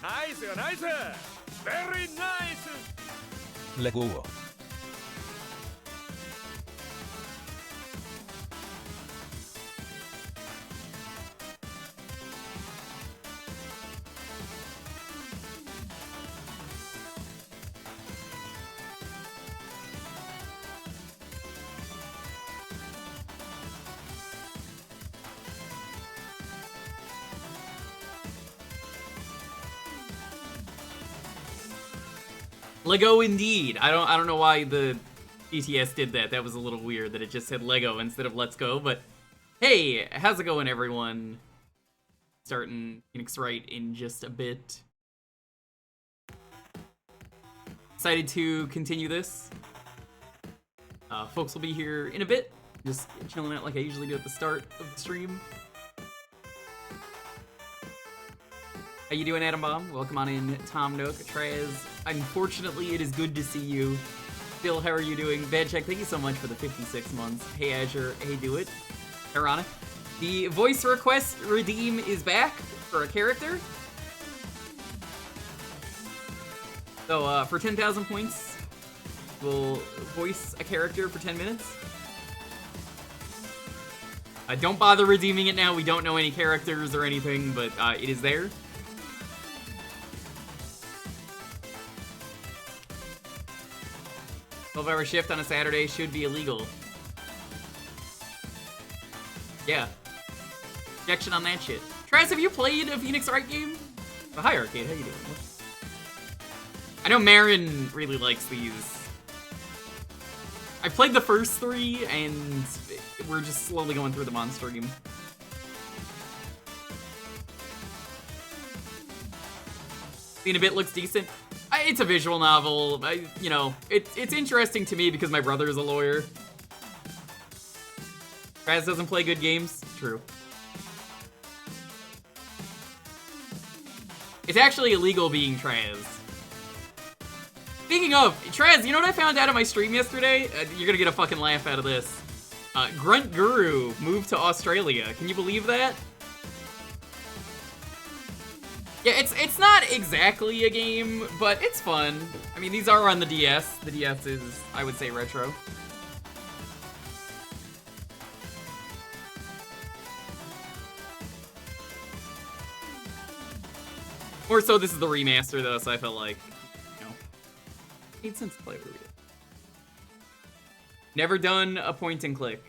Nice, nice. Very nice. Lego. Lego indeed. I don't know why the BTS did that. That was a little weird that it just said Lego instead of Let's Go, but hey, how's it going, everyone? Starting Phoenix Wright in just a bit. Excited to continue this. Folks will be here in a bit. Just chilling out like I usually do at the start of the stream. How you doing, Adam Bomb? Welcome on in, Tom Nook. Trez, unfortunately, it is good to see you. Phil, how are you doing? Bad Check, thank you so much for the 56 months. Hey, Azure. Hey, Do It. Ironic. The voice request redeem is back for a character. So, for 10,000 points, we'll voice a character for 10 minutes. Don't bother redeeming it now. We don't know any characters or anything, but it is there. 12-hour shift on a Saturday should be illegal. Yeah. Objection on that shit. Traz, have you played a Phoenix Wright game? Oh, hi, Arcade. How you doing? I know Marin really likes these. I played the first 3, and we're just slowly going through them on stream. Seen a bit, looks decent. It's a visual novel. You know, it's interesting to me because my brother is a lawyer. Traz doesn't play good games. True. It's actually illegal being Traz. Speaking of, Traz, you know what I found out on my stream yesterday? You're gonna get a fucking laugh out of this. Grunt Guru moved to Australia. Can you believe that? Yeah, it's not exactly a game, but it's fun. I mean, these are on the DS. The DS is, I would say, retro. More so, this is the remaster, though, so I felt like, you know, made sense to play with it. Never done a point and click.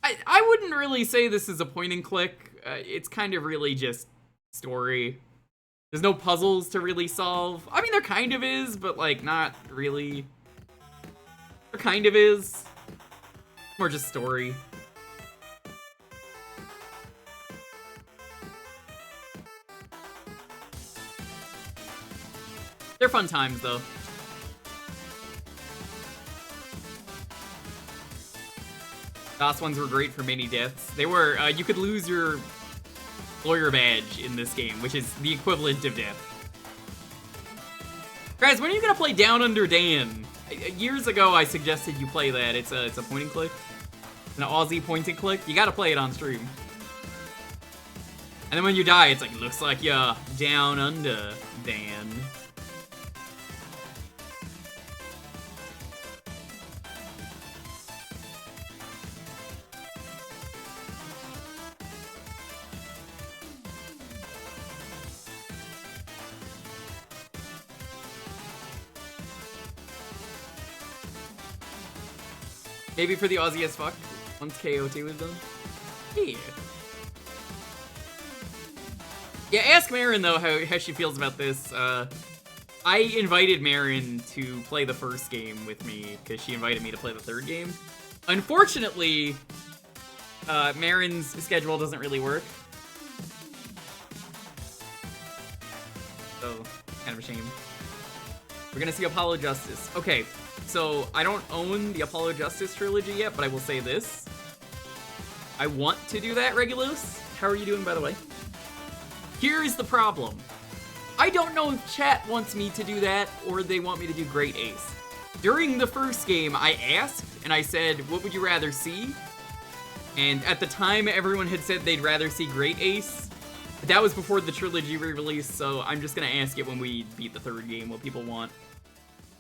I wouldn't really say this is a point and click. It's kind of really just story. There's no puzzles to really solve. I mean, there kind of is, but, like, not really. There kind of is. More just story. They're fun times, though. DOS ones were great for mini deaths. They were, you could lose your lawyer badge in this game, which is the equivalent of death. Guys, when are you gonna play Down Under Dan? Years ago, I suggested you play that. It's a point and click. An Aussie point and click. You gotta play it on stream. And then when you die, it's like, looks like you're down under, Dan. Maybe for the Aussie as fuck, once KOT was done. Yeah. Yeah, ask Marin, though, how she feels about this. I invited Marin to play the first game with me, because she invited me to play the third game. Unfortunately, Marin's schedule doesn't really work. So, kind of a shame. We're gonna see Apollo Justice. Okay. So, I don't own the Apollo Justice trilogy yet, but I will say this. I want to do that, Regulus. How are you doing, by the way? Here is the problem. I don't know if chat wants me to do that, or they want me to do Great Ace. During the first game, I asked, and I said, what would you rather see? And at the time, everyone had said they'd rather see Great Ace. That was before the trilogy re-release, so I'm just gonna ask it when we beat the third game what people want,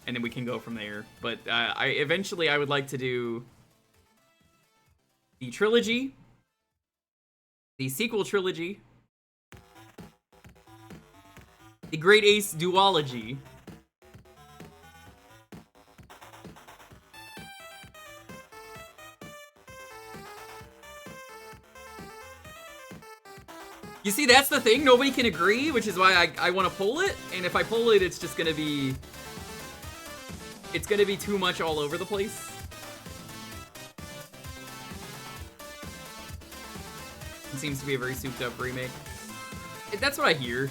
and then we can go from there. But eventually I would like to do the trilogy, the sequel trilogy, the Great Ace duology, you see, that's the thing, nobody can agree, which is why I want to pull it, and if I pull it, it's just gonna be... it's gonna be too much all over the place. It seems to be a very souped-up remake. That's what I hear.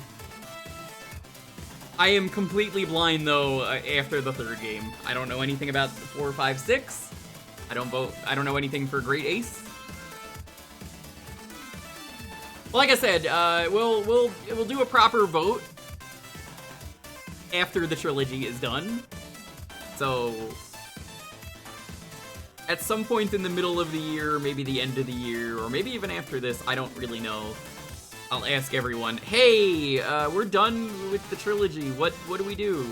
I am completely blind, though, after the third game. I don't know anything about 4, 5, 6. I don't know anything for Great Ace. Like I said, we'll do a proper vote after the trilogy is done. So at some point in the middle of the year, maybe the end of the year, or maybe even after this, I don't really know. I'll ask everyone, hey, we're done with the trilogy. What do we do?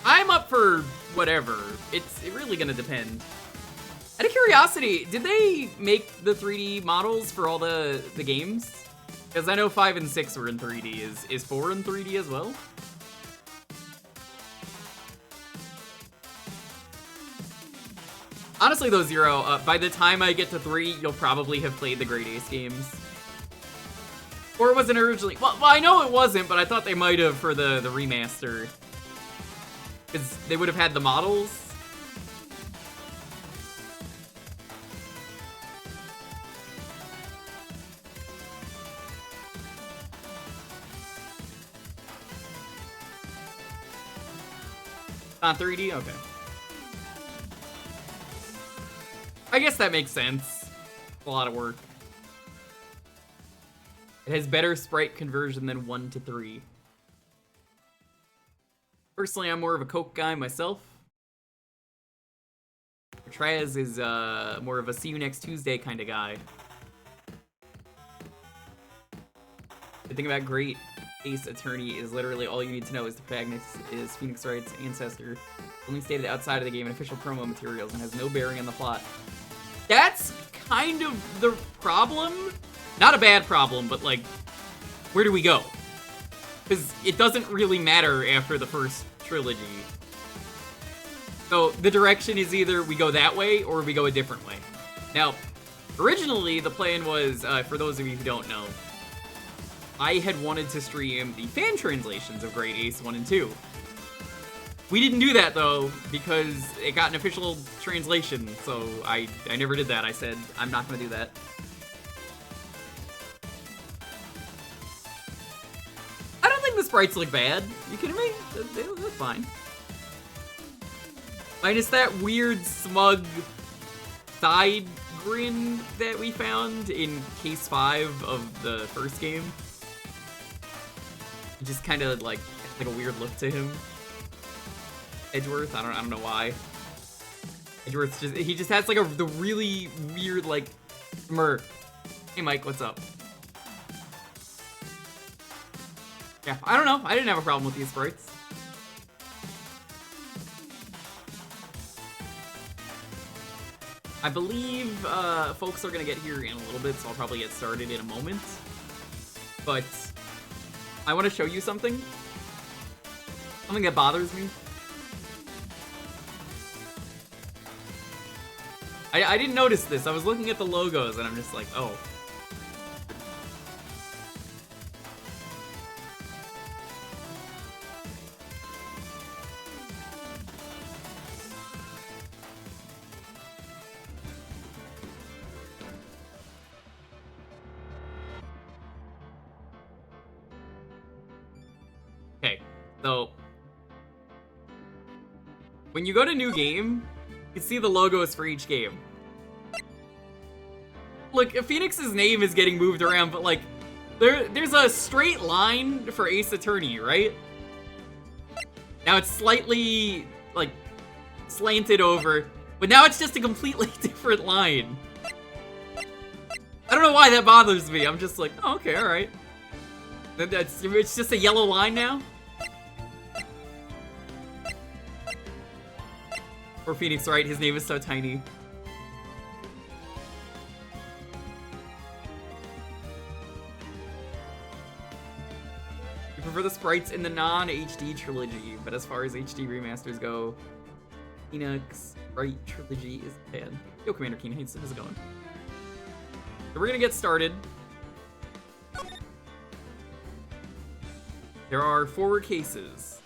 I'm up for whatever. It's really gonna depend. Out of curiosity, did they make the 3D models for all the games? Because I know 5 and 6 were in 3D. Is 4 in 3D as well? Honestly though, Zero, by the time I get to 3, you'll probably have played the Great Ace games. Or it wasn't originally... Well, I know it wasn't, but I thought they might have for the remaster. Because they would have had the models. Not 3D? Okay. I guess that makes sense. It's a lot of work. It has better sprite conversion than 1 to 3. Personally, I'm more of a Coke guy myself. Traz is more of a see you next Tuesday kind of guy. The thing about Great Ace Attorney is literally all you need to know is the protagonist is Phoenix Wright's ancestor. Only stated outside of the game in official promo materials and has no bearing on the plot. That's kind of the problem. Not a bad problem, but like, where do we go? Because it doesn't really matter after the first trilogy. So the direction is either we go that way or we go a different way. Now, originally the plan was, for those of you who don't know, I had wanted to stream the fan translations of Great Ace 1 and 2. We didn't do that though, because it got an official translation, so I never did that. I said, I'm not gonna do that. I don't think the sprites look bad. You kidding me? They look fine. Minus that weird smug side grin that we found in case 5 of the first game. It just kind of like a weird look to him. Edgeworth, I don't know why. Edgeworth he just has like the really weird like smirk. Hey Mike, what's up? Yeah, I don't know. I didn't have a problem with these sprites. I believe folks are gonna get here in a little bit, so I'll probably get started in a moment. But I want to show you something. Something that bothers me. I didn't notice this. I was looking at the logos and I'm just like, oh. Okay, so when you go to new game, you can see the logos for each game. Look, Phoenix's name is getting moved around, but like, there's a straight line for Ace Attorney, right? Now it's slightly, like, slanted over. But now it's just a completely different line. I don't know why that bothers me. I'm just like, oh, okay, alright. It's just a yellow line now? Or Phoenix Wright, his name is so tiny. You prefer the sprites in the non-HD trilogy, but as far as HD remasters go, Phoenix Wright trilogy is a fan. Yo, Commander Keen, how's it going? So we're gonna get started. There are 4 cases.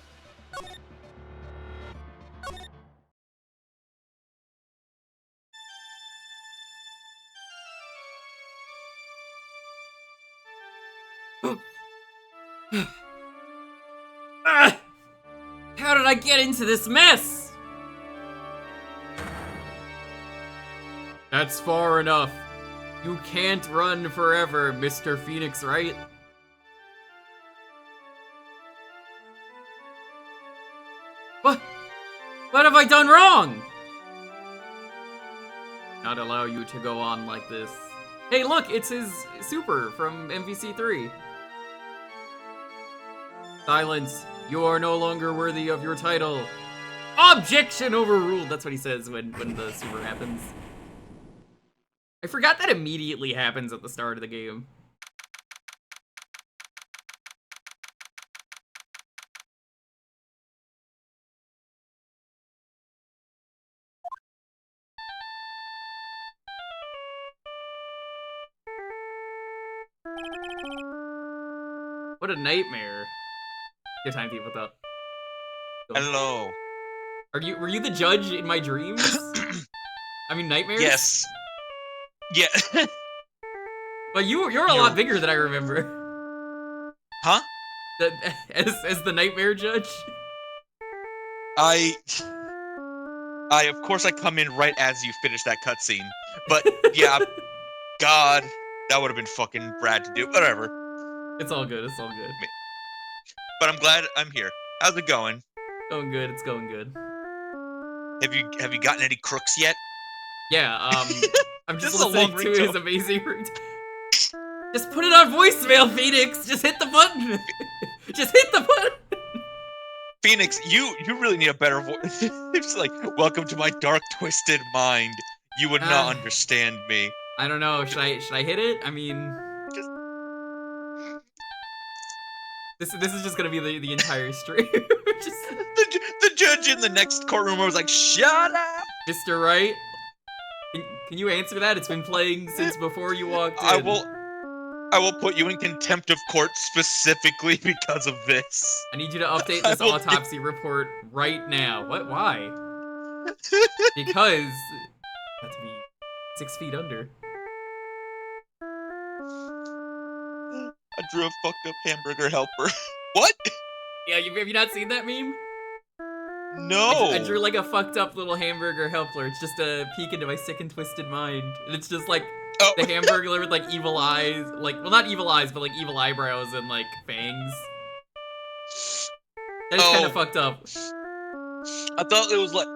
How did I get into this mess? That's far enough. You can't run forever, Mr. Phoenix Wright. What have I done wrong? Not allow you to go on like this. Hey, look, it's his super from MVC3. Silence. You are no longer worthy of your title. Objection overruled. That's what he says when the super happens. I forgot that immediately happens at the start of the game. What a nightmare. Good time, people. What's up? Hello. Were you the judge in my dreams? I mean, nightmares? Yes. Yeah. But you're a lot bigger than I remember. Huh? As the nightmare judge? I of course I come in right as you finish that cutscene. But yeah, God, that would have been fucking Brad to do. Whatever. It's all good, it's all good. But I'm glad I'm here. How's it going? Going good, it's going good. Have you gotten any crooks yet? Yeah, I'm just This is a listening long to his ringtone. amazing ringtone. Just put it on voicemail, Phoenix! Just hit the button! Just hit the button! Phoenix, you really need a better voice. It's like, welcome to my dark, twisted mind. You would not understand me. I don't know, should I hit it? I mean... Just... This is just gonna be the entire stream. Just... the judge in the next courtroom was like, shut up! Mr. Wright? Can you answer that? It's been playing since before you walked in. I will put you in contempt of court specifically because of this. I need you to update this autopsy report right now. What? Why? Because... Got to be 6 feet under. I drew a fucked up hamburger helper. What? Yeah, have you not seen that meme? No. I drew like a fucked up little hamburger helper. It's just a peek into my sick and twisted mind. And it's just like the hamburger with like evil eyes. Like, well, not evil eyes, but like evil eyebrows and like fangs. That is kind of fucked up. I thought it was like...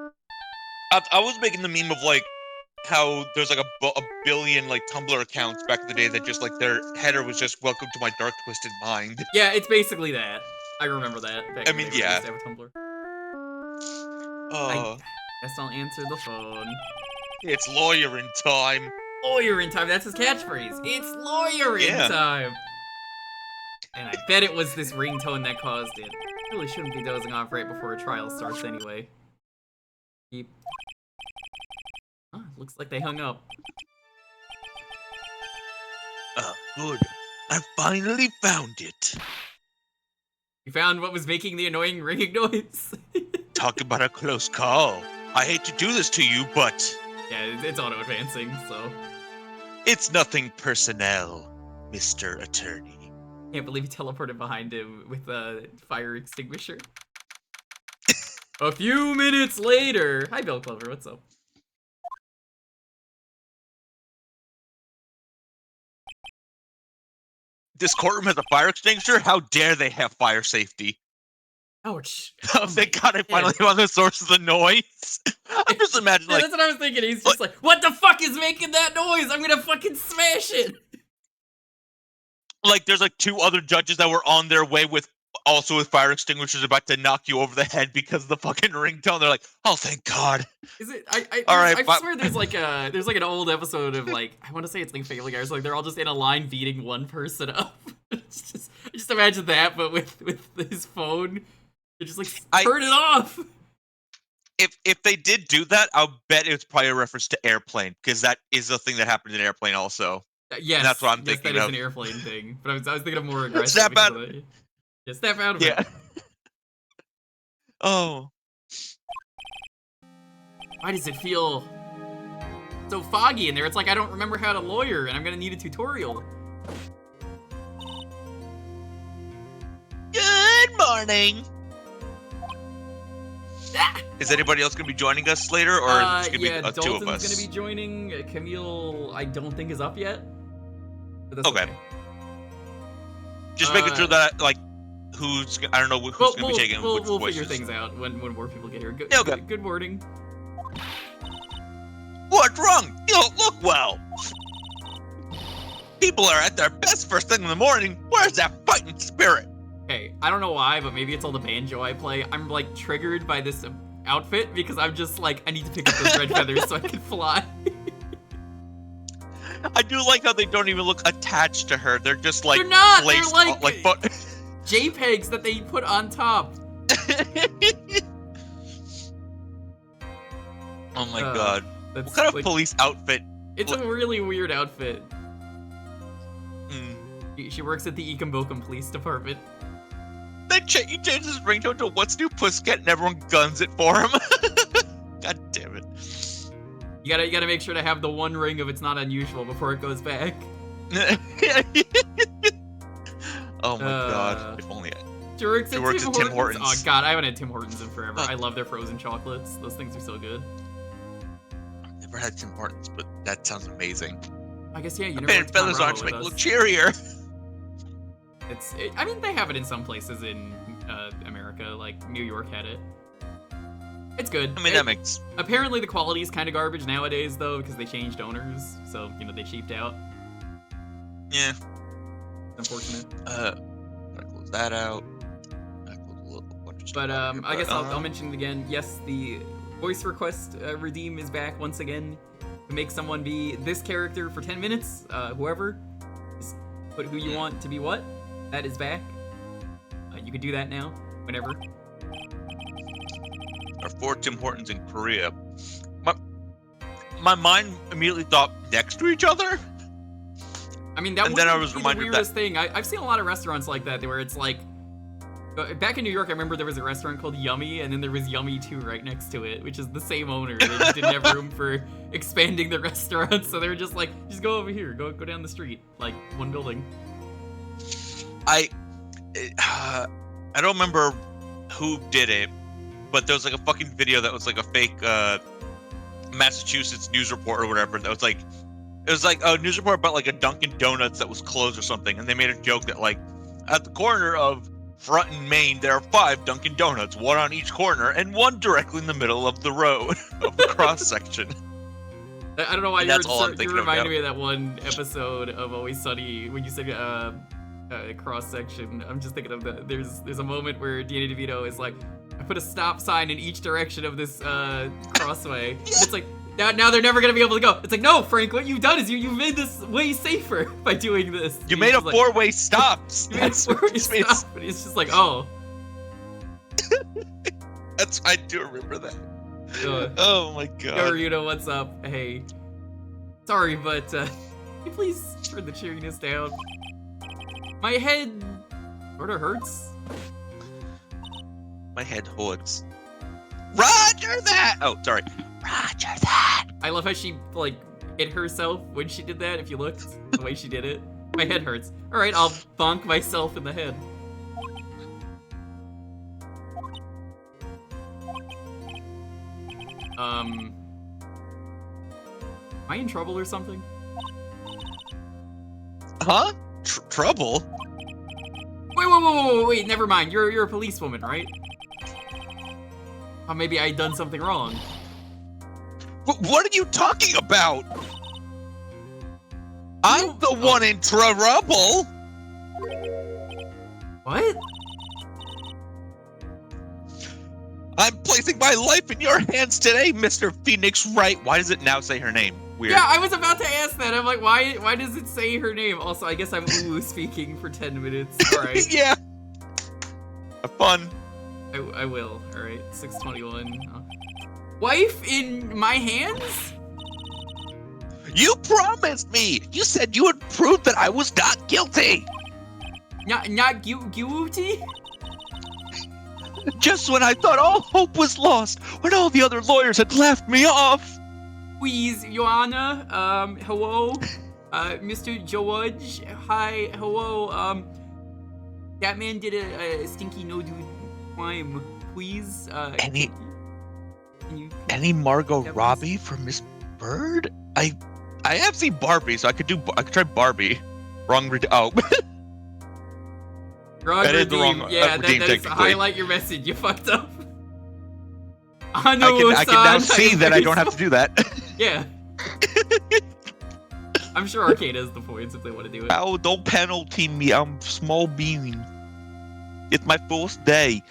I was making the meme of like how there's like a billion like Tumblr accounts back in the day that just like their header was just welcome to my dark twisted mind. Yeah, it's basically that. I remember that. I mean, yeah. I used to have a Tumblr. I guess I'll answer the phone. It's lawyer in time. Lawyer in time, that's his catchphrase. It's lawyer in time. And I bet it was this ringtone that caused it. Really shouldn't be dozing off right before a trial starts anyway. Keep. Looks like they hung up. Good. I finally found it. You found what was making the annoying ringing noise? Talk about a close call. I hate to do this to you, but... Yeah, it's auto-advancing, so... It's nothing personnel, Mr. Attorney. Can't believe he teleported behind him with a fire extinguisher. A few minutes later! Hi, Bill Clover, what's up? This courtroom has a fire extinguisher? How dare they have fire safety? Ouch. Oh, thank God I finally found the source of the noise. I'm just imagining, like, that's what I was thinking. He's just like, what the fuck is making that noise? I'm gonna fucking smash it. like there's like 2 other judges that were on their way with fire extinguishers about to knock you over the head because of the fucking ringtone. They're like, oh, thank God. Is it? I Alright, swear there's like an old episode of like, I want to say it's like Family Guy, like they're all just in a line beating one person up. just imagine that, but with his phone. They're just like, turn it off. If they did do that, I'll bet it's probably a reference to Airplane, because that is a thing that happened in Airplane also. Yes, and that's what I'm thinking that of. is an Airplane thing. But I was thinking of more aggressive. Snap out. Yeah, snap out of it. Oh. Why does it feel so foggy in there? It's like I don't remember how to lawyer, and I'm gonna need a tutorial. Good morning. Ah! Is anybody else gonna be joining us later, or is it gonna be 2 of us? Dalton's gonna be joining. Camille, I don't think is up yet. But that's Okay. Just making sure that I don't know who's gonna be taking which We'll voices. figure things out when more people get here. Good morning. What's wrong? You don't look well. People are at their best first thing in the morning. Where's that fighting spirit? Hey, I don't know why, but maybe it's all the banjo I play. I'm like triggered by this outfit because I'm just like, I need to pick up those red feathers so I can fly. I do like how they don't even look attached to her. They're just like they're not. placed They're like JPEGs that they put on top. Oh my God. What kind of like, police outfit? It's a really weird outfit. Mm. She works at the Ekambokum Police Department. He changes his ringtone to "What's New Pussycat" and everyone guns it for him. God damn it! You gotta make sure to have the one ring of "It's Not Unusual" before it goes back. Oh my God! If only She works at Tim Hortons. Oh God, I haven't had Tim Hortons in forever. I love their frozen chocolates. Those things are so good. I've never had Tim Hortons, but that sounds amazing. I guess yeah. You never. And feathers on to make it look cheerier. I mean, they have it in some places in America, like New York had it. It's good. I mean, that makes... Apparently the quality is kind of garbage nowadays, though, because they changed owners, so, you know, they cheaped out. Yeah. Unfortunate. Gotta close that out. But, I guess I'll mention it again. Yes, the voice request redeem is back once again. To make someone be this character for 10 minutes, whoever. Just put who you want to be what. That is back. You can do that now, whenever. There are 4 Tim Hortons in Korea. My mind immediately thought next to each other. I mean, that and then I was reminded the weirdest thing. I've seen a lot of restaurants like that where it's like, back in New York, I remember there was a restaurant called Yummy, and then there was Yummy 2 right next to it, which is the same owner. They just didn't have room for expanding the restaurant, so they were just like, just go over here, go down the street, like one building. I don't remember who did it, but there was like a fucking video that was like a fake Massachusetts news report or whatever that was like, it was like a news report about like a Dunkin' Donuts that was closed or something, and they made a joke that like at the corner of Front and Main there are 5 Dunkin' Donuts, 1 on each corner and 1 directly in the middle of the road of the cross section. I don't know why you reminded of me of that one episode of Always Sunny when you said cross section. I'm just thinking of there's a moment where Danny DeVito is like, I put a stop sign in each direction of this crossway. And it's like now they're never gonna be able to go. It's like, no, Frank, what you've done is you made this way safer by doing this. You made a 4-way stop. You made a 4-way stop, but it's just like, oh. I do remember that. Oh my God. Yo, Ryuno, what's up? Hey. Sorry, but can you please turn the cheeriness down? My head sort of hurts. My head hurts. Roger that! Oh, sorry. Roger that! I love how she, like, hit herself when she did that, if you looked, the way she did it. My head hurts. Alright, I'll bonk myself in the head. Am I in trouble or something? Huh? Trouble? Wait, never mind. You're a policewoman, right? Or maybe I done something wrong. What are you talking about? I'm the one in trouble. What? I'm placing my life in your hands today, Mr. Phoenix Wright. Why does it now say her name? Weird. Yeah, I was about to ask that. I'm like, why does it say her name? Also, I guess I'm speaking for 10 minutes. All right. Yeah. Have fun. I will. All right. 621. Oh. Wife in my hands? You promised me. You said you would prove that I was not guilty. Not guilty? Just when I thought all hope was lost, when all the other lawyers had laughed me off. Please, Your Honor. Hello, Mr. George. Hi, hello. That man did a stinky no-do crime. Please, Any Margot Robbie for Miss Bird? I have seen Barbie, so I could try Barbie. Wrong. Oh. Wrong that redeem. is the wrong. Yeah, redeem, that is technically. highlight your message. You fucked up. I can now see that I don't have to do that. Yeah. I'm sure Arcade has the points if they want to do it. Oh, don't penalty me. I'm small bean. It's my first day.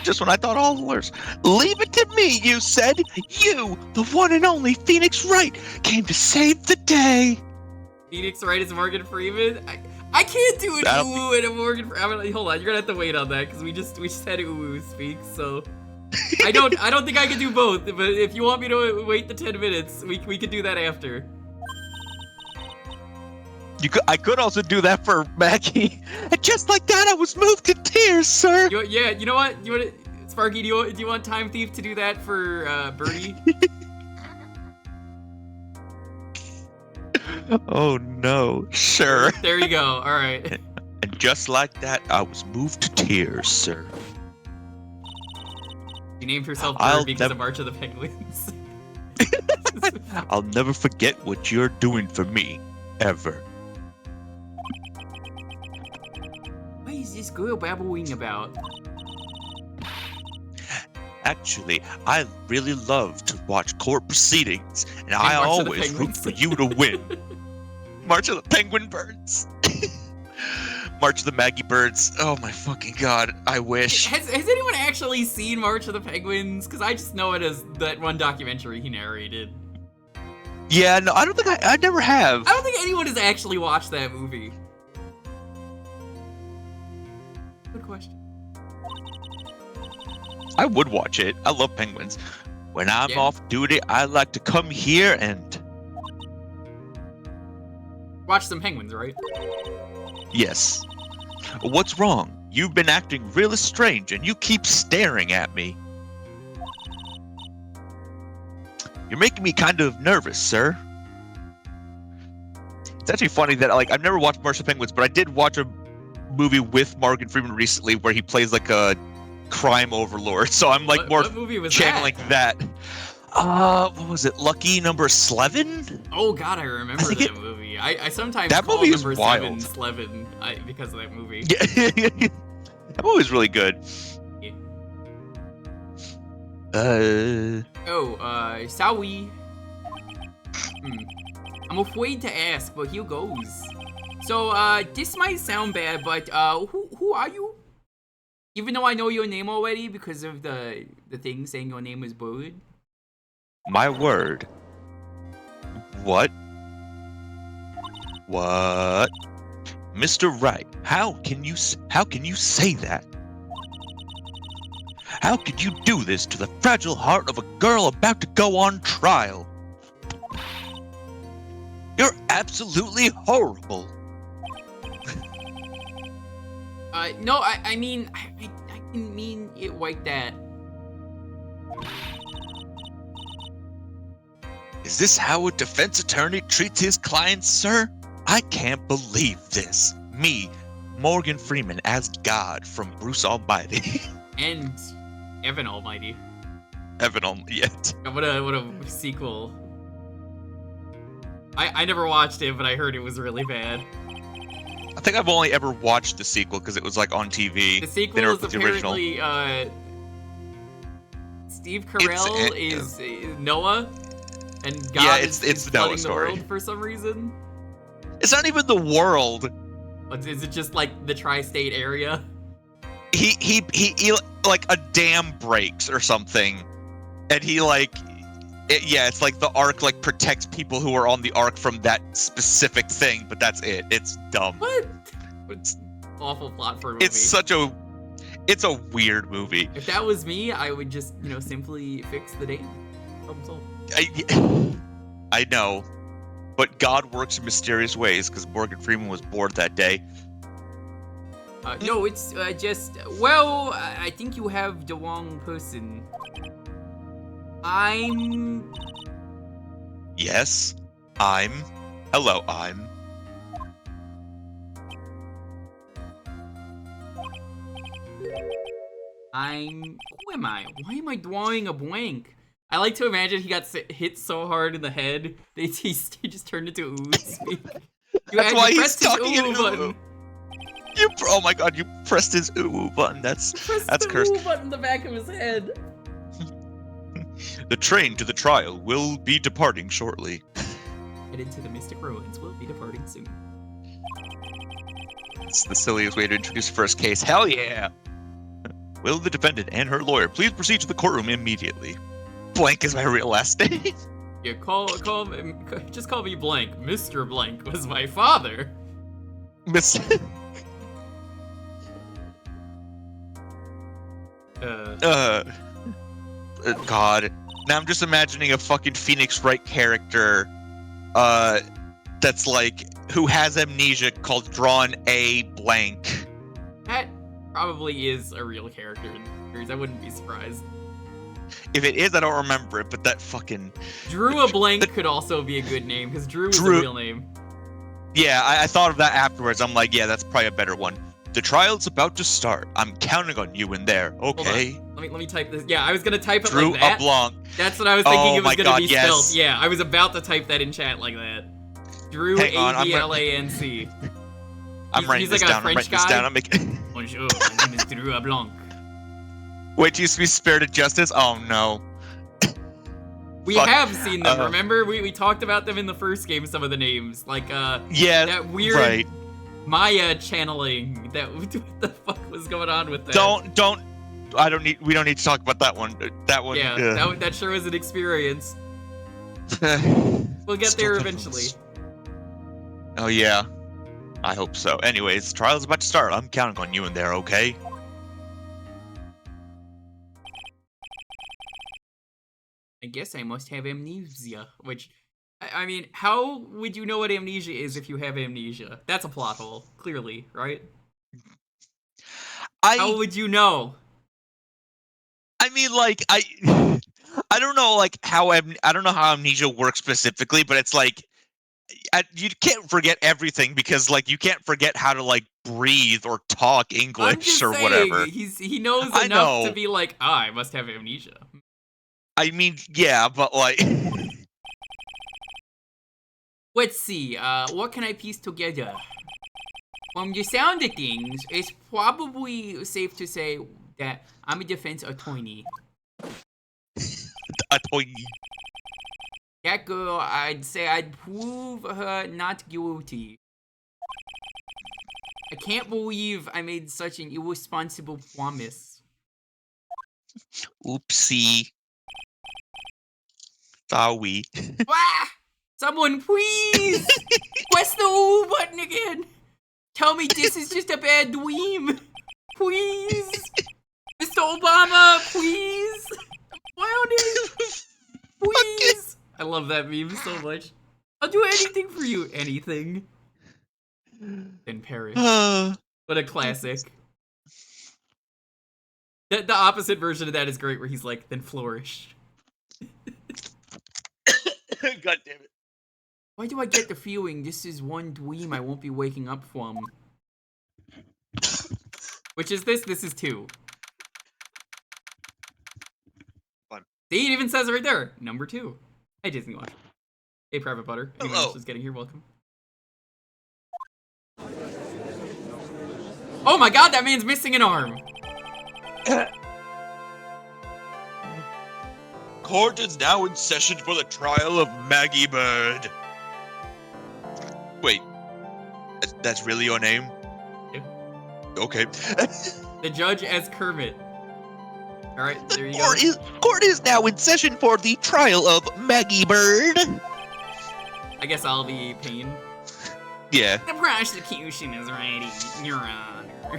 Just when I thought all the lawyers. Leave it to me, you said. You, the one and only Phoenix Wright, came to save the day. Phoenix Wright is Morgan Freeman? I can't do an ooh and a Morgan Freeman. Hold on, you're gonna have to wait on that because we just had ooh speak, so I don't think I can do both, but if you want me to wait the 10 minutes, we could do that after. I could also do that for Maggie. And just like that, I was moved to tears, sir. Yeah, you know what? Sparky, do you want Time Thief to do that for Birdie? Oh no, sure. There you go. All right. And just like that, I was moved to tears, sir. You named yourself Bird because of March of the Penguins. I'll never forget what you're doing for me, ever. What is this girl babbling about? Actually, I really love to watch court proceedings, and I always root for you to win. March of the Penguin Birds. March of the Maggie Birds. Oh my fucking god, I wish. Has anyone actually seen March of the Penguins? Because I just know it as that one documentary he narrated. Yeah, no, I don't think I never have. I don't think anyone has actually watched that movie. Good question. I would watch it. I love penguins. When I'm off duty, I like to come here and... watch some penguins, right? Yes. What's wrong? You've been acting really strange and you keep staring at me. You're making me kind of nervous, sir. It's actually funny that I've never watched March of the Penguins, but I did watch a movie with Morgan Freeman recently where he plays like a crime overlord, so I'm like what movie was channeling that. What was it? Lucky Number 11? Oh god, I remember that movie. I sometimes that call movie is number wild. 7 because of that movie. Yeah. That movie's really good. Yeah. Sorry. I'm afraid to ask, but here goes. So, this might sound bad, but who are you? Even though I know your name already because of the thing saying your name is Bird. My word. What? What? Mr. Wright, how can you say that? How could you do this to the fragile heart of a girl about to go on trial? You're absolutely horrible. No, I mean, I didn't mean it like that. Is this how a defense attorney treats his clients, sir? I can't believe this. Me, Morgan Freeman, as God from Bruce Almighty. And Evan Almighty. Evan Almighty, yet. What a sequel. I never watched it, but I heard it was really bad. I think I've only ever watched the sequel because it was like on TV. The sequel They never is put the original. apparently Steve Carell is Noah, and God is the flooding Noah the story. world for some reason. It's not even the world. Is it just like the tri-state area? He like a dam breaks or something, and he like, it's like the Ark like protects people who are on the Ark from that specific thing, but that's it. It's dumb. What? It's Awful plot for a movie. It's a weird movie. If that was me, I would just, simply fix the dam. Problem solved. I know, but God works in mysterious ways because Morgan Freeman was bored that day. No, it's just, well, I think you have the wrong person. Yes, hello, I'm. Who am I? Why am I drawing a blank? I like to imagine he got hit so hard in the head that he just turned into ooze. That's why he's talking in button. Oh my god, you pressed his ooh button. That's cursed. Ooh button in the back of his head. The train to the trial will be departing shortly. Headed to the Mystic Ruins. Will be departing soon. It's the silliest way to introduce the first case. Hell yeah! Will the defendant and her lawyer please proceed to the courtroom immediately? Blank is my real last name. Yeah, just call me Blank. Mr. Blank was my father. Miss. God. Now I'm just imagining a fucking Phoenix Wright character, that's like, who has amnesia called Drawn A Blank. That probably is a real character in the series. I wouldn't be surprised. If it is, I don't remember it, but that fucking... Drew a Blank could also be a good name, because Drew is a real name. Yeah, I thought of that afterwards. I'm like, yeah, that's probably a better one. The trial's about to start. I'm counting on you in there, okay? Let me type this. Yeah, I was gonna type it Drew like that. Blanc. That's what I was thinking it was gonna be yes. spelled. Yeah, I was about to type that in chat like that. Drew A-B-L-A-N-C. I'm writing this down. I'm writing this down. I'm making... Bonjour, my name is Drew Blanc. Wait, you used to be Spirit of Justice? Oh, no. We have seen them, remember? We talked about them in the first game, some of the names. Like, yeah, that weird... Right. Maya channeling. What the fuck was going on with that? We don't need to talk about that one. That one. Yeah, that sure was an experience. We'll get there eventually. Oh yeah, I hope so. Anyways, trial's about to start. I'm counting on you in there, okay? I guess I must have amnesia, which... I mean, how would you know what amnesia is if you have amnesia? That's a plot hole, clearly, right? How would you know? I mean, like, I don't know, like, I don't know how amnesia works specifically, but it's like, you can't forget everything because, like, you can't forget how to, like, breathe or talk English or whatever. He knows enough to be like, I must have amnesia. I mean, yeah, but, like... Let's see, what can I piece together? From the sound of things, it's probably safe to say that I'm a defense attorney. Attorney. That girl, I'd say I'd prove her not guilty. I can't believe I made such an irresponsible promise. Oopsie. Sorry. Ah! Someone please! Press the O button again! Tell me this is just a bad dream! Please! Mr. Obama, please! Please! I love that meme so much. I'll do anything for you. Anything. Then perish. What a classic. The opposite version of that is great, where he's like, then flourish. God damn it. Why do I get the feeling this is one dream I won't be waking up from? Which is this? This is 2. Fun. See, it even says it right there. Number 2. Hey, Disney Watch. Hey, Private Butter. Anyone Hello. else just getting here, welcome. Oh my god, that man's missing an arm. Court is now in session for the trial of Maggie Bird. Wait, that's really your name? Yeah. Okay. The judge as Kermit. All right, there you go. Court is now in session for the trial of Maggie Bird. I guess I'll be Pain. Yeah. The prosecution is ready, Your Honor.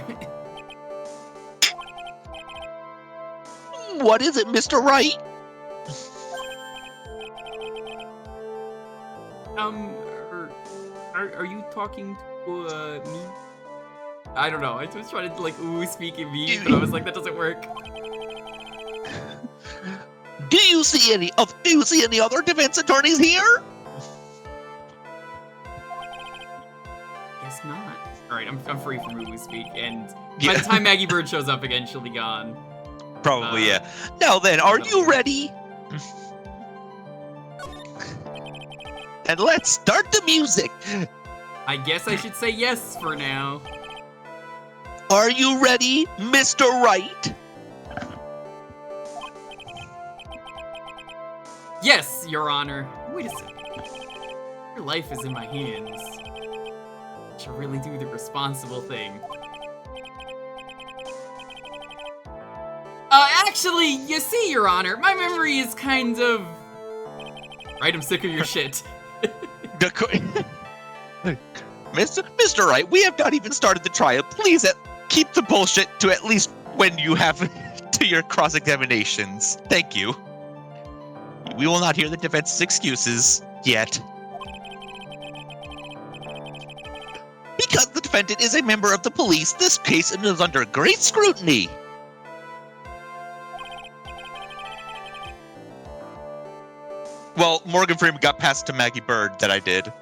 What is it, Mr. Wright? Are you talking to me? I don't know. I was trying to like speak in me, but I was like, that doesn't work. Do you see any other defense attorneys here? Guess not. All right, I'm free from woo speak, and by the time Maggie Bird shows up again, she'll be gone. Probably, yeah. Now then, are you ready? And let's start the music. I guess I should say yes for now. Are you ready, Mr. Wright? Yes, Your Honor. Wait a second. Your life is in my hands. I should really do the responsible thing. Actually, you see, Your Honor, my memory is kind of... Right, I'm sick of your shit. Mr. Wright, we have not even started the trial. Please keep the bullshit to at least when you have to your cross-examinations. Thank you. We will not hear the defense's excuses yet. Because the defendant is a member of the police, this case is under great scrutiny. Well, Morgan Freeman got passed to Maggie Bird that I did.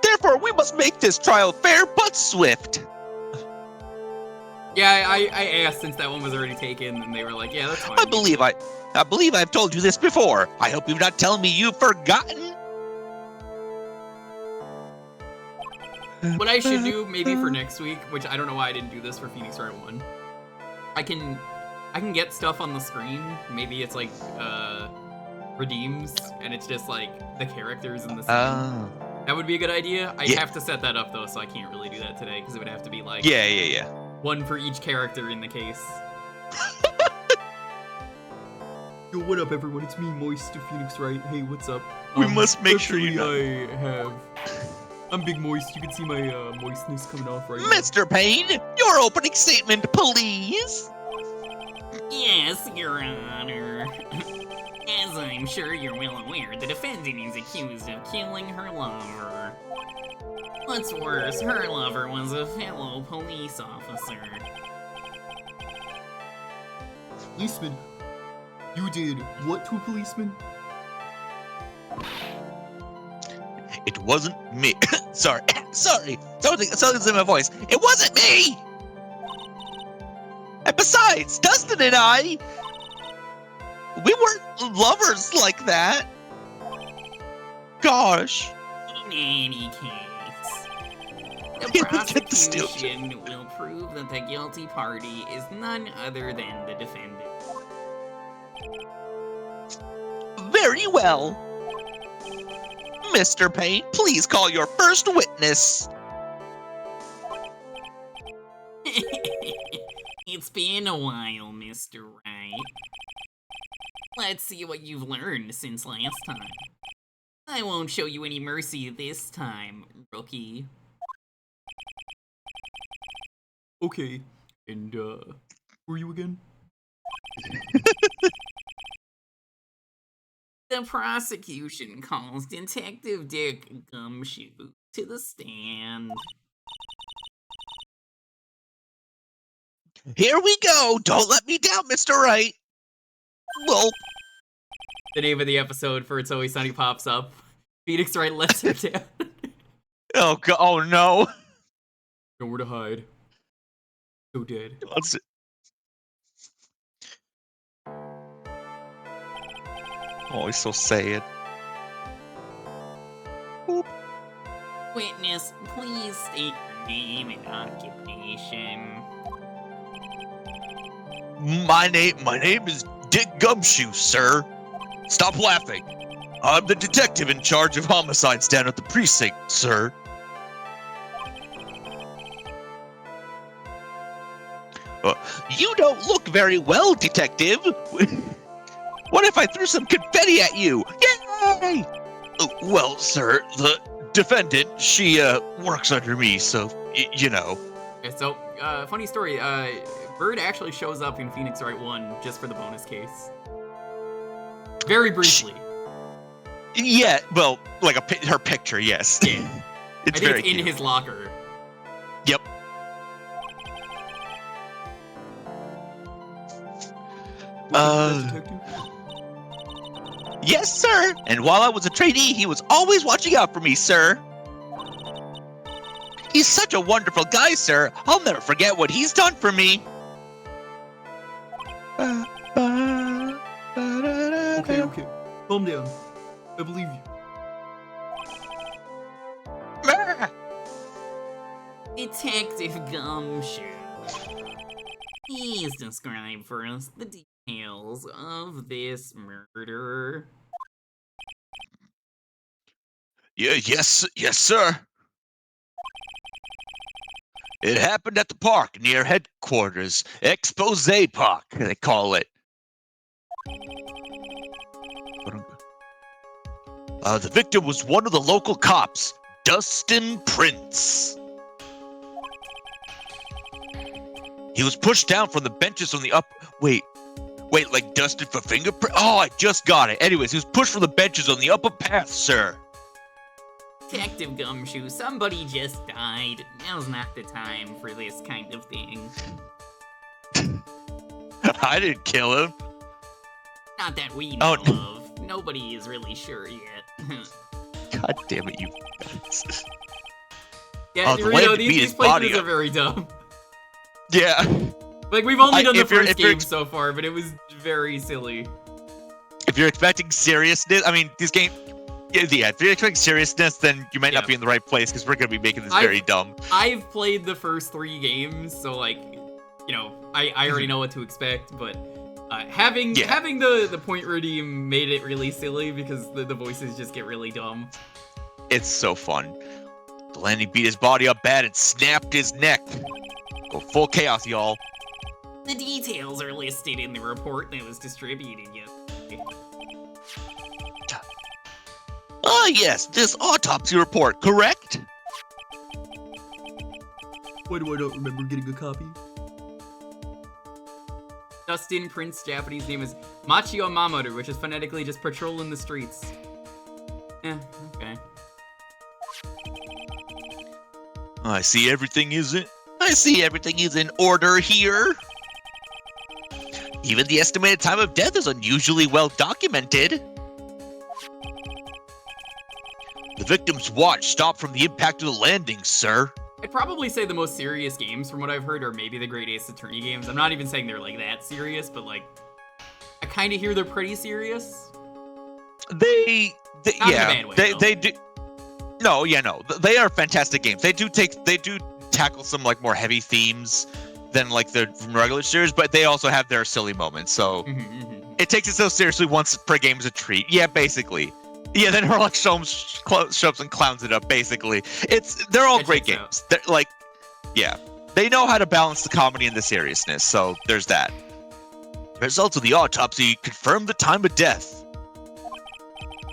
Therefore, we must make this trial fair but swift. Yeah, I asked since that one was already taken, and they were like, yeah, that's fine. I believe I've told you this before. I hope you're not telling me you've forgotten. What I should do, maybe for next week, which I don't know why I didn't do this for Phoenix Wright 1, I can get stuff on the screen. Maybe it's like, redeems, and it's just like the characters in the scene. That would be a good idea. I'd have to set that up though, so I can't really do that today because it would have to be like one for each character in the case. Yo, what up, everyone? It's me, Moist of Phoenix Wright. Hey, what's up? We must make sure you know. I'm Big Moist. You can see my moistness coming off right now. Mr. Payne, your opening statement, please. Yes, Your Honor. As I'm sure you're well aware, the defendant is accused of killing her lover. What's worse, her lover was a fellow police officer. Policeman? You did what to a policeman? It wasn't me. Sorry. Something's in my voice. It wasn't me! And besides, Dustin and I, we weren't lovers like that. Gosh. In any case, the prosecution will prove that the guilty party is none other than the defendant. Very well. Mr. Payne, please call your first witness. It's been a while, Mr. Wright. Let's see what you've learned since last time. I won't show you any mercy this time, rookie. Okay, and who are you again? The prosecution calls Detective Dick Gumshoe to the stand. Here we go. Don't let me down, Mr. Wright. Well, The name of the episode for It's Always Sunny pops up. Phoenix Wright lets her down. oh God, oh no. Nowhere to hide. So dead. Let's see. Oh, he's so sad. Witness, please state your name and occupation? My name is Dick Gumshoe, sir. Stop laughing. I'm the detective in charge of homicides down at the precinct, sir. You don't look very well, detective. What if I threw some confetti at you? Yay! Well, sir, the defendant, she works under me, so you know. Okay, so, funny story. Bird actually shows up in Phoenix Wright 1 just for the bonus case. Very briefly. Yeah, well, like her picture, yes. Yeah. It's I think very it's in cute. his locker. Yep. Yes, sir. And while I was a trainee, he was always watching out for me, sir. He's such a wonderful guy, sir. I'll never forget what he's done for me. Okay. Calm down. I believe you. Detective Gumshoe. Please describe for us the details of this murder. Yes, sir. It happened at the park near headquarters. Expose Park, they call it. The victim was one of the local cops, Dustin Prince. He was pushed down from the benches on the up. Wait, like dusted for fingerprint? Oh, I just got it. Anyways, he was pushed from the benches on the upper path, sir. Detective Gumshoe, somebody just died. Now's not the time for this kind of thing. I didn't kill him. Not that we know of. Nobody is really sure yet. God damn it, you guys. Yeah, the you way know, to beat these his body playthroughs are up. very dumb. Yeah. Like, we've only done the if you're- first if you're game so far, but it was very silly. If you're expecting seriousness, I mean, this game. Yeah, if you're expecting seriousness, then you might not be in the right place because we're going to be making this very dumb. I've played the first 3 games, so, like, you know, I already know what to expect, but having the point redeem made it really silly because the voices just get really dumb. It's so fun. Delaney beat his body up bad and snapped his neck. Go full chaos, y'all. The details are listed in the report that was distributed yesterday. Ah, yes, this autopsy report, correct? Why do I not remember getting a copy? Dustin Prince, Japanese name is Machio Mamoru, which is phonetically just patrolling the streets. Okay. I see everything is in order here. Even the estimated time of death is unusually well documented. The victim's watch stopped from the impact of the landing, sir. I'd probably say the most serious games from what I've heard are maybe the Great Ace Attorney games. I'm not even saying they're like that serious, but like I kind of hear they're pretty serious. They Not in a bad way, they do. No, they are fantastic games. They do tackle some like more heavy themes than like the regular series, but they also have their silly moments. So it takes itself seriously once per game is a treat. Yeah, basically. Yeah, then Herlock shows up and clowns it up. Basically, they're all great games. They're like, yeah, they know how to balance the comedy and the seriousness. So there's that. The results of the autopsy confirmed the time of death.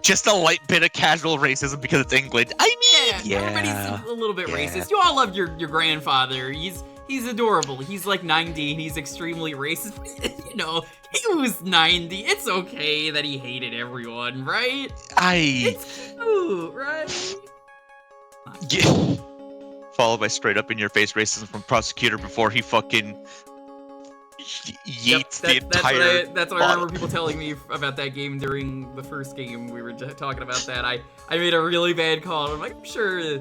Just a light bit of casual racism because it's England. I mean, everybody's a little bit racist. You all love your grandfather. He's adorable. He's like 90 and he's extremely racist. You know, he was 90. It's okay that he hated everyone, right? It's cute, right? Yeah. Followed by straight up in your face racism from prosecutor before he fucking yeets the entire. That's what I remember people telling me about that game during the first game. We were just talking about that. I made a really bad call. I'm like, I'm sure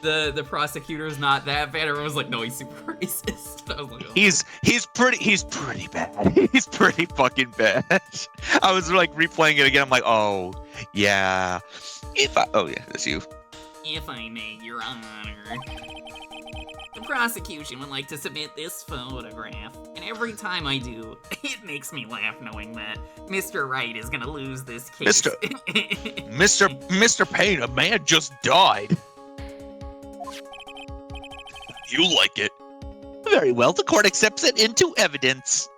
the prosecutor's not that bad. Everyone was like, no, he's super racist. I was like, oh. He's pretty bad. He's pretty fucking bad. I was like replaying it again. I'm like, oh yeah. Oh yeah, that's you. If I may, Your Honor. The prosecution would like to submit this photograph, and every time I do, it makes me laugh knowing that Mr. Wright is gonna lose this case. Mr. Payne, a man just died. You like it? Very well, the court accepts it into evidence.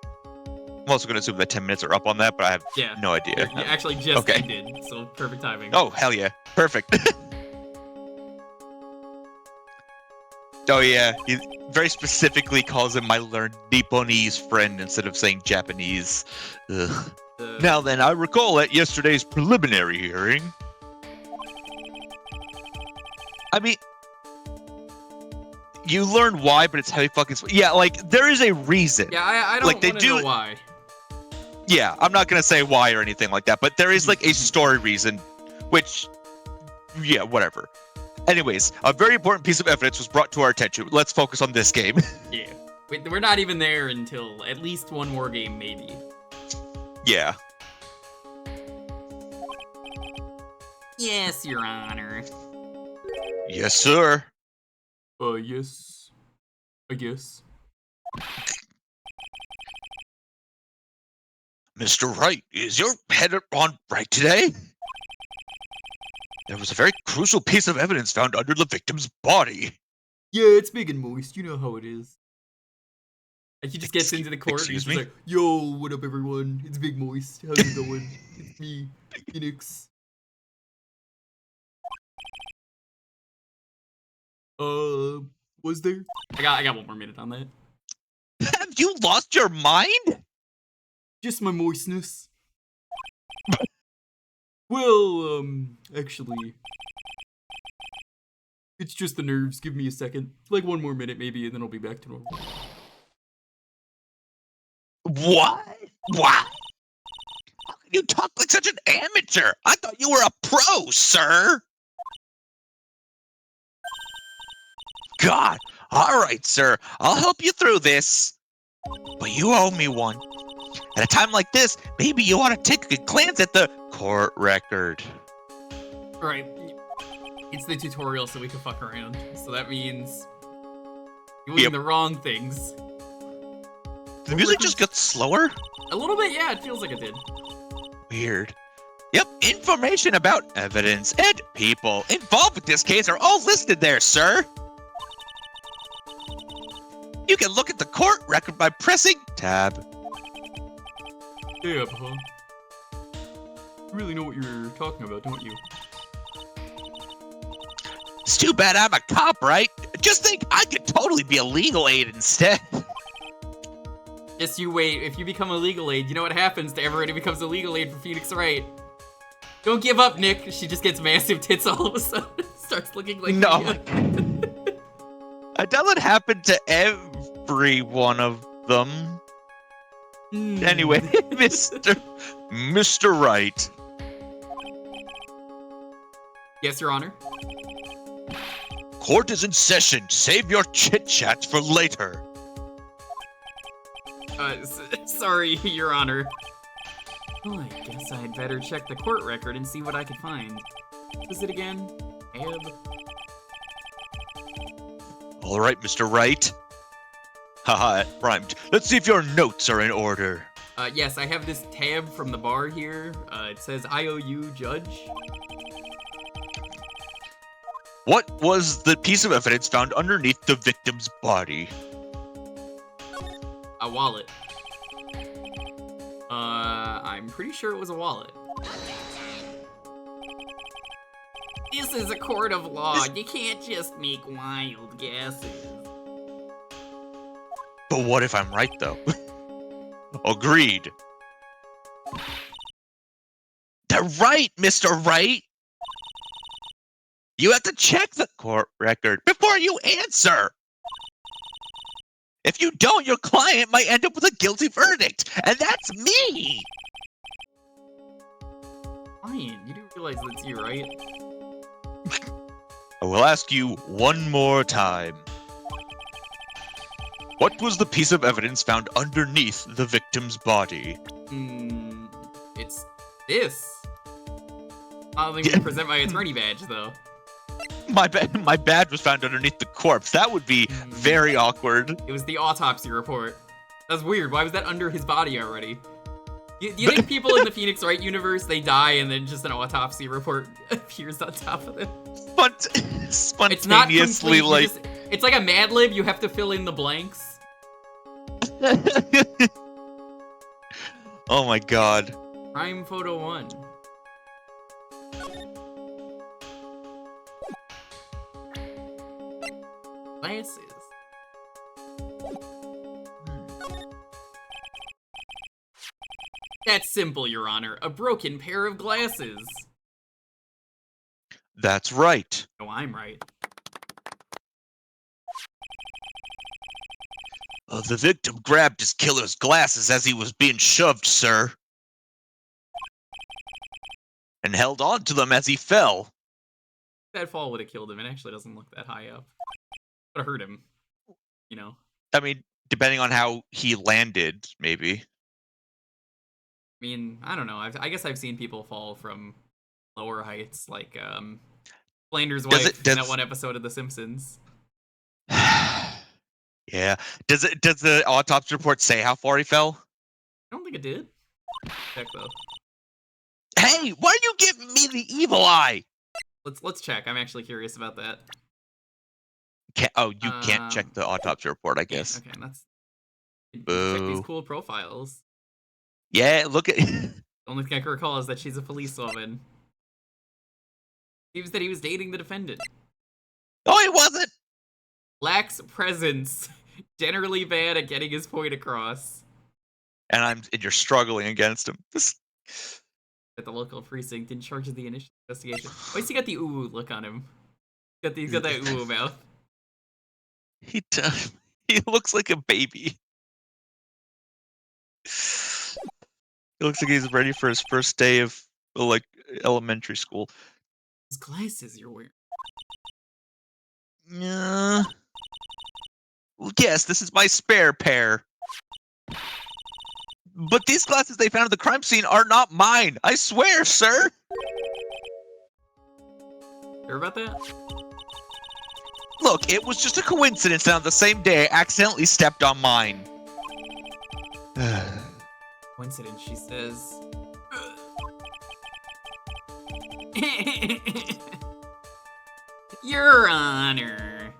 I'm also going to assume that 10 minutes are up on that, but I have no idea. Yeah, actually just ended, so perfect timing. Oh, hell yeah. Perfect. Oh yeah, he very specifically calls him my learned Nipponese friend instead of saying Japanese. Ugh. Now then, I recall at yesterday's preliminary hearing. I mean, you learn why, but it's heavy fucking. Yeah, like there is a reason. Yeah, I don't like, want to know why. Yeah, I'm not gonna say why or anything like that, but there is like a story reason, which, yeah, whatever. Anyways, a very important piece of evidence was brought to our attention. Let's focus on this game. Yeah, we're not even there until at least one more game, maybe. Yeah. Yes, Your Honor. Yes, sir. Yes. I guess. Mr. Wright, is your head on right today? There was a very crucial piece of evidence found under the victim's body. Yeah, it's big and moist. You know how it is. And he just gets into the court and he's like, yo, what up, everyone? It's Big Moist. How's it going? It's me, Phoenix. Was there? I got 1 more minute on that. Have you lost your mind? Just my moistness. Well, actually, it's just the nerves. Give me a second. Like 1 more minute, maybe, and then I'll be back to normal. What? What? How can you talk like such an amateur? I thought you were a pro, sir. God. All right, sir. I'll help you through this. But you owe me one. At a time like this, maybe you ought to take a glance at the court record. Alright. It's the tutorial so we can fuck around. So that means doing the wrong things. The music just got slower? A little bit, yeah, it feels like it did. Weird. Yep, information about evidence and people involved with this case are all listed there, sir. You can look at the court record by pressing tab. Tab, huh? You really know what you're talking about, don't you? It's too bad I'm a cop, right? Just think I could totally be a legal aid instead. Yes, you wait. If you become a legal aid, you know what happens to everyone who becomes a legal aid for Phoenix Wright. Don't give up, Nick. She just gets massive tits all of a sudden. Starts looking like That doesn't happen to every one of them. Anyway, Mr. Wright. Yes, Your Honor. Court is in session. Save your chit-chat for later. Sorry, Your Honor. Well, I guess I'd better check the court record and see what I can find. What was it again? Tab. All right, Mr. Wright. Haha, it rhymed. Let's see if your notes are in order. Yes, I have this tab from the bar here. It says IOU Judge. What was the piece of evidence found underneath the victim's body? A wallet. I'm pretty sure it was a wallet. This is a court of law. You can't just make wild guesses. But what if I'm right, though? Agreed. They're right, Mr. Wright. You have to check the court record before you answer. If you don't, your client might end up with a guilty verdict, and that's me. Ryan, you do realize that's you, right? I will ask you one more time. What was the piece of evidence found underneath the victim's body? It's this. I'll even present my attorney badge, though. My badge was found underneath the corpse. That would be very awkward. It was the autopsy report. That's weird. Why was that under his body already? Do you think people in the Phoenix Wright universe, they die and then just an autopsy report appears on top of them? Spontaneously, It's not complete, like... it's like a Mad Lib, you have to fill in the blanks. Oh my god. Prime Photo 1. Glasses. That's simple, Your Honor. A broken pair of glasses. That's right. Oh, I'm right. The victim grabbed his killer's glasses as he was being shoved, sir. And held on to them as he fell. That fall would have killed him. It actually doesn't look that high up. Would have hurt him. You know? I mean, depending on how he landed, maybe. I mean, I don't know. I guess I've seen people fall from lower heights, like Flanders' wife in that one episode of The Simpsons. Yeah. Does the autopsy report say how far he fell? I don't think it did. Check though. Hey, why are you giving me the evil eye? Let's check. I'm actually curious about that. You can't check the autopsy report, I guess. Okay, that's. Boo. Check these cool profiles. Yeah, look at. The only thing I can recall is that she's a policewoman. Seems that he was dating the defendant. Oh, he wasn't. Lacks presence. Generally bad at getting his point across. And you're struggling against him. At the local precinct in charge of the initial investigation. Why has he got the ooh look on him? He's got that ooh mouth. He looks like a baby. He looks like he's ready for his first day of like elementary school. His glasses you're wearing. Yeah. Well, yes, this is my spare pair. But these glasses they found at the crime scene are not mine. I swear, sir. Sure about that? Look, it was just a coincidence that on the same day I accidentally stepped on mine. Coincidence, she says. Your Honor.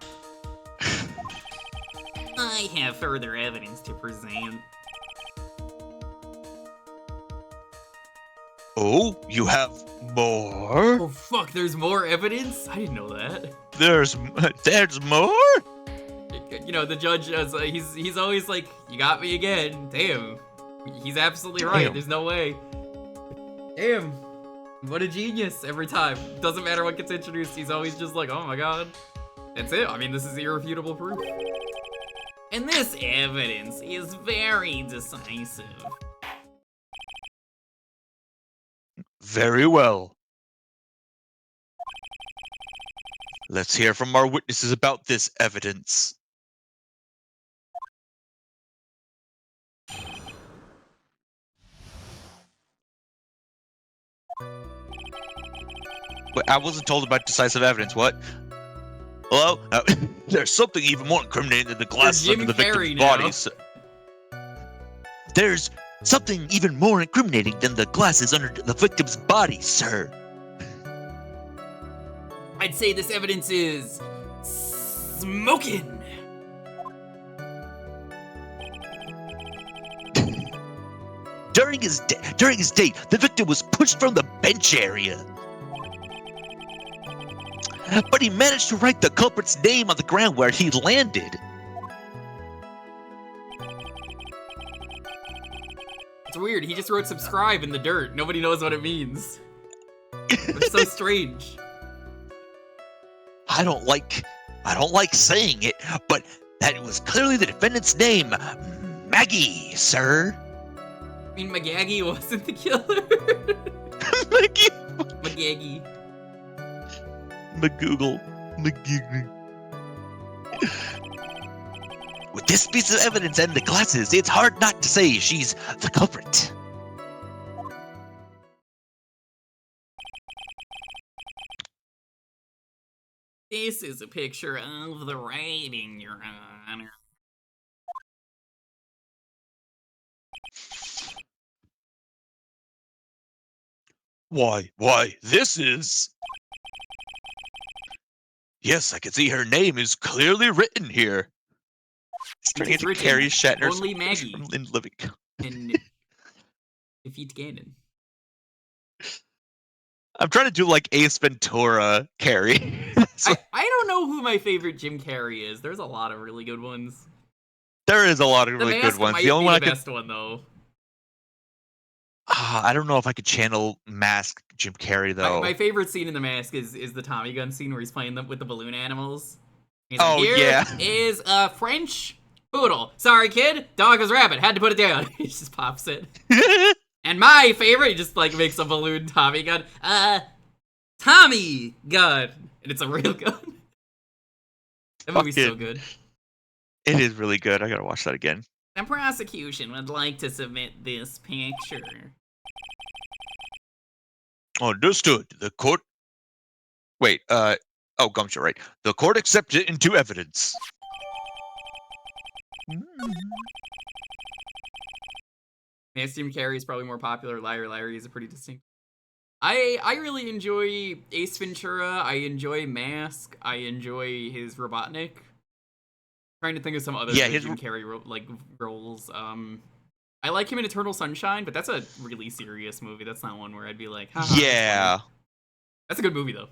I have further evidence to present. Oh, you have more? Oh fuck, there's more evidence? I didn't know that. There's more? You know, the judge, he's always like, you got me again. Damn. He's absolutely right. There's no way. Damn. What a genius every time. Doesn't matter what gets introduced. He's always just like, oh my god. That's it. I mean, this is irrefutable proof. And this evidence is very decisive. Very well. Let's hear from our witnesses about this evidence. Wait, I wasn't told about decisive evidence. What? Hello? There's something even more incriminating than the glasses under the victim's bodies. There's something even more incriminating than the glasses under the victim's body, sir. I'd say this evidence is smoking. During his date, the victim was pushed from the bench area. But he managed to write the culprit's name on the ground where he landed. It's weird. He just wrote subscribe in the dirt. Nobody knows what it means. It's so strange. I don't like saying it, but that was clearly the defendant's name, Maggie, sir. I mean, McGaggy wasn't the killer. McGaggy. McGoogle. McGoogle. With this piece of evidence and the glasses, it's hard not to say she's the culprit. This is a picture of the writing, Your Honor. Why, this is... Yes, I can see her name is clearly written here. It's It turning is into written, Carrie Shatner's only Maggie in Living. can defeat Ganon. I'm trying to do like Ace Ventura Carrie. I don't know who my favorite Jim Carrey is. There's a lot of really good ones. There is a lot of The really Mask good ones. might The only be one the I could... best one, though. I don't know if I could channel Mask Jim Carrey though. My favorite scene in The Mask is the Tommy gun scene where he's playing with the balloon animals. He's Oh, like, here yeah. is a French poodle. Sorry, kid. Dog is rabbit. Had to put it down. He just pops it. And my favorite, he just like makes a balloon Tommy gun. Tommy gun. And it's a real gun. That movie's so good. It is really good. I gotta watch that again. The prosecution would like to submit this picture. Understood. The court... Wait, oh, Gumshoe, right. The court accepted it into evidence. Mask Jim Carrey is probably more popular. Liar Larry is a pretty distinct. I really enjoy Ace Ventura. I enjoy Mask. I enjoy his Robotnik. Trying to think of some other Yeah, good his Jim Carrey roles. I like him in Eternal Sunshine, but that's a really serious movie. That's not one where I'd be like, haha, Yeah. that's a good movie though.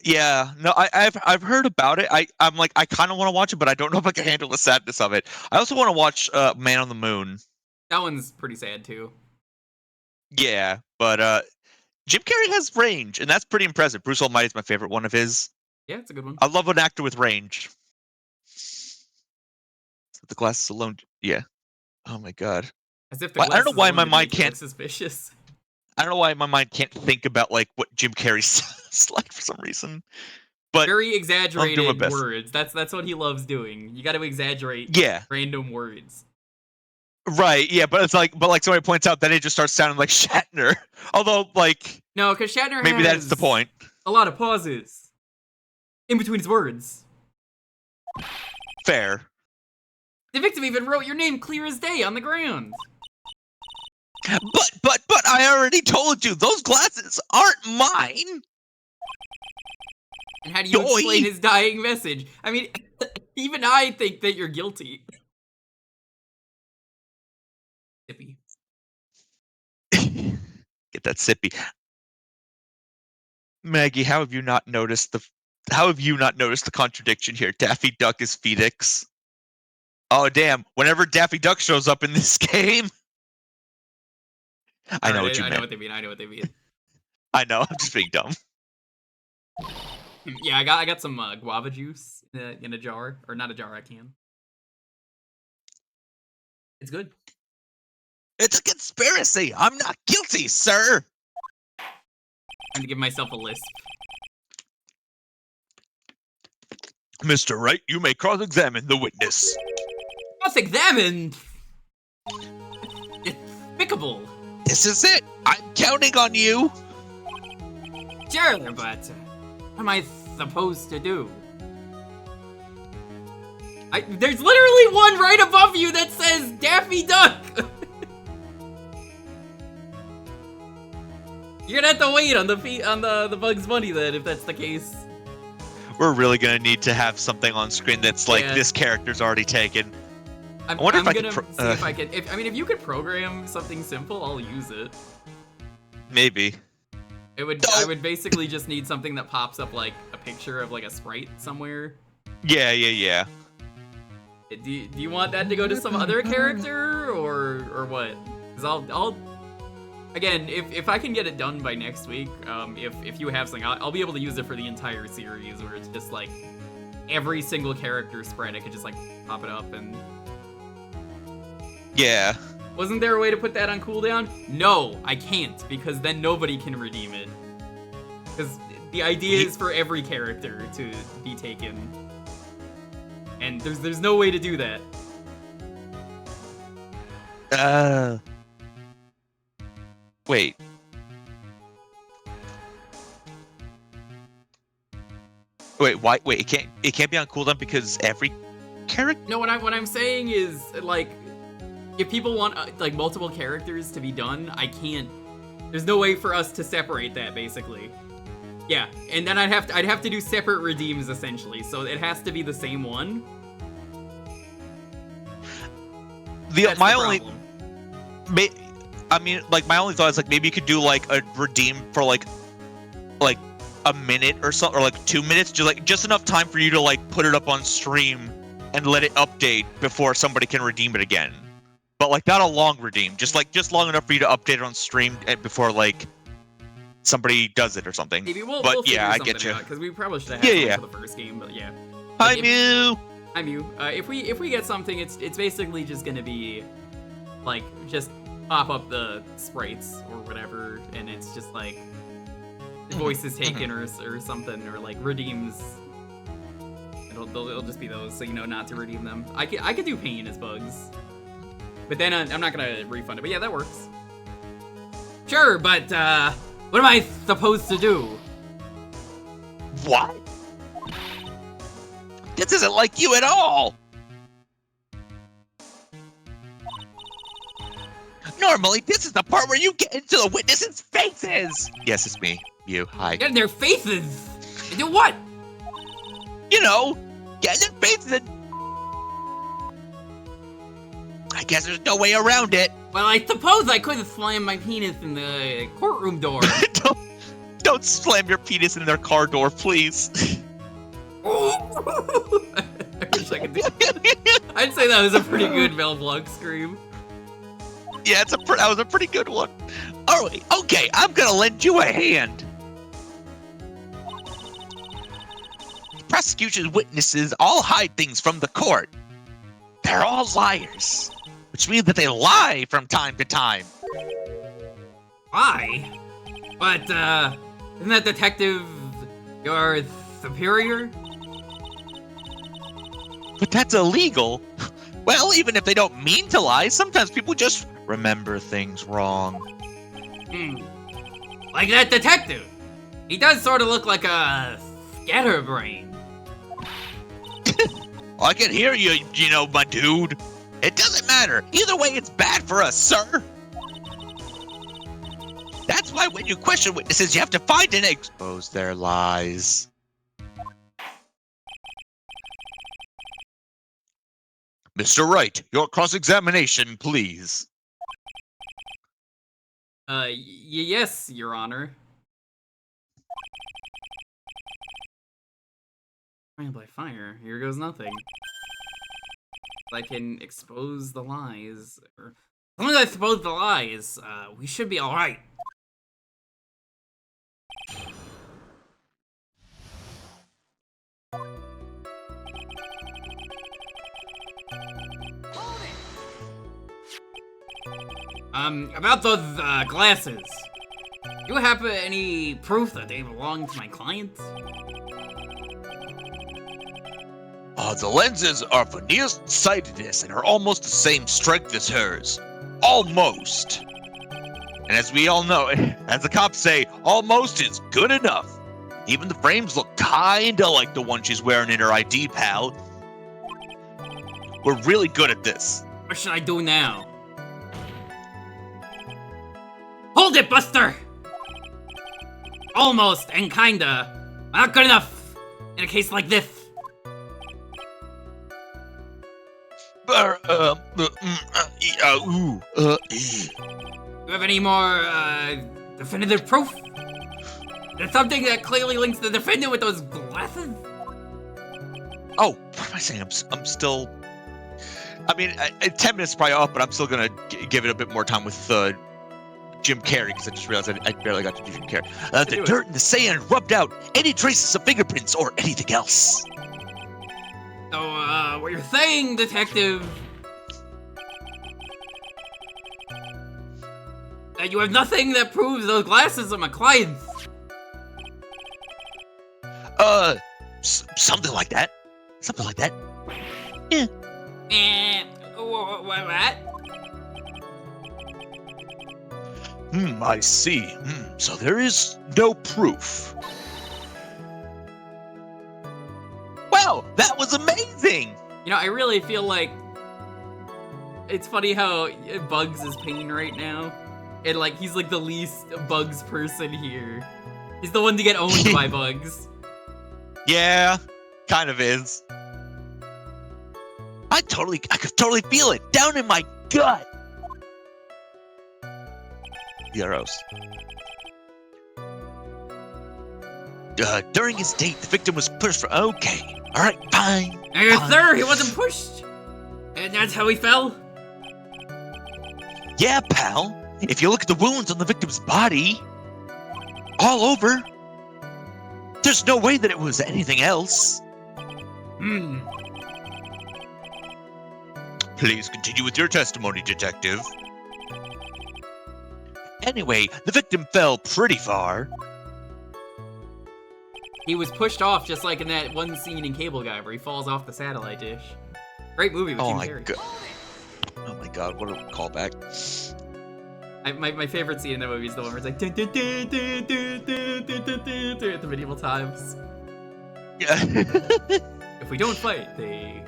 Yeah, no, I've heard about it. I'm like, I kind of want to watch it, but I don't know if I can handle the sadness of it. I also want to watch Man on the Moon. That one's pretty sad too. Yeah, but Jim Carrey has range, and that's pretty impressive. Bruce Almighty is my favorite one of his. Yeah, it's a good one. I love an actor with range. The glasses alone, yeah. Oh my god. As if the I don't know glasses why alone my would mind make you look can't. suspicious. I don't know why my mind can't think about like what Jim Carrey sounds like for some reason. But Very exaggerated my best. words. That's what he loves doing. You got to exaggerate Yeah, random words. right. Yeah, but it's like, somebody points out that it just starts sounding like Shatner. Although, like, No, because Shatner maybe has that's the point. a lot of pauses in between his words. Fair. The victim even wrote your name clear as day on the ground. But I already told you those glasses aren't mine. And how do you explain his dying message? I mean, even I think that you're guilty. Sippy. Get that sippy. Maggie, how have you not noticed the contradiction here? Daffy Duck is Phoenix. Oh damn! Whenever Daffy Duck shows up in this game, I know what you meant. I know what they mean. I know what they mean. I know. I'm just being dumb. Yeah, I got some guava juice in a jar, or not a jar, a can. It's good. It's a conspiracy. I'm not guilty, sir. I'm gonna give myself a lisp. Mr. Wright, you may cross-examine the witness. Cross-examine? Despicable. This is it. I'm counting on you. Sure, but what am I supposed to do? There's literally one right above you that says Daffy Duck. You're gonna have to wait on the Bugs Bunny then, if that's the case. We're really gonna need to have something on screen that's like, Yeah. this character's already taken. I wonder if I can could see if I can. If you could program something simple, I'll use it. Maybe. I would basically just need something that pops up like a picture of like a sprite somewhere. Yeah. Do you want that to go to some other character or what? Because I'll again, if I can get it done by next week, if you have something, I'll be able to use it for the entire series where it's just like every single character sprite. I could just like pop it up and. Yeah. Wasn't there a way to put that on cooldown? No, I can't, because then nobody can redeem it. Because the idea is for every character to be taken. And there's no way to do that. Wait. Wait, why? Wait, it can't be on cooldown because every character. No, what I'm saying is like, if people want like multiple characters to be done, I can't. There's no way for us to separate that, basically. Yeah, and then I'd have to do separate redeems essentially, so it has to be the same one. My only thought is like maybe you could do like a redeem for like a minute or something, or like 2 minutes, just enough time for you to like put it up on stream and let it update before somebody can redeem it again. But like not a long redeem, just long enough for you to update it on stream and before like somebody does it or something. Maybe we'll yeah, I figure get you. because we probably should have had something for the first game, but yeah. Hi, Mew. Hi, Mew. If we get something, it's basically just gonna be like just pop up the sprites or whatever, and it's just like voice is taken or something, or like redeems. It'll just be those, so you know not to redeem them. I could do pain as bugs, but then I'm not gonna refund it. But yeah, that works. Sure, but what am I supposed to do? What? This isn't like you at all! Normally, this is the part where you get into the witnesses' faces! Yes, it's me. You. Hi. Get in their faces! And do what? You know, get in their faces and... I guess there's no way around it. Well, I suppose I could slam my penis in the courtroom door. Don't slam your penis in their car door, please. I wish I could do that. I'd say that was a pretty good Mel Blanc scream. Yeah, that was a pretty good one. All right, okay, I'm gonna lend you a hand. Prosecution's witnesses all hide things from the court. They're all liars, which means that they lie from time to time. Lie? But, isn't that detective your superior? But that's illegal. Well, even if they don't mean to lie, sometimes people just remember things wrong. Like that detective. He does sort of look like a scatterbrain. I can hear you, my dude. It doesn't matter. Either way, it's bad for us, sir. That's why when you question witnesses, you have to find and expose their lies. Mr. Wright, your cross-examination, please. Yes, Your Honor. Trial by fire. Here goes nothing. I can expose the lies. As long as I expose the lies, we should be alright. About those, glasses. Do you have any proof that they belong to my client? The lenses are for nearsightedness and are almost the same strength as hers. Almost. And as we all know, as the cops say, almost is good enough. Even the frames look kinda like the one she's wearing in her ID, pal. We're really good at this. What should I do now? Hold it, Buster! Almost and kinda. Not good enough in a case like this. Do you have any more, definitive proof? There's something that clearly links the defendant with those glasses? Oh, what am I saying? I'm still... I mean, 10 minutes is probably up, but I'm still gonna give it a bit more time with, Jim Carrey, because I just realized I barely got to do Jim Carrey. The dirt and the sand rubbed out any traces of fingerprints or anything else. So, what you're saying, detective, that you have nothing that proves those glasses are my client's? Something like that. Something like that. Yeah. What? I see. So there is no proof. Wow, that was amazing! You know, I really feel like it's funny how Bugs is Pain right now. And, like, he's, like, the least Bugs person here. He's the one to get owned by Bugs. Yeah, kind of is. I could totally feel it down in my gut. Euros. During his date, the victim was pushed for. Okay, all right, fine. Sir, he wasn't pushed. And that's how he fell. Yeah, pal. If you look at the wounds on the victim's body, all over, there's no way that it was anything else. Please continue with your testimony, detective. Anyway, the victim fell pretty far. He was pushed off just like in that one scene in Cable Guy where he falls off the satellite dish. Great movie with Jim Carrey. Oh my god, what a callback. My favorite scene in that movie is the one where it's like at the medieval times. Yeah. If we don't fight, they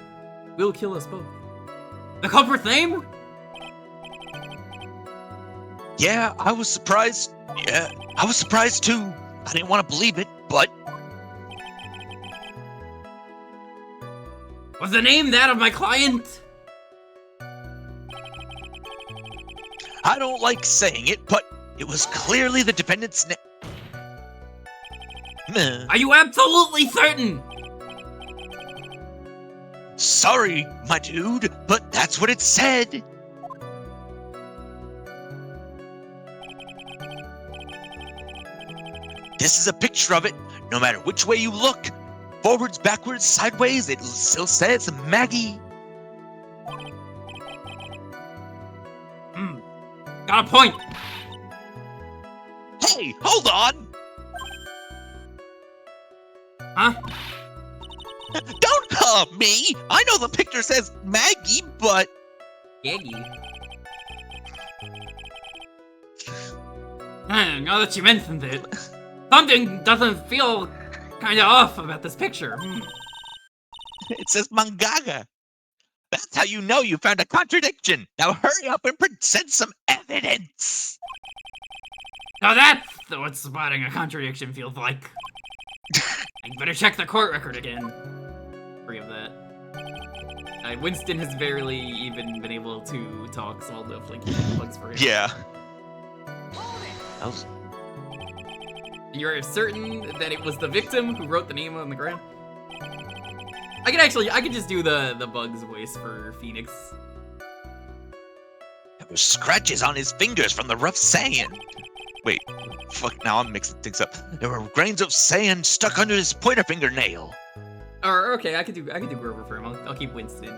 will kill us both. The culprit's name? Yeah, I was surprised. Yeah, I was surprised too. I didn't want to believe it, but... Was the name that of my client? I don't like saying it, but it was clearly the defendant's name. Are you absolutely certain? Sorry, my dude, but that's what it said. This is a picture of it. No matter which way you look, forwards, backwards, sideways, it still says Maggie. Got a point. Hey, hold on. Huh? Don't call me. I know the picture says Maggie, but... Yaggy. Now that you mentioned it, something doesn't feel kinda off about this picture. It says Mangaga. That's how you know you found a contradiction. Now hurry up and present some evidence. Now that's what spotting a contradiction feels like. I better check the court record again. Free of that. Winston has barely even been able to talk, so I'll definitely keep plugs for him. Yeah. You're certain that it was the victim who wrote the name on the ground? I could just do the Bugs voice for Phoenix. There were scratches on his fingers from the rough sand. Wait, fuck, now I'm mixing things up. There were grains of sand stuck under his pointer fingernail. Or okay, I could do Grover for him. I'll keep Winston.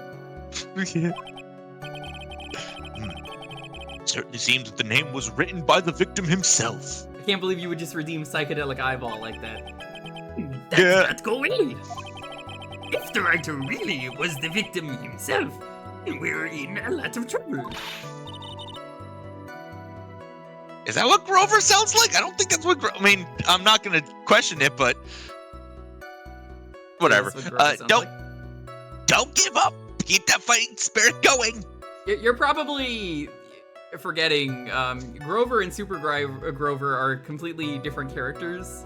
Certainly seems that the name was written by the victim himself. I can't believe you would just redeem Psychedelic Eyeball like that. That's not go away. If the writer really was the victim himself, we're in a lot of trouble. Is that what Grover sounds like? I don't think that's what I mean, I'm not gonna question it, but whatever. Don't give up. Keep that fighting spirit going. You're probably forgetting Grover and Super Grover are completely different characters.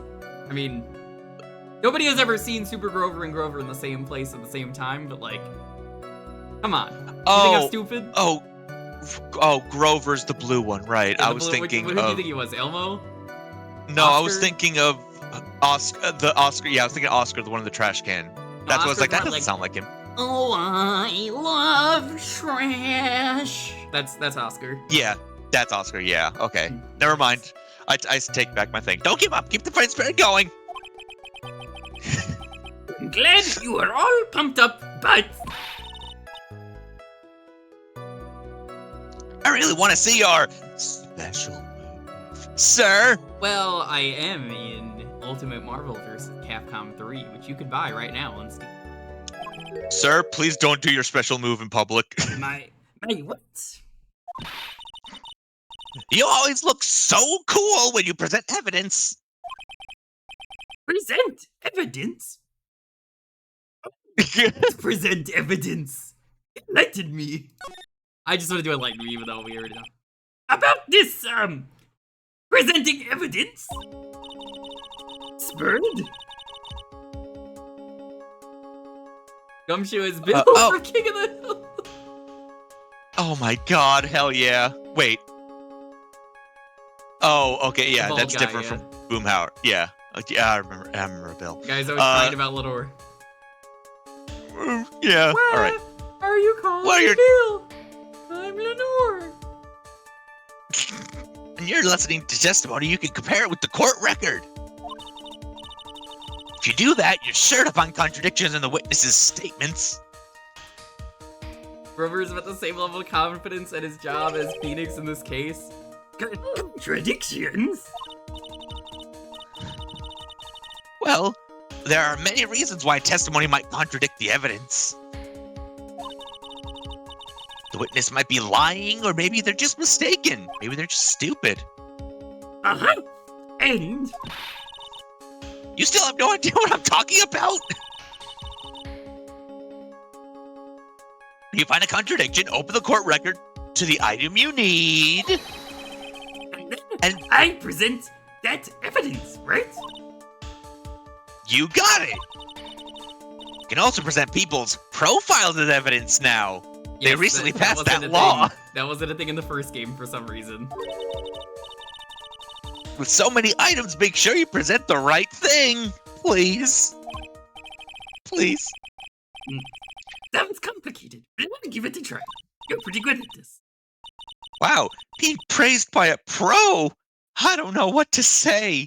I mean, nobody has ever seen Super Grover and Grover in the same place at the same time, but like, come on. You think I'm stupid? Oh, Grover's the blue one, right? Yeah, I was thinking What did you think he was? Elmo? No, Oscar? I was thinking of Oscar. Yeah, I was thinking Oscar, the one in the trash can. That's what I was like. That doesn't sound like him. Oh, I love trash. That's Oscar. Yeah, that's Oscar. Yeah. Okay. Never mind. I take back my thing. Don't give up. Keep the fighting spirit going. I'm glad you are all pumped up, but I really want to see your special move, sir. Well, I am in Ultimate Marvel vs. Capcom 3, which you could buy right now on Steam. Sir, please don't do your special move in public. my what? You always look so cool when you present evidence. Present evidence? Present evidence. Enlighten me. I just want to do enlighten me, even though we already know. About this, presenting evidence? Spurred? Gumshoe is Bill for King of the Hill. Oh my god, hell yeah. Wait. Oh, okay, yeah, Bald that's guy, different yeah. from Boomhauer. Yeah. Yeah, I remember Bill. Guys always crying about Lenore. Yeah, Why alright. are you calling Well, me you're- Bill? I'm Lenore. And you're listening to testimony, you can compare it with the court record. If you do that, you're sure to find contradictions in the witnesses' statements. Rover is about the same level of confidence at his job as Phoenix in this case. Contradictions? Well, there are many reasons why testimony might contradict the evidence. The witness might be lying, or maybe they're just mistaken. Maybe they're just stupid. Uh-huh. And? You still have no idea what I'm talking about? When you find a contradiction, open the court record to the item you need. And I present that evidence, right? You got it! You can also present people's profiles as evidence now. They recently passed wasn't that a law. thing. That wasn't a thing in the first game for some reason. With so many items, make sure you present the right thing. Please. Please. Sounds complicated, but I'm gonna give it a try. You're pretty good at this. Wow, being praised by a pro. I don't know what to say.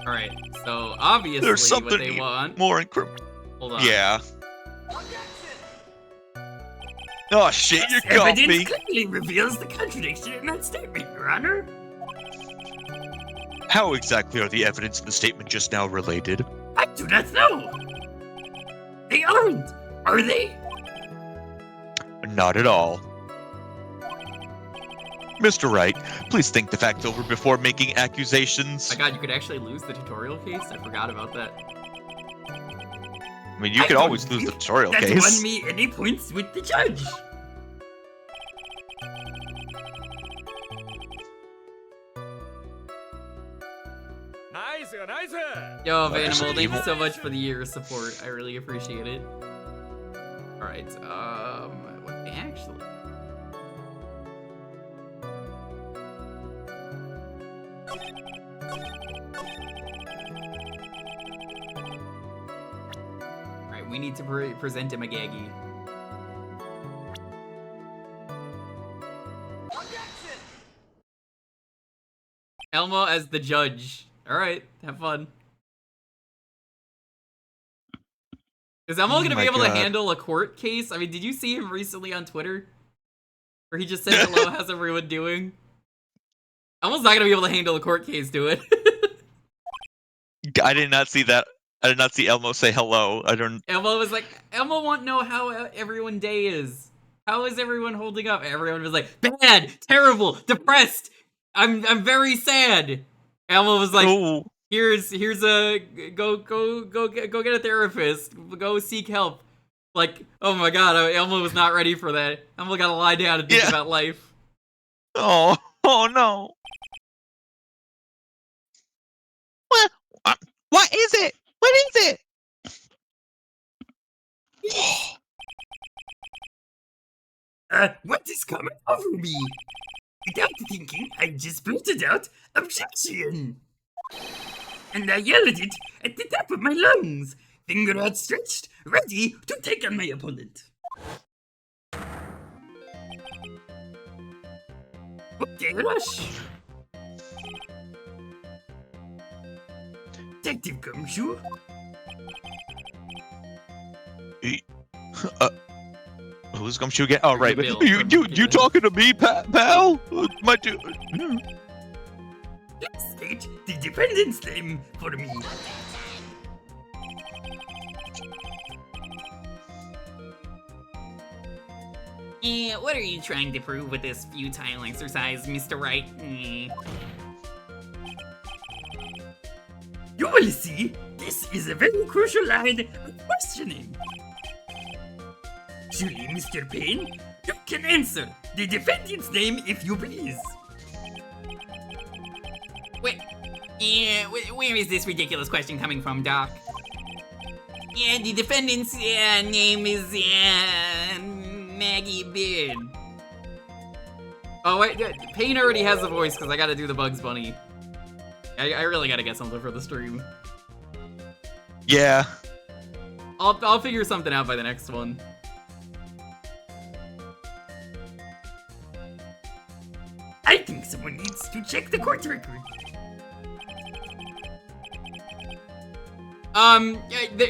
Alright, so obviously There's something what they want... more incredible. Hold on. Yeah. Oh shit, you got me. Evidence clearly reveals the contradiction in that statement, Your Honor. How exactly are the evidence in the statement just now related? I do not know. They aren't, are they? Not at all. Mr. Wright, please think the facts over before making accusations. My god, you could actually lose the tutorial case? I forgot about that. I mean, you could always lose the tutorial That case. won me any points with the judge. Nice, nice. Yo, Vanimal, Resident thank you Evil. so much for the year of support. I really appreciate it. Alright, what actually? Alright, we need to present him a Gaggy. Elmo as the judge. Alright, have fun. Is Elmo gonna be able to handle a court case? I mean, did you see him recently on Twitter? Where he just said, hello, how's everyone doing? Elmo's not gonna be able to handle a court case, do it. I did not see that. I did not see Elmo say hello. I don't. Elmo was like, Elmo won't know how everyone day is. How is everyone holding up? Everyone was like, bad, terrible, depressed. I'm very sad. Elmo was like, Oh. here's a go get a therapist. Go seek help. Like, oh my god, Elmo was not ready for that. Elmo gotta lie down and think about life. Oh no. What is it? What is it? What is coming over me? Without thinking, I just blurted out, objection! And I yelled it at the top of my lungs, finger outstretched, ready to take on my opponent. Okay, rush! Detective Gumshoe? Who's Gumshoe again? Oh, right. Bill You talking to me, pal? My dude. Let's state the defendant's name for me. What are you trying to prove with this futile exercise, Mr. Wright? You will see This is a very crucial line of questioning. Truly, Mr. Payne, you can answer the defendant's name if you please. Where is this ridiculous question coming from, Doc? Yeah, the defendant's name is Maggie Beard. Oh wait, Payne already has a voice because I gotta do the Bugs Bunny. I really gotta get something for the stream. Yeah. I'll figure something out by the next one. I think someone needs to check the court record.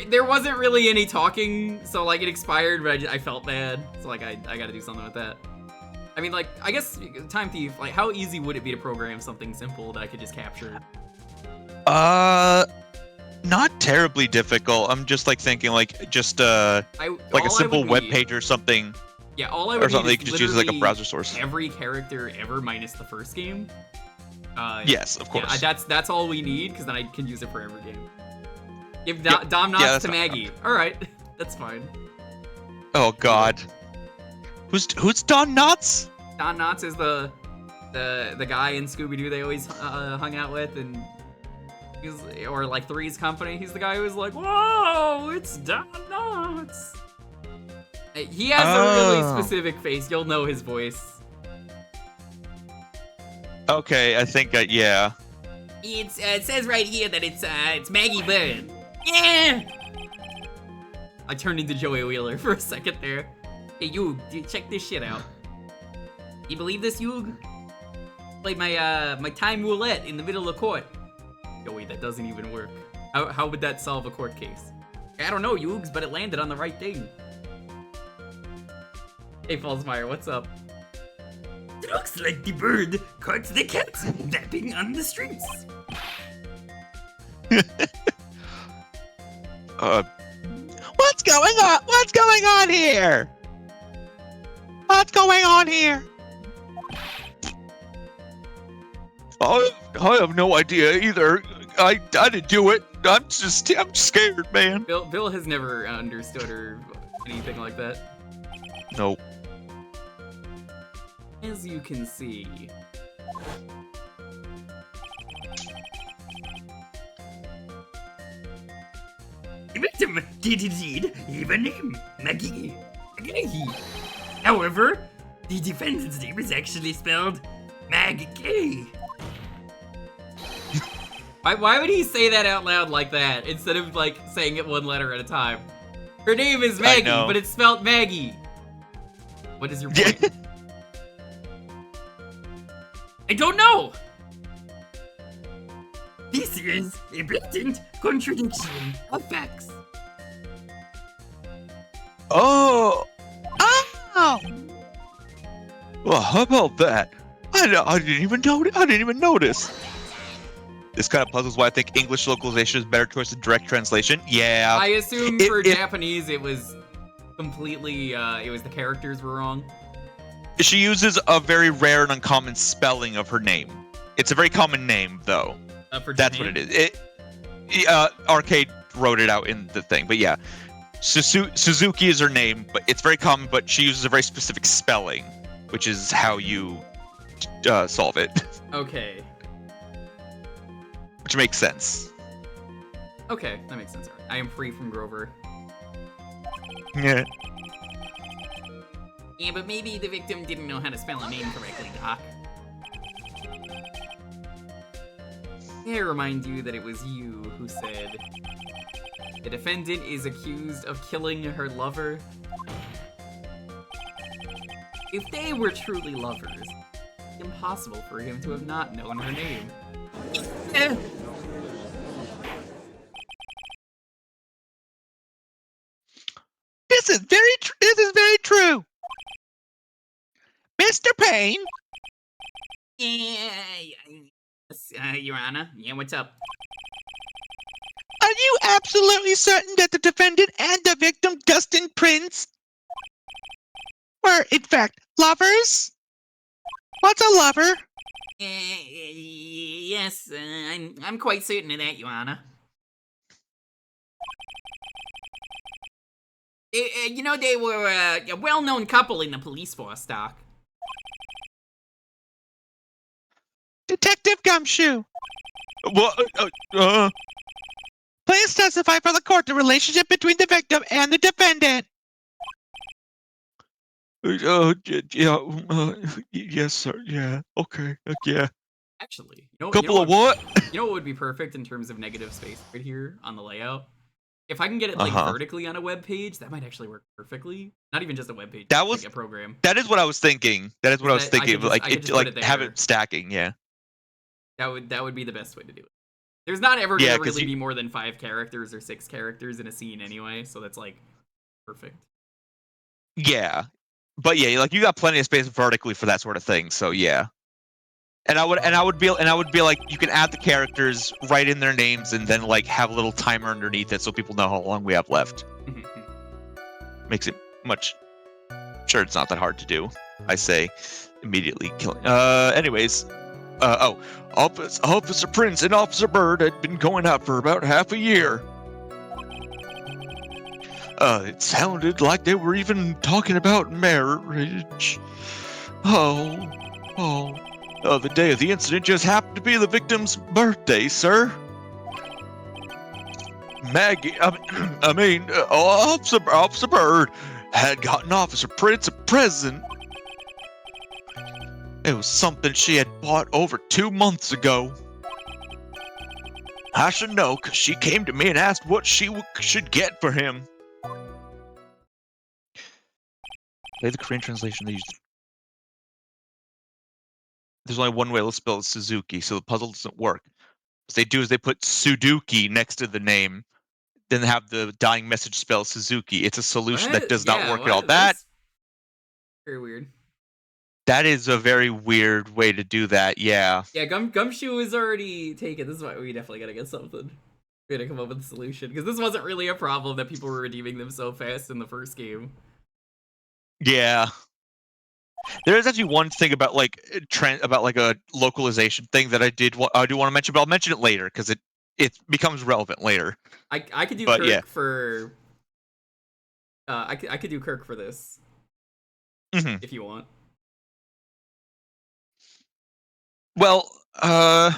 There wasn't really any talking, so like it expired, but I felt bad, so like I gotta do something with that. I mean, like, I guess Time Thief, like, how easy would it be to program something simple that I could just capture? Not terribly difficult. I'm just like thinking like just like a simple web page or something. Yeah, all I would or something need you could just use like a browser source. Every character ever minus the first game. Yes, of course. Yeah, that's all we need, because then I can use it for every game. Give Dom Knots to Maggie. All right, that's fine. Oh God, who's Don Knotts? Don Knotts is the guy in Scooby Doo they always hung out with, and or like Three's Company. He's the guy who was like, "Whoa, it's Don Knotts." He has a really specific face. You'll know his voice. Okay, I think yeah. It says right here that it's Maggie Bird. Yeah. I turned into Joey Wheeler for a second there. Hey, Yug, check this shit out. You believe this, Yug? Played my time roulette in the middle of court. Oh wait, that doesn't even work. How would that solve a court case? I don't know, Yugs, but it landed on the right thing. Hey, Fallsmeyer, what's up? Looks like the bird caught the cat napping on the streets. What's going on? What's going on here? What's going on here? I have no idea either. I didn't do it. I'm scared, man. Bill has never understood or anything like that. Nope. As you can see. The victim did indeed have a name, Maggie. However, the defendant's name is actually spelled Maggie. Why would he say that out loud like that instead of like saying it one letter at a time? Her name is Maggie, but it's spelled Maggie. What is your point? I don't know. This is a blatant contradiction of facts. Oh! Well, how about that? I didn't even notice. This kind of puzzles why I think English localization is a better choice than direct translation. Yeah. I assume for Japanese it was completely, it was the characters were wrong. She uses a very rare and uncommon spelling of her name. It's a very common name, though. That's what it is. Arcade wrote it out in the thing, but yeah. Suzuki is her name, but it's very common, but she uses a very specific spelling, which is how you solve it. Okay. Which makes sense. Okay, that makes sense. I am free from Grover. Yeah. Yeah, but maybe the victim didn't know how to spell a name correctly, Doc. May I remind you that it was you who said the defendant is accused of killing her lover? If they were truly lovers, it's impossible for him to have not known her name. This is very true. Mr. Payne? Your Honor. Yeah, what's up? Are you absolutely certain that the defendant and the victim, Dustin Prince, were, in fact, lovers? What's a lover? Yes, I'm quite certain of that, Your Honor. You know, they were a well-known couple in the police force, Doc. Detective Gumshoe. What? Please testify for the court the relationship between the victim and the defendant. Yes, sir. Yeah. Okay. Yeah. Actually, Couple of what? You know what would be perfect in terms of negative space right here on the layout? If I can get it like vertically on a web page, that might actually work perfectly. Not even just a web page, That was like a program. That is what I was thinking. That is what I was thinking. I could just put it Have there. it stacking. Yeah. That would be the best way to do it. There's not ever gonna really you- be more than 5 characters or 6 characters in a scene anyway, so that's like perfect. Yeah. But yeah, like you got plenty of space vertically for that sort of thing. So yeah. And I would be like, you can add the characters, write in their names, and then like have a little timer underneath it so people know how long we have left. Makes it much. Sure, it's not that hard to do. I say, immediately killing. Anyways, Officer Prince and Officer Bird had been going out for about half a year. It sounded like they were even talking about marriage. The day of the incident just happened to be the victim's birthday, sir. Officer Bird had gotten Officer Prince a present. It was something she had bought over 2 months ago. I should know, because she came to me and asked what she should get for him. Play the Korean translation they used. There's only one way to spell it, Suzuki, so the puzzle doesn't work. What they do is they put Sudoku next to the name, then have the dying message spell Suzuki. It's a solution that does not work at all. That's very weird. That is a very weird way to do that, yeah. Yeah, Gumshoe is already taken. This is why we definitely gotta get something. We gotta come up with a solution, because this wasn't really a problem that people were redeeming them so fast in the first game. Yeah. There is actually one thing about like a localization thing that I do want to mention, but I'll mention it later because it becomes relevant later. I could do Kirk for. I could do Kirk for this. If you want. Well, I'm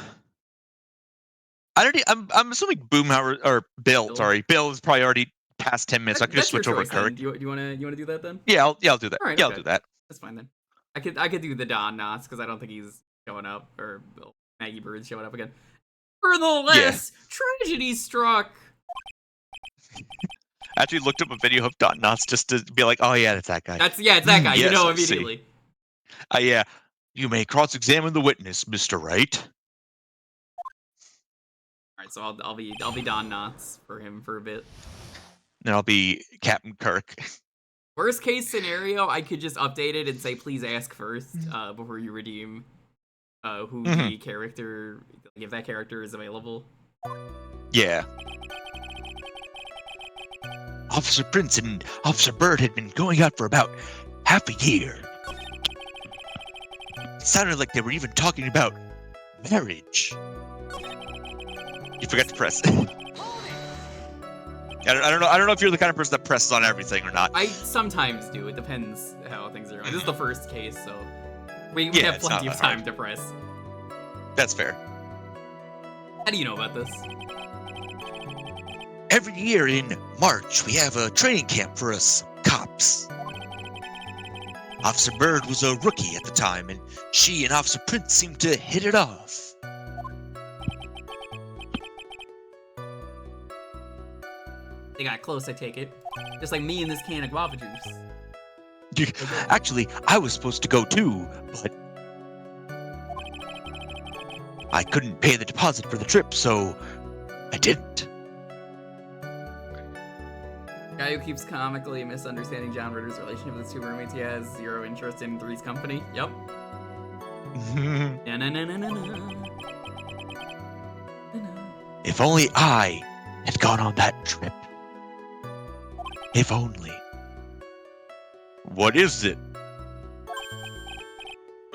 assuming Boomhauer or Bill. Sorry, Bill is probably already past 10 minutes. I could just switch over to Kirk. Do you wanna do that then? Yeah, I'll do that. All right, yeah, okay. I'll do that. That's fine then. I could do the Don Knotts because I don't think he's showing up, or Maggie Bird's showing up again. For the last tragedy struck. I actually looked up a video of Don Knotts just to be like, oh yeah, it's that guy. It's that guy. Yes, you know I immediately. Yeah. You may cross-examine the witness, Mr. Wright. All right, so I'll be Don Knotts for him for a bit. And I'll be Captain Kirk. Worst case scenario, I could just update it and say, please ask first before you redeem who the character, if that character is available. Yeah. Officer Prince and Officer Bird had been going out for about half a year. It sounded like they were even talking about marriage. You forgot to press. I don't know if you're the kind of person that presses on everything or not. I sometimes do. It depends how things are. This is the first case, so we have plenty of time to press. That's fair. How do you know about this? Every year in March, we have a training camp for us cops. Officer Bird was a rookie at the time, and she and Officer Prince seemed to hit it off. They got close, I take it. Just like me and this can of guava juice. Actually, I was supposed to go too, but I couldn't pay the deposit for the trip, so I didn't. Guy who keeps comically misunderstanding John Ritter's relationship with his 2 roommates. He has 0 interest in Three's company. Yep. If only I had gone on that trip. If only. What is it?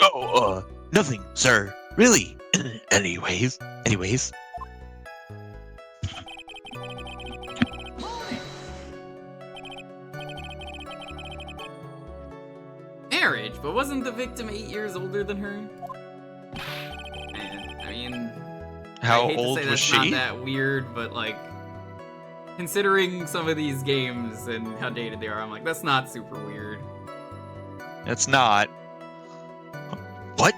Oh, nothing, sir. Really? Anyways. marriage, but wasn't the victim 8 years older than her? And, I mean, How I hate old to say was that's she? not that weird, but like, considering some of these games and how dated they are, I'm like, that's not super weird. It's not. What?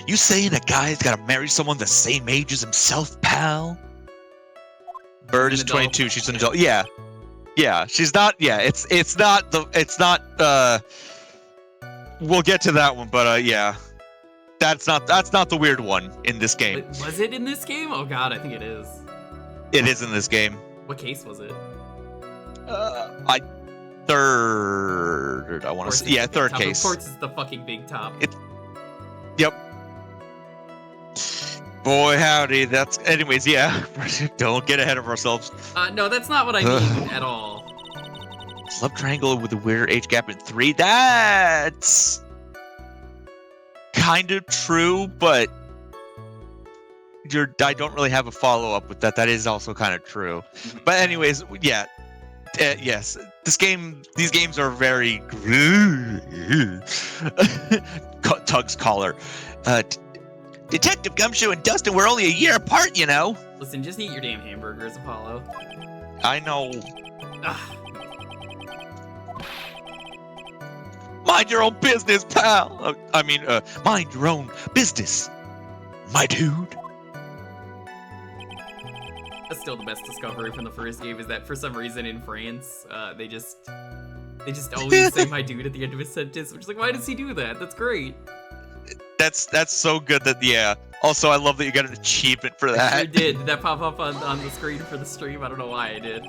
You saying a guy's gotta marry someone the same age as himself, pal? Bird She's is an adult. 22. She's an Yeah. adult. Yeah. Yeah. She's not. Yeah. It's not the. It's not. We'll get to that one, but yeah. That's not the weird one in this game. Was it in this game? Oh god, I think it is. It is in this game. What case was it? Third. I want to say. Yeah, third Top. case. Of course, it's the fucking big top. Yep. Boy, howdy. That's. Anyways, yeah. Don't get ahead of ourselves. No, that's not what I mean at all. Love triangle with a weird age gap in 3. That's kind of true, but I don't really have a follow up with that. That is also kind of true. But anyways, yeah. Yes, these games are very Tug's collar. Detective Gumshoe and Dustin were only a year apart, you know. Listen, just eat your damn hamburgers, Apollo. I know. Ugh. Mind your own business, pal. Mind your own business, my dude. That's still the best discovery from the first game, is that for some reason in France, they just always say my dude at the end of a sentence, which is like, why does he do that? That's great. That's so good that, yeah. Also, I love that you got an achievement for I that. sure did. Did that pop up on the screen for the stream? I don't know why I did.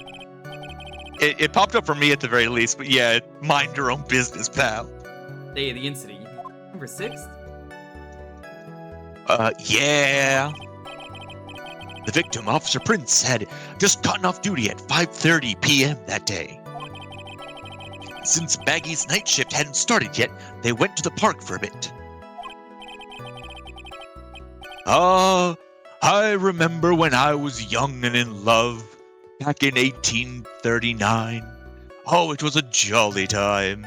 It popped up for me at the very least, but yeah, mind your own business, pal. Day of the incident. Number 6? Yeah. The victim, Officer Prince, had just gotten off duty at 5:30 p.m. that day. Since Maggie's night shift hadn't started yet, they went to the park for a bit. I remember when I was young and in love, back in 1839. Oh, it was a jolly time.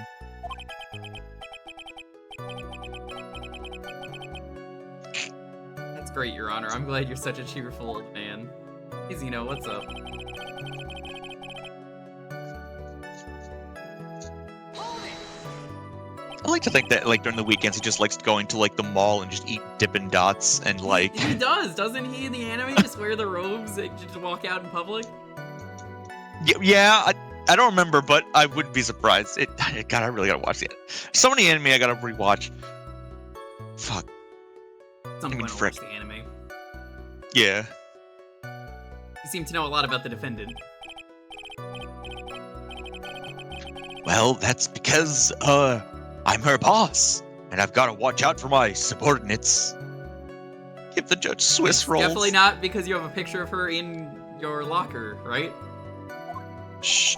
That's great, Your Honor. I'm glad you're such a cheerful old man. Hey, Zeno, what's up? I like to think that, like, during the weekends, he just likes going to, like, the mall and just eat Dippin' Dots and, like... He does, doesn't he, in the anime? Just wear the robes and just walk out in public? Yeah, I don't remember, but I wouldn't be surprised. God, I really gotta watch it. So many anime I gotta rewatch. Fuck. Some I mean, point I'll watch the anime. Yeah. You seem to know a lot about the defendant. Well, that's because, I'm her boss, and I've gotta watch out for my subordinates. Give the judge Swiss It's rolls. definitely not because you have a picture of her in your locker, right? Shh.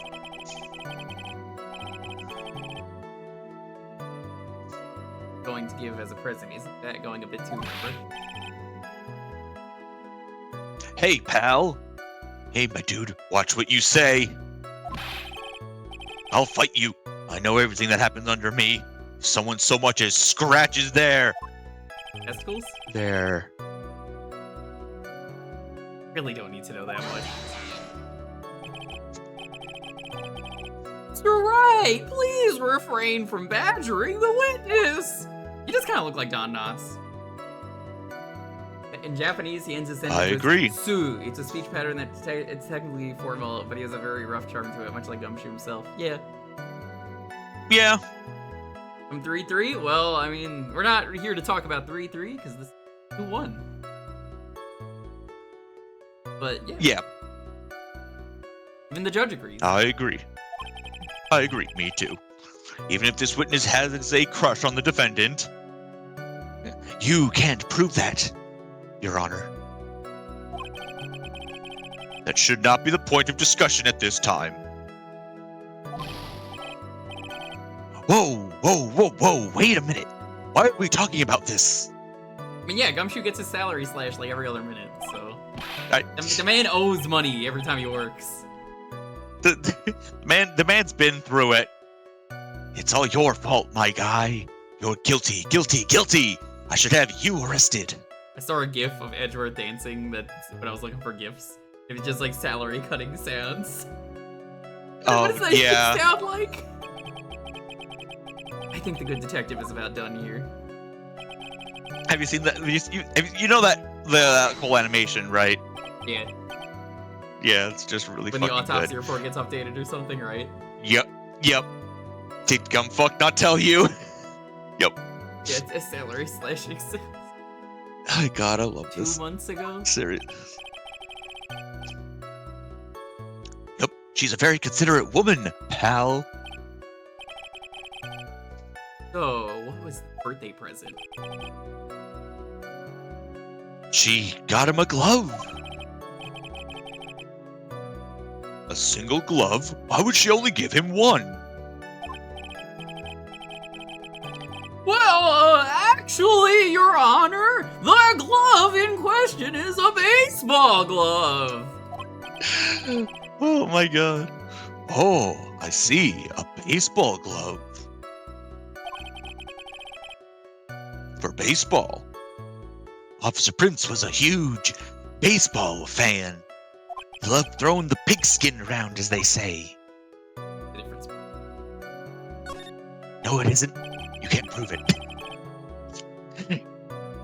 Going to give as a present, isn't that going a bit too far? Hey, pal. Hey, my dude, watch what you say. I'll fight you. I know everything that happens under me. If someone so much as scratches their... Testicles? Their... Really don't need to know that much. You're right! Please refrain from badgering the witness! He does kind of look like Don Knotts. In Japanese, he ends his sentence I with agree. Su. It's a speech pattern that it's technically formal, but he has a very rough charm to it, much like Gumshoe himself. Yeah. Yeah. From 3-3? Well, I mean, we're not here to talk about 3-3, because this is 2-1. But, yeah. Yeah, Even the judge agrees. I agree. I agree, me too. Even if this witness has a crush on the defendant, you can't prove that, Your Honor. That should not be the point of discussion at this time. Whoa, wait a minute. Why are we talking about this? I mean, yeah, Gumshoe gets his salary slashed like every other minute, so... I- The man owes money every time he works. The man's been through it. It's all your fault, my guy. You're guilty, guilty, guilty! I should have you arrested. I saw a gif of Edgeworth dancing when I was looking for gifs. It was just like salary cutting sounds. What does that even sound like? I think the good detective is about done here. Have you seen that? You know that the whole animation, right? Yeah. Yeah, it's just really when fucking the autopsy good. report gets updated or something, right? Yep. Did Gumfuck not tell you? Yep. Yeah, it's a salary slashing sounds. Oh God, I love this. 2 months ago? Serious. Yep, she's a very considerate woman, pal. So, what was the birthday present? She got him a glove. A single glove? Why would she only give him one? Well, actually, Your Honor, the glove in question is a baseball glove. Oh my God. Oh, I see. A baseball glove. For baseball. Officer Prince was a huge baseball fan. He loved throwing the pigskin around, as they say. The difference. No, it isn't. You can't prove it.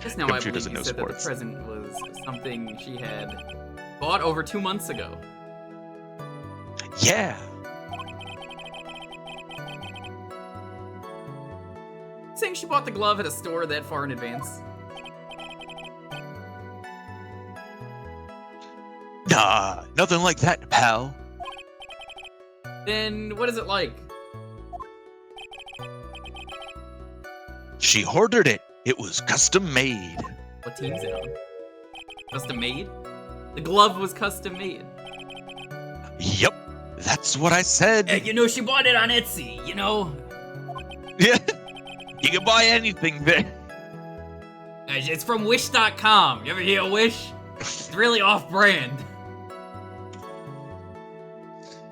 Just now, I Computer believe doesn't you know said that the sports. present was something she had bought over 2 months ago. Yeah. Saying she bought the glove at a store that far in advance. Nah, nothing like that, pal. Then what is it like? She ordered it. It was custom made. What team's it on? Custom made? The glove was custom made. Yep, that's what I said. Hey, you know, she bought it on Etsy, you know? Yeah, you can buy anything there. It's from Wish.com. You ever hear of Wish? It's really off-brand.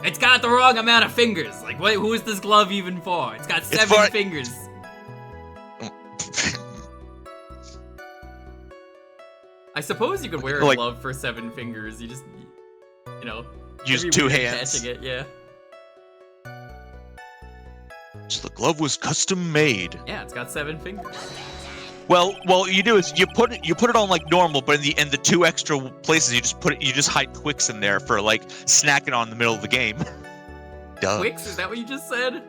It's got the wrong amount of fingers. Like, wait, who is this glove even for? It's got 7 fingers. I suppose you could wear a glove for 7 fingers. You just, you know, use 2 hands. Catching it, yeah. So the glove was custom made. Yeah, it's got 7 fingers. Well, you do is you put it on like normal, but in the 2 extra places you just hide Twix in there for like snacking on in the middle of the game. Duh. Twix? Is that what you just said?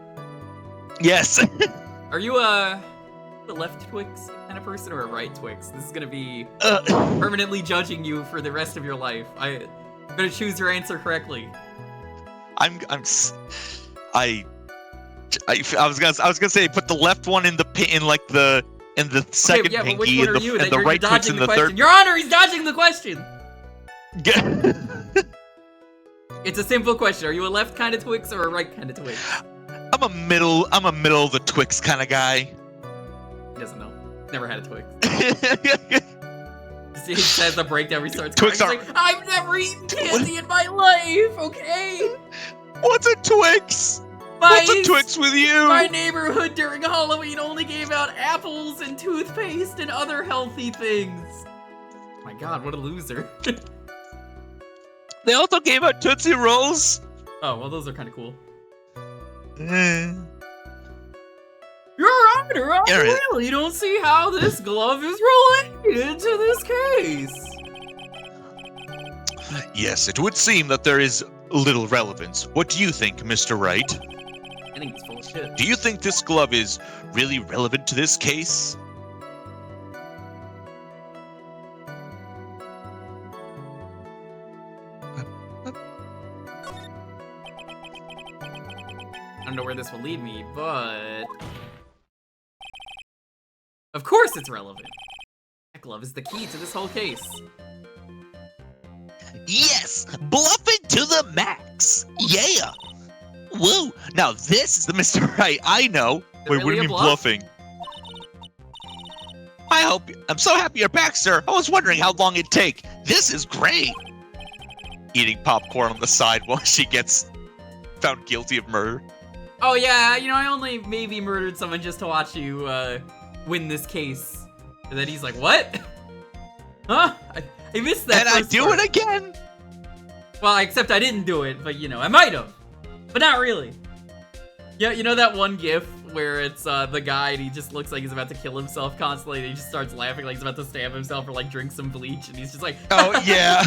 Yes. Are you a left Twix kind of person or a right Twix? This is gonna be permanently judging you for the rest of your life. I'm gonna choose your answer correctly. I was gonna say put the left one in the second okay, yeah, pinky but which one are and you? the You're right Twix dodging in the the question. third. Your Honor, he's dodging the question. It's a simple question. Are you a left kind of Twix or a right kind of Twix? I'm a middle of the Twix kind of guy. He doesn't know. Never had a Twix. He says the breakdown restarts. Twix He's like, I've never eaten candy in my life, okay? What's a Twix? What's a Twix with you? My neighborhood during Halloween only gave out apples and toothpaste and other healthy things. Oh my God, what a loser. They also gave out Tootsie Rolls. Oh, well, those are kind of cool. Eh. Your Honor, I really don't see how this glove is related to this case. Yes, it would seem that there is little relevance. What do you think, Mr. Wright? I think he's full of shit. Do you think this glove is really relevant to this case? I don't know where this will lead me, but... Of course it's relevant. That glove is the key to this whole case. Yes! Bluffing to the max! Yeah! Woo! Now this is the Mr. Wright I know. Wait, what do you mean bluffing? I'm so happy you're back, sir. I was wondering how long it'd take. This is great! Eating popcorn on the side while she gets found guilty of murder. Oh yeah, you know, I only maybe murdered someone just to watch you win this case. And then he's like, what? Huh? I missed that. And I do part. it again. Well, except I didn't do it, but you know, I might have, but not really. Yeah, you know that one GIF where it's the guy and he just looks like he's about to kill himself constantly, and he just starts laughing like he's about to stab himself or like drink some bleach, and he's just like, Oh yeah.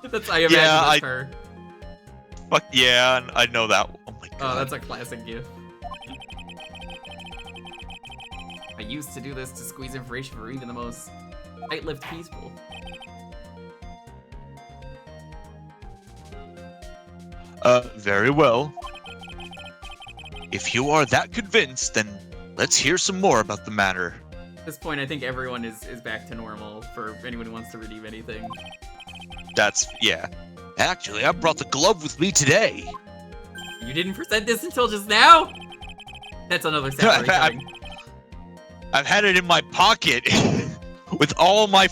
That's I imagine that's her. Fuck yeah, I know that. Oh my god. Oh, that's a classic GIF. I used to do this to squeeze information for even the most tight-lipped people. Very well. If you are that convinced, then let's hear some more about the matter. At this point, I think everyone is back to normal for anyone who wants to redeem anything. Yeah. Actually, I brought the glove with me today. You didn't present this until just now? That's another salary thing. I've had it in my pocket with all my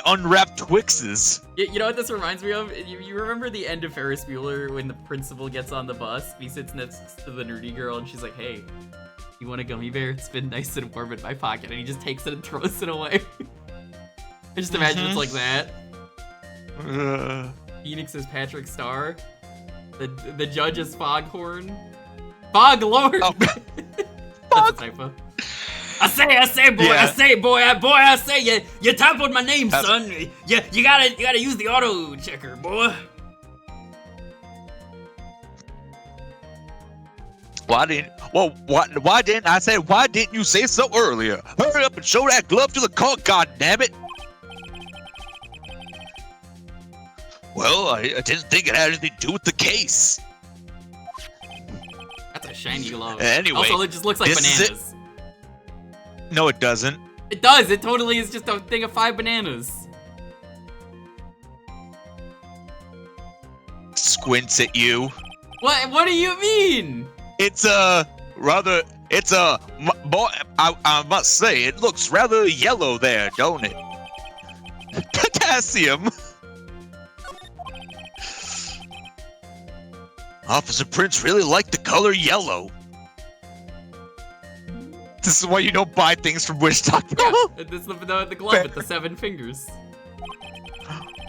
unwrapped Twixes. You know what this reminds me of? You remember the end of Ferris Bueller when the principal gets on the bus? He sits next to the nerdy girl and she's like, hey, you want a gummy bear? It's been nice and warm in my pocket. And he just takes it and throws it away. I just imagine it's like that. Phoenix is Patrick Star. The judge is Foghorn. Foglord! Oh. That's a typo. I say, boy, Yeah. I say, you typoed my name, son. You gotta use the auto checker, boy. Why didn't I say, why didn't you say so earlier? Hurry up and show that glove to the court, goddammit! Well, I didn't think it had anything to do with the case. That's a shiny glove. Anyway, also, it just looks like bananas. No, it doesn't. It does. It totally is just a thing of 5 bananas. Squints at you. What do you mean? Boy, I must say, it looks rather yellow there, don't it? Potassium. Officer Prince really liked the color yellow. This is why you don't buy things from Wish.com. Yeah, this is the glove with the 7 fingers.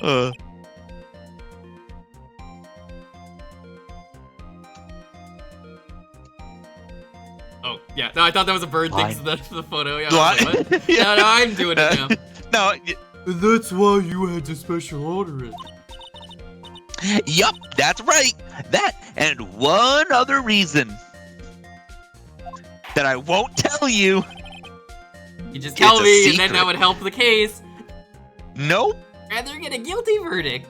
Oh yeah, no, I thought that was a bird thing. That's the photo. Yeah, What? Like, yeah. No, I'm doing it now. No. That's why you had to special order it. Yup, that's right. That and one other reason that I won't tell you. You just tell It's a me, and then secret. that would help the case. Nope. Rather get a guilty verdict.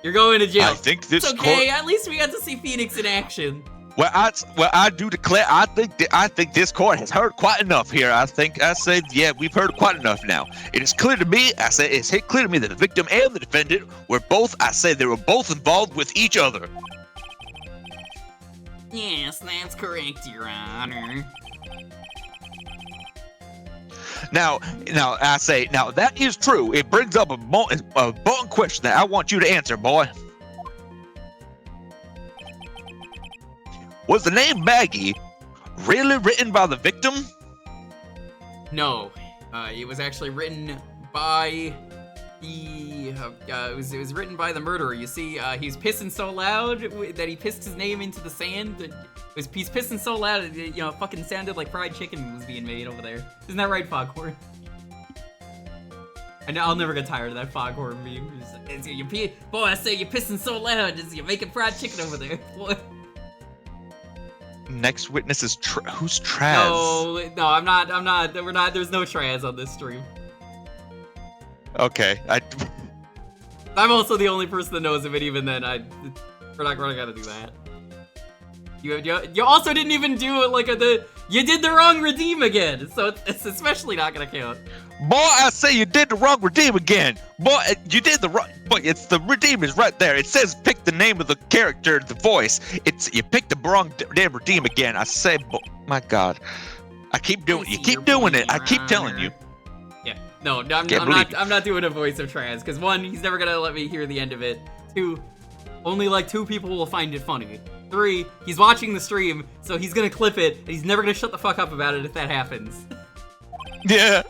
You're going to jail. I think this It's okay. court. At least we got to see Phoenix in action. Well, I do declare. I think this court has heard quite enough here. I say, yeah, we've heard quite enough now. It is clear to me. It's clear to me that the victim and the defendant were both. They were both involved with each other. Yes, that's correct, Your Honor. Now that is true. It brings up a important question that I want you to answer, boy. Was the name Maggie really written by the victim? No, it was actually written by the. It was written by the murderer. You see, he's pissing so loud that he pissed his name into the sand. He's pissing so loud, it fucking sounded like fried chicken was being made over there. Isn't that right, Foghorn? I know I'll never get tired of that Foghorn meme. Boy, I say you're pissing so loud, you're making fried chicken over there. Boy. Next witness is who's Traz? No, I'm not. We're not. There's no Traz on this stream. Okay, I'm also the only person that knows of it. Even then, we're not gonna do that. You also didn't even do it like you did the wrong redeem again, so it's especially not gonna count. Boy, I say you did the wrong redeem again. Boy, you did the wrong. Boy, it's the redeem is right there. It says pick the name of the character, the voice. You picked the wrong damn redeem again. I say, my God, I keep doing. You keep doing it. I keep telling you. Yeah, no, I'm not doing a voice of Traz because 1, he's never gonna let me hear the end of it. 2, only like 2 people will find it funny. 3, he's watching the stream, so he's gonna clip it, and he's never gonna shut the fuck up about it if that happens. Yeah.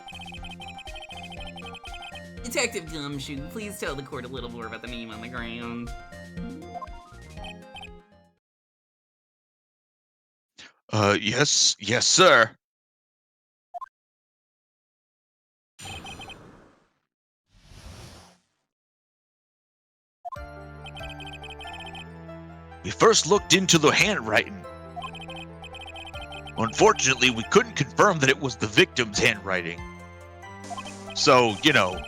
Detective Gumshoe, please tell the court a little more about the meme on the ground. Yes, sir. We first looked into the handwriting. Unfortunately, we couldn't confirm that it was the victim's handwriting. So, you know.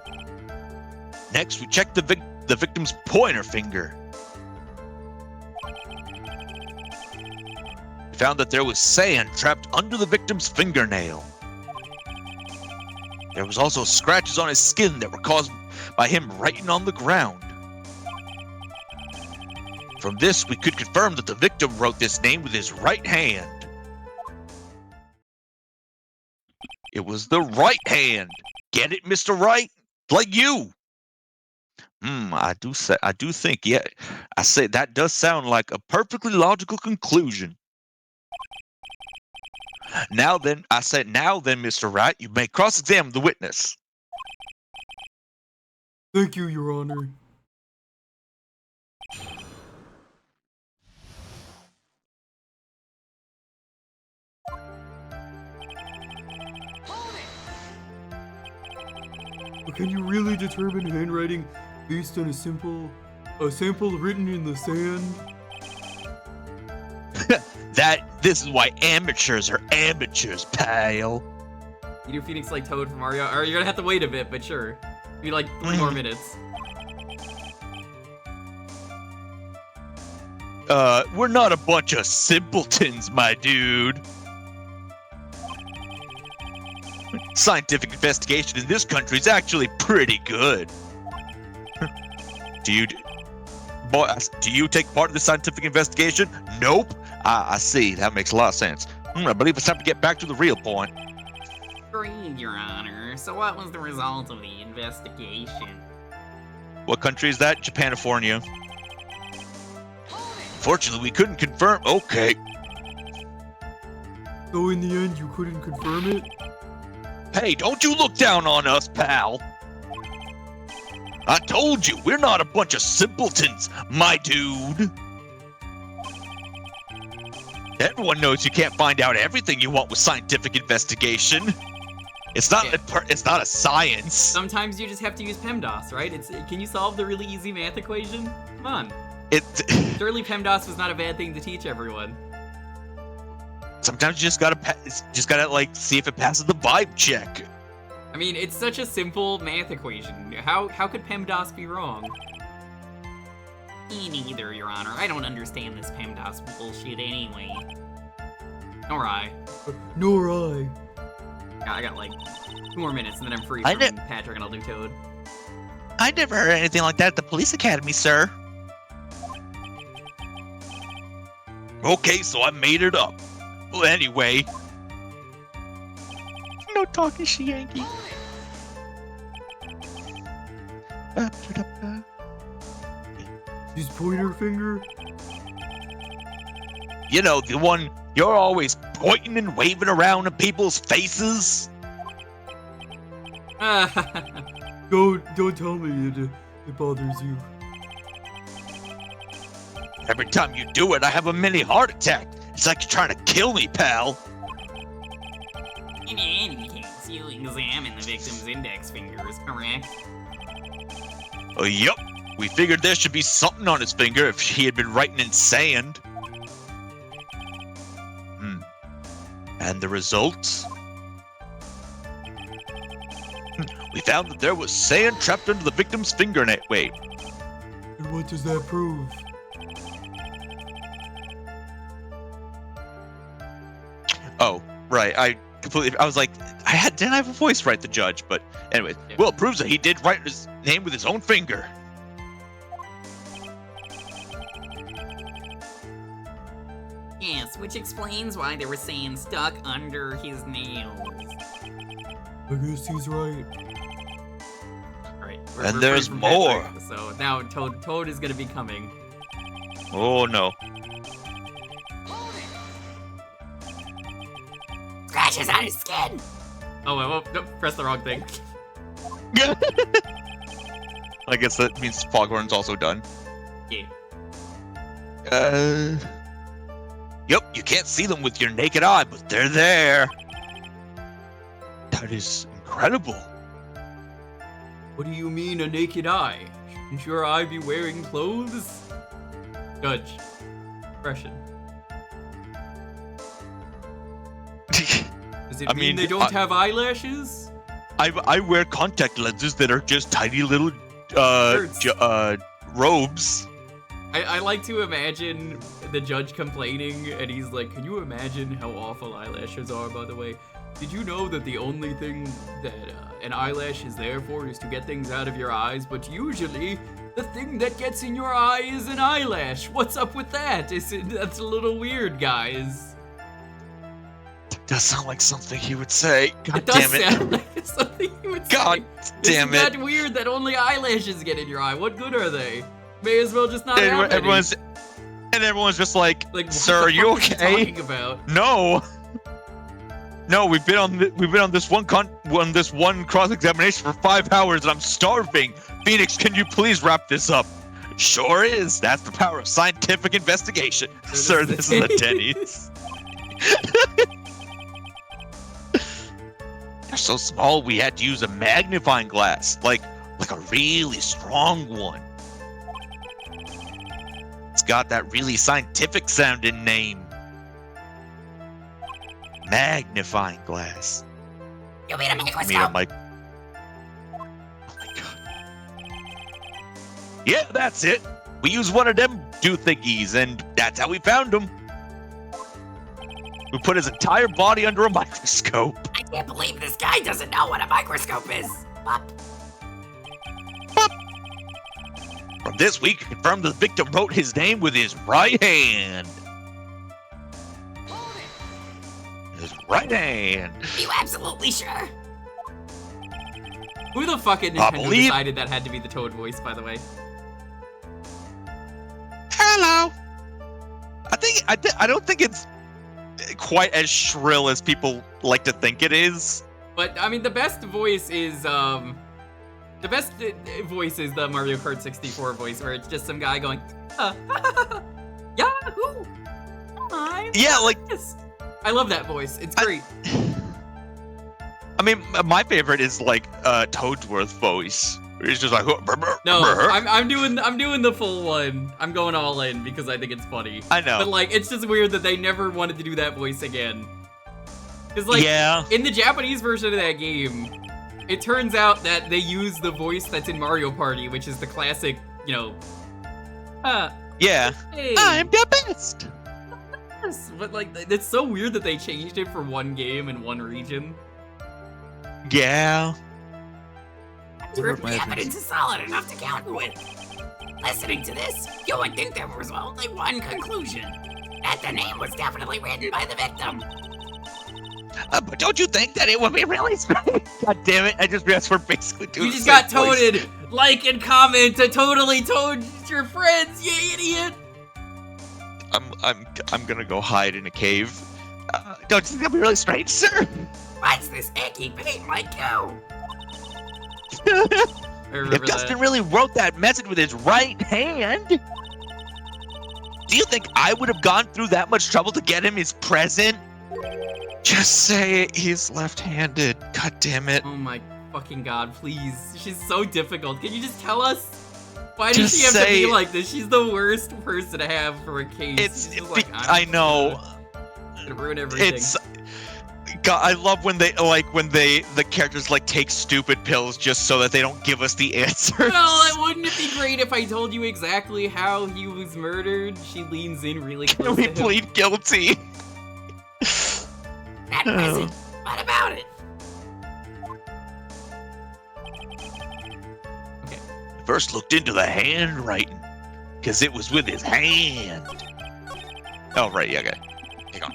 Next, we checked the victim's pointer finger. We found that there was sand trapped under the victim's fingernail. There was also scratches on his skin that were caused by him writing on the ground. From this, we could confirm that the victim wrote this name with his right hand. It was the right hand. Get it, Mr. Wright? Like you. I do think, yeah. I say that does sound like a perfectly logical conclusion. Now then, Mr. Wright, you may cross-examine the witness. Thank you, Your Honor. Can you really determine handwriting based on a sample written in the sand? This is why amateurs are amateurs, pal. You do Phoenix like Toad from Mario? Or you're gonna have to wait a bit, but sure. Be like 3 more minutes. We're not a bunch of simpletons, my dude. Scientific investigation in this country is actually pretty good. Do you take part in the scientific investigation? Nope. I see. That makes a lot of sense. I believe it's time to get back to the real point. Agreed, Your Honor. So what was the result of the investigation? What country is that? Japanifornia. Fortunately, we couldn't confirm. Okay. So in the end, you couldn't confirm it? Hey, don't you look down on us, pal. I told you, we're not a bunch of simpletons, my dude. Everyone knows you can't find out everything you want with scientific investigation. It's not a science. Sometimes you just have to use PEMDAS, right? Can you solve the really easy math equation? Come on. Surely PEMDAS was not a bad thing to teach everyone. Sometimes you just gotta like see if it passes the vibe check. I mean, it's such a simple math equation. How could PEMDAS be wrong? Me neither, Your Honor. I don't understand this PEMDAS bullshit anyway. Nor I. I got like 2 more minutes and then I'm free from Patrick and I'll do Toad. I never heard anything like that at the police academy, sir. Okay, so I made it up. Well, anyway. No talking, Yankee. His pointer finger? You know, the one you're always pointing and waving around in people's faces. Don't tell me it bothers you. Every time you do it, I have a mini heart attack. It's like you're trying to kill me, pal. In any case, you examine the victim's index fingers, correct? Oh, yep. We figured there should be something on his finger if he had been writing in sand. And the results? We found that there was sand trapped under the victim's fingernail. Wait. And what does that prove? Oh, right. I was like, didn't I have a voice right, the judge? But anyways, yeah. Well, it proves that he did write his name with his own finger. Yes, which explains why there was sand stuck under his nails. I guess he's right. Right. And there's more. So now Toad is gonna be coming. Oh no. Scratches on his skin. Oh, I won't press the wrong thing. I guess that means Foghorn's also done. Yeah. Yep, you can't see them with your naked eye, but they're there. That is incredible. What do you mean, a naked eye? Shouldn't your eye be wearing clothes? Judge. Expression. Does it mean they don't have eyelashes? I wear contact lenses that are just tiny little robes. I like to imagine the judge complaining, and he's like, can you imagine how awful eyelashes are, by the way? Did you know that the only thing that an eyelash is there for is to get things out of your eyes, but usually the thing that gets in your eye is an eyelash. What's up with that? That's a little weird, guys. That does sound like something he would say. God It does damn it. sound like it's something you would say. God damn Isn't it. that weird that only eyelashes get in your eye? What good are they? May as well just not And have everyone's just like, Like, sir, what are the you fuck okay? talking about? No. No, we've been on this one cross examination for 5 hours, and I'm starving. Phoenix, can you please wrap this up? Sure is. That's the power of scientific investigation, sir. This is a Denny's. They're so small, we had to use a magnifying glass, like a really strong one. It's got that really scientific sounding name. Magnifying glass. You mean a I mean, microscope? I'm like, oh my god. Yeah, that's it. We use one of them do thingies, and that's how we found him. We put his entire body under a microscope. I can't believe this guy doesn't know what a microscope is. Pop. From this, we can confirm the victim wrote his name with his right hand. His right hand. Are you absolutely sure? Who the fuck at I Nintendo believe- decided that had to be the Toad voice, by the way? Hello. I don't think it's quite as shrill as people like to think it is. But, I mean, the best voice is, the Mario Kart 64 voice, where it's just some guy going, Yahoo! I'm Yeah, like, pissed." I love that voice. It's great. I mean, my favorite is like Toadsworth voice. He's just like, No, I'm doing the full one. I'm going all in because I think it's funny. I know. But like, it's just weird that they never wanted to do that voice again. Cause like, yeah. in the Japanese version of that game, it turns out that they use the voice that's in Mario Party, which is the classic, you know, Yeah. hey. I'm the best. Yes, but like, it's so weird that they changed it for one game in one region. Yeah. Proof evidence is solid enough to count with. Listening to this, you would think there was only one conclusion. That the name was definitely written by the victim. But don't you think that it would be really strange? God damn it! I just realized we're basically doing. You the just same got voice. toaded! Like and comment to totally toad your friends, you idiot! I'm gonna go hide in a cave. Don't you think that'd be really strange, sir? What's this icky paint like you? I remember If Dustin that. really wrote that message with his right hand, do you think I would have gone through that much trouble to get him his present? Just say it, he's left-handed. God damn it. Oh my fucking god, please. She's so difficult. Can you just tell us? Why does Just she have to say- be like this? She's the worst person to have for a case. It's. She's like, I know. Gonna ruin everything. It's. God, I love when the characters like take stupid pills just so that they don't give us the answers. Well, wouldn't it be great if I told you exactly how he was murdered? She leans in really Can close we to him. plead guilty? That present. What about it? First looked into the handwriting, because it was with his hand. Oh, right, yeah, okay. Hang on.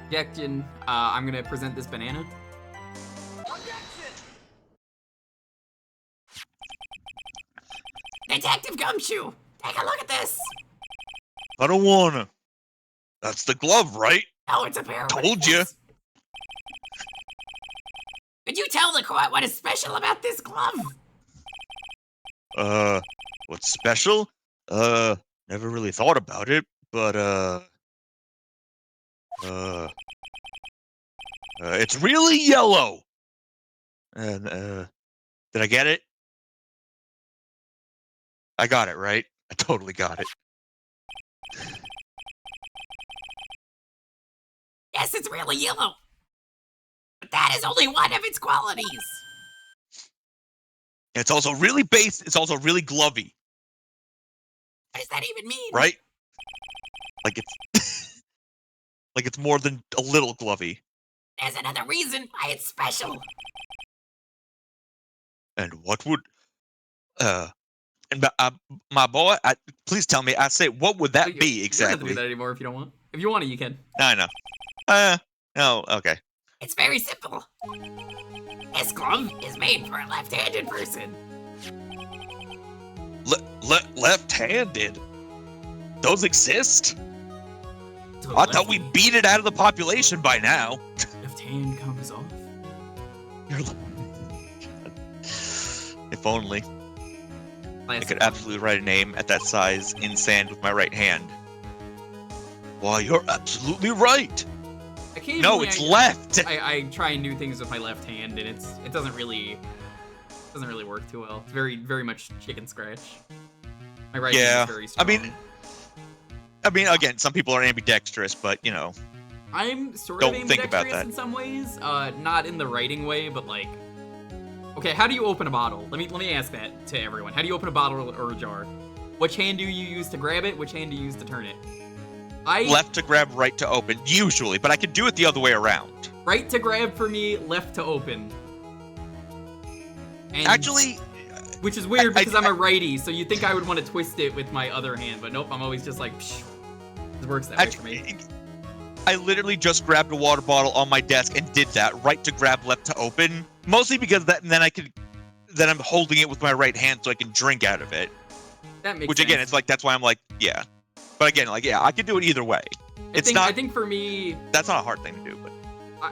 Objection. I'm gonna present this banana. don't you? Take a look at this. I don't wanna. That's the glove, right? Oh, it's a pair of Told ya. wings. Could you tell the court what is special about this glove? What's special? Never really thought about it, but, it's really yellow. And, did I get it? I got it, right? I totally got it. Yes, it's really yellow. But that is only one of its qualities. It's also really base, it's also really glovey, What does that even mean? right? Like it's like it's more than a little glovey. There's another reason why it's special. And what would and my boy, please tell me. I say, what would that be You don't have to exactly? do that anymore if you don't want. If you want to, you can. I know. No, okay. It's very simple. This glove is made for a left-handed person. Left-handed. Those exist? So I thought we beat it out of the population by now. Left hand comes off. You're if only I could absolutely write a name at that size in sand with my right hand. Why, you're absolutely right. No, it's left. I try and do things with my left hand, and it doesn't really work too well. It's very much chicken scratch. My right hand is very strong. I mean, again, some people are ambidextrous, but you know. I'm sort Don't of think about ambidextrous that. in some ways. Not in the writing way, but like. Okay, how do you open a bottle? Let me ask that to everyone. How do you open a bottle or a jar? Which hand do you use to grab it? Which hand do you use to turn it? Left to grab, right to open, usually, but I can do it the other way around. Right to grab for me, left to open. And Actually, which is weird because I'm a righty, so you'd think I would want to twist it with my other hand, but nope, I'm always just like, psh. It works that way for me. I literally just grabbed a water bottle on my desk and did that, right to grab, left to open. Mostly because then I'm holding it with my right hand so I can drink out of it. That makes Which sense. again, it's like, that's why I'm like, yeah. But again, like, yeah, I could do it either way. I think for me, that's not a hard thing to do, but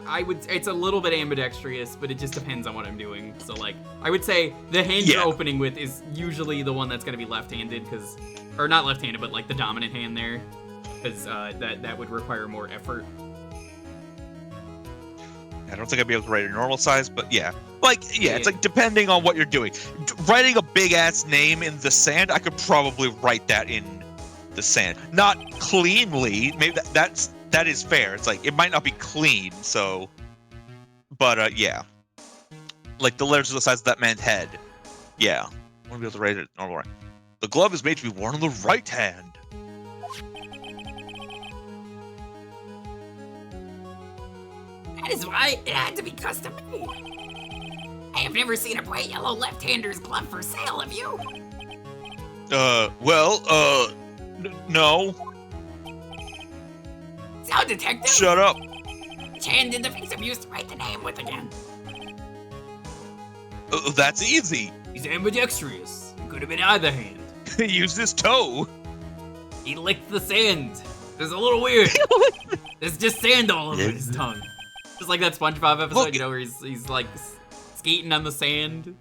I would. It's a little bit ambidextrous, but it just depends on what I'm doing. So like, I would say the hand you're opening with is usually the one that's going to be left-handed, or not left-handed, but like the dominant hand there, because that would require more effort. I don't think I'd be able to write a normal size, but yeah. Like, yeah, it's like depending on what you're doing. Writing a big-ass name in the sand, I could probably write that in the sand. Not cleanly, maybe that is fair. It's like, it might not be clean, so... But, yeah. Like, the letters are the size of that man's head. Yeah. I want to be able to write it normal right. The glove is made to be worn on the right hand. That is why it had to be custom made. I have never seen a bright yellow left-hander's glove for sale, have you? No. Sound detective? Shut up. Which hand did the victim use to write the name with again? That's easy. He's ambidextrous. It could have been either hand. Use his toe. He licked the sand. It was a little weird. There's just sand all over his tongue. Just like that SpongeBob episode, Look. you know, where he's like skating on the sand.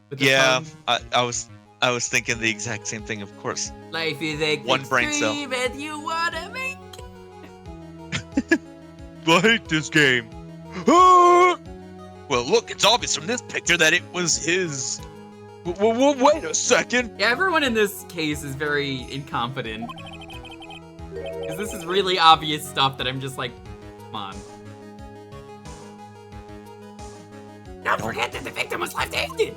with his Yeah, tongue. I was thinking the exact same thing, of course. Life is like One brain cell. and you wanna make I hate this game. Ah! Well, look, it's obvious from this picture that it was his. Wait a second. Yeah, everyone in this case is very incompetent. Because this is really obvious stuff that I'm just like, come on. Don't forget that the victim was left-handed.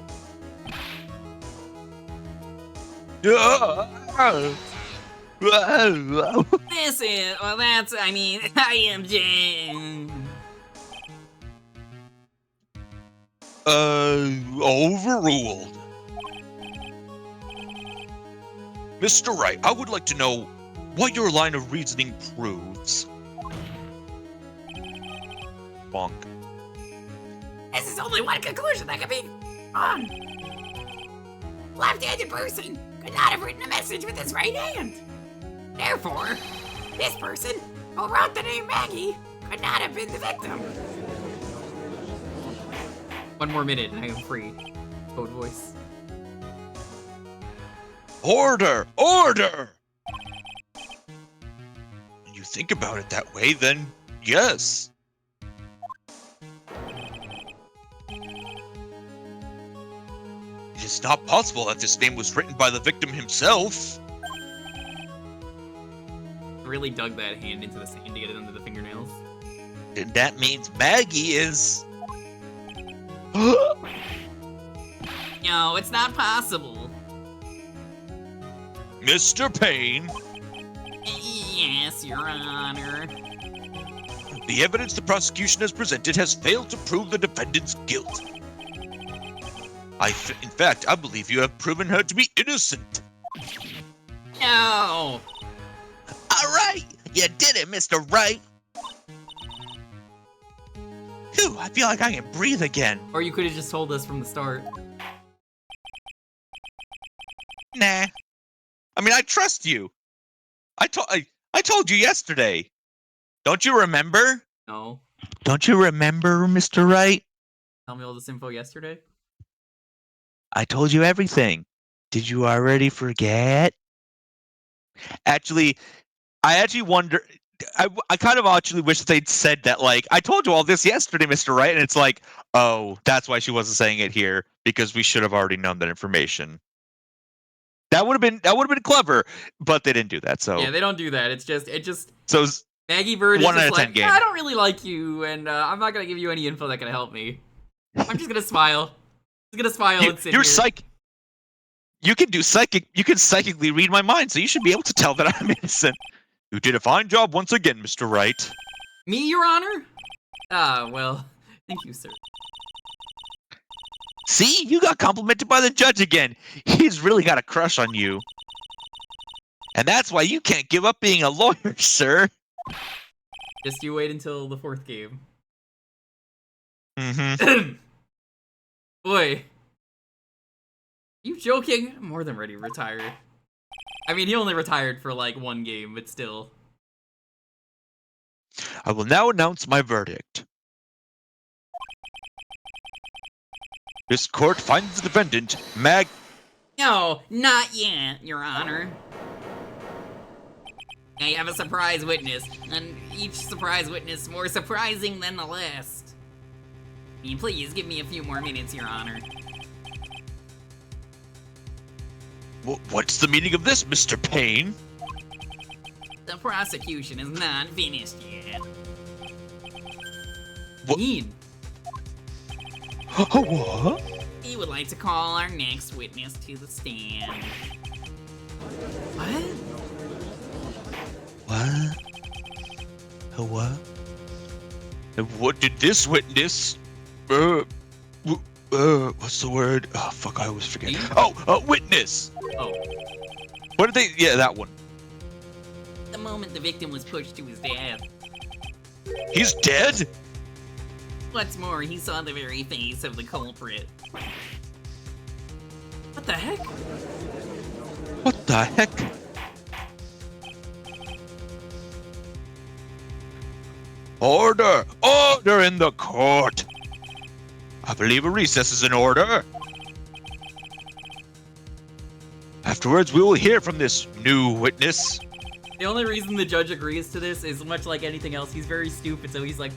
This is, well, that's, I mean, I am Jane. Overruled. Mr. Wright, I would like to know what your line of reasoning proves. Bonk. This is only one conclusion that can be wrong. Left-handed person could not have written a message with his right hand. Therefore, this person who wrote the name Maggie could not have been the victim. 1 more minute and I am free. Code voice. Order! Order! When you think about it that way, then yes. It is not possible that this name was written by the victim himself. Really dug that hand into the sand to get it under the fingernails. And that means Maggie is... No, it's not possible. Mr. Payne, Yes, Your Honor. the evidence the prosecution has presented has failed to prove the defendant's guilt. In fact, I believe you have proven her to be innocent. No. All right, you did it, Mr. Wright. Phew, I feel like I can breathe again. Or you could have just told us from the start. Nah. I mean, I trust you. I told you yesterday. Don't you remember? No. Don't you remember, Mr. Wright? Tell me all this info yesterday. I told you everything. Did you already forget? Actually, I actually wonder. I kind of actually wish they'd said that, like, I told you all this yesterday, Mr. Wright, and it's like, oh, that's why she wasn't saying it here, because we should have already known that information. That would have been clever, but they didn't do that. So Yeah, they don't do that. It just so Maggie Bird is 1 out just of 10 like, game. I don't really like you, and I'm not gonna give you any info that can help me. I'm just gonna smile. Just gonna smile and sit you're here. You can do psychic. You can psychically read my mind, so you should be able to tell that I'm innocent. You did a fine job once again, Mr. Wright. Me, Your Honor? Ah, well, thank you, sir. See, you got complimented by the judge again. He's really got a crush on you. And that's why you can't give up being a lawyer, sir. Just you wait until the 4th game. Mm-hmm. Boy. You joking? I'm more than ready to retire. I mean, he only retired for like 1 game, but still. I will now announce my verdict. This court finds the defendant, No, not yet, Your Honor. I have a surprise witness, and each surprise witness more surprising than the last. Please give me a few more minutes, Your Honor. What's the meaning of this, Mr. Payne? The prosecution is not finished yet. What? Mean. What? We would like to call our next witness to the stand. What? What? And what did this witness? What's the word? Oh, fuck, I always forget. Me? Oh, witness! Oh. What did they? Yeah, that one. The moment the victim was pushed to his death. He's dead? What's more, he saw the very face of the culprit. What the heck? What the heck? Order! Order in the court! I believe a recess is in order. Afterwards, we will hear from this new witness. The only reason the judge agrees to this is much like anything else, he's very stupid, so he's like,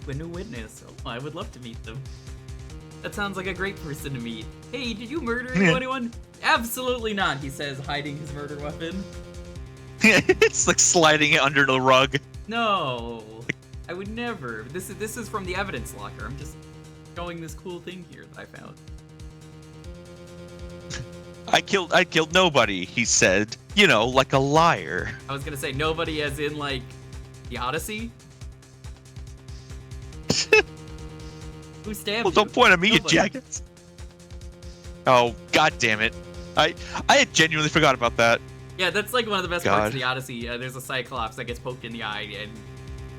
a new witness. Oh, I would love to meet them. That sounds like a great person to meet. Hey, did you murder anyone? Absolutely not, he says, hiding his murder weapon. It's like sliding it under the rug. No, I would never. This is from the evidence locker. I'm just showing this cool thing here that I found. I killed nobody, he said. You know, like a liar. I was gonna say nobody as in like the Odyssey. Who stabbed Well, you? don't point at me, Nobody. you jackass. Oh, god damn it. I had genuinely forgot about that. Yeah, that's like one of the best God. parts of the Odyssey. There's a Cyclops that gets poked in the eye, and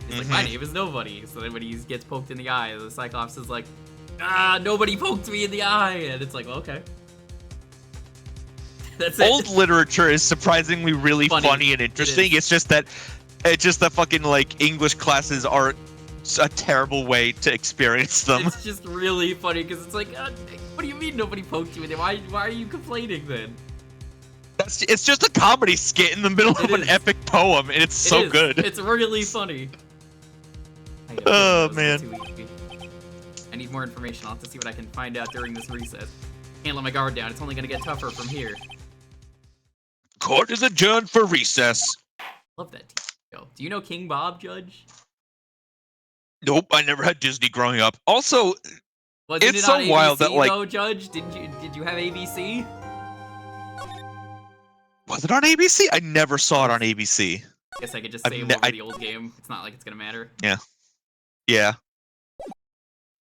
he's like, my name is Nobody. So then when he gets poked in the eye, the Cyclops is like, nobody poked me in the eye. And it's like, well, okay. That's it. Old literature is surprisingly really funny and interesting. It's just that fucking like English classes are a terrible way to experience them. It's just really funny because it's like, what do you mean nobody poked you with it? Why are you complaining then? It's just a comedy skit in the middle of an epic poem, and it's so good. It's really funny. Oh man. I need more information. I'll have to see what I can find out during this recess. Can't let my guard down. It's only gonna get tougher from here. Court is adjourned for recess. Love that TV show. Do you know King Bob, Judge? Nope, I never had Disney growing up. Also, Wasn't it's it on so wild ABC, that like, though, Judge? Did you have ABC? Was it on ABC? I never saw it on ABC. Guess I could just save over the old game. It's not like it's gonna matter. Yeah. Yeah.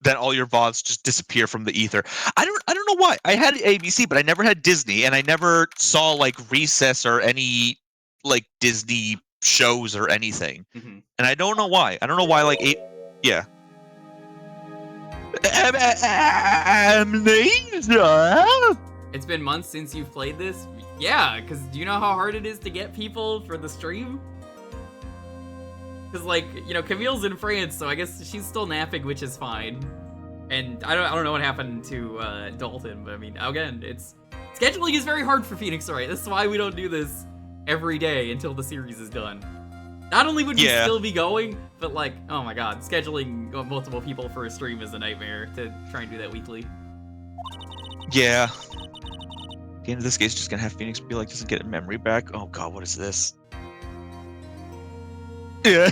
Then all your VODs just disappear from the ether. I don't know why. I had ABC, but I never had Disney, and I never saw like Recess or any like Disney shows or anything. Mm-hmm. And I don't know why. I don't know why like yeah. Amnesia. It's been months since you've played this? Yeah, because do you know how hard it is to get people for the stream? Because, like, you know, Camille's in France, so I guess she's still napping, which is fine. And I don't know what happened to Dalton, but I mean, again, scheduling is very hard for Phoenix Wright. That's why we don't do this every day until the series is done. Not only would we still be going, but like, oh my god, scheduling multiple people for a stream is a nightmare to try and do that weekly. Yeah. The end of this game is just gonna have Phoenix be like, doesn't get a memory back. Oh god, what is this? Yeah.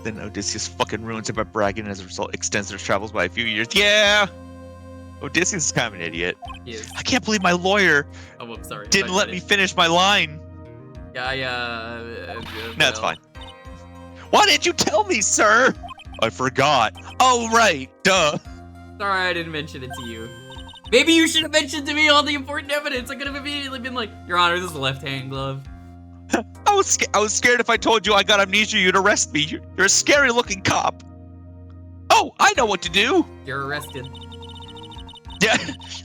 Then Odysseus fucking ruins it by bragging, and as a result extends their travels by a few years. Yeah! Odysseus is kind of an idiot. He is. I can't believe my lawyer I'm sorry. didn't let me finish my line. Yeah, No, it's fine. Why didn't you tell me, sir? I forgot. Oh, right. Duh. Sorry I didn't mention it to you. Maybe you should have mentioned to me all the important evidence. I could have immediately been like, Your Honor, this is a left-hand glove. I was scared if I told you I got amnesia, you'd arrest me. You're a scary-looking cop. Oh, I know what to do. You're arrested. Yeah,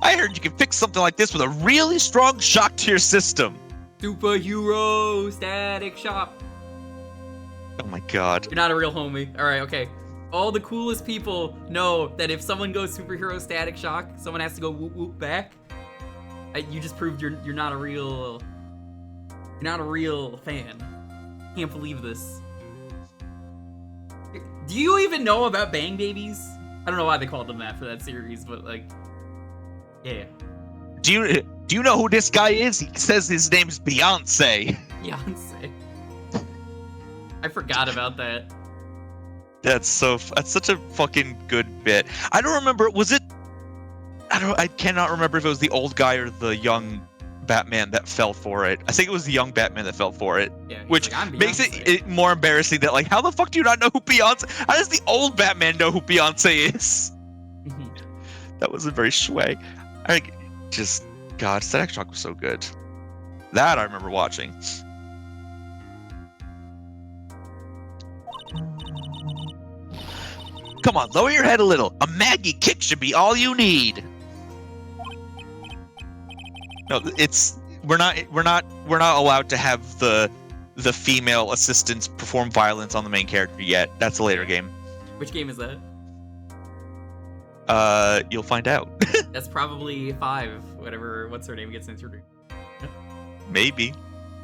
I heard you can fix something like this with a really strong shock to your system. Superhero static shock. Oh my god. You're not a real homie. Alright, okay. All the coolest people know that if someone goes superhero static shock, someone has to go whoop whoop back. You just proved you're not a real... You're not a real fan. Can't believe this. Do you even know about Bang Babies? I don't know why they called them that for that series, but like... Yeah. Do you know who this guy is? He says his name's Beyonce. Beyonce. I forgot about that. That's such a fucking good bit. I don't remember. Was it? I cannot remember if it was the old guy or the young Batman that fell for it. I think it was the young Batman that fell for it. Yeah, which like, makes it more embarrassing that like, how the fuck do you not know who Beyonce? How does the old Batman know who Beyonce is? That was a very swag. God, Static Shock was so good. That I remember watching. Come on, lower your head a little. A Maggie kick should be all you need. No, we're not allowed to have the female assistants perform violence on the main character yet. That's a later game. Which game is that? You'll find out. That's probably 5. What's her name gets introduced. Maybe.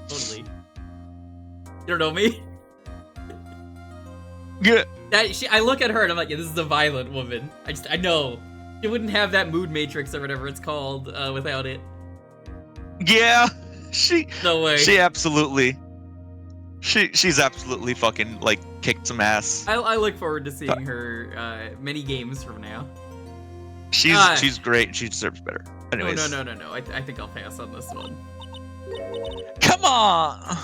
Totally. You don't know me? Yeah. I look at her and I'm like, yeah, this is a violent woman. I know. She wouldn't have that mood matrix or whatever it's called without it. Yeah. No way. She's absolutely fucking like kicked some ass. I look forward to seeing her many games from now. She's great. She deserves better. Anyways. No. I think I'll pass on this one. Come on.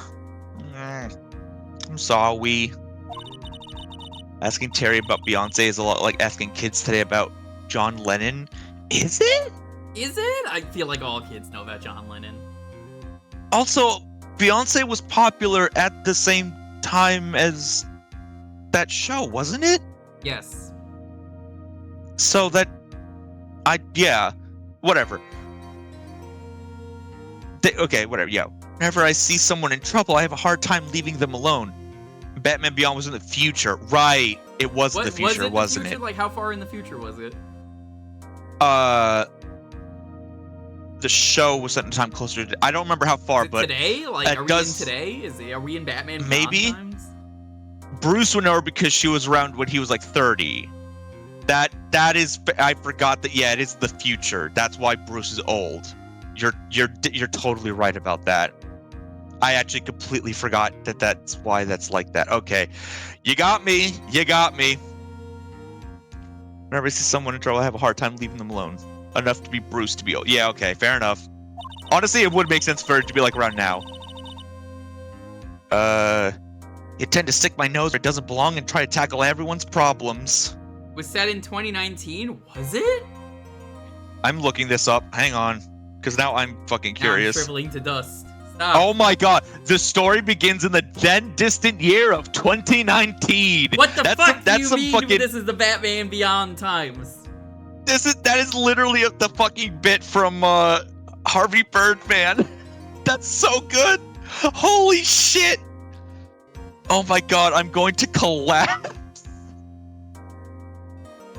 I'm sorry. Asking Terry about Beyonce is a lot like asking kids today about John Lennon. Is it? Is it? I feel like all kids know about John Lennon. Also, Beyonce was popular at the same time as that show, wasn't it? Yes. So that... Yeah. whatever. Okay, whatever. Yeah. Whenever I see someone in trouble, I have a hard time leaving them alone. Batman Beyond was in the future, right? It was in the future, wasn't it? Like, how far in the future was it? The show was set in time closer to. I don't remember how far, but today, like, are we in today? Are we in Batman Beyond maybe times? Bruce would know her because she was around when he was like 30. That is. I forgot that. Yeah, it is the future. That's why Bruce is old. You're totally right about that. I actually completely forgot that that's why that's like that. Okay, you got me. You got me. Whenever I see someone in trouble, I have a hard time leaving them alone. Enough to be Bruce to be old. Yeah, okay, fair enough. Honestly, it would make sense for it to be like around now. I tend to stick my nose where it doesn't belong and try to tackle everyone's problems. Was set in 2019? Was it? I'm looking this up. Hang on, because now I'm fucking curious. Now I'm shriveling to dust. Stop. Oh my god, the story begins in the then distant year of 2019. What the fuck do you mean fucking... this is the Batman Beyond times? That is literally the fucking bit from Harvey Birdman. That's so good. Holy shit. Oh my god, I'm going to collapse.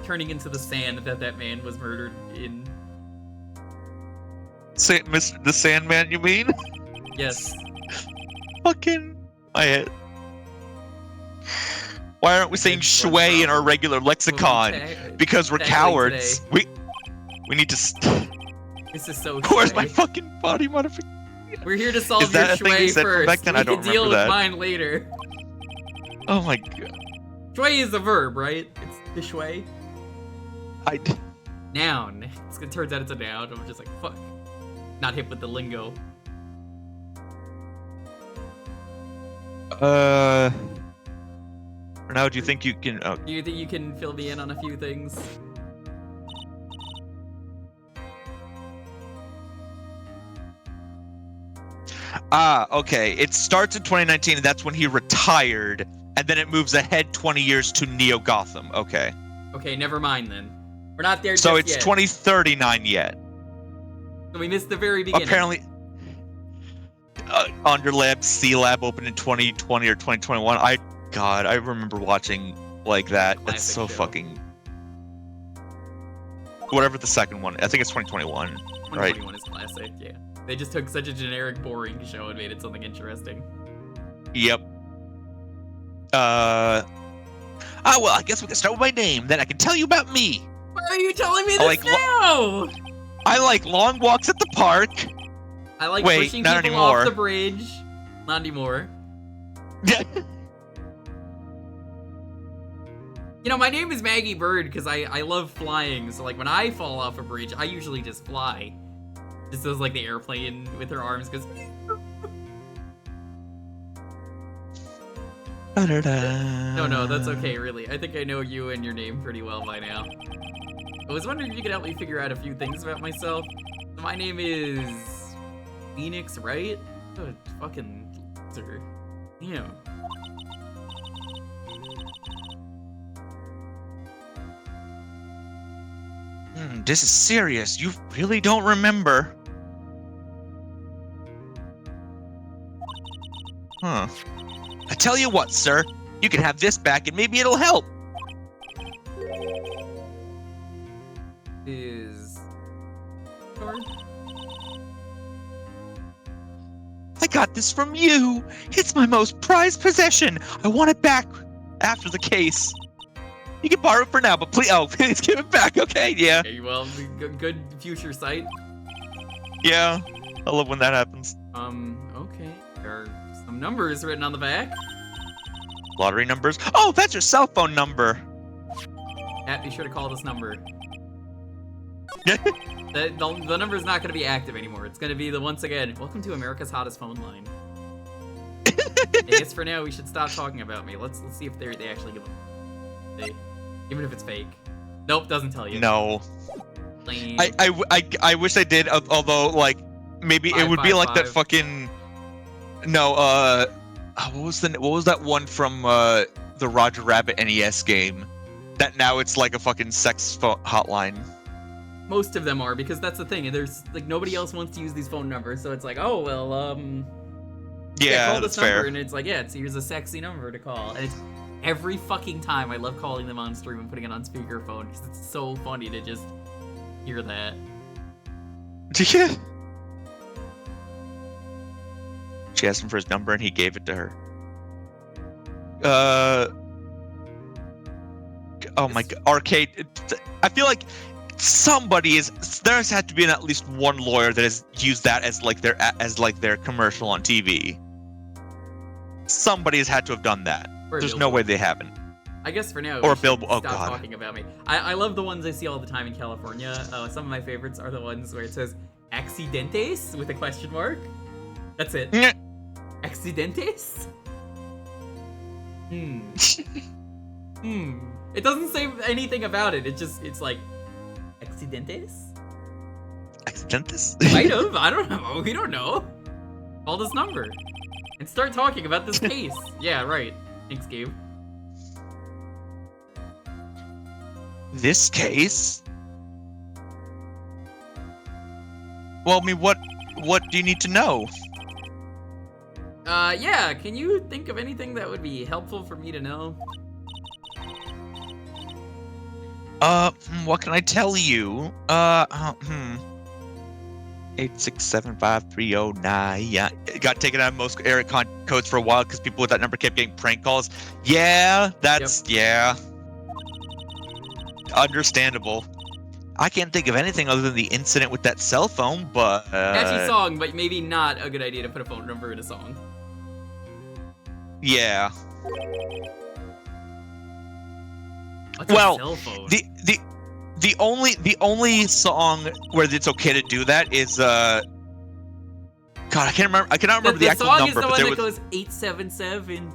Turning into the sand that man was murdered in. Mr. the Sandman, you mean? Yes. Fucking Why aren't we saying shui in our regular lexicon? Because we're cowards. We need to. This is so. Where's my fucking body modification? We're here to solve your shui first. Back then? I don't can deal remember with that. mine later. Oh my god. Shui is a verb, right? It's the shui. Noun. It turns out it's a noun. I'm just like, fuck. Not hip with the lingo. Now, do you think you can? Do you think you can fill me in on a few things? Okay. It starts in 2019, and that's when he retired, and then it moves ahead 20 years to Neo Gotham. Okay. Okay, never mind then. We're not there so just it's yet. 2039 yet. So we missed the very beginning. Apparently, Underlab, C-Lab opened in 2020 or 2021. I remember watching like that. Classic It's so show. fucking. Whatever the second one. I think it's 2021. 2021 is classic, yeah. They just took such a generic, boring show and made it something interesting. Yep. Well, I guess we can start with my name. Then I can tell you about me. Why are you telling me this now? I like long walks at the park. I like Wait, pushing not people anymore. off the bridge. Not anymore. You know, my name is Maggie Bird because I love flying. So, like, when I fall off a bridge, I usually just fly. Just as, like, the airplane with her arms goes... No, that's okay, really. I think I know you and your name pretty well by now. I was wondering if you could help me figure out a few things about myself. My name is... Phoenix, right? Oh, fucking loser. Yeah. This is serious. You really don't remember. Huh. I tell you what, sir. You can have this back and maybe it'll help. I got this from you. It's my most prized possession. I want it back after the case. You can borrow it for now, but please give it back, okay? Yeah. Okay, well, good future sight. Yeah. I love when that happens. Okay. There are some numbers written on the back. Lottery numbers. Oh, that's your cell phone number. Pat, be sure to call this number. The number's not going to be active anymore. It's going to be the, once again, welcome to America's hottest phone line. I guess for now we should stop talking about me. Let's see if they actually give a... Even if it's fake. Nope, doesn't tell you. No. Lame. I wish I did, although, like, maybe it would be like that fucking... No, what was that one from the Roger Rabbit NES game? That now it's like a fucking sex hotline. Most of them are, because that's the thing. There's like nobody else wants to use these phone numbers, so it's like, oh well, Yeah, call that's this number, fair. and it's like, yeah, here's a sexy number to call, and it's every fucking time. I love calling them on stream and putting it on speakerphone because it's so funny to just hear that. Yeah. She asked him for his number and he gave it to her. Oh my god, Arcade. I feel like there's had to be at least one lawyer that has used that as like their commercial on TV. Somebody has had to have done that. There's no way they haven't. I guess for now, Or we should Billboard. Oh stop god. talking about me. I love the ones I see all the time in California. Some of my favorites are the ones where it says "accidentes" with a question mark. That's it. Yeah. Accidentes? It doesn't say anything about it. It's like accidentes. Accidentes? Might have. I don't know. We don't know. Call this number and start talking about this case. Yeah, right. Thanks, Gabe. This case? Well, I mean, what do you need to know? Yeah, can you think of anything that would be helpful for me to know? What can I tell you? 8675309. Yeah, it got taken out of most area codes for a while because people with that number kept getting prank calls. Yeah, yeah. Understandable. I can't think of anything other than the incident with that cell phone, but Catchy song, but maybe not a good idea to put a phone number in a song. yeah. What's Well, a cell phone? the only song where it's okay to do that is God, I cannot remember the actual song number, is the but one there that was goes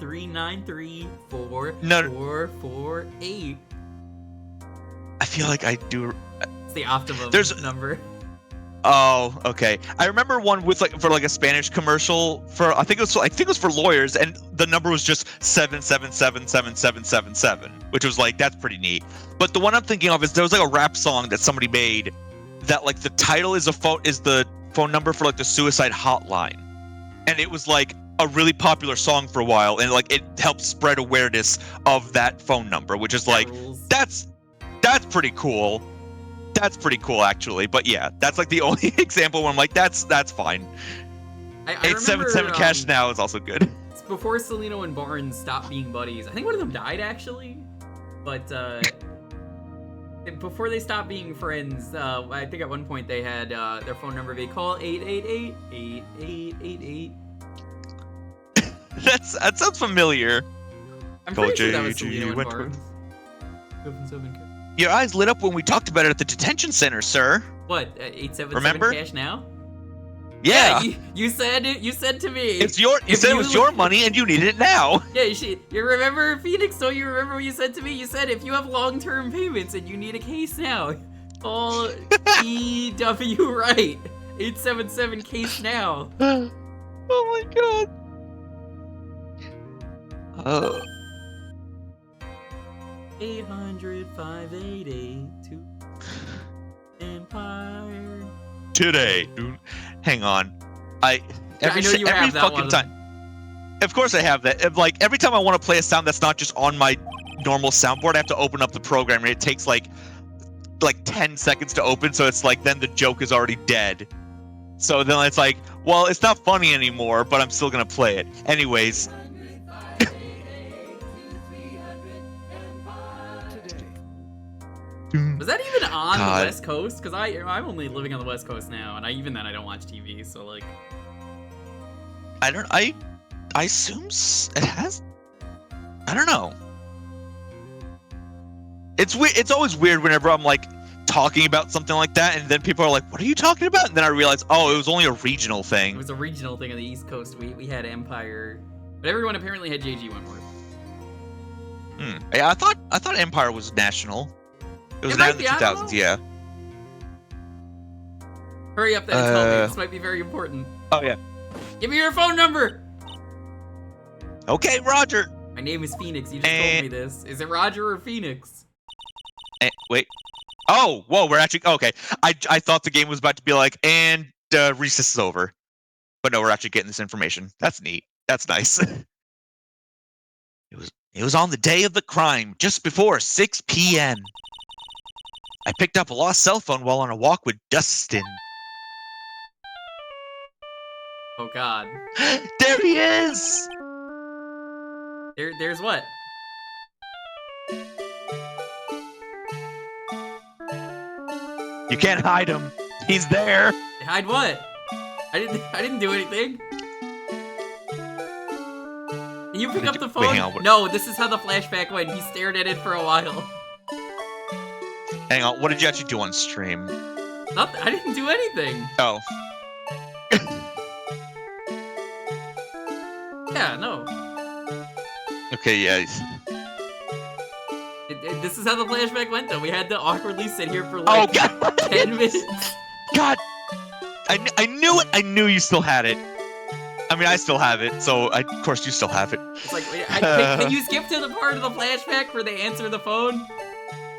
877-393-4448. No. I feel like I do. It's the optimum number. Oh, okay. I remember one with for a Spanish commercial for I think it was for lawyers, and the number was just 7777777, which was that's pretty neat. But the one I'm thinking of is there was a rap song that somebody made that the title is the phone number for the suicide hotline, and it was a really popular song for a while, and it helped spread awareness of that phone number, which is that's pretty cool. That's pretty cool, actually. But yeah, that's the only example where I'm that's fine. 877 Cash Now is also good. It's before Celino and Barnes stopped being buddies. I think one of them died, actually. But before they stopped being friends, I think at one point they had their phone number be call 888-8888. That sounds familiar. I'm pretty sure that was Celino and Barnes. Your eyes lit up when we talked about it at the detention center, sir. What? 877 Remember? Cash Now? Yeah. You said it. You said to me. You said it was your money and you needed it now. Yeah, you remember, Phoenix? Don't you remember what you said to me? You said if you have long-term payments and you need a case now, call E.W. Wright. 877 Case Now. Oh my god. 800-588-2 Empire. Today, dude. Hang on. Every fucking time. Of course I have that. Every time I want to play a sound that's not just on my normal soundboard, I have to open up the program, and it takes 10 seconds to open. So it's then the joke is already dead. So then it's well, it's not funny anymore, but I'm still gonna play it anyways. Was that even on the West Coast? Because I'm only living on the West Coast now, and even then I don't watch TV. So I assume it has. I don't know. It's weird. It's always weird whenever I'm talking about something like that, and then people are like, "What are you talking about?" And then I realize, oh, it was only a regional thing. It was a regional thing on the East Coast. We had Empire, but everyone apparently had JG Wentworth. Yeah, I thought Empire was national. It was now in the 2000s, yeah. Hurry up then and tell me. This might be very important. Oh, yeah. Give me your phone number! Okay, Roger. My name is Phoenix. You just told me this. Is it Roger or Phoenix? Wait. Oh, whoa, we're actually okay. I thought the game was about to be like, and recess is over, but no, we're actually getting this information. That's neat. That's nice. It was on the day of the crime, just before 6 p.m. I picked up a lost cell phone while on a walk with Dustin. Oh God. There he is! There's what? You can't hide him. He's there. Hide what? I didn't do anything. Can you pick up the phone? Wait, hang on, what- No, this is how the flashback went. He stared at it for a while. Hang on, what did you actually do on stream? Nothing. I didn't do anything. Oh. Yeah, no. Okay, yeah. This is how the flashback went, though. We had to awkwardly sit here for Oh, like God! 10 minutes. God! I knew it! I knew you still had it. I mean, I still have it, so of course you still have it. It's like, wait, can you skip to the part of the flashback where they answer the phone?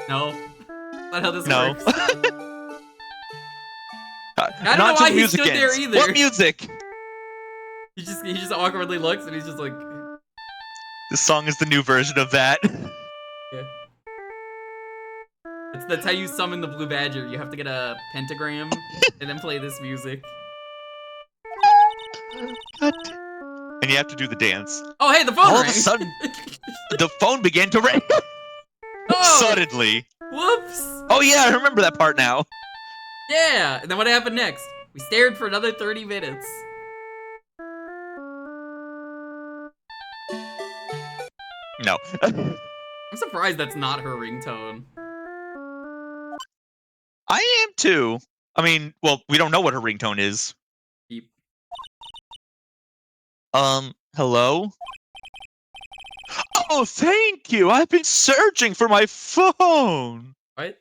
No. That's not how this works. I don't know why he stood there either. What music? He just awkwardly looks and he's just like... This song is the new version of that. Yeah. That's how you summon the blue badger. You have to get a pentagram and then play this music. God. And you have to do the dance. Oh, hey, the phone All rang. of a sudden, the phone began to ring. Oh, Suddenly. whoops. Oh yeah, I remember that part now. Yeah, and then what happened next? We stared for another 30 minutes. No. I'm surprised that's not her ringtone. I am too. I mean, well, we don't know what her ringtone is. Beep. Hello? Oh, thank you. I've been searching for my phone. What?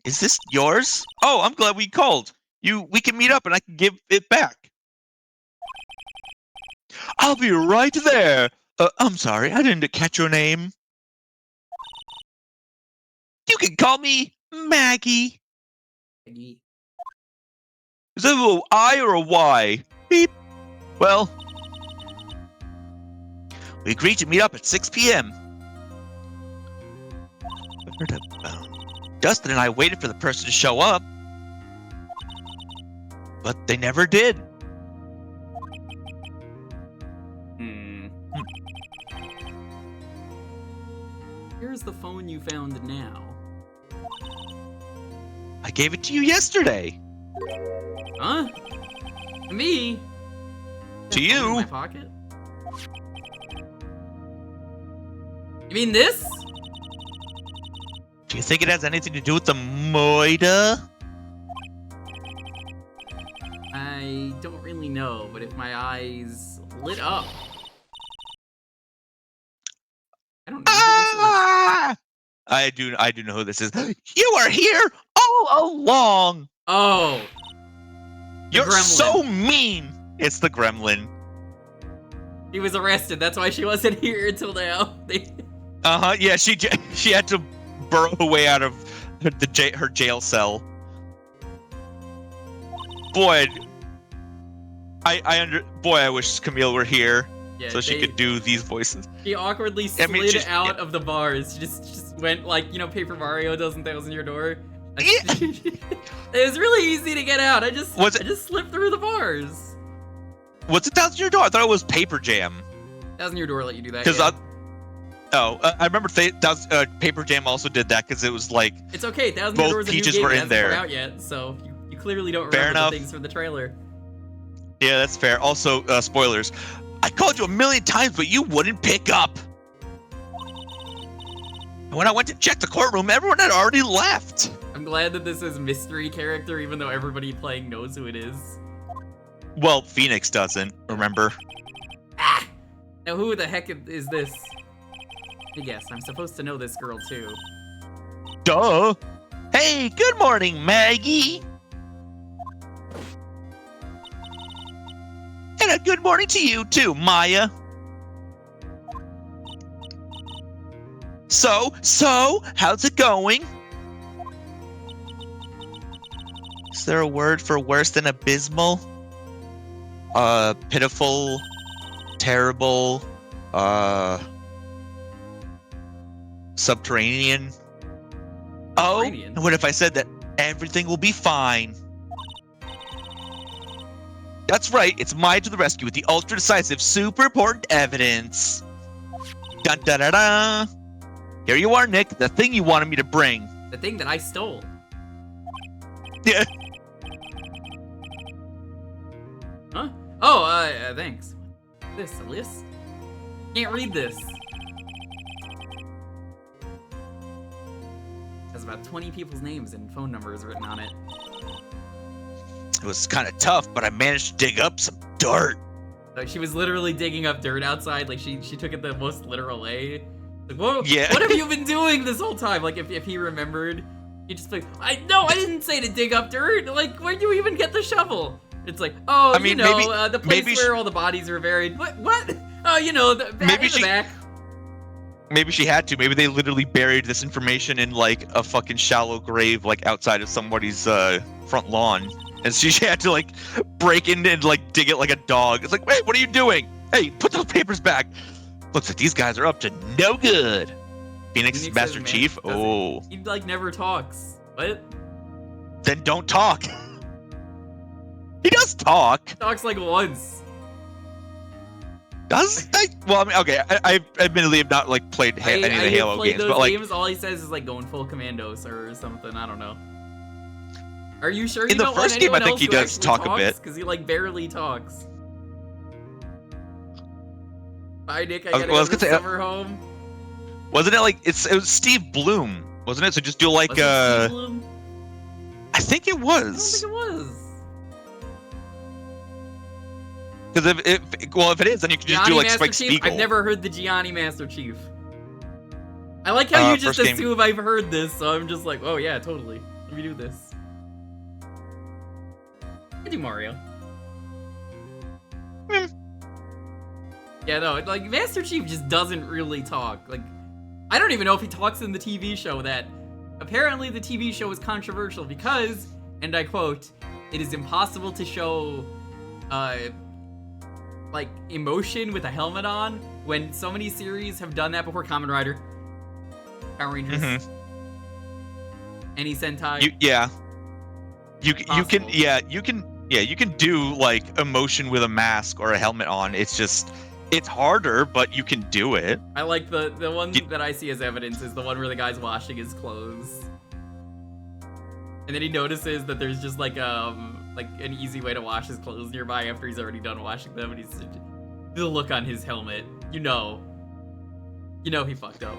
Is this yours? Oh, I'm glad we called. We can meet up and I can give it back. I'll be right there. I'm sorry, I didn't catch your name. You can call me Maggie. Maggie. Is it a I or a Y? Beep. Well, we agreed to meet up at 6 p.m. Dustin and I waited for the person to show up, but they never did. Here's the phone you found now. I gave it to you yesterday. Huh? Me? To In you. my pocket? You mean this? Do you think it has anything to do with the Moida? I don't really know, but if my eyes lit up. I don't know who this is. Ah! I do know who this is. You are here all along. Oh. The You're gremlin. so mean. It's the gremlin. She was arrested. That's why she wasn't here until now. Yeah, she had to burrow her way out of her jail cell. Boy, I wish Camille were here Yeah, so she could do these voices. She awkwardly slid out of the bars. She just went like, you know, Paper Mario does in Thousand Year Door. Yeah. It was really easy to get out. I just slipped through the bars. What's a Thousand Year Door? I thought it was Paper Jam. Thousand Year Door let you do that. Because yeah. I remember Paper Jam also did that because it was like It's okay. Thousand Year Door is a new Peaches game were that in hasn't there. come out yet, so you clearly don't Fair remember enough. the things from the trailer. Yeah, that's fair. Also, spoilers. I called you a million times, but you wouldn't pick up. And when I went to check the courtroom, everyone had already left. I'm glad that this is mystery character, even though everybody playing knows who it is. Well, Phoenix doesn't, remember? Ah! Now who the heck is this? I guess I'm supposed to know this girl too. Duh. Hey, good morning, Maggie. And a good morning to you too, Maya. So, how's it going? there a word for worse than abysmal? Pitiful, terrible, subterranean. Oh, Subterranean? and what if I said that everything will be fine? That's right, it's Maya to the rescue with the ultra decisive, super important evidence. Dun da da da. Here you are, Nick, the thing you wanted me to bring. The thing that I stole. Yeah. Huh? Oh, thanks. This, a list? Can't read this. Has about 20 people's names and phone numbers written on it. It was kind of tough, but I managed to dig up some dirt. Like, she was literally digging up dirt outside. Like, she took it the most literal way. Like, whoa, Yeah. what have you been doing this whole time? Like, if he remembered, he'd just be like, I didn't say to dig up dirt. Like, where'd you even get the shovel? It's like, oh, I mean, the place maybe where all the bodies were buried. What? Oh, the back in the back. Maybe she had to. Maybe they literally buried this information in like a fucking shallow grave, like outside of somebody's front lawn, and she had to like break in and like dig it like a dog. It's like, wait, what are you doing? Hey, put those papers back. Looks like these guys are up to no good. Phoenix Master Chief. Oh, He like never talks. What? then don't talk. He does talk. Talks like once. Does I? Well, I mean, okay. I admittedly have not like played any of the Halo played games, those but like games, all he says is like going full commandos or something. I don't know. Are you sure you in the don't want first game, I anyone think he else does who actually talk a bit. Because he like barely talks. Bye, Nick. I Well, gotta I was go to gonna say, summer home. Wasn't it like it was Steve Bloom, wasn't it? So just do like Was it Steve Bloom? I think it I don't was. think it was. Because if it is, then you can just do Gianni like Master Spike Chief? Spiegel. I've never heard the Gianni Master Chief. I like how you just first game. assume I've heard this, so I'm just like, oh yeah, totally. Let me do this. I do Mario. Yeah, no, like Master Chief just doesn't really talk. Like, I don't even know if he talks in the TV show. That apparently the TV show is controversial because, and I quote, "It is impossible to show, like emotion with a helmet on." When so many series have done that before, Kamen Rider, Power Rangers, any Sentai. You can do like emotion with a mask or a helmet on. It's harder, but you can do it. I like the one that I see as evidence is the one where the guy's washing his clothes, and then he notices that there's just like an easy way to wash his clothes nearby after he's already done washing them, and he's the look on his helmet. You know he fucked up.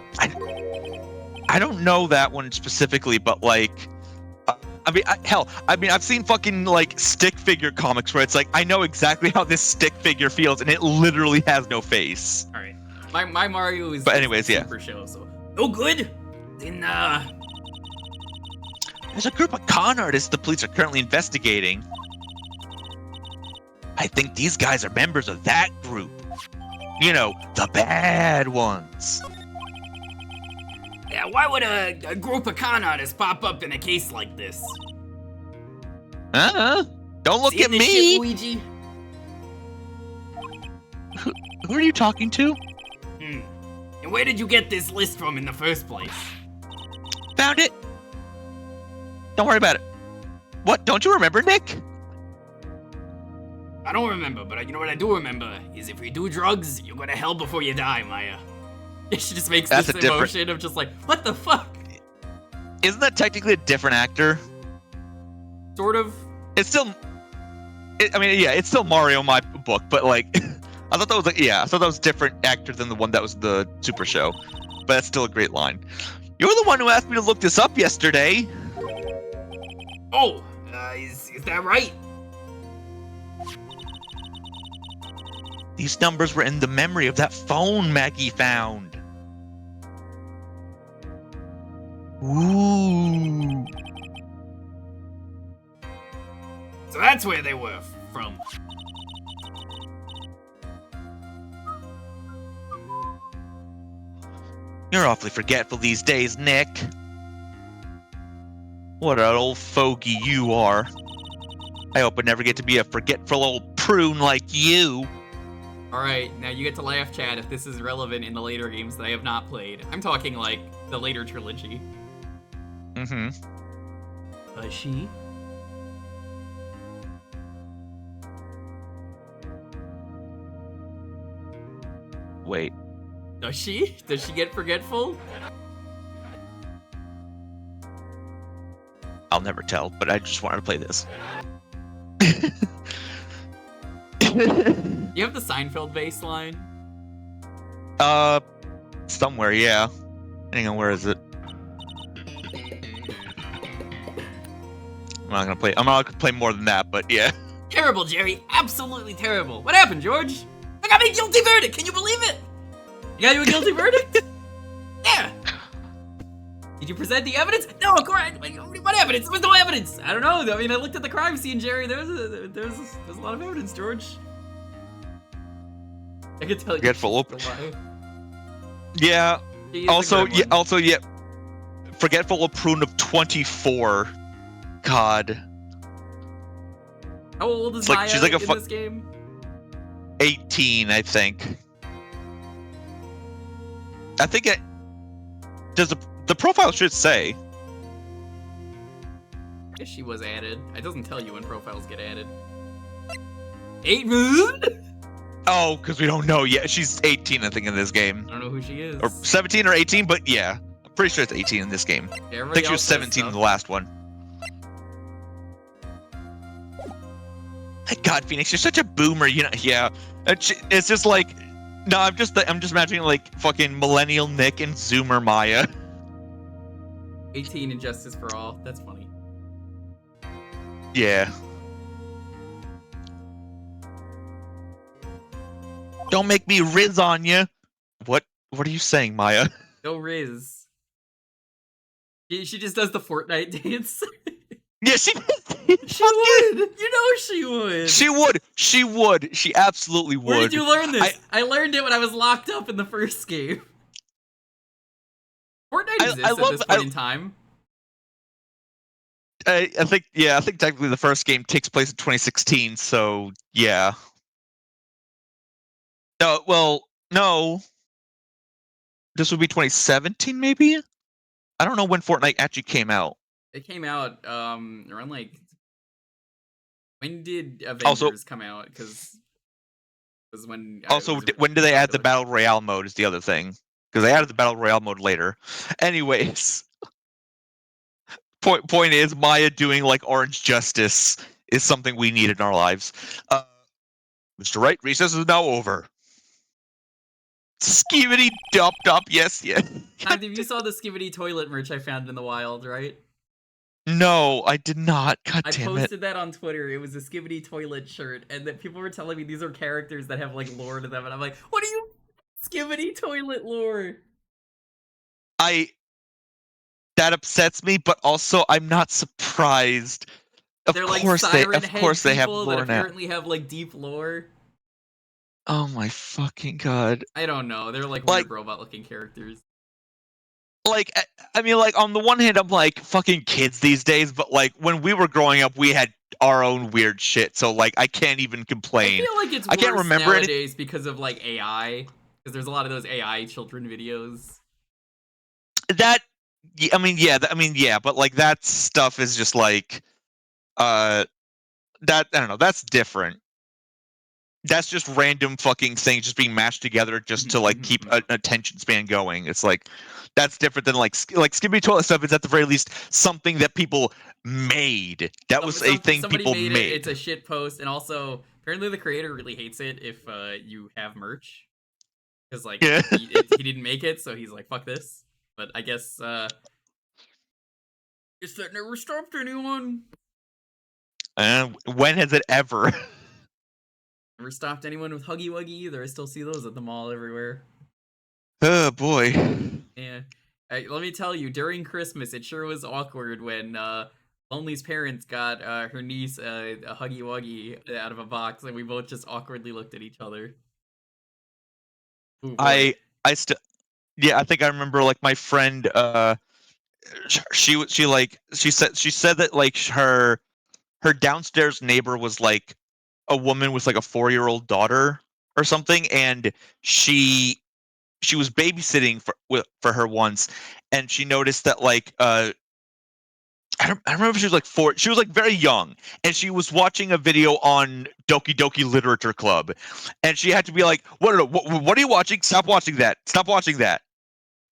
I don't know that one specifically, but like, I've seen fucking like stick figure comics where it's like I know exactly how this stick figure feels, and it literally has no face. All right, my Mario is. But anyways, yeah. Super show, so no good. Then There's a group of con artists the police are currently investigating. I think these guys are members of that group. You know, the bad ones. Yeah, why would a group of con artists pop up in a case like this? Don't look Seeing at this me. shit, Luigi? Who are you talking to? And where did you get this list from in the first place? Found it. Don't worry about it. What? Don't you remember, Nick? I don't remember, but you know what I do remember is if you do drugs, you go to hell before you die, Maya. she just makes That's this a different- emotion of just like, what the fuck? Isn't that technically a different actor? Sort of. It's still. It's still Mario in my book, but like, I thought that was a different actor than the one that was the Super Show, but that's still a great line. You're the one who asked me to look this up yesterday. Oh, is that right? These numbers were in the memory of that phone Maggie found. Ooh. So that's where they were from. You're awfully forgetful these days, Nick. What an old fogey you are. I hope I never get to be a forgetful old prune like you. Alright, now you get to laugh, Chad, if this is relevant in the later games that I have not played. I'm talking, like, the later trilogy. Mm-hmm. Does she? Wait. Does she? Does she get forgetful? I'll never tell, but I just wanted to play this. You have the Seinfeld bass line? Somewhere, yeah. Hang on, where is it? I'm not gonna play more than that, but yeah. Terrible, Jerry. Absolutely terrible. What happened, George? I got a guilty verdict. Can you believe it? You got you a guilty verdict? Yeah. Did you present the evidence? No, correct. What evidence? There was no evidence. I don't know. I mean, I looked at the crime scene, Jerry. There's a lot of evidence, George. I can tell you. Forgetful. She's a lie. Yeah. She is a Also, gremlin. yeah. Forgetful a prune of 24. God. How old is It's like- Maya she's like a in this game? 18, I think. I think it does. The profile should say. I guess she was added. It doesn't tell you when profiles get added. 8 Moon? Oh, because we don't know yet. She's 18, I think, in this game, I don't know who she is. or 17 or 18, but yeah, I'm pretty sure it's 18 in this game. Yeah, I everybody think she else was says 17 in stuff. the last one. God, Phoenix, you're such a boomer. You know, yeah. It's just like, no, I'm just imagining like fucking millennial Nick and Zoomer Maya. 18 and Justice for All. That's funny. Yeah. Don't make me riz on you. What are you saying, Maya? No Riz. She just does the Fortnite dance. Yeah, she She would. You know she would. She would. She absolutely would. Where did you learn this? I learned it when I was locked up in the first game. Fortnite exists at this point in time. I think technically the first game takes place in 2016, so yeah. No, well, no. This would be 2017, maybe? I don't know when Fortnite actually came out. It came out around like, when did Avengers come out? Because it was when. When did they add the Battle Royale mode is the other thing. Because they added the Battle Royale mode later. Anyways. Point is, Maya doing like Orange Justice is something we need in our lives. Mr. Wright, recess is now over. Skivity dop dop, yes. Have you saw the Skivity toilet merch I found in the wild, right? No, I did not. God I damn it. posted that on Twitter. It was a Skivity toilet shirt, and that people were telling me these are characters that have like lore to them, and I'm like, what are you Skivity toilet lore? That upsets me, but also I'm not surprised. They're like siren head they have people lore that now. apparently have like deep lore. Oh my fucking god. I don't know. They're like Like- weird robot-looking characters. Like, I mean, like, on the one hand, I'm like, fucking kids these days, but like, when we were growing up, we had our own weird shit, so like, I can't even I complain. feel like it's I can't worse remember any- nowadays because of like AI. Because there's a lot of those AI children videos. That, but like, that stuff is just like, I don't know, that's different. That's just random fucking things just being mashed together just to like keep an attention span going. It's like, that's different than like Skippy Toilet stuff is at the very least something that people made. That was a thing Somebody people made made. it. It's a shit post, and also apparently the creator really hates it if you have merch, because like Yeah. he didn't make it, so he's like, fuck this. But I guess that never stopped anyone. And when has it ever? Never stopped anyone with Huggy Wuggy either. I still see those at the mall everywhere. Oh boy. Yeah. Let me tell you, during Christmas, it sure was awkward when Lonely's parents got her niece a Huggy Wuggy out of a box, and we both just awkwardly looked at each other. Ooh, boy. I think I remember like my friend she said that like her downstairs neighbor was like a woman with like a 4-year-old daughter or something, and she was babysitting for her once, and she noticed that like I remember she was like 4. She was like very young, and she was watching a video on Doki Doki Literature Club, and she had to be like, what are you watching? Stop watching that. Stop watching that.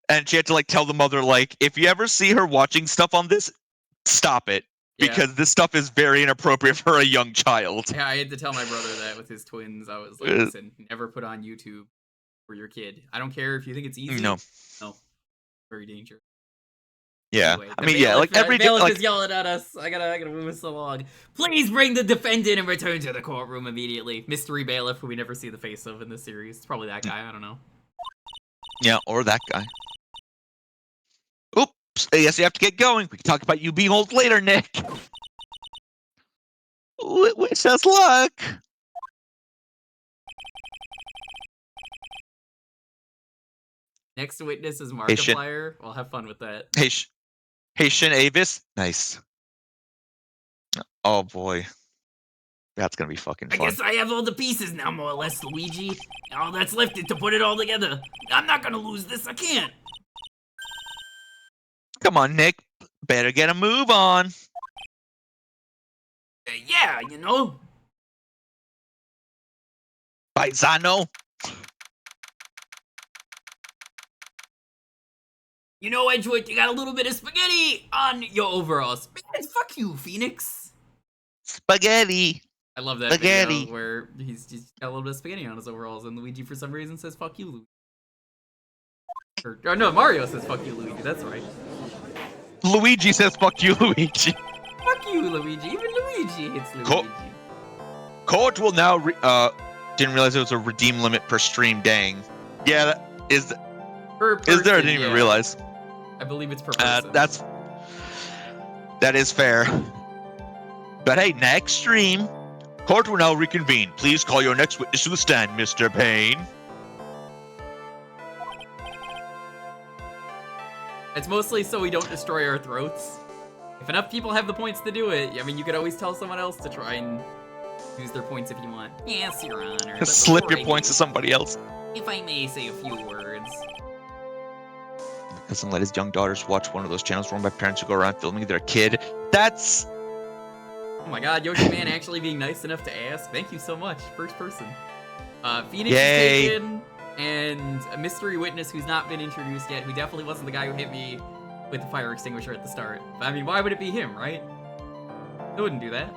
And she had to like tell the mother, like, if you ever see her watching stuff on this, stop it, because this stuff is very inappropriate for a young child. Yeah, I had to tell my brother that with his twins. I was like, listen, never put on YouTube for your kid. I don't care if you think it's easy. No, very dangerous. Yeah, Anyway, I mean, yeah, like every bailiff like is yelling at us. I gotta move this along. Please bring the defendant and return to the courtroom immediately. Mystery bailiff, who we never see the face of in this series. It's probably that guy. I don't know. Yeah, or that guy. Oops, I guess you have to get going. We can talk about you being old later, Nick. Wish us luck. Next witness is Markiplier. We'll have fun with that. Hey, Shin Avis. Nice. Oh boy. That's gonna be fucking fun. I guess I have all the pieces now, more or less, Luigi. All that's left is to put it all together. I'm not gonna lose this, I can't. Come on, Nick. Better get a move on. Yeah, you know. Paisano. You know, Edgewood, you got a little bit of spaghetti on your overalls. Man, fuck you, Phoenix. Spaghetti. I love that video where he's just got a little bit of spaghetti on his overalls, and Luigi, for some reason, says "fuck you, Luigi." Or no, Mario says "fuck you, Luigi." That's right. Luigi says "fuck you, Luigi." Fuck you, Luigi. Even Luigi hits Luigi. Court will now. Didn't realize it was a redeem limit per stream. Dang. Yeah, that is. Per person, is there? I didn't even realize. I believe it's per person. That is fair. But hey, next stream, court will now reconvene. Please call your next witness to the stand, Mr. Payne. It's mostly so we don't destroy our throats. If enough people have the points to do it, I mean, you could always tell someone else to try and use their points if you want. Yes, Your Honor. Slip your points to somebody else. If I may say a few words. Doesn't let his young daughters watch one of those channels run by parents who go around filming their kid. That's... Oh my god, Yoshi Man actually being nice enough to ask. Thank you so much. First person. Phoenix is taken, and a mystery witness who's not been introduced yet, who definitely wasn't the guy who hit me with the fire extinguisher at the start. But, I mean, why would it be him, right? It wouldn't do that.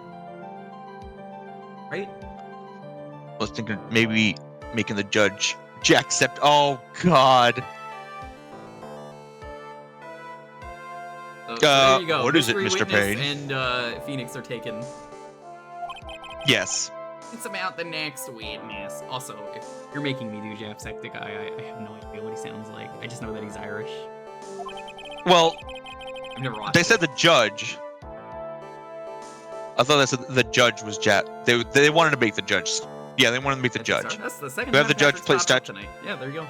Right? I was thinking maybe making the judge Jack Sept. Oh god. So there you go. What mystery is it, Mr. Witness Payne? and Phoenix are taken. Yes. It's about the next witness. Also, if you're making me do Japsectic, I have no idea what he sounds like. I just know that he's Irish. Well, I've never watched they said the judge. I thought they said the judge was Jap. They wanted to make the judge. Yeah, they wanted to make the judge. That's the second We have time the judge Patrick's play popped up statue. tonight. Yeah, there you go.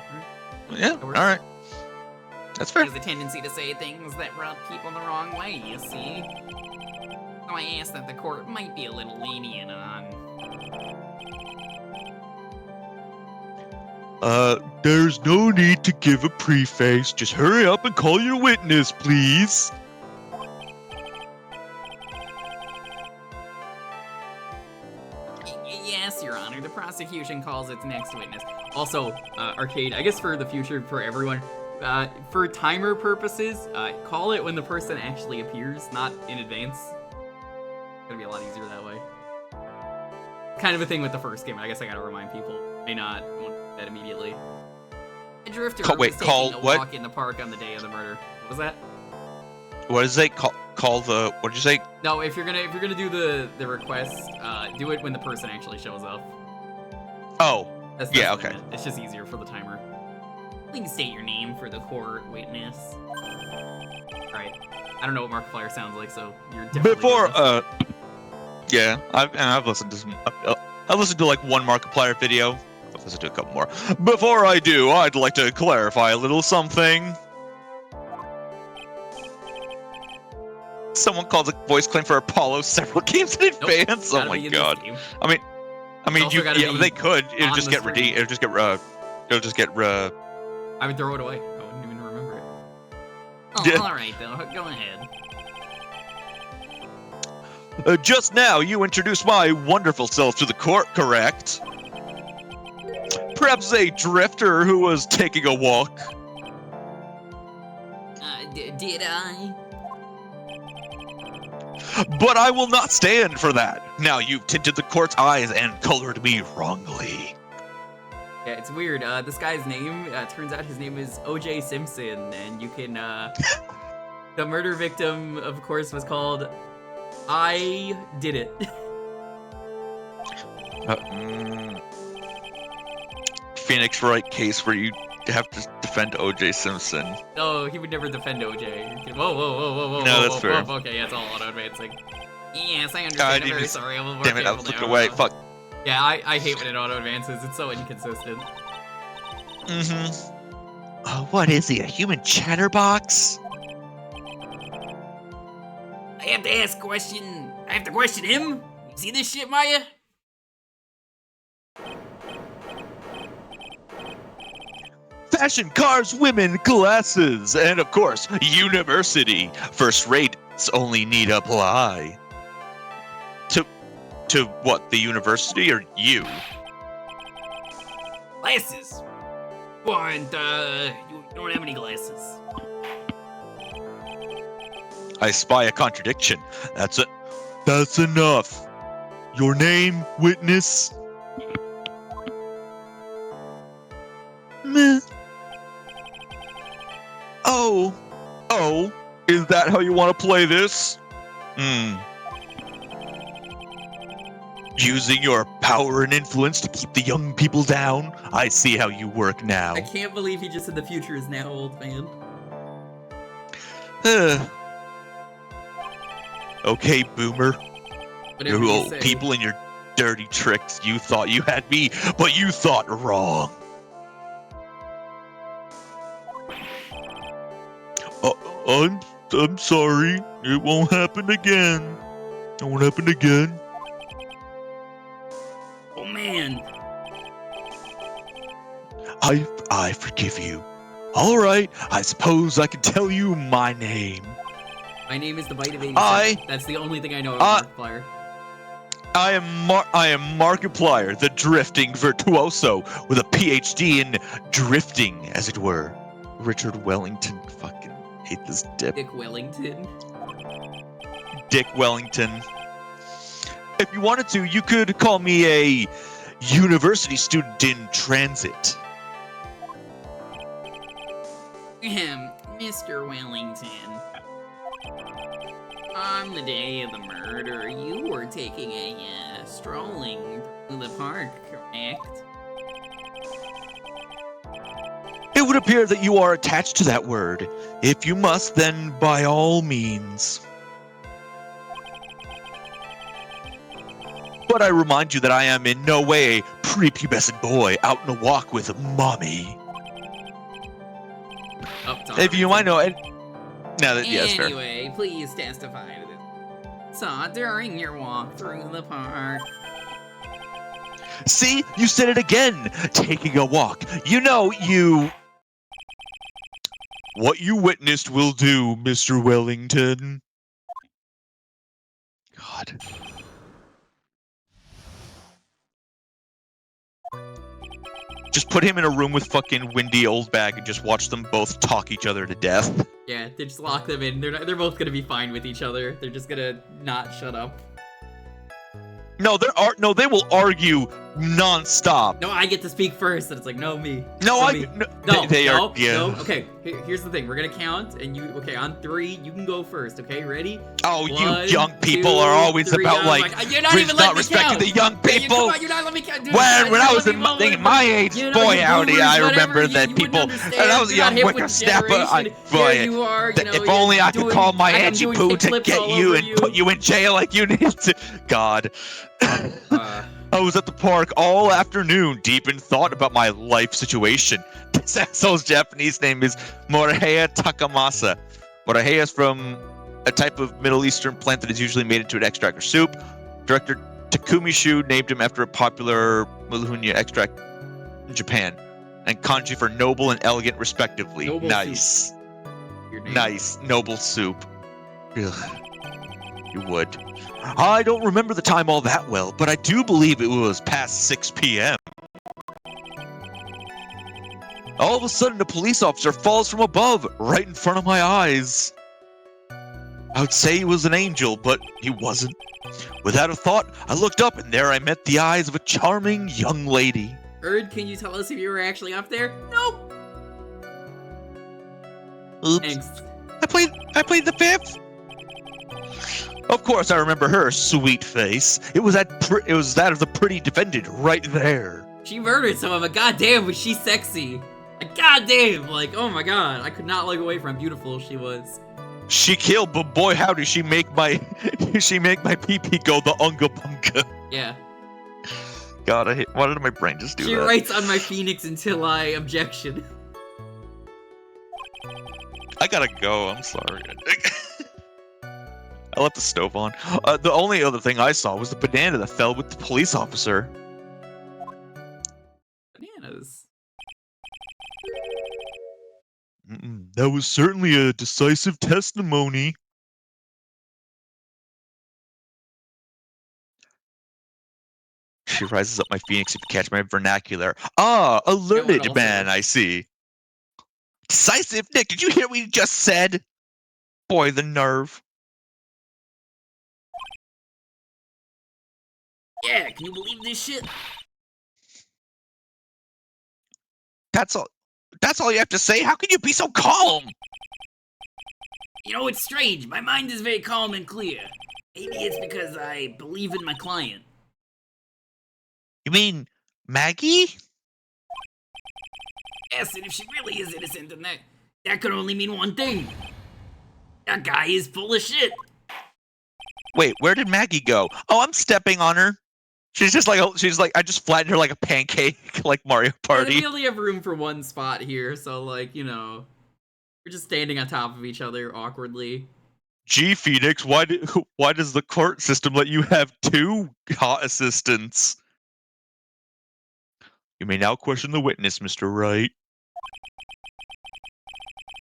Yeah, all right. That's fair. There's a tendency to say things that rub people the wrong way, you see. So I asked that the court might be a little lenient on. There's no need to give a preface. Just hurry up and call your witness, please. Yes, Your Honor. The prosecution calls its next witness. Also, Arcade, I guess for the future, for everyone, for timer purposes, call it when the person actually appears, not in advance. It's gonna be a lot easier that way. Kind of a thing with the first game, I guess I gotta remind people. May not want that immediately. A drifter Wait, was call taking a what? walk in the park on the day of the murder. What was that? What is it? Call the... What did you say? No, if you're gonna do the request, do it when the person actually shows up. Oh, That's yeah, what I okay. meant. It's just easier for the timer. Please state your name for the court witness. Right. I don't know what Markiplier sounds like, so you're definitely Before, good. yeah, I've listened to some... I've listened to like one Markiplier video. I've listened to a couple more. Before I do, I'd like to clarify a little something. Someone calls a voice claim for Apollo several games in advance. Oh gotta my be in this god. game. I mean, also you, gotta yeah, be they could. It'll on just the get screen. redeemed. It'll just get. I would throw it away. I wouldn't even remember it. Oh, Yeah. alright though, go ahead. Just now, you introduced my wonderful self to the court, correct? Perhaps a drifter who was taking a walk. Did I? But I will not stand for that. Now you've tinted the court's eyes and colored me wrongly. Yeah, it's weird. This guy's name, turns out his name is O.J. Simpson, and you can, the murder victim, of course, was called I Did It. Phoenix Wright case where you have to defend O.J. Simpson. No, he would never defend O.J. Whoa. No, that's fair. Okay, yeah, it's all auto-advancing. Yes, I understand. God, I'm you very just- sorry. I will work Damn it, I was carefully looking away. now. Fuck. Yeah, I hate when it auto-advances. It's so inconsistent. What is he, a human chatterbox? I have to ask question. I have to question him? You see this shit, Maya? Fashion, cars, women, glasses, and of course, university. First rates only need apply. To what, the university or you? Glasses. And, you don't have any glasses. I spy a contradiction. That's enough. Your name, witness? Meh. Oh, is that how you want to play this? Using your power and influence to keep the young people down? I see how you work now. I can't believe he just said the future is now, old man. Okay, boomer. Whatever You you old say. people and your dirty tricks. You thought you had me, but you thought wrong. I'm sorry. It won't happen again. It won't happen again. Oh man. I forgive you. All right. I suppose I can tell you my name. My name is the Bite of 87. That's the only thing I know about Markiplier. I am Markiplier, the drifting virtuoso, with a PhD in drifting, as it were. Richard Wellington. Fucking hate this dip. Dick Wellington. Dick Wellington. If you wanted to, you could call me a university student in transit. Mr. Wellington. On the day of the murder, you were taking a strolling through the park, correct? It would appear that you are attached to that word. If you must, then by all means. But I remind you that I am in no way a prepubescent boy out on a walk with mommy. If you might know it. No, yes, fair. Anyway, please testify to this. Saw during your walk through the park. See, you said it again. Taking a walk. You know, what you witnessed will do, Mr. Wellington. God. Just put him in a room with fucking Windy Oldbag and just watch them both talk each other to death. Yeah, they just lock them in. They're both gonna be fine with each other. They're just gonna not shut up. No, they will argue non-stop. No, I get to speak first, and it's like, no, me. No, Me. no, they are. Yeah. No. Okay, here's the thing. We're gonna count, and okay, on 3, you can go first. Okay, ready? Oh, 1, you young people 2, are always 3, about I'm like you're not even letting me respecting count. the young Yeah, people. come on, you're not letting me count. Dude, When I you're was not in letting me my age, you know, boy you howdy, boomers, I whatever, remember you that wouldn't people. understand. And I was a You're not young hip with whippersnapper. generation. Boy, Here you are, you know, if only I could doing- call my I'm Angie doing Poo to kickflips get all you over and put you in jail like you need to. God. I was at the park all afternoon, deep in thought about my life situation. This asshole's Japanese name is Morihei Takamasa. Morihei is from a type of Middle Eastern plant that is usually made into an extract or soup. Director Takumi Shu named him after a popular Mulhunya extract in Japan, and kanji for noble and elegant, respectively. Noble nice. Your name. Nice. Noble soup. Ugh. You would. I don't remember the time all that well, but I do believe it was past 6 p.m. All of a sudden, a police officer falls from above, right in front of my eyes. I would say he was an angel, but he wasn't. Without a thought, I looked up, and there I met the eyes of a charming young lady. Erd, can you tell us if you were actually up there? Nope. Oops. Thanks. I played the fifth. Of course, I remember her sweet face. It was that of the pretty defendant right there. She murdered someone, but goddamn, was she sexy. Like, goddamn, like, oh my god, I could not look away from how beautiful she was. She killed, but boy howdy, she make my pee-pee go the unga bunga. Yeah. God, why did my brain just do She that? writes on my phoenix until I objection. I gotta go, I'm sorry. I left the stove on. The only other thing I saw was the banana that fell with the police officer. Bananas. That was certainly a decisive testimony. She rises up my phoenix if you catch my vernacular. Ah, a learned also. man, I see. Decisive? Nick, did you hear what you just said? Boy, the nerve. Yeah, can you believe this shit? That's all you have to say? How can you be so calm? You know, it's strange. My mind is very calm and clear. Maybe it's because I believe in my client. You mean Maggie? Yes, and if she really is innocent, then that could only mean one thing. That guy is full of shit. Wait, where did Maggie go? Oh, I'm stepping on her. She's like I just flattened her like a pancake, like Mario Party. Yeah, we only have room for one spot here, so like, you know, we're just standing on top of each other awkwardly. Gee, Phoenix, why does the court system let you have two hot assistants? You may now question the witness, Mr. Wright.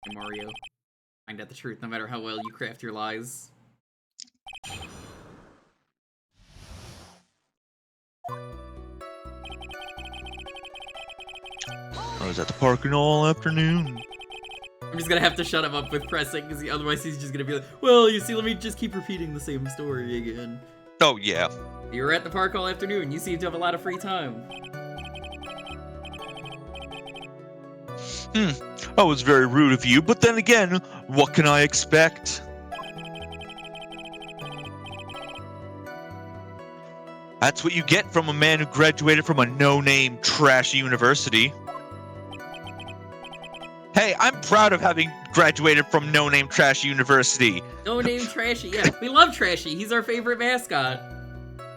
Hey, Mario, find out the truth no matter how well you craft your lies. I was at the parking all afternoon. I'm just gonna have to shut him up with pressing, because otherwise he's just gonna be like, well, you see, let me just keep repeating the same story again. Oh, yeah. You were at the park all afternoon, you seem to have a lot of free time. That was very rude of you, but then again, what can I expect? That's what you get from a man who graduated from a no-name, trashy university. Hey, I'm proud of having graduated from no-name, trashy university. No name Trashy, yeah, we love Trashy, he's our favorite mascot.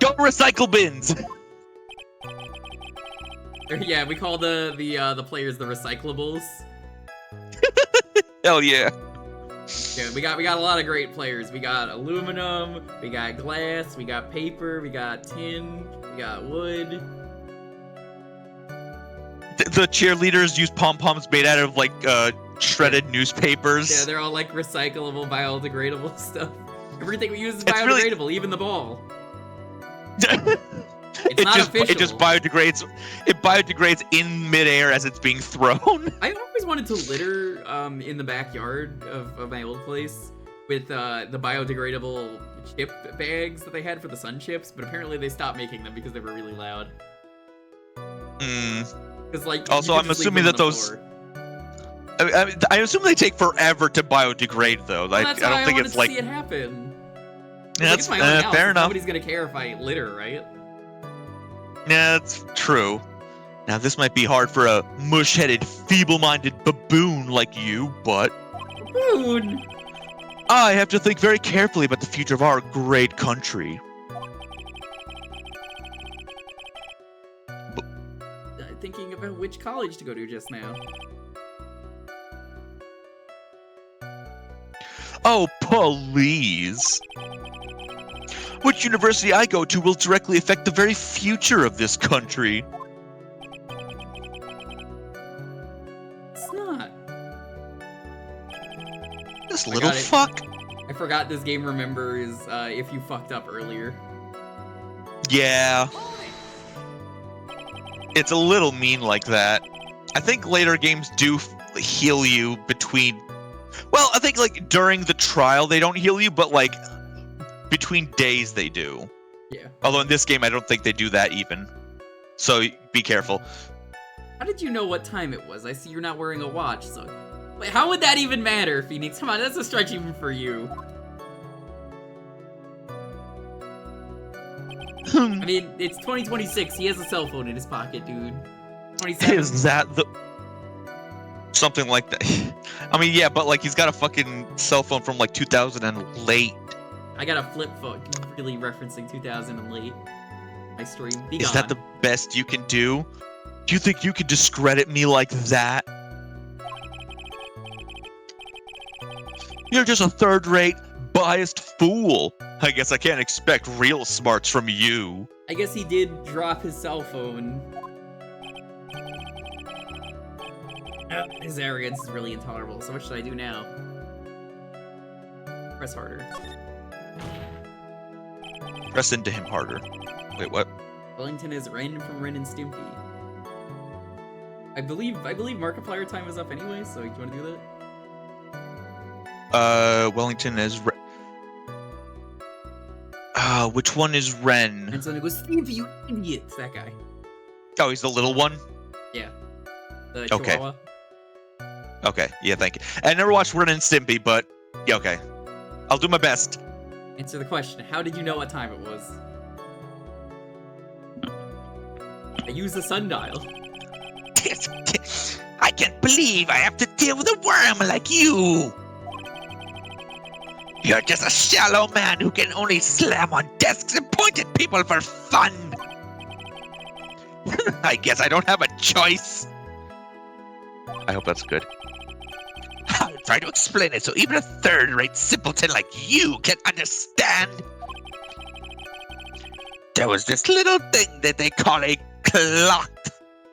Go recycle bins! Yeah, we call the players the recyclables. Hell yeah. Yeah, we got a lot of great players. We got aluminum, we got glass, we got paper, we got tin, we got wood. The cheerleaders use pom-poms made out of, like, shredded newspapers. Yeah, they're all like recyclable, biodegradable stuff. Everything we use is biodegradable, really... even the ball. It just biodegrades. It biodegrades in midair as it's being thrown. I always wanted to litter in the backyard of my old place with the biodegradable chip bags that they had for the sun chips, but apparently they stopped making them because they were really loud. Because like. Also, I'm assuming that those. I assume they take forever to biodegrade, though. Well, I don't think it's like. See it happen. Yeah, it's my own house. Fair enough. Nobody's gonna care if I litter, right? Yeah, that's true. Now, this might be hard for a mush-headed, feeble-minded baboon like you, but... Baboon? I have to think very carefully about the future of our great country. Thinking about which college to go to just now. Oh, please. Which university I go to will directly affect the very future of this country. It's not. This I little got it. fuck. I forgot this game remembers if you fucked up earlier. Yeah. It's a little mean like that. I think later games do heal you between... Well, I think, like, during the trial they don't heal you, but, like, between days they do. Yeah. Although in this game I don't think they do that even. So be careful. How did you know what time it was? I see you're not wearing a watch, so... Wait, how would that even matter, Phoenix? Come on, that's a stretch even for you. I mean, it's 2026. He has a cell phone in his pocket, dude. 27. Is that the... Something like that. I mean, yeah, but, like, he's got a fucking cell phone from, like, 2000 and late. I got a flip phone, really referencing 2000 and late. My stream. Be Is gone. that the best you can do? Do you think you can discredit me like that? You're just a third-rate, biased fool. I guess I can't expect real smarts from you. I guess he did drop his cell phone. His arrogance is really intolerable, so what should I do now? Press harder. Press into him harder. Wait, what? Wellington is Ren from Ren and Stimpy. I believe Markiplier time is up anyway, so you wanna do that? Wellington is which one is Ren? And so it goes, Stimpy, you idiot! It's that guy. Oh, he's the little one? Yeah. The Okay. Chihuahua. Okay, yeah, thank you. I never watched Ren and Stimpy, but yeah, okay. I'll do my best. Answer the question. How did you know what time it was? I used the sundial. I can't believe I have to deal with a worm like you. You're just a shallow man who can only slam on desks and point at people for fun. I guess I don't have a choice. I hope that's good. I'll try to explain it so even a third-rate simpleton like you can understand. There was this little thing that they call a clock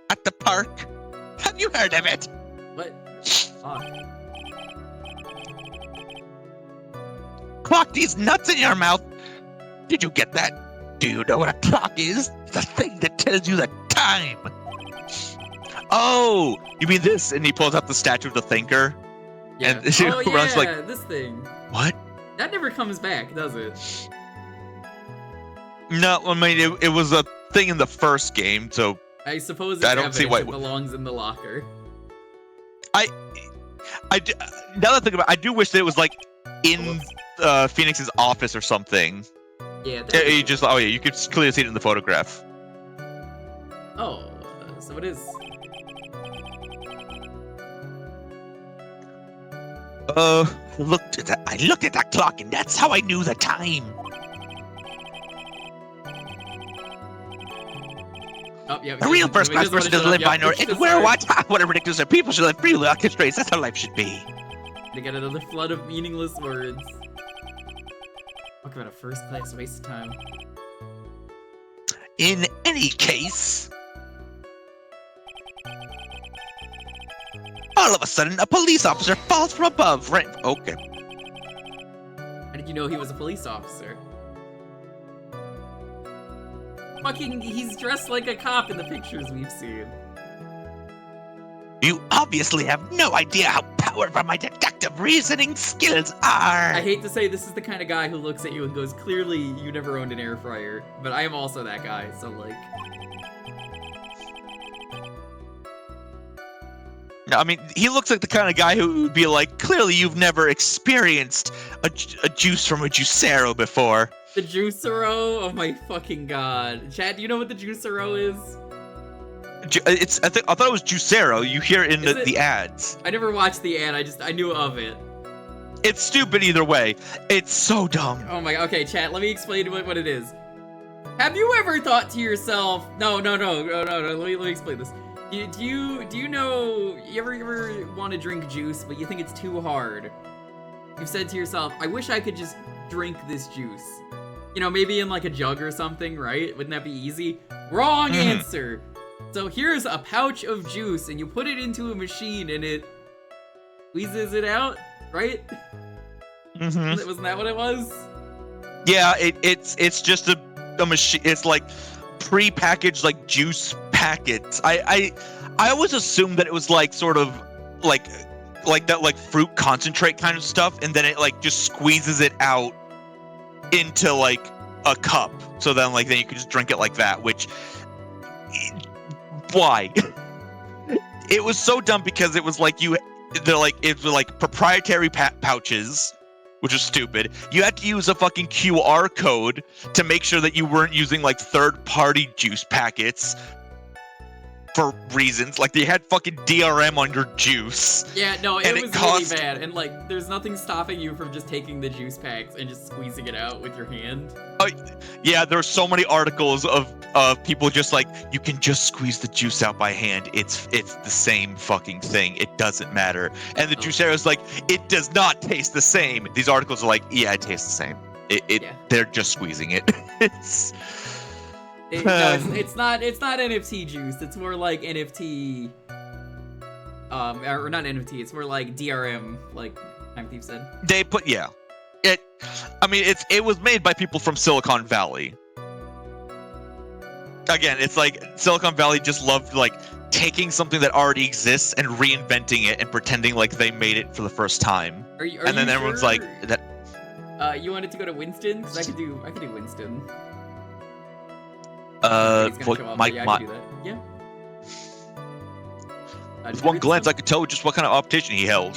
at the park. Have you heard of it? What? Fuck. Clock these nuts in your mouth. Did you get that? Do you know what a clock is? The thing that tells you the time. Oh, you mean this? And he pulls out the statue of the thinker. Yeah. And she Oh runs yeah, like, this thing. what? That never comes back, does it? No, I mean, it was a thing in the first game, so I suppose it's I don't see evidence why- it belongs in the locker. now that I think about it, I do wish that it was like in Phoenix's office or something. Yeah. You just, oh yeah, you could clearly see it in the photograph. Oh, so it is. I looked at that clock and that's how I knew the time. Oh, yeah. A real first-class person doesn't live by nor anywhere. What? What a ridiculous people should live freely without constraints. That's how life should be. They got another flood of meaningless words. Talk about a first-class waste of time. In any case, all of a sudden, a police officer falls from above. Right? Okay. How did you know he was a police officer? Fucking, he's dressed like a cop in the pictures we've seen. You obviously have no idea how powerful my deductive reasoning skills are. I hate to say this is the kind of guy who looks at you and goes, clearly you never owned an air fryer. But I am also that guy, so like... No, I mean, he looks like the kind of guy who would be like, clearly you've never experienced a juice from a juicero before. The Juicero? Oh my fucking god. Chad, do you know what the Juicero is? I thought it was juicero. You hear it in Is it? the ads. I never watched the ad, I knew of it. It's stupid either way. It's so dumb. Oh my god, okay, chat, let me explain what it is. Have you ever thought to yourself, no, let me explain this. Do you know, you ever want to drink juice, but you think it's too hard? you've said to yourself, I wish I could just drink this juice. You know, maybe in like a jug or something, right? Wouldn't that be easy? Wrong answer. So here's a pouch of juice, and you put it into a machine, and it squeezes it out, right? Wasn't that what it was? Yeah, it's just a machine. It's like pre-packaged like juice packets. I always assumed that it was like sort of like that like fruit concentrate kind of stuff, and then it like just squeezes it out into like a cup. So then you can just drink it like that. Which why? It was so dumb because it was like it was like proprietary pouches, which is stupid. You had to use a fucking QR code to make sure that you weren't using like third-party juice packets for reasons. Like they had fucking DRM on your juice. Yeah, no, it was cost... really bad. And like, there's nothing stopping you from just taking the juice packs and just squeezing it out with your hand. Yeah, there are so many articles of people just like, you can just squeeze the juice out by hand. It's the same fucking thing. It doesn't matter. And the juicero is like, it does not taste the same. These articles are like, yeah, it tastes the same. They're just squeezing it. It's not NFT juice. It's more like NFT. Or not NFT. It's more like DRM. Like Time Thief said. They put it was made by people from Silicon Valley. Again, it's like Silicon Valley just loved like taking something that already exists and reinventing it and pretending like they made it for the first time. And then everyone's like that. You wanted to go to Winston? Because I could do Winston. With one glance, I could tell just what kind of optician he held.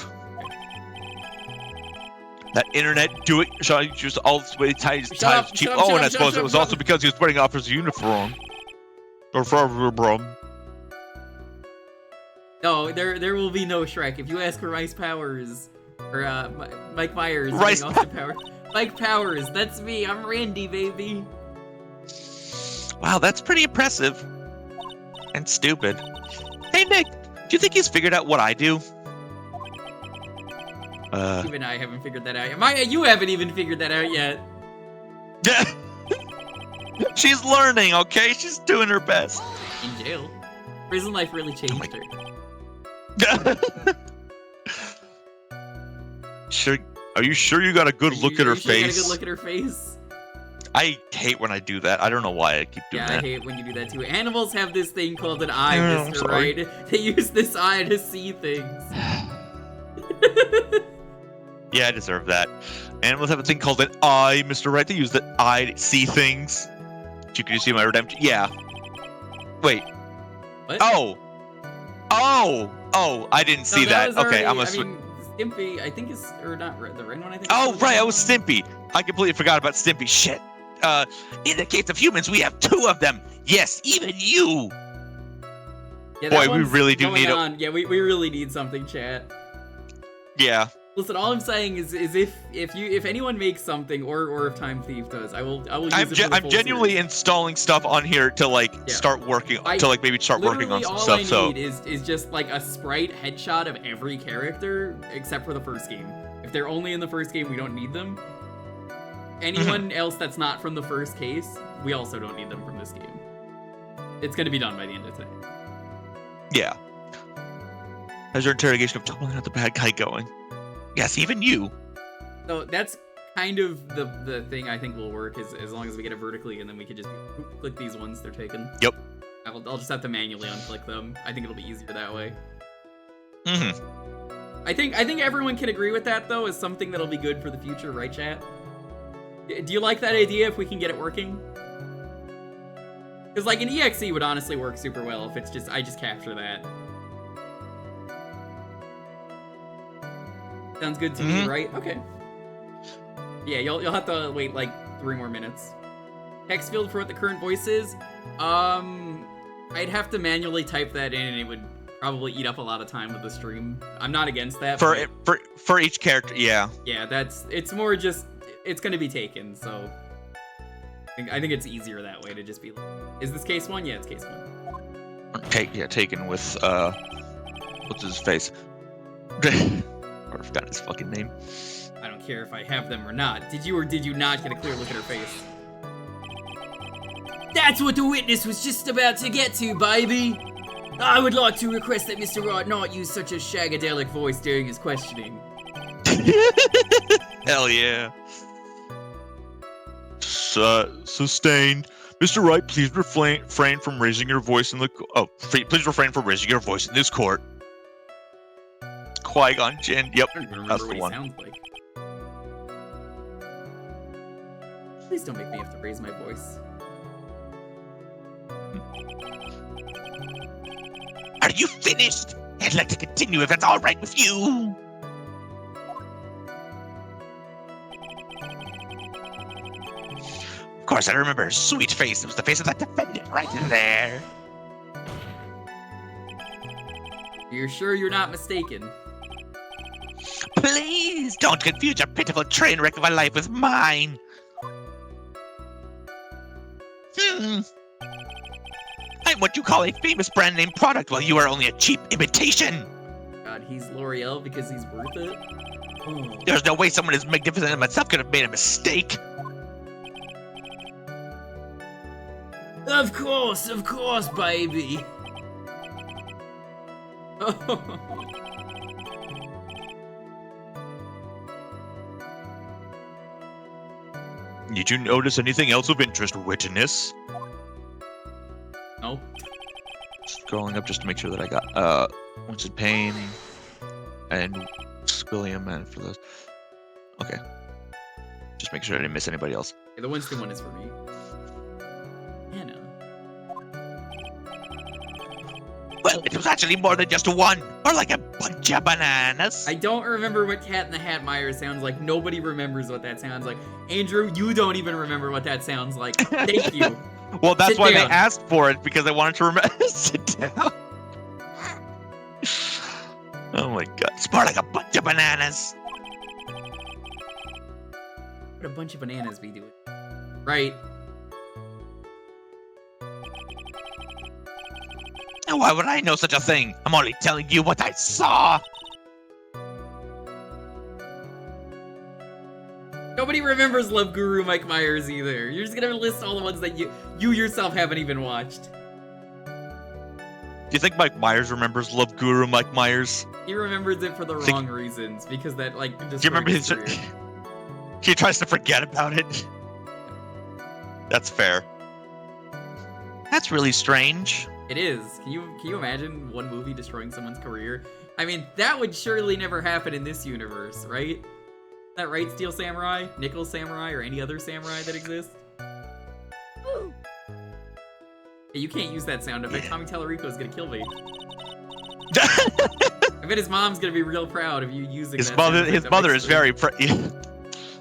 That internet just all the way tied cheap. Oh, and I suppose it was also because he was putting off his uniform. Or bro. No, there will be no Shrek. If you ask for Rice Powers, or Mike Myers, Mike Powers, that's me. I'm Randy, baby. Wow, that's pretty impressive. And stupid. Hey, Nick, do you think he's figured out what I do? Even I haven't figured that out yet. Maya, you haven't even figured that out yet. She's learning, okay? She's doing her best. In jail. Prison life really changed her. Sure. Are you sure you got a good look at her face? You got a good look at her face? I hate when I do that. I don't know why I keep doing that. Yeah, I hate when you do that too. Animals have this thing called an eye, Mr. Wright. They use this eye to see things. Yeah, I deserve that. Animals have a thing called an eye, Mr. Wright. They use the eye to see things. You can see my redemption. Yeah. Wait. What? Oh, I didn't see that. Okay, Stimpy, I think is, or not the red one. I think. Oh, right, I was Stimpy. I completely forgot about Stimpy. Shit. In the case of humans, we have 2 of them. Yes, even you. Yeah, boy, we really do need Yeah, we really need something, chat. Yeah. Listen, all I'm saying is if anyone makes something, or if Time Thief does, I will use it for the I'm genuinely installing stuff on here to start working maybe start working on some stuff. All I need is just like a sprite headshot of every character except for the first game. If they're only in the first game, we don't need them. Anyone else that's not from the first case, we also don't need them from this game. It's gonna be done by the end of today. Yeah. How's your interrogation of totally not the bad guy going? Yes, even you. So that's kind of the thing I think will work as long as we get it vertically, and then we can just click these ones. They're taken. Yep. I'll just have to manually unclick them. I think it'll be easier that way. I think everyone can agree with that though, as something that'll be good for the future, right, chat? Do you like that idea if we can get it working? Because like an EXE would honestly work super well if it's just I just capture that. Sounds good to me, right? Okay. Yeah, you'll have to wait like 3 more minutes. Text field for what the current voice is. I'd have to manually type that in, and it would probably eat up a lot of time with the stream. I'm not against that. For each character, yeah. Yeah, it's more just it's gonna be taken, so I think it's easier that way to just be like, is this case 1? Yeah, it's case 1. Taken with what's his face? I forgot his fucking name. I don't care if I have them or not. Did you or did you not get a clear look at her face? That's what the witness was just about to get to, baby! I would like to request that Mr. Wright not use such a shagadelic voice during his questioning. Hell yeah. Sustained. Mr. Wright, please refrain from raising your voice in the please refrain from raising your voice in this court. Qui-Gon Jinn. Yep, I don't even remember that's what the he one. sounds like. Please don't make me have to raise my voice. Are you finished? I'd like to continue if that's all right with you. Of course, I remember her sweet face. It was the face of that defendant right in there. You're sure you're not mistaken? Please don't confuse your pitiful train wreck of a life with mine. I'm what you call a famous brand name product, while you are only a cheap imitation. God, he's L'Oreal because he's worth it? Oh. There's no way someone as magnificent as myself could have made a mistake. Of course, baby. Did you notice anything else of interest, witness? Nope. Scrolling up just to make sure that I got Winston Payne and William and for those. Okay. Just make sure I didn't miss anybody else. Okay, the Winston one is for me. Anna. Well, it was actually more than just one, or like a bunch of bananas. I don't remember what Cat in the Hat Meyer sounds like. Nobody remembers what that sounds like. Andrew, you don't even remember what that sounds like. Thank you. Well, that's Sit why down. they asked for it, because I wanted to remember. Sit down. Oh my god. It's more like a bunch of bananas. What a bunch of bananas be doing. Right. And why would I know such a thing? I'm only telling you what I saw. Nobody remembers Love Guru Mike Myers either. You're just gonna list all the ones that you yourself haven't even watched. Do you think Mike Myers remembers Love Guru Mike Myers? He remembers it for the wrong reasons, because that, like, Do you remember his... career. He tries to forget about it. That's fair. That's really strange. It is. Can you imagine one movie destroying someone's career? I mean, that would surely never happen in this universe, right? That right, Steel Samurai, Nickel Samurai, or any other samurai that exists? Hey, you can't use that sound effect. Yeah. Tommy Tallarico is gonna kill me. I bet his mom's gonna be real proud of you using His that mother, sound effect his on mother my is stream. very.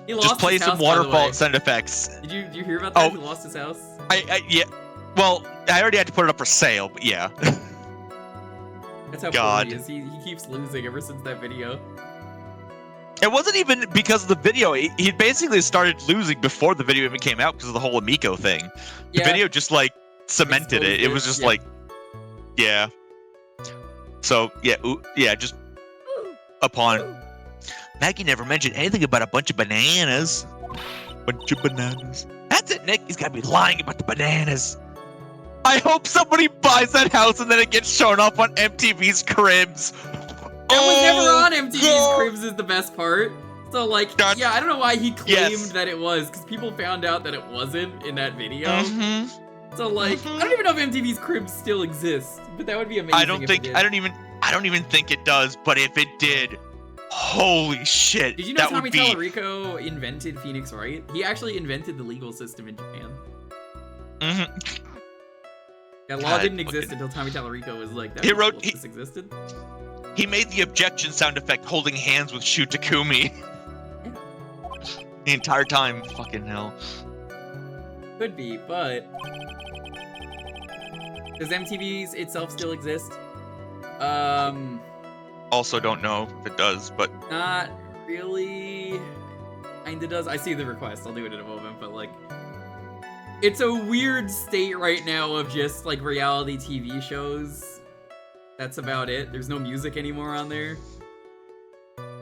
He lost Just play his some house, by the waterfall way. sound effects. Did you hear about that? Oh. He lost his house. Yeah. Well, I already had to put it up for sale, but yeah. That's how God. poor he is. He keeps losing ever since that video. It wasn't even because of the video. He basically started losing before the video even came out because of the whole Amico thing. The Yeah. video just like cemented it. Exposed It was just yeah. like, yeah. So yeah, just upon. Maggie never mentioned anything about a bunch of bananas. Bunch of bananas. That's it, Nick. He's gotta be lying about the bananas. I hope somebody buys that house and then it gets shown up on MTV's Cribs. That was never on MTV's God. Cribs is the best part. So, like, That's- yeah, I don't know why he claimed Yes. that it was, because people found out that it wasn't in that video. Mm-hmm. So, like, I don't even know if MTV's Cribs still exists, but that would be amazing. I don't think I don't even think it does. But if it did, holy shit! Did you know that Tommy would be. Tallarico invented Phoenix Wright? He actually invented the legal system in Japan. Mhm. That law God, didn't exist fucking- until Tommy Tallarico was like, that He was wrote- cool if he- this existed. He made the objection sound effect holding hands with Shu Takumi. The entire time. Fucking hell. Could be, but does MTV's itself still exist? Also don't know if it does, but Not really. Kinda does. I see the request. I'll do it in a moment, but like, it's a weird state right now of just like reality TV shows. That's about it. There's no music anymore on there.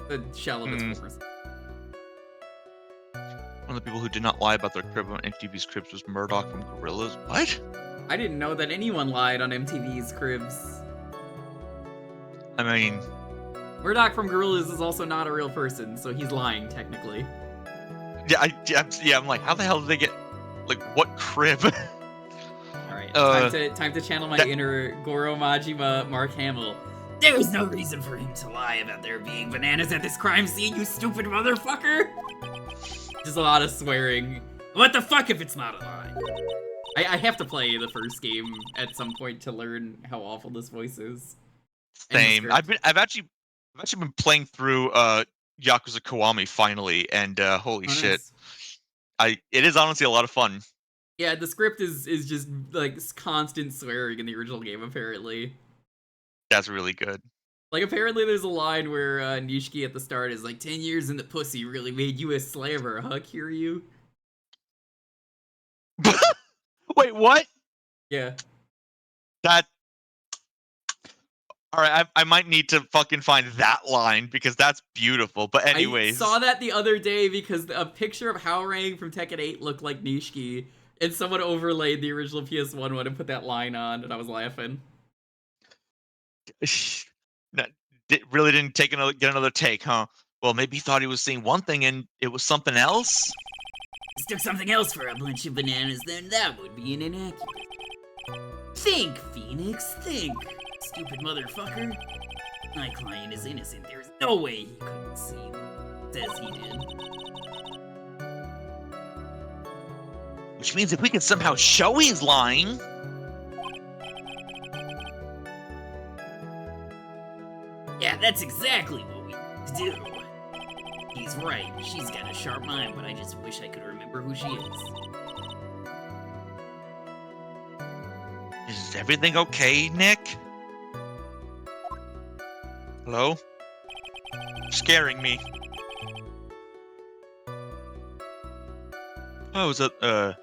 The shell of its Hmm. force. of the people who did not lie about their crib on MTV's Cribs was Murdoch from Gorillaz. What? I didn't know that anyone lied on MTV's Cribs. I mean, Murdoch from Gorillaz is also not a real person, so he's lying technically. yeah, I'm like, how the hell did they get, like, what crib? Alright, time to channel my inner Goro Majima Mark Hamill. There was no reason for him to lie about there being bananas at this crime scene, you stupid motherfucker! Just a lot of swearing. What the fuck if it's not a lie? I have to play the first game at some point to learn how awful this voice is. Same. I've actually been playing through Yakuza Kiwami finally, and holy shit, Nice. it is honestly a lot of fun. Yeah, the script is just like constant swearing in the original game, apparently. That's really good. Like, apparently there's a line where Nishiki at the start is like, 10 years in the pussy really made you a slaver, huh, Kiryu? Wait, what? Yeah. Alright, I might need to fucking find that line, because that's beautiful, but anyways. I saw that the other day because a picture of Hwoarang from Tekken 8 looked like Nishiki, and someone overlaid the original PS1 one and put that line on, and I was laughing. Really didn't get another take, huh? Well, maybe he thought he was seeing one thing and it was something else? Mistook something else for a bunch of bananas, then that would be an inaccurate. Think, Phoenix, think. Stupid motherfucker. My client is innocent. There's no way he couldn't see them. Says he did. Which means if we can somehow show he's lying... Yeah, that's exactly what we need to do. He's right. She's got a sharp mind, but I just wish I could remember who she is. Is everything okay, Nick? Hello? Scaring me. Oh, is that,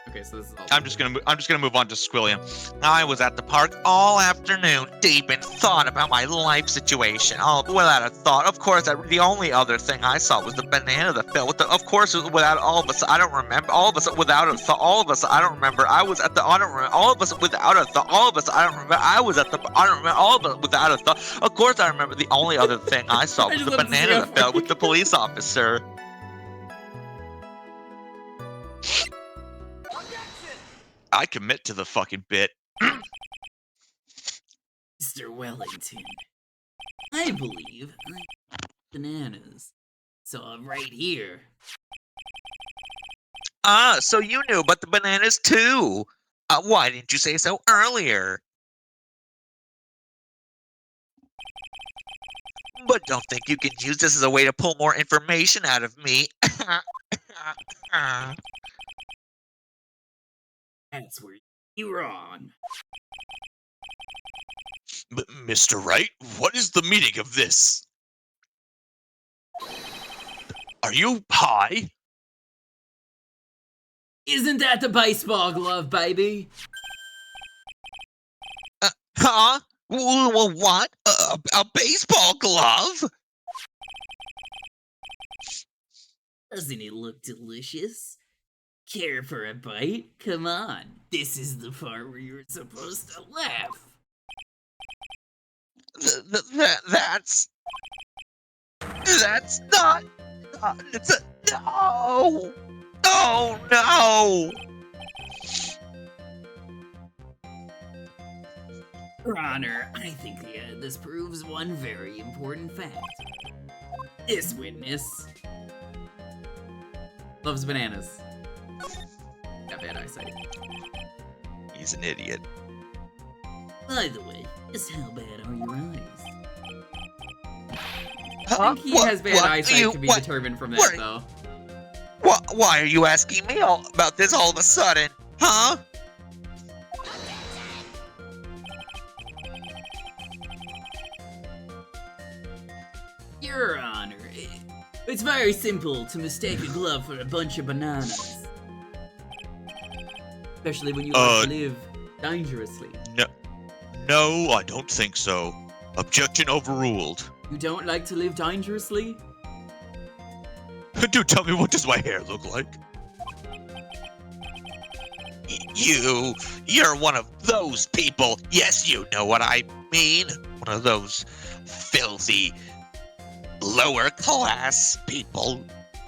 Okay, so this is all I'm just gonna move on to Squilliam. I was at the park all afternoon, deep in thought about my life situation. All without a thought. Of course, the only other thing I saw was the banana that fell. Of course, without all of us, I don't remember. All of us without a thought. All of us, I don't remember. I was at the. I don't remember. All of us without a thought. All of us, I don't remember. I was at the. I don't remember. All of us without a thought. Of course, I remember. The only other thing I saw was the banana that fell with the police officer. I commit to the fucking bit. Mr. Wellington, I believe I bananas. So I'm right here. Ah, so you knew about the bananas too. Why didn't you say so earlier? But don't think you can use this as a way to pull more information out of me. That's where you're wrong. Mr. Wright, what is the meaning of this? Are you high? Isn't that the baseball glove, baby? Huh? What? A baseball glove? Doesn't it look delicious? Care for a bite? Come on. This is the part where you're supposed to laugh. That's not. It's a no. Oh no. Your Honor, I think this proves one very important fact. This witness loves bananas. Got bad eyesight. He's an idiot. By the way, just how bad are your eyes? I think he has bad eyesight to be determined from that, though. Why are you asking me all about this all of a sudden? Huh? Your Honor, it's very simple to mistake a glove for a bunch of bananas. Especially when you like to live dangerously. No, I don't think so. Objection overruled. You don't like to live dangerously? Do tell me, what does my hair look like? You're one of those people. Yes, you know what I mean. One of those filthy, lower class people.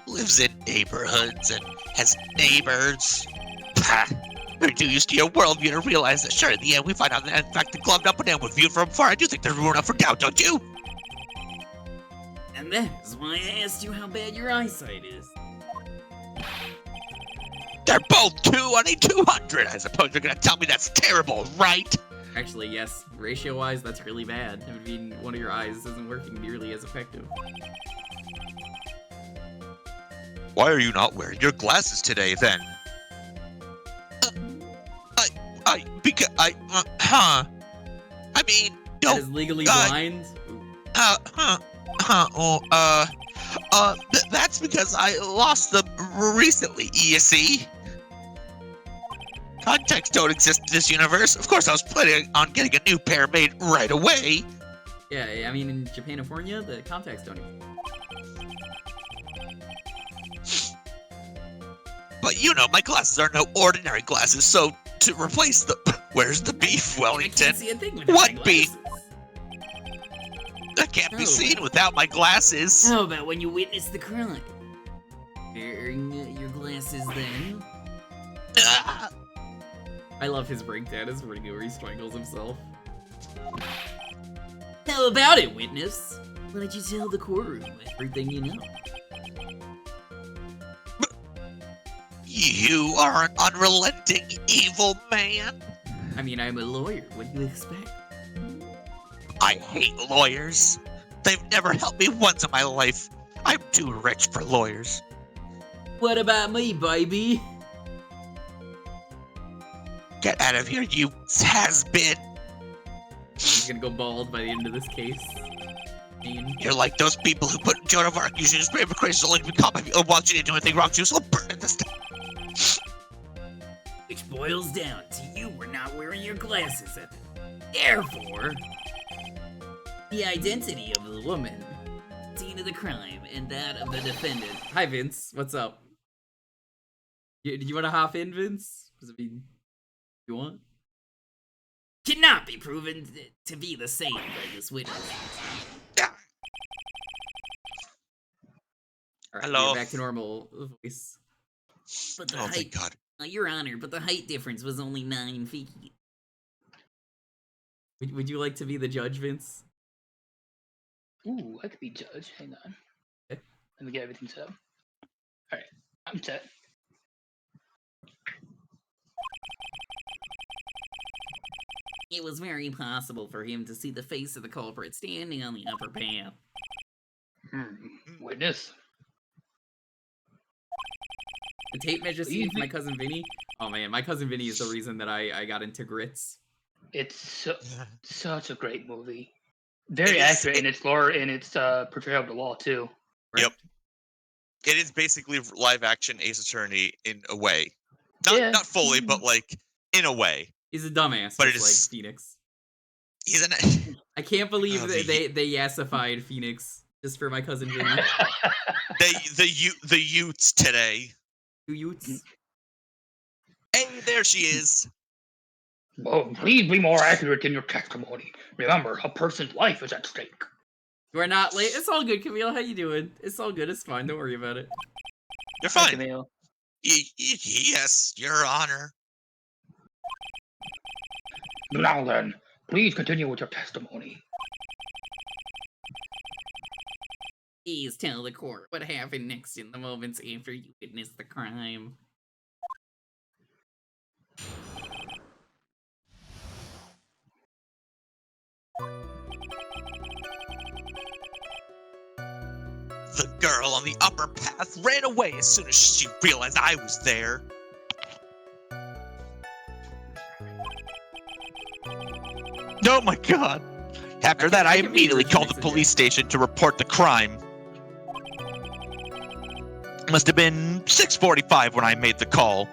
Lives in neighborhoods and has neighbors. Ha! You're too used to your worldview to realize that sure, in the end, we find out that in fact the gloved up and down with viewed from far. I do think there's room enough for doubt, don't you? And that is why I asked you how bad your eyesight is. They're both 2 on a 200. I suppose you're gonna tell me that's terrible, right? Actually, yes. Ratio-wise, that's really bad. I mean, one of your eyes isn't working nearly as effective. Why are you not wearing your glasses today, then? I mean, That no. is legally blind? That's because I lost them recently, you see. Contacts don't exist in this universe. Of course, I was planning on getting a new pair made right away. Yeah, I mean, in Japanifornia, the contacts don't exist. But you know, my glasses are no ordinary glasses, so to replace them, where's the beef, I Wellington? can't see a thing without What my beef? glasses. That can't be Oh. seen without my glasses. How about when you witness the crime? Wearing your glasses then? Ah, I love his breakdown. It's pretty good where he strangles himself. How about it, witness? Why don't you tell the courtroom everything you know? you are an unrelenting evil man. I mean, I'm a lawyer. What do you expect? I hate lawyers. They've never helped me once in my life. I'm too rich for lawyers. What about me, baby? Get out of here, you has-been. He's gonna go bald by the end of this case. I mean, You're like those people who put Joan of Arc using his brave and crazy only to be caught by people who want you to do anything wrong to you, so burn at the stake. Which boils down to you were not wearing your glasses at Therefore, the identity of the woman, scene of the crime, and that of the defendant. hi, Vince. What's up? Do you want to hop in, Vince? Does it mean you want? Cannot be proven to be the same by this witness. All right, Hello. we're back to normal voice. But the Oh, thank height, God. Your Honor, but the height difference was only 9 feet. Would you like to be the judge, Vince? Ooh, I could be judge. Hang on. Okay. Let me get everything set up. Alright, I'm set. It was very possible for him to see the face of the culprit standing on the upper path. Witness. The tape measure scene for my cousin Vinny. Oh man, my cousin Vinny is the reason that I got into grits. It's such a great movie. Very It is- accurate in its lore and its portrayal of the law too. Yep. It is basically live action Ace Attorney in a way. Not Yeah. not fully, but like in a way. He's a dumbass, But just it like is- Phoenix. He's an I can't believe Oh, that they yassified Phoenix just for my cousin Vinny. the Utes today. Two Utes. Hey, there she is. Oh, please be more accurate in your testimony. Remember, a person's life is at stake. We're not late. It's all good, Camille. How you doing? It's all good. It's fine. Don't worry about it. You're Hi, fine. Camille. Yes, Your Honor. Now then, please continue with your testimony. Please tell the court what happened next in the moments after you witnessed the crime. The girl on the upper path ran away as soon as she realized I was there. Oh my God. After that, I I can be immediately the called the next police station to report the crime. It must have been 6:45 when I made the call.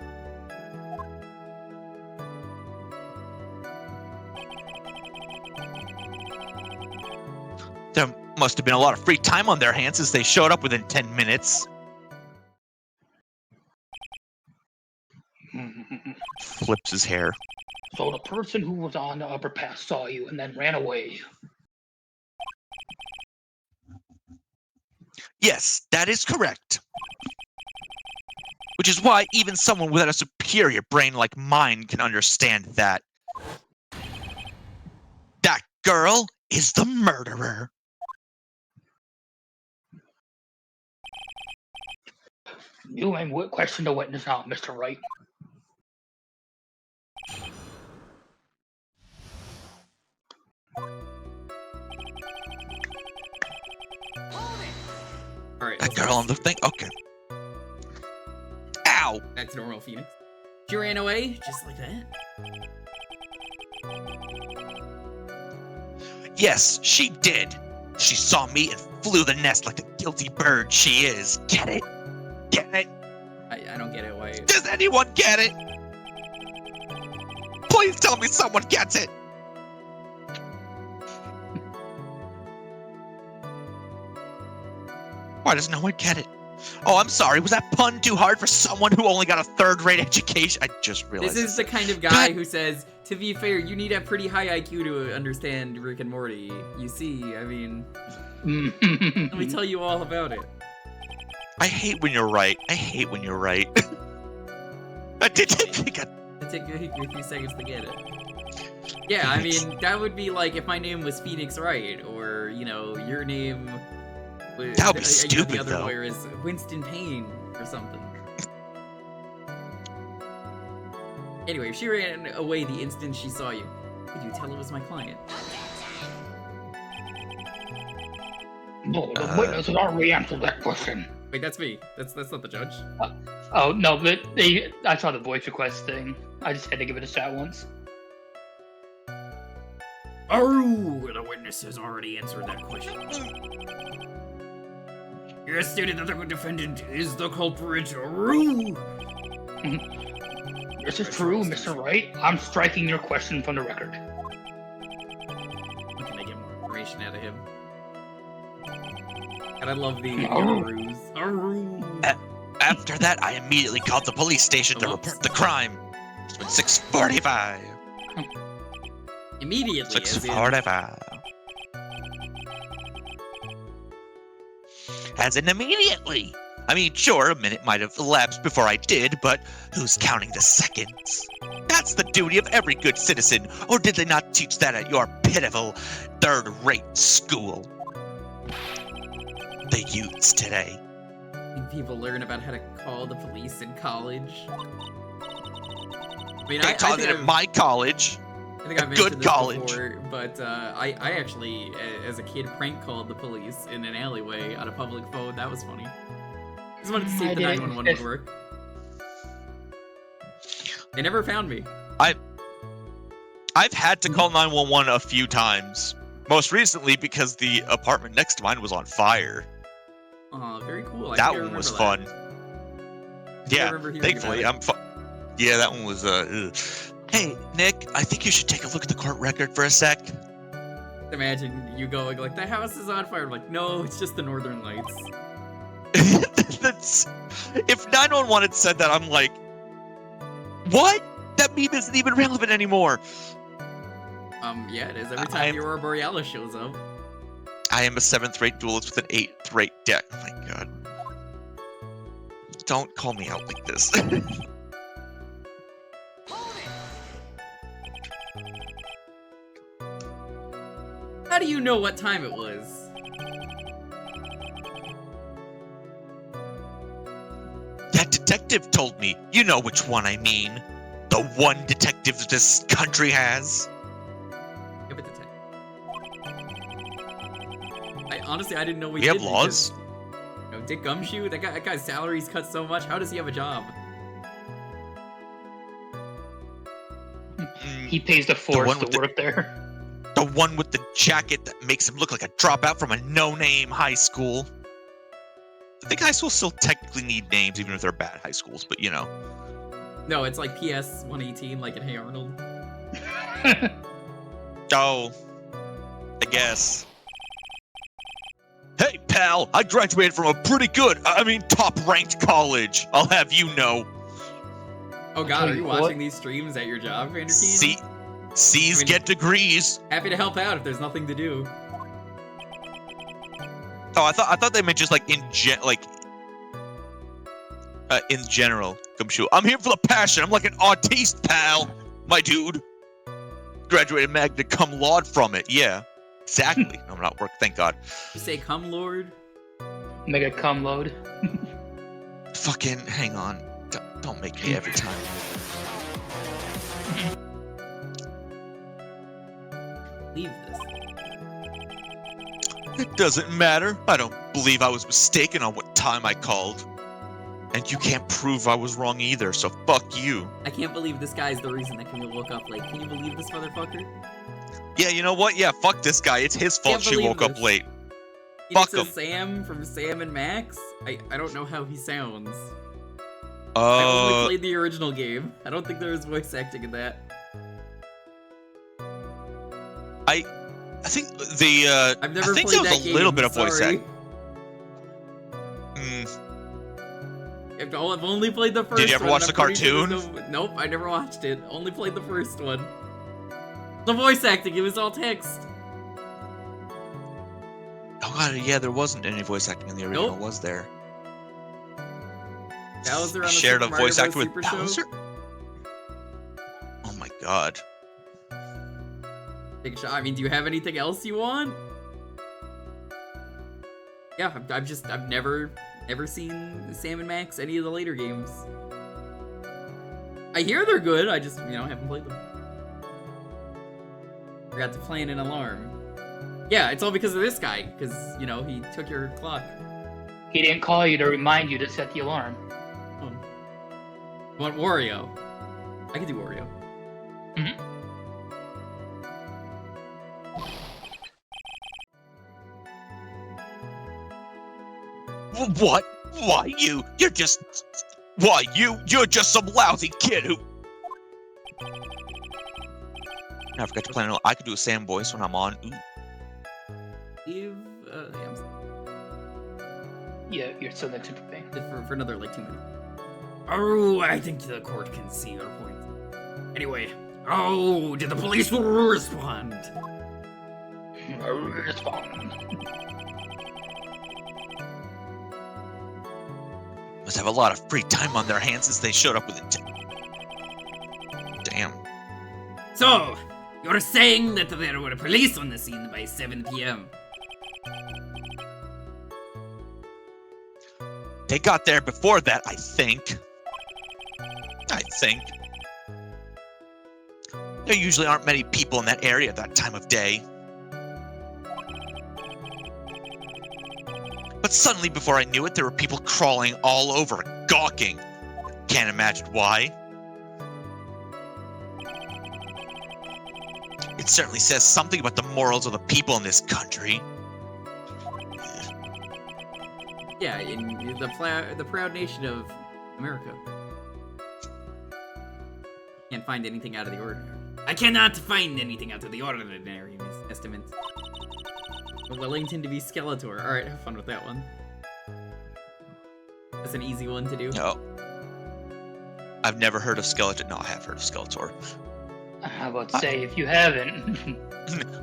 There must have been a lot of free time on their hands as they showed up within 10 minutes. flips his hair. So the person who was on the upper pass saw you and then ran away. Yes, that is correct. Which is why even someone without a superior brain like mine can understand that. That girl is the murderer. You may question the witness now, Mr. Wright. All right. That girl on the thing? Okay. Ow! Back to normal, Phoenix. She ran away just like that. Yes, she did. She saw me and flew the nest like the guilty bird she is. Get it? Get it? I don't get it. Why? Does anyone get it? Please tell me someone gets it. Why does no one get it? Oh, I'm sorry. Was that pun too hard for someone who only got a third-rate education? I just realized. This is the kind of guy who says, to be fair, you need a pretty high IQ to understand Rick and Morty. You see, I mean, let me tell you all about it. I hate when you're right. I hate when you're right. It took me a few seconds to get it. Yeah, I mean, that would be like if my name was Phoenix Wright, or, you know, your name... That would be stupid, the other though. lawyer is Winston Payne or something. Anyway, she ran away the instant she saw you. Could you tell it was my client? No, the witness has already answered that question. Wait, that's me. That's not the judge. Oh, no, but I saw the voice request thing. I just had to give it a shot once. Oh, the witness has already answered that question. You have stated that the defendant is the culprit. Aroo! This is true, Mr. Wright. I'm striking your question from the record. Can I get more information out of him? And I love the Aroos. Aroo! After that, I immediately called the police station to report the crime. It's been 6:45. Immediately, as in... 6:45. As in immediately. I mean, sure, a minute might have elapsed before I did, but who's counting the seconds? That's the duty of every good citizen, or did they not teach that at your pitiful, third-rate school? The youths today. Think people learn about how to call the police in college? I mean, They taught it at my college. I think I a mentioned good this college. before, but I actually, as a kid, prank called the police in an alleyway on a public phone. That was funny. I just wanted to see if the 911 would work. They never found me. I've had to call 911 a few times. Most recently because the apartment next to mine was on fire. Oh, very cool. That one was fun. Yeah, thankfully I'm fine. Yeah, that one was Hey, Nick, I think you should take a look at the court record for a sec. Imagine you going like, the house is on fire. I'm like, no, it's just the Northern Lights. If 911 had said that, I'm like, what? That meme isn't even relevant anymore. Yeah, it is. Every time the Aurora Borealis shows up. I am a 7th-rate duelist with an 8th-rate deck. Oh my god. Don't call me out like this. How do you know what time it was? That detective told me. You know which one I mean. The one detective this country has. Give it to Tech. Honestly, I didn't know we have laws. Because, you know, Dick Gumshoe, that guy's salary's cut so much. How does he have a job? He pays the force to work there. The one with the jacket that makes him look like a dropout from a no-name high school. I think high schools still technically need names, even if they're bad high schools, but you know. No, it's like PS 118, like in Hey Arnold. Oh, I guess. Hey, pal, I graduated from a pretty good, top-ranked college. I'll have you know. Oh I'll god, tell are you what. watching these streams at your job, Vanderkeen? C's I mean- get degrees. Happy to help out if there's nothing to do. Oh, I thought they meant just like in general. Gumshoe. I'm here for the passion. I'm like an artiste, pal. My dude. Graduated magna cum laude from it. Yeah. Exactly. No, I'm not work. Thank God. You say come lord? Mega cum load. Fucking hang on. Don't make me every time. Leave this. It doesn't matter. I don't believe I was mistaken on what time I called. And you can't prove I was wrong either, so fuck you. I can't believe this guy's the reason that Camille woke up late. Can you believe this motherfucker? Yeah, you know what? Yeah, fuck this guy. It's his fault Can't she believe woke up this. late. He Fuck next to him. Sam from Sam and Max? I don't know how he sounds. I only played the original game. I don't think there was voice acting in that. I think the I've never I think played there was that a little game, bit of voice sorry. acting. I've only played the first one. Did you ever and watch I'm the pretty sure cartoon? there's Nope, I never watched it. Only played the first one. The voice acting, it was all text. Oh god, yeah, there wasn't any voice acting in the original, Nope. was there? Bowser on the Shared Super a Mario voice Bros. actor with Super Show. Bowser? Oh my god. Take a shot. I mean, do you have anything else you want? Yeah, I've never seen Sam and Max, any of the later games. I hear they're good, I just, haven't played them. Forgot to plan an alarm. Yeah, it's all because of this guy, because, he took your clock. He didn't call you to remind you to set the alarm. Oh. You want Wario? I can do Wario. What? Why you? You're just... Why you? You're just some lousy kid who... I forgot to plan. I could do a Sam voice when I'm on. Ooh. Yeah, you're still next to Pain. For another, 2 minutes. Oh, I think the court can see your point. Anyway, did the police respond? Respond. Must have a lot of free time on their hands since they showed up with it. Damn. So, you're saying that there were police on the scene by 7 p.m. They got there before that, I think. There usually aren't many people in that area at that time of day. But suddenly, before I knew it, there were people crawling all over, gawking. Can't imagine why. It certainly says something about the morals of the people in this country. Yeah, in the proud nation of America. Can't find anything out of the ordinary. I cannot find anything out of the ordinary, Miss Estimate. Wellington to be Skeletor. Alright, have fun with that one. That's an easy one to do. No. I've never heard of Skeletor. No, I have heard of Skeletor. How about say if you haven't?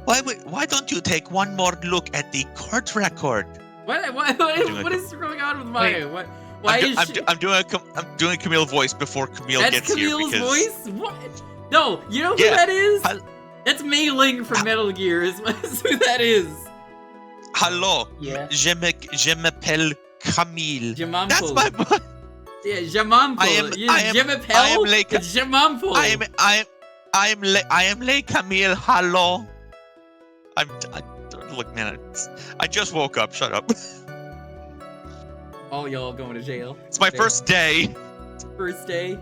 Why don't you take one more look at the court record? What is going on with Maya? I'm doing a Camille voice before Camille That's gets Camille's here because... voice? What? No, you know who Yeah, that is? That's Mei Ling from Metal Gear is who that is. Yeah. Hello. Je m'appelle Camille. Jamampul. That's my voice. Yeah, Jamampul. I am like- It's Jamampul. I am Le Camille. Hello. Look, man. I just woke up. Shut up. All y'all going to jail. It's my first day. First day.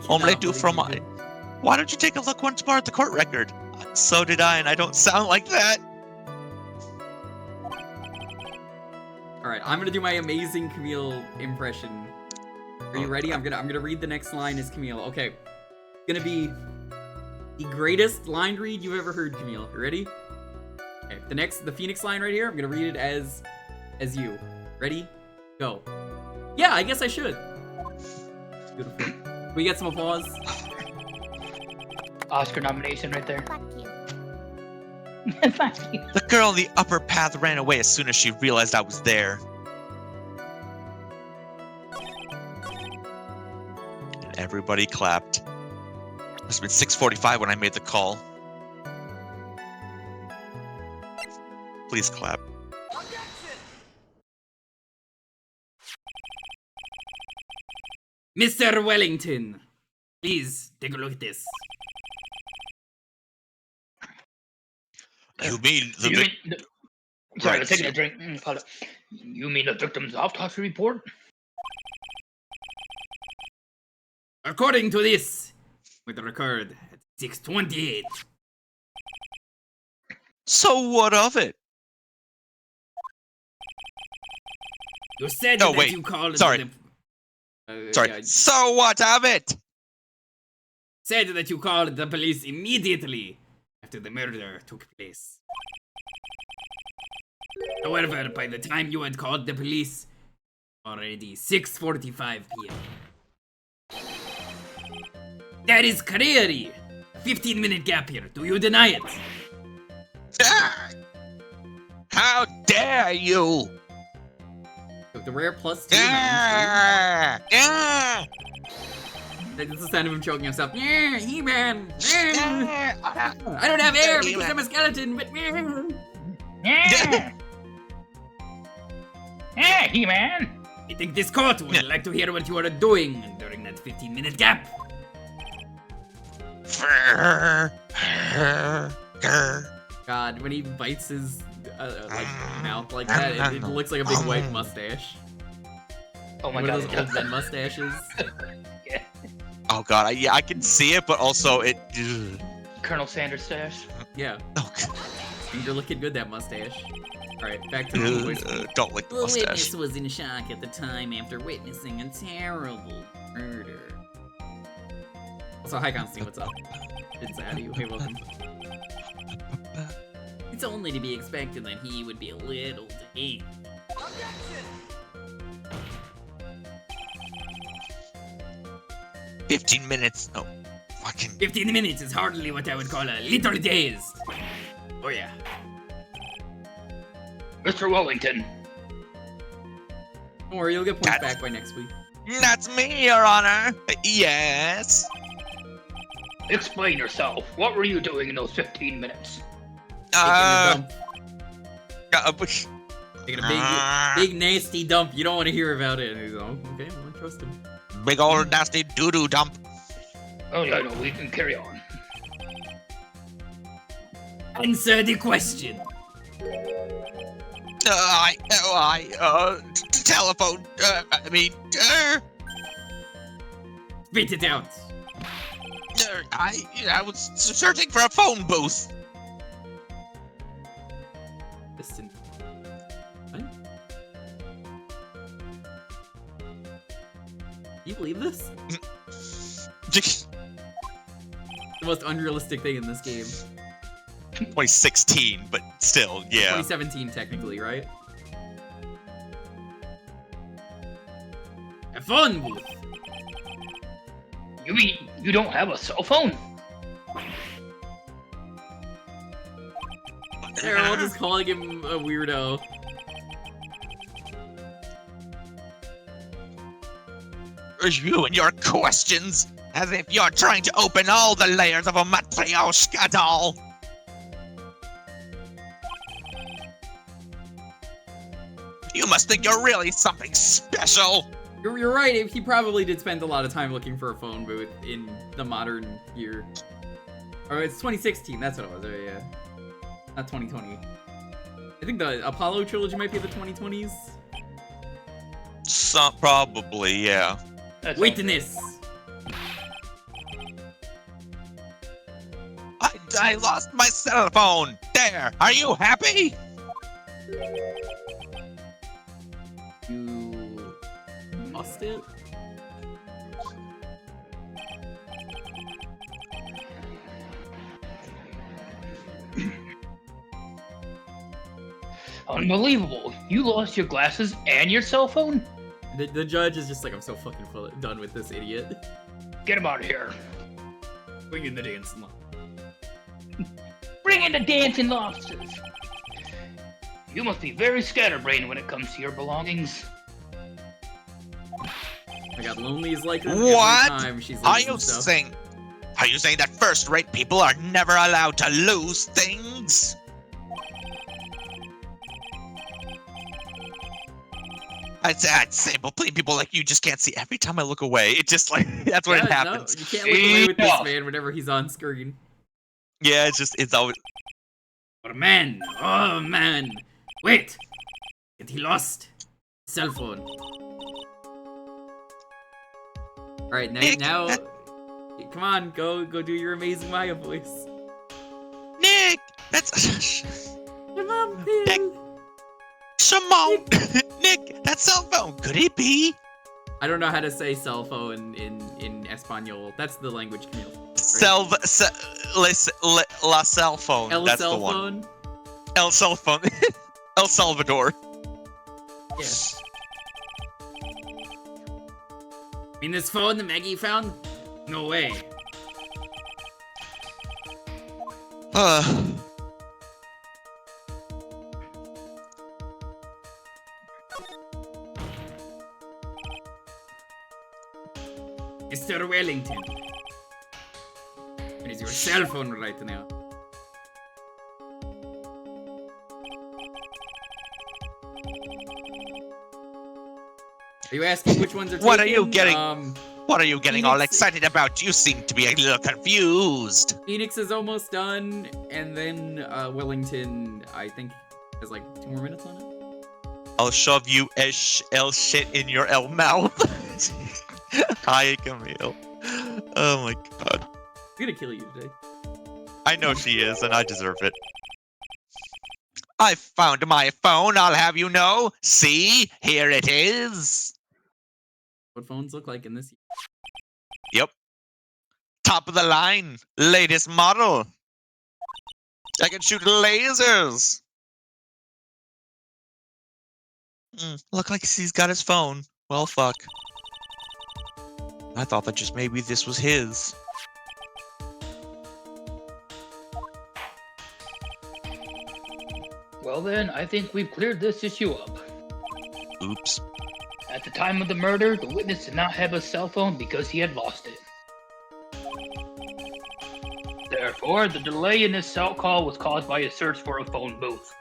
Omelette do fromage. Why don't you take a look once more at the court record? So did I, and I don't sound like that. Alright, I'm gonna do my amazing Camille impression. Are you ready? I'm gonna read the next line as Camille. Okay. It's gonna be the greatest line read you've ever heard, Camille. You ready? Okay, the Phoenix line right here, I'm gonna read it as you. Ready? Go. Yeah, I guess I should. Beautiful. We get some applause. Oscar nomination right there. Fuck you. Fuck you. The girl in the upper path ran away as soon as she realized I was there. And everybody clapped. It must have been 6:45 when I made the call. Please clap. Mr. Wellington, please take a look at this. You mean the You mean sorry, Right, I'm taking so- a drink. Hold up. You mean the victim's autopsy report? According to this, with the record at 6:28. So what of it? You said No, that wait. you called Sorry. the... Sorry. yeah, So what of it? said that you called the police immediately after the murder took place. However, by the time you had called the police, already 6:45 p.m. That is clearly a 15-minute gap here. Do you deny it? Ah! How dare you? The rare +2. Ah! Ah! That's the sound of him choking himself. Yeah, He-Man. Yeah. Ah! I don't have air because He-Man. I'm a skeleton, but Yeah. Yeah, He-Man. I think this court would like to hear what you are doing during that 15-minute gap. God, when he bites his mouth like that, it looks like a big white mustache. Oh my One god. of those old men mustaches. Yeah. Oh god, yeah, I can see it, but also it. Colonel Sanders stash. Yeah, Oh, you're looking good, that mustache. Alright, back to the voice. don't lick the The mustache. witness was in shock at the time after witnessing a terrible murder. Also, hi Constantine, what's up? It's Addy, hey, welcome. It's only to be expected that he would be a little deep. 15 minutes. No, fucking. 15 minutes is hardly what I would call a little dazed. Oh yeah. Mr. Wellington. Don't worry, you'll get points That's- back by next week. That's me, Your Honor. Yes. Explain yourself. What were you doing in those 15 minutes? Taking a dump. But- Taking a big nasty dump. You don't want to hear about it. And he's like, oh, okay, well, I trust him. big old nasty doo-doo dump. Oh yeah, no, we can carry on. Answer the question. Telephone. Spit it out. I was searching for a phone booth. Listen. What? Do you believe this? The most unrealistic thing in this game. 2016, but still, yeah. 2017, technically, right? A phone booth. You mean you don't have a cell phone? They're all just calling him a weirdo. You and your questions, as if you're trying to open all the layers of a Matryoshka doll. You must think you're really something special. You're right, he probably did spend a lot of time looking for a phone booth in the modern year. Or it's 2016, that's what it was, oh yeah. Not 2020. I think the Apollo trilogy might be the 2020s. Probably, yeah. That's Witness! I lost my cell phone. There. Are you happy? You lost it? Unbelievable. You lost your glasses and your cell phone? The judge is just like, I'm so fucking done with this idiot. Get him out of here. Bring in the dancing law. Bring in the dancing lobsters. You must be very scatterbrained when it comes to your belongings. I got lonely as like her What? every time she's Are losing you stuff. saying? Are you saying that first-rate people are never allowed to lose things? I'd say, but plain people like you just can't see. Every time I look away, it just like that's what it happens. No, you can't look away with this Yeah. man whenever he's on screen. Yeah, it's always. What a man! Oh man! Wait! Get he lost? Cell phone. Alright, Nick, now come on, go do your amazing Maya voice. Nick, that's Come on, Nick. Shimon. Nick, that cell phone. Could it be? I don't know how to say cell phone in Espanol. That's the language Camille. La cell phone. El That's cell the one. phone? El cell phone. El Salvador. Yeah. mean this phone that Maggie found? No way. Mr. Wellington. It is your cell phone right now. Are you asking which ones are taken? What are you getting? What are you getting all Phoenix- excited about? You seem to be a little confused. Phoenix is almost done, and then Wellington, I think, has like 2 more minutes on it. I'll shove you L shit in your L mouth. Hi, Camille. Oh my god. I'm gonna kill you today. I know she is, and I deserve it. I found my phone, I'll have you know. See? Here it is. What phones look like in this? Yep. Top of the line. Latest model. I can shoot lasers. Look like he's got his phone. Well, fuck. I thought that just maybe this was his. Well then, I think we've cleared this issue up. Oops. At the time of the murder, the witness did not have a cell phone because he had lost it. Therefore, the delay in his cell call was caused by a search for a phone booth.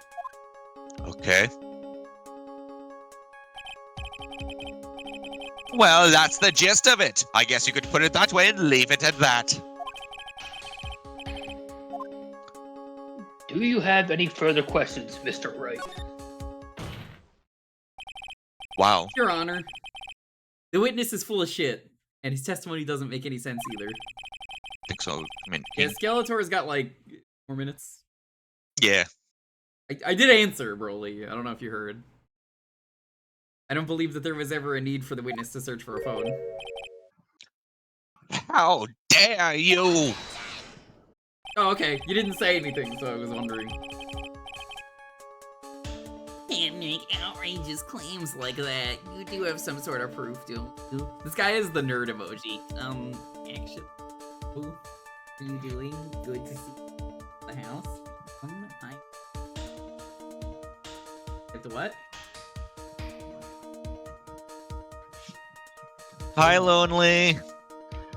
Okay. Well, that's the gist of it. I guess you could put it that way and leave it at that. Do you have any further questions, Mr. Wright? Wow. Your Honor, the witness is full of shit, and his testimony doesn't make any sense either. I think so. I mean, Yeah, Skeletor's got like 4 minutes. yeah. I did answer, Broly. I don't know if you heard. I don't believe that there was ever a need for the witness to search for a phone. How dare you? Oh, okay. You didn't say anything, so I was wondering. Can't make outrageous claims like that. You do have some sort of proof, don't you? This guy is the nerd emoji. Actually, what are you doing? Good to see the house. Hi. Get the what? Hi, Lonely.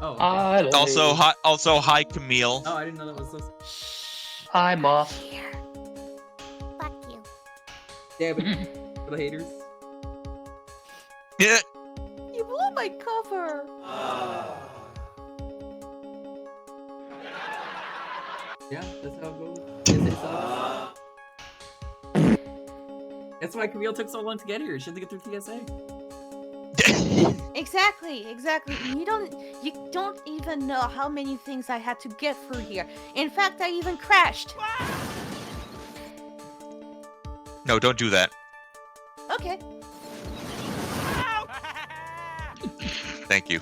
Oh, okay. Hi, Also hi, Camille. Oh, I didn't know that was so... Hi, Moth. Fuck you. Damn it. For the haters. Yeah. You blew my cover. Yeah, that's how it goes. Yes, it sucks. That's why Camille took so long to get here. She had to get through TSA. Exactly. You don't even know how many things I had to get through here. In fact, I even crashed. No, don't do that. Okay. Thank you.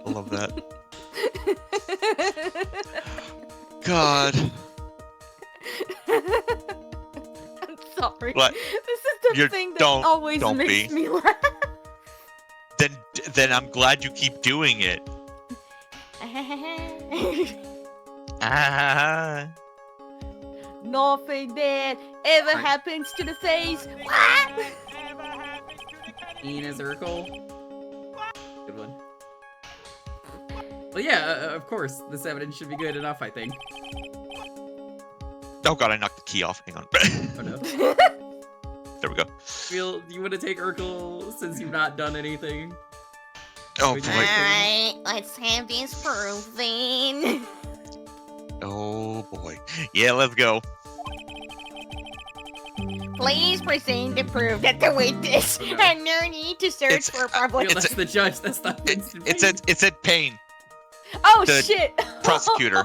I love that. God. I'm sorry. What? This is the thing that always don't makes be. me laugh. Then I'm glad you keep doing it. Ah. Nothing bad ever Right. happens to the face. What? Inner circle. Good one. Well, yeah, of course, this evidence should be good enough, I think. Oh god, I knocked the key off. Hang on. Oh no. There we go. Do you want to take Urkel since you've not done anything? Oh Would boy. you- Alright, let's have this proven. Oh boy. Yeah, let's go. Please present the proof that the witness Oh, no. had no need to search It's- for public. Yo, that's the judge. That's not Winston. It said Payne, Oh the shit! prosecutor.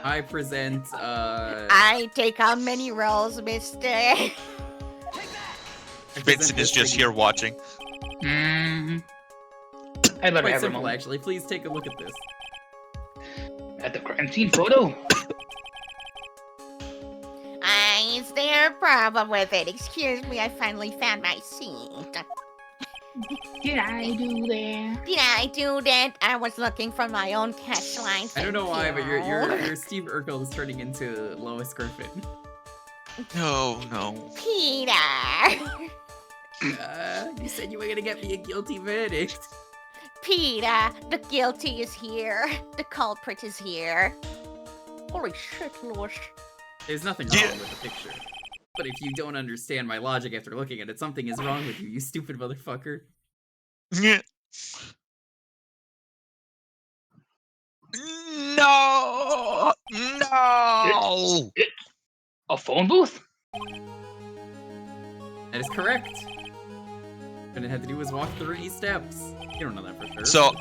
I present. I take on many roles, mister. I present Vincent is this just thing- here watching. I'd better Quite have a simple, moment. actually. Please take a look at this. At the crime scene photo. Is there a problem with it? Excuse me, I finally found my seat. Did I do that? Did I do that? I was looking for my own cash line. I don't know why, but thank you. your Steve Urkel is turning into Lois Griffin. No, no. Peter. You said you were gonna get me a guilty verdict. Peter, the guilty is here. The culprit is here. Holy shit, Louis. There's nothing Yeah. wrong with the picture. But if you don't understand my logic after looking at it, something is wrong with you, you stupid motherfucker. Yeah. No! No! A phone booth? That is correct. And it had to do was walk 30 steps. You don't know that for sure. So,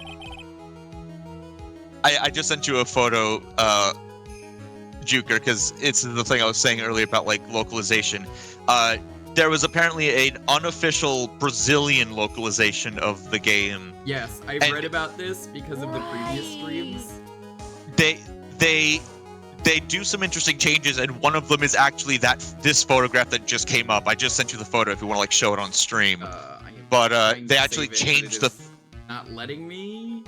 I just sent you a photo, Jewker, because it's the thing I was saying earlier about, like, localization. There was apparently an unofficial Brazilian localization of the game. Yes, I've And- read about this because of the previous streams. They do some interesting changes, and one of them is actually this photograph that just came up. I just sent you the photo if you want to, like, show it on stream. I am But trying they to actually save it, but changed it the. is not letting me.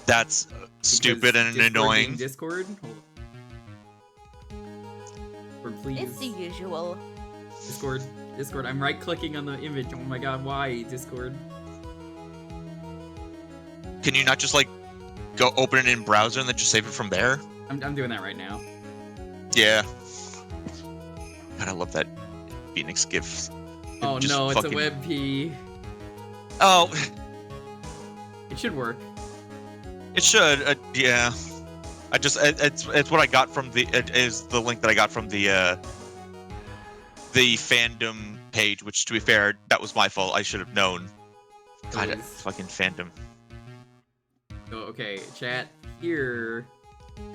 That's stupid because and Discord being annoying. Discord. Hold on. Discord, please. It's the usual. Discord. I'm right clicking on the image. Oh my god, why Discord? Can you not just, like, go open it in browser and then just save it from there? I'm doing that right now. Yeah. God, I love that Phoenix GIF. Oh Just no, it's fucking- a WebP. Oh, It should work. it should. Yeah. I just it's what I got from it is the link that I got from the fandom page. Which, to be fair, that was my fault. I should have known. God, Please. fucking fandom. Oh, okay, chat. Here,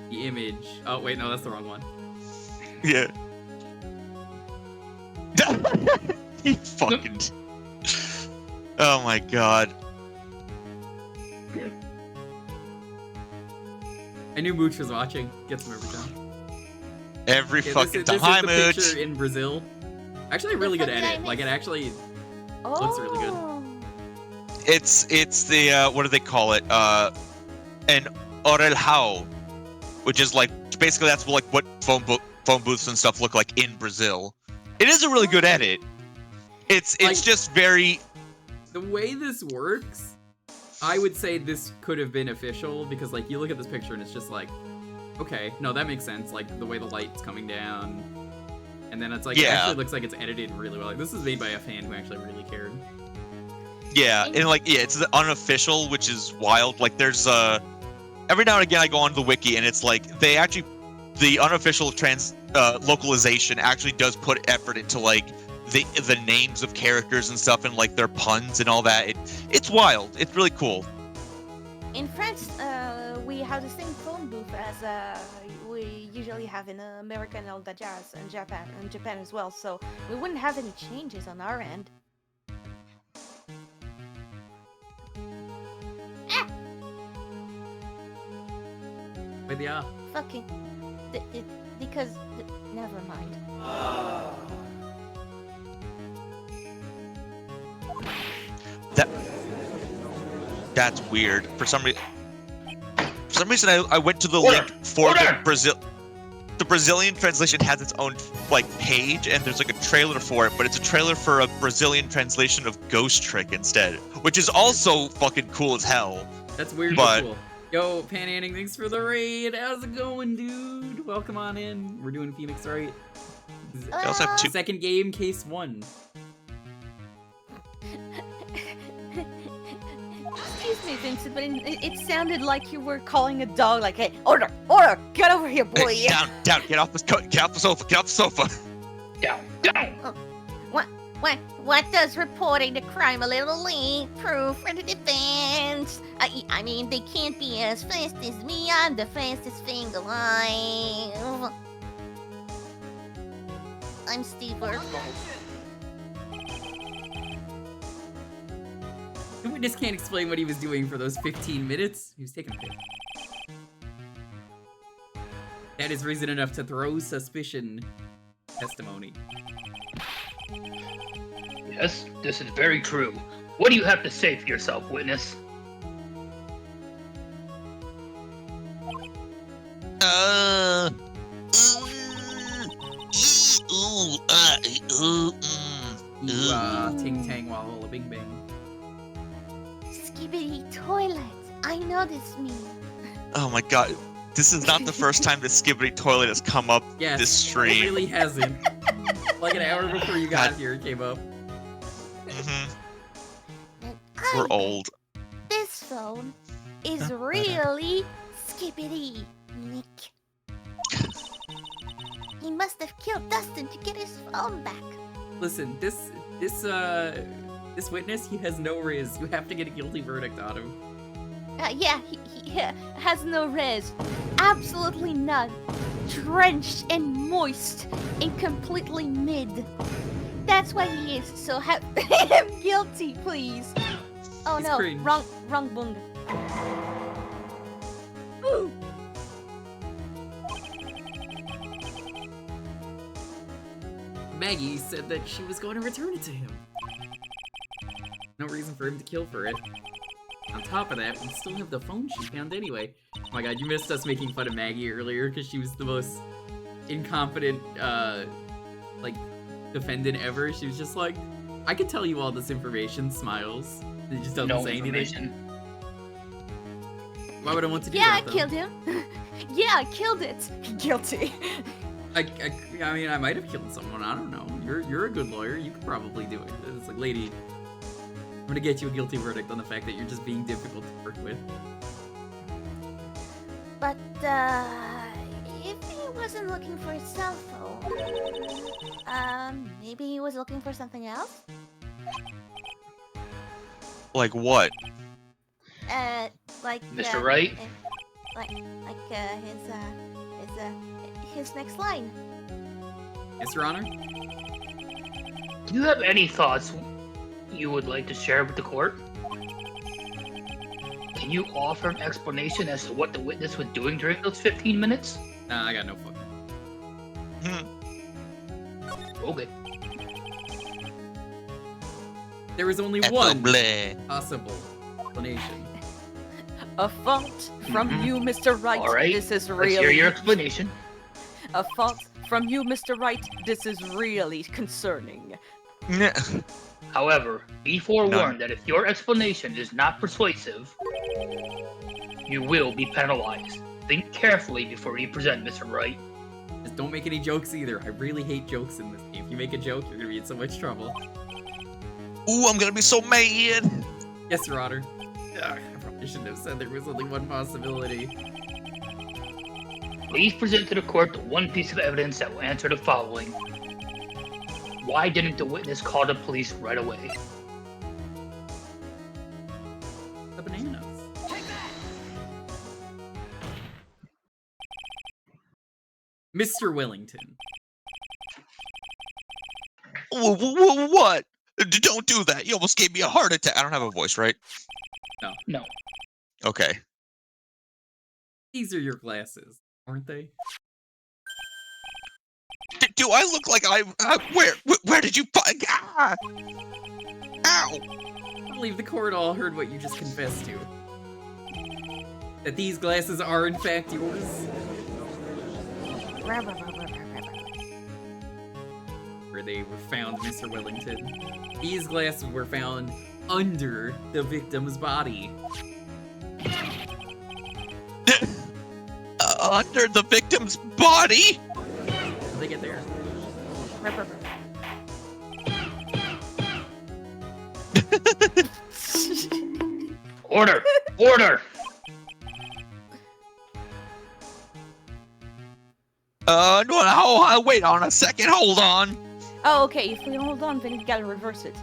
the image. Oh wait, no, that's the wrong one. Yeah. He fucking. Oh my god. I knew Mooch was watching. Gets him every time. Every Yeah, fucking this is time, the Mooch. picture in Brazil. Actually, a really The good fuck did I edit. Like it miss? actually. Oh. Looks really good. It's the what do they call it? An orelhao, which is like basically that's like what phone booths and stuff look like in Brazil. It is a really good edit. It's Like- just very The way this works, I would say this could have been official because like you look at this picture and it's just like, okay, no, that makes sense. Like the way the light's coming down, and then it's like it Yeah. actually looks like it's edited really well. Like this is made by a fan who actually really cared. yeah, and like yeah, it's the unofficial, which is wild. Like there's every now and again I go onto the wiki and it's like the unofficial localization actually does put effort into like the names of characters and stuff and like their puns and all that. It's wild. It's really cool. In France, we have the same phone booth as we usually have in American Elda Jazz and Japan as well. So we wouldn't have any changes on our end. But yeah, Fucking, because never mind. That's weird. For some reason, I went to the Order! link for Order! the Brazilian translation has its own like page, and there's like a trailer for it, but it's a trailer for a Brazilian translation of Ghost Trick instead, which is also fucking cool as hell. That's weird But- but cool. Yo, Pananning, thanks for the raid. How's it going, dude? Welcome on in. We're doing Phoenix Wright. I also have two. Second game, case 1. Excuse me, Vincent, but it sounded like you were calling a dog, like, "Hey, order, order, get over here, boy." Hey, down, get off the sofa. Down. What does reporting the crime a little late prove for the defense? I mean, they can't be as fast as me. I'm the fastest thing alive. I'm Steve Urkel. The witness can't explain what he was doing for those 15 minutes. He was taking a pic. That is reason enough to throw suspicion. Testimony. Yes, this is very true. What do you have to say for yourself, witness? Ting tang walla bing bang. Skibbity toilet. I know this meme. Oh my god, this is not the first time this Skibbity toilet has come up Yes, this it stream. really hasn't. Like an hour before you got God. here, it came up. Mhm. And We're I old. This phone is really skibbity, Nick. He must have killed Dustin to get his phone back. Listen, this witness, he has no riz. You have to get a guilty verdict on him. Yeah, he has no res. Absolutely none. Drenched and moist and completely mid. That's why he is so happy. I'm guilty, please. Oh He's no, cringe. wrong bunga. Ooh. Maggie said that she was going to return it to him. No reason for him to kill for it. On top of that, we still have the phone she found anyway. Oh my god, you missed us making fun of Maggie earlier because she was the most incompetent, like, defendant ever. She was just like, I could tell you all this information, smiles. It just doesn't No say information. anything. Why would I want to do Yeah, I that, though? killed him. Yeah, I killed it. Guilty. I mean, I might have killed someone. I don't know. You're a good lawyer. You could probably do it. It's like, lady, I'm gonna get you a guilty verdict on the fact that you're just being difficult to work with. But, if he wasn't looking for his cell phone, maybe he was looking for something else? Like what? Like... Mr. Wright? His next line. Yes, Your Honor? Do you have any thoughts you would like to share with the court? Can you offer an explanation as to what the witness was doing during those 15 minutes? Nah, I got no fucking. Okay. There was only one Bleh. possible explanation. A fault from Mhm. you, Mr. Wright. All right, This is Let's hear really... your explanation. A fault from you, Mr. Wright. This is really concerning. However, be forewarned that if your explanation is not persuasive, you will be penalized. Think carefully before you present, Mr. Wright. Just don't make any jokes either. I really hate jokes in this game. If you make a joke, you're gonna be in so much trouble. Ooh, I'm gonna be so mad. Yes, Your Honor. Ugh, I probably shouldn't have said there was only one possibility. Please present to the court the one piece of evidence that will answer the following. Why didn't the witness call the police right away? The bananas. Mr. Wellington. What? Don't do that. You almost gave me a heart attack. I don't have a voice, right? No. Okay. These are your glasses, aren't they? Do I look like I? Where did you find? Ah! Ow! believe the court all heard what you just confessed to. That these glasses are in fact yours. Where they were found, Mr. Wellington. These glasses were found under the victim's body. Under the victim's body? How'd they get there? Order! Order! No, wait on a second, hold on. Oh, okay. If we hold on, then you gotta reverse it.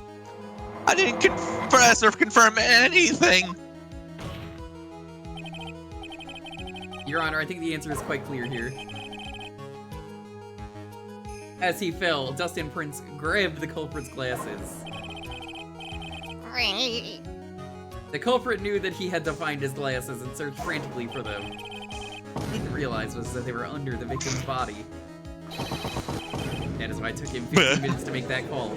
I didn't confess or confirm anything. Your Honor, I think the answer is quite clear here. As he fell, Dustin Prince grabbed the culprit's glasses. The culprit knew that he had to find his glasses and searched frantically for them. What he didn't realize was that they were under the victim's body. That is why it took him 15 minutes to make that call.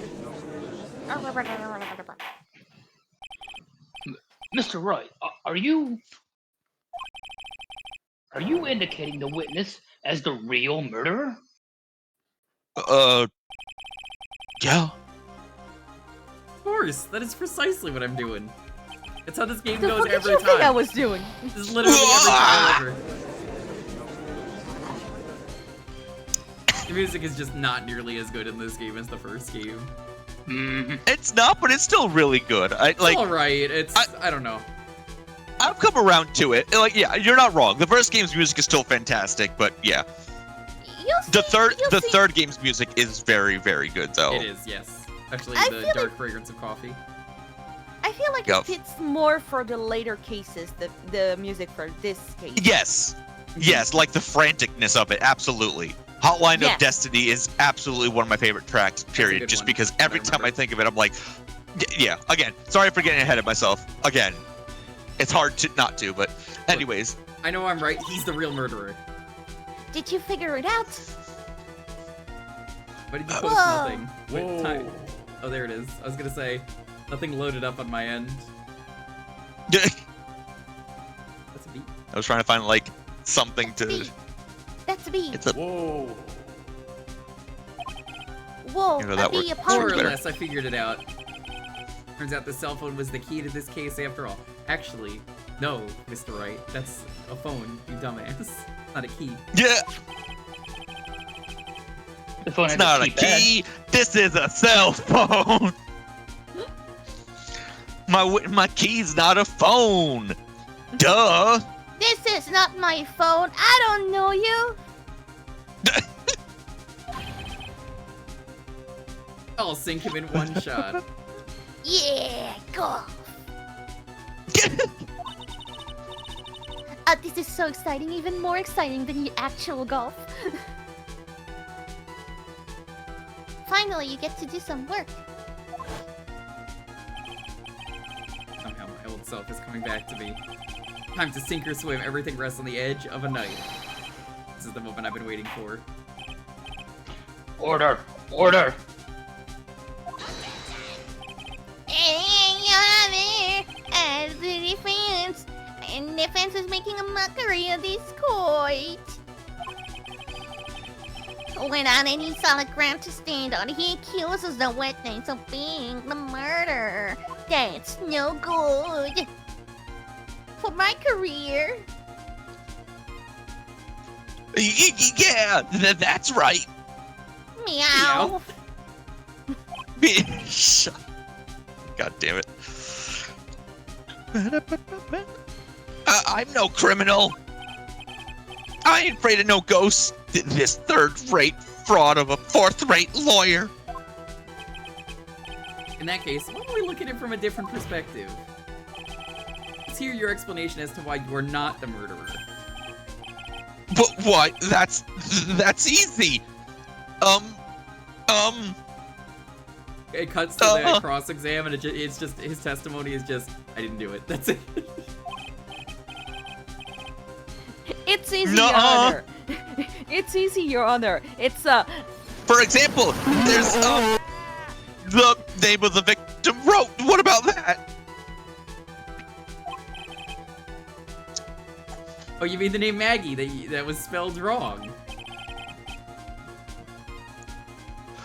Mr. Wright, are you indicating the witness as the real murderer? Yeah. Of course, that is precisely what I'm doing. It's how this game The goes fuck did every you time. think I was doing? This is literally every time ever. The music is just not nearly as good in this game as the first game. It's not, but it's still really good. It's alright. I don't know. I've come around to it. Like, yeah, you're not wrong. The first game's music is still fantastic, but yeah. The third game's music is very, very good, though. It is, yes. Especially the dark fragrance of coffee. I feel like it fits more for the later cases, the music for this case. Yes. Yes, like the franticness of it, absolutely. Hotline of Destiny is absolutely one of my favorite tracks, period. Just because every time I think of it, I'm like, yeah, again, sorry for getting ahead of myself. Again, it's hard to not to, but anyways. I know I'm right, he's the real murderer. Did you figure it out? Why did you post nothing? Wait, time. Oh, there it is. I was gonna say, nothing loaded up on my end. That's a beat. I was trying to find, like, something to... That's a beat. It's a... Whoa, you know, that a bee, More or less, I figured it out. Turns out the cell phone was the key to this case after all. Actually, no, Mr. Wright. That's a phone, you dumbass. Not a key. Yeah! The phone it's not a key. This is a cell phone. My key's not a phone. Duh. This is not my phone. I don't know you. I'll sink him in one shot. Yeah, golf. This is so exciting, even more exciting than the actual golf. Finally, you get to do some work. Somehow my old self is coming back to me. Time to sink or swim, everything rests on the edge of a knife. This is the moment I've been waiting for. Order! Order! As the defense, and defense is making a mockery of this court. Without any solid ground to stand on, he accuses the witness of being the murderer. That's no good. For my career. Yeah, that's right. Meow. God damn it. I'm no criminal. I ain't afraid of no ghosts. This third-rate fraud of a fourth-rate lawyer. In that case, why don't we look at it from a different perspective? Let's hear your explanation as to why you're not the murderer. But what? That's easy. It cuts to the cross-exam, and it's just his testimony is just, I didn't do it. That's it. It's easy, Your Honor. It's easy, Your Honor. It's For example, there's the name of the victim wrote. What about that? Oh, you mean the name Maggie that was spelled wrong?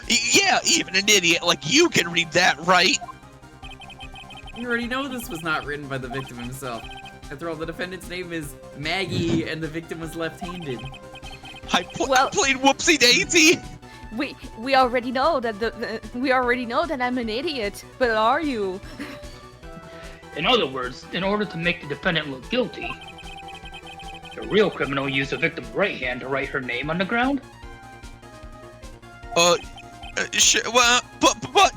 Yeah, even an idiot like you can read that, right? You already know this was not written by the victim himself. After all, the defendant's name is Maggie, and the victim was left-handed. I Well- played Whoopsie Daisy. We already know that we already know that I'm an idiot, but are you? In other words, in order to make the defendant look guilty, the real criminal used the victim's right hand to write her name on the ground? Sure, well, but wouldn't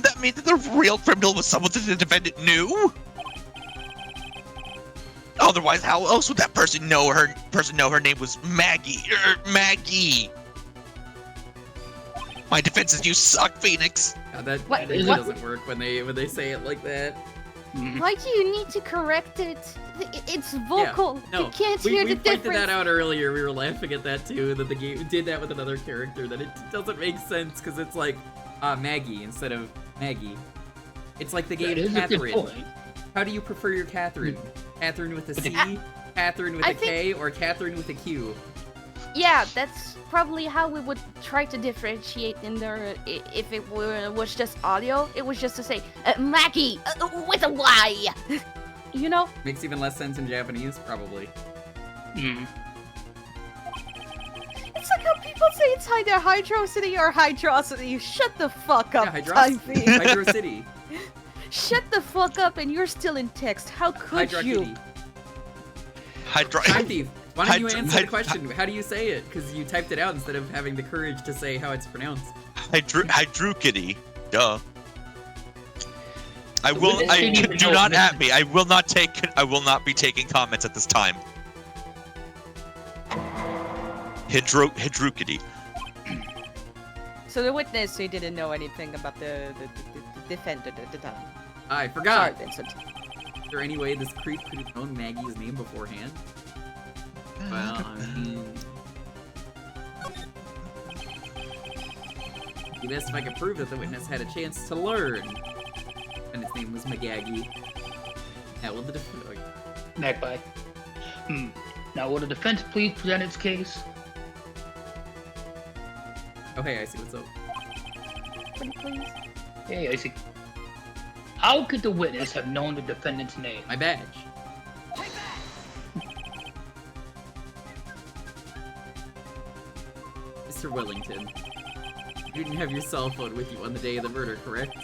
that mean that the real criminal was someone that the defendant knew? Otherwise, how else would that person know her name was Maggie? Maggie. My defense is you suck, Phoenix. That What- really what- doesn't work when they say it like that. Why do you need to correct it? It's vocal. No, You can't we hear the pointed difference. that out earlier. We were laughing at that too. That the game did that with another character. That it doesn't make sense because it's like Maggie instead of Maggie. It's like the That game is a good Catherine. point. How do you prefer your Catherine? Catherine with a C, Catherine with I a K, or Catherine with a Q? Yeah, that's probably how we would try to differentiate in there. If it was just audio, it was just to say Maggie with a Y. You know? Makes even less sense in Japanese, probably. Mm. It's like how people say it's either hydrocity or hydrocity. Shut the fuck up, Yeah, Typhy. Hydro City. Shut the fuck up, and you're still in text. How could Hydra you? Kitty. Time Thief. Why don't you answer the question? How do you say it? Because you typed it out instead of having the courage to say how it's pronounced. Hydrukity. Duh. The witness didn't even Do know not it at me. I will not be taking comments at this time. Hydrukity. So the witness, he didn't know anything about the defendant at the time. I Sorry, forgot. Vincent. Is there any way this creep could have known Maggie's name beforehand? Well, I mean... You asked if I could prove that the witness had a chance to learn. And his name was Magaggie. Now will the defendant... Magpie. Now, will the defense please present its case? Oh hey, I see what's up. Pretty please. Hey, I see. How could the witness have known the defendant's name? My badge. Mr. Wellington, you didn't have your cell phone with you on the day of the murder, correct?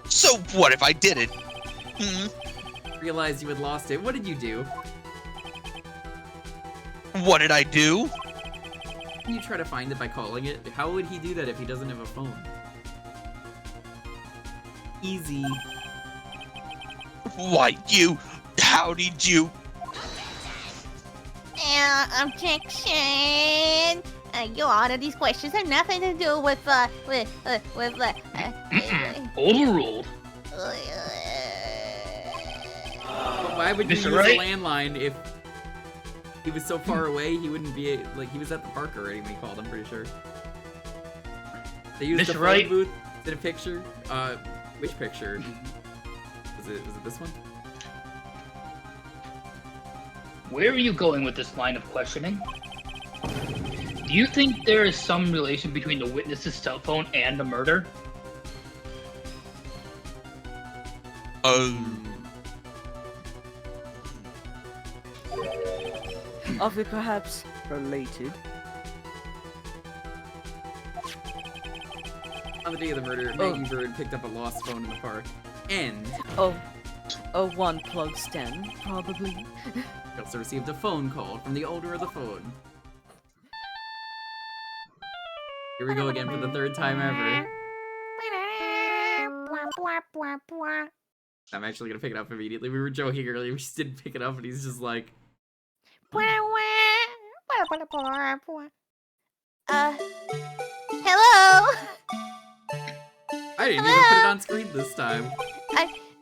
So what if I didn't? Realized you had lost it. What did you do? What did I do? Can you try to find it by calling it? How would he do that if he doesn't have a phone? Easy. Why, how did you? Objection! You all of these questions have nothing to do with Overruled. But why would you Mr. use Wright? a landline if he was so far away he wouldn't be, like, he was at the park already when he called, I'm pretty sure. They used the Mr. phone Wright? booth, did a picture, which picture? Was it this one? Where are you going with this line of questioning? Do you think there is some relation between the witness's cell phone and the murder? Of it perhaps related. On the day of the murder, Maggie Bird picked up a lost phone in the park, and A one-plug stem, probably. he also received a phone call from the owner of the phone. Here we go again for the third time ever. I'm actually gonna pick it up immediately. We were joking earlier, we just didn't pick it up, and he's just like... Hello? I didn't even put it on screen this time.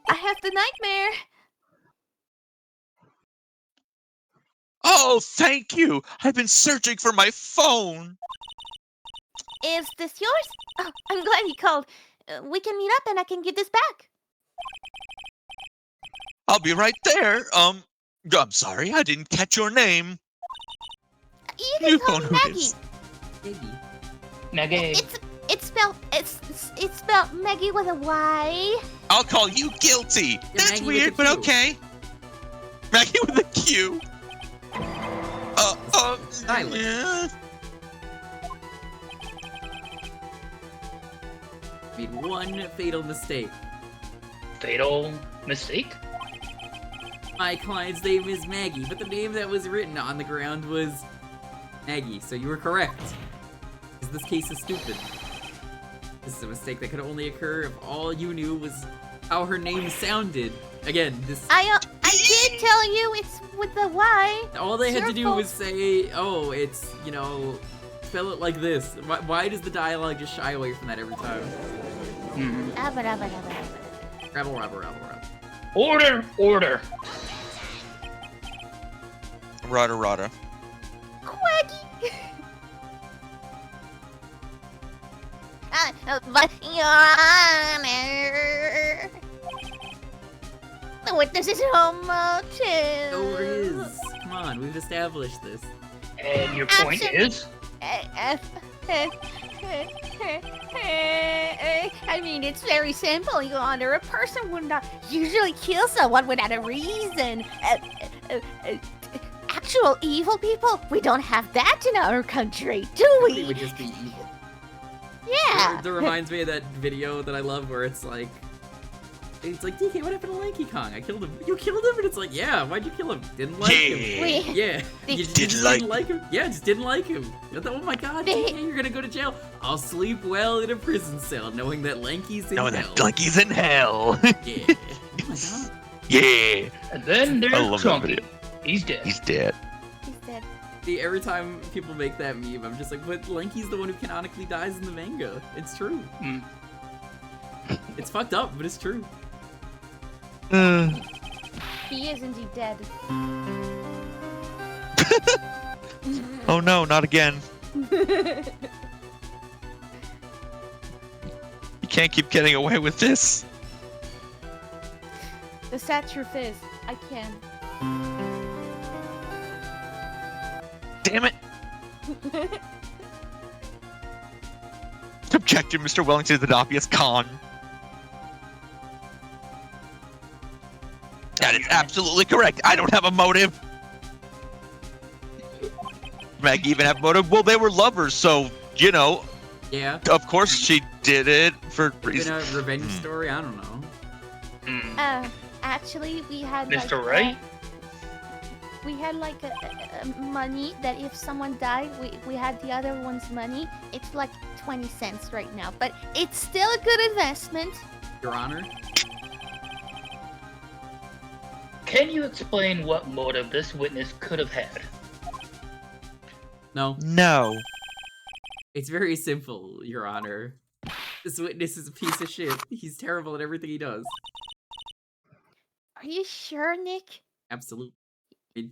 I have the nightmare. Oh, thank you. I've been searching for my phone. Is this yours? Oh, I'm glad you called. We can meet up and I can give this back. I'll be right there. I'm sorry, I didn't catch your name. You can call me know who it Maggie. is. Maggie. It's spelled Maggie with a Y. I'll call you guilty. That's Maggie with weird, a but Q. okay. Maggie with a Q. Silent. Yeah. Made one fatal mistake. Fatal mistake? My client's name is Maggie, but the name that was written on the ground was Maggie, so you were correct. Because this case is stupid. This is a mistake that could only occur if all you knew was how her name sounded. Again, this... I did tell you it's with the Y. all they It's had your to do fault. was say, oh, it's, you know, spell it like this. Why does the dialogue just shy away from that every time? Abba, abba, abba, abba. Rabble, rabble, rabble, rabble. Order! Order! Rada. Quaggy. But Your Honor, the witness is home too. So it is. Come on, we've established this. And your point is? I mean, it's very simple, Your Honor. A person would not usually kill someone without a reason. Actual evil people? We don't have that in our country, do It we? would just be evil. Yeah. That reminds me of that video that I love where it's like, DK, what happened to Lanky Kong? I killed him. You killed him? And it's like, yeah, why'd you kill him? Didn't like him. We, Yeah, you just Didn't didn't like- like him. Yeah, just didn't like him. I thought, oh my god, DK, you're gonna go to jail. I'll sleep well in a prison cell, knowing that Lanky's in No, hell. that Lanky's in hell. Yeah. Oh my god. Yeah. And then I there's love that Chunky. video. He's dead. He's dead. He's dead. See, every time people make that meme, I'm just like, but Lanky's the one who canonically dies in the manga. It's true. Mm. It's fucked up, but it's true. He is indeed dead. Oh no, not again. You can't keep getting away with this. The sad truth is, I can. Damn it. Objection, Mr. Wellington is an obvious con. That is absolutely correct. I don't have a motive. Maggie even have motive? Well, they were lovers, so, you know, Yeah. of course she did it for Been reasons. a revenge story? I don't know. Actually, we had Mr. like, Wright? we had like money that if someone died, we had the other one's money. It's like 20 cents right now, but it's still a good investment. Your Honor? Can you explain what motive this witness could have had? No. No. It's very simple, Your Honor. This witness is a piece of shit. He's terrible at everything he does. Are you sure, Nick? Absolutely. You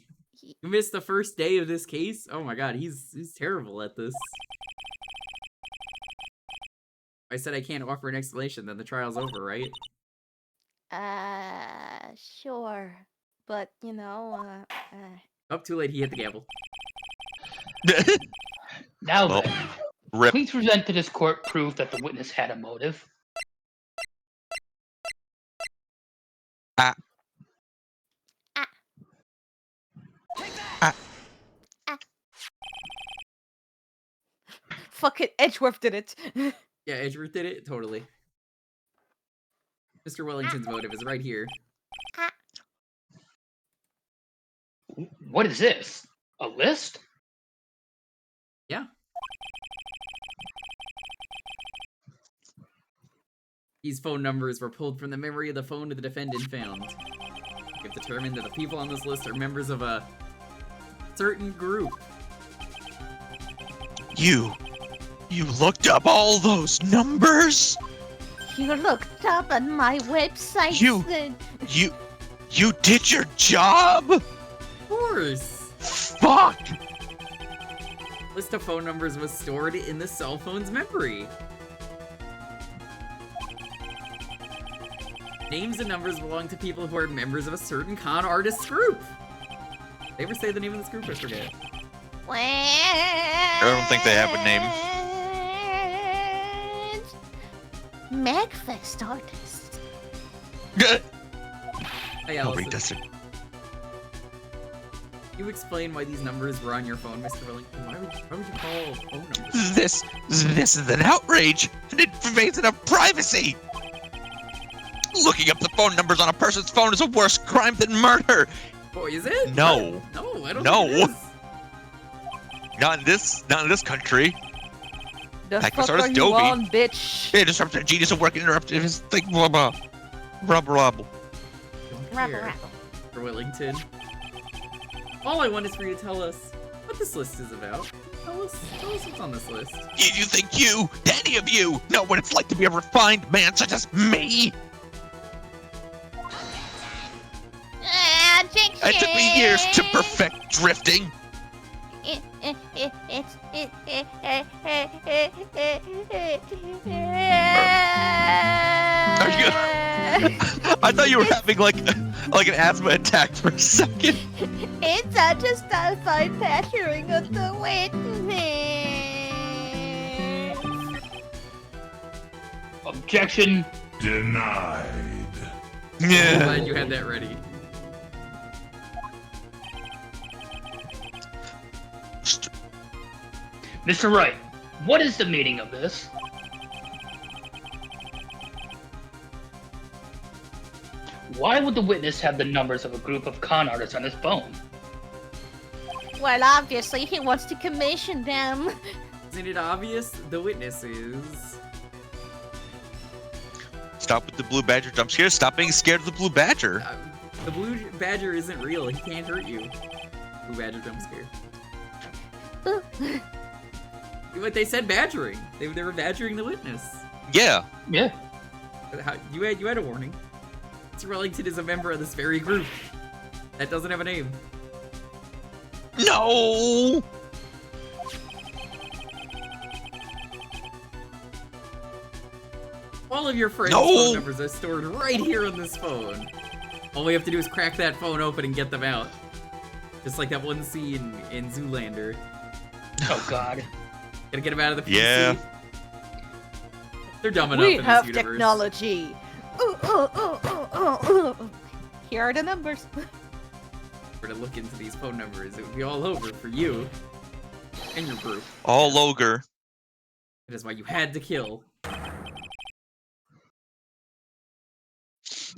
missed the first day of this case? Oh my god, he's terrible at this. I said I can't offer an explanation, then the trial's over, right? Sure. But, you know, Oh, too late, he hit the gavel. Now Well, then, Rip. please present to this court proof that the witness had a motive. fuck it, Edgeworth did it. Yeah, Edgeworth did it? Totally. Mr. Wellington's motive is right here. What is this? A list? Yeah. These phone numbers were pulled from the memory of the phone the defendant found. We have determined that the people on this list are members of a certain group. You looked up all those numbers? You looked up on my website. You- then. You did your job? Of course! Fuck! List of phone numbers was stored in the cell phone's memory. Names and numbers belong to people who are members of a certain con artist group. They ever say the name of this group? I forget. I don't think they have a name. Magfest artists. Hey, Nobody Allison, does it. you explain why these numbers were on your phone, Mr. Wellington? Why would you call phone numbers? This is an outrage, an invasion of privacy. Looking up the phone numbers on a person's phone is a worse crime than murder. Boy, is it? No. No, I don't No. think it is. Not in this country. The Like, fuck sort of are you dopey. on, bitch? They disrupted a genius of work, interrupted his thing, blah blah. Blah blah blah. Don't Rabble, care, rabble. Mr. Wellington. All I want is for you to tell us what this list is about. Tell us what's on this list. You think any of you, know what it's like to be a refined man such as me? Objection! It took me years to perfect drifting. I thought you were having like an asthma attack for a second. It's just a fine pattering of the witness. Objection. Denied. I'm Yeah. glad you had that ready. Mr. Wright, what is the meaning of this? Why would the witness have the numbers of a group of con artists on his phone? Well, obviously he wants to commission them. Isn't it obvious? The witness is... Stop with the blue badger jump scare. Stop being scared of the blue badger. The blue badger isn't real. He can't hurt you. Blue badger jump scare. But they said badgering. They were badgering the witness. Yeah. Yeah. You had a warning. Mr. Wellington is a member of this very group. That doesn't have a name. No. All of your friends' No! phone numbers are stored right here on this phone. All we have to do is crack that phone open and get them out. Just like that one scene in Zoolander. Oh God. Gotta get them out of the PC. Yeah. They're dumb enough We in have this universe. technology. Here are the numbers. If we're to look into these phone numbers, it would be all over for you and your group. All ogre. That is why you had to kill.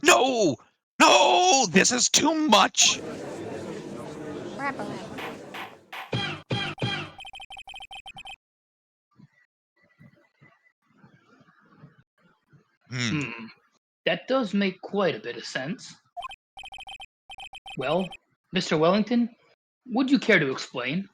No. No. This is too much. That does make quite a bit of sense. Well, Mr. Wellington, would you care to explain?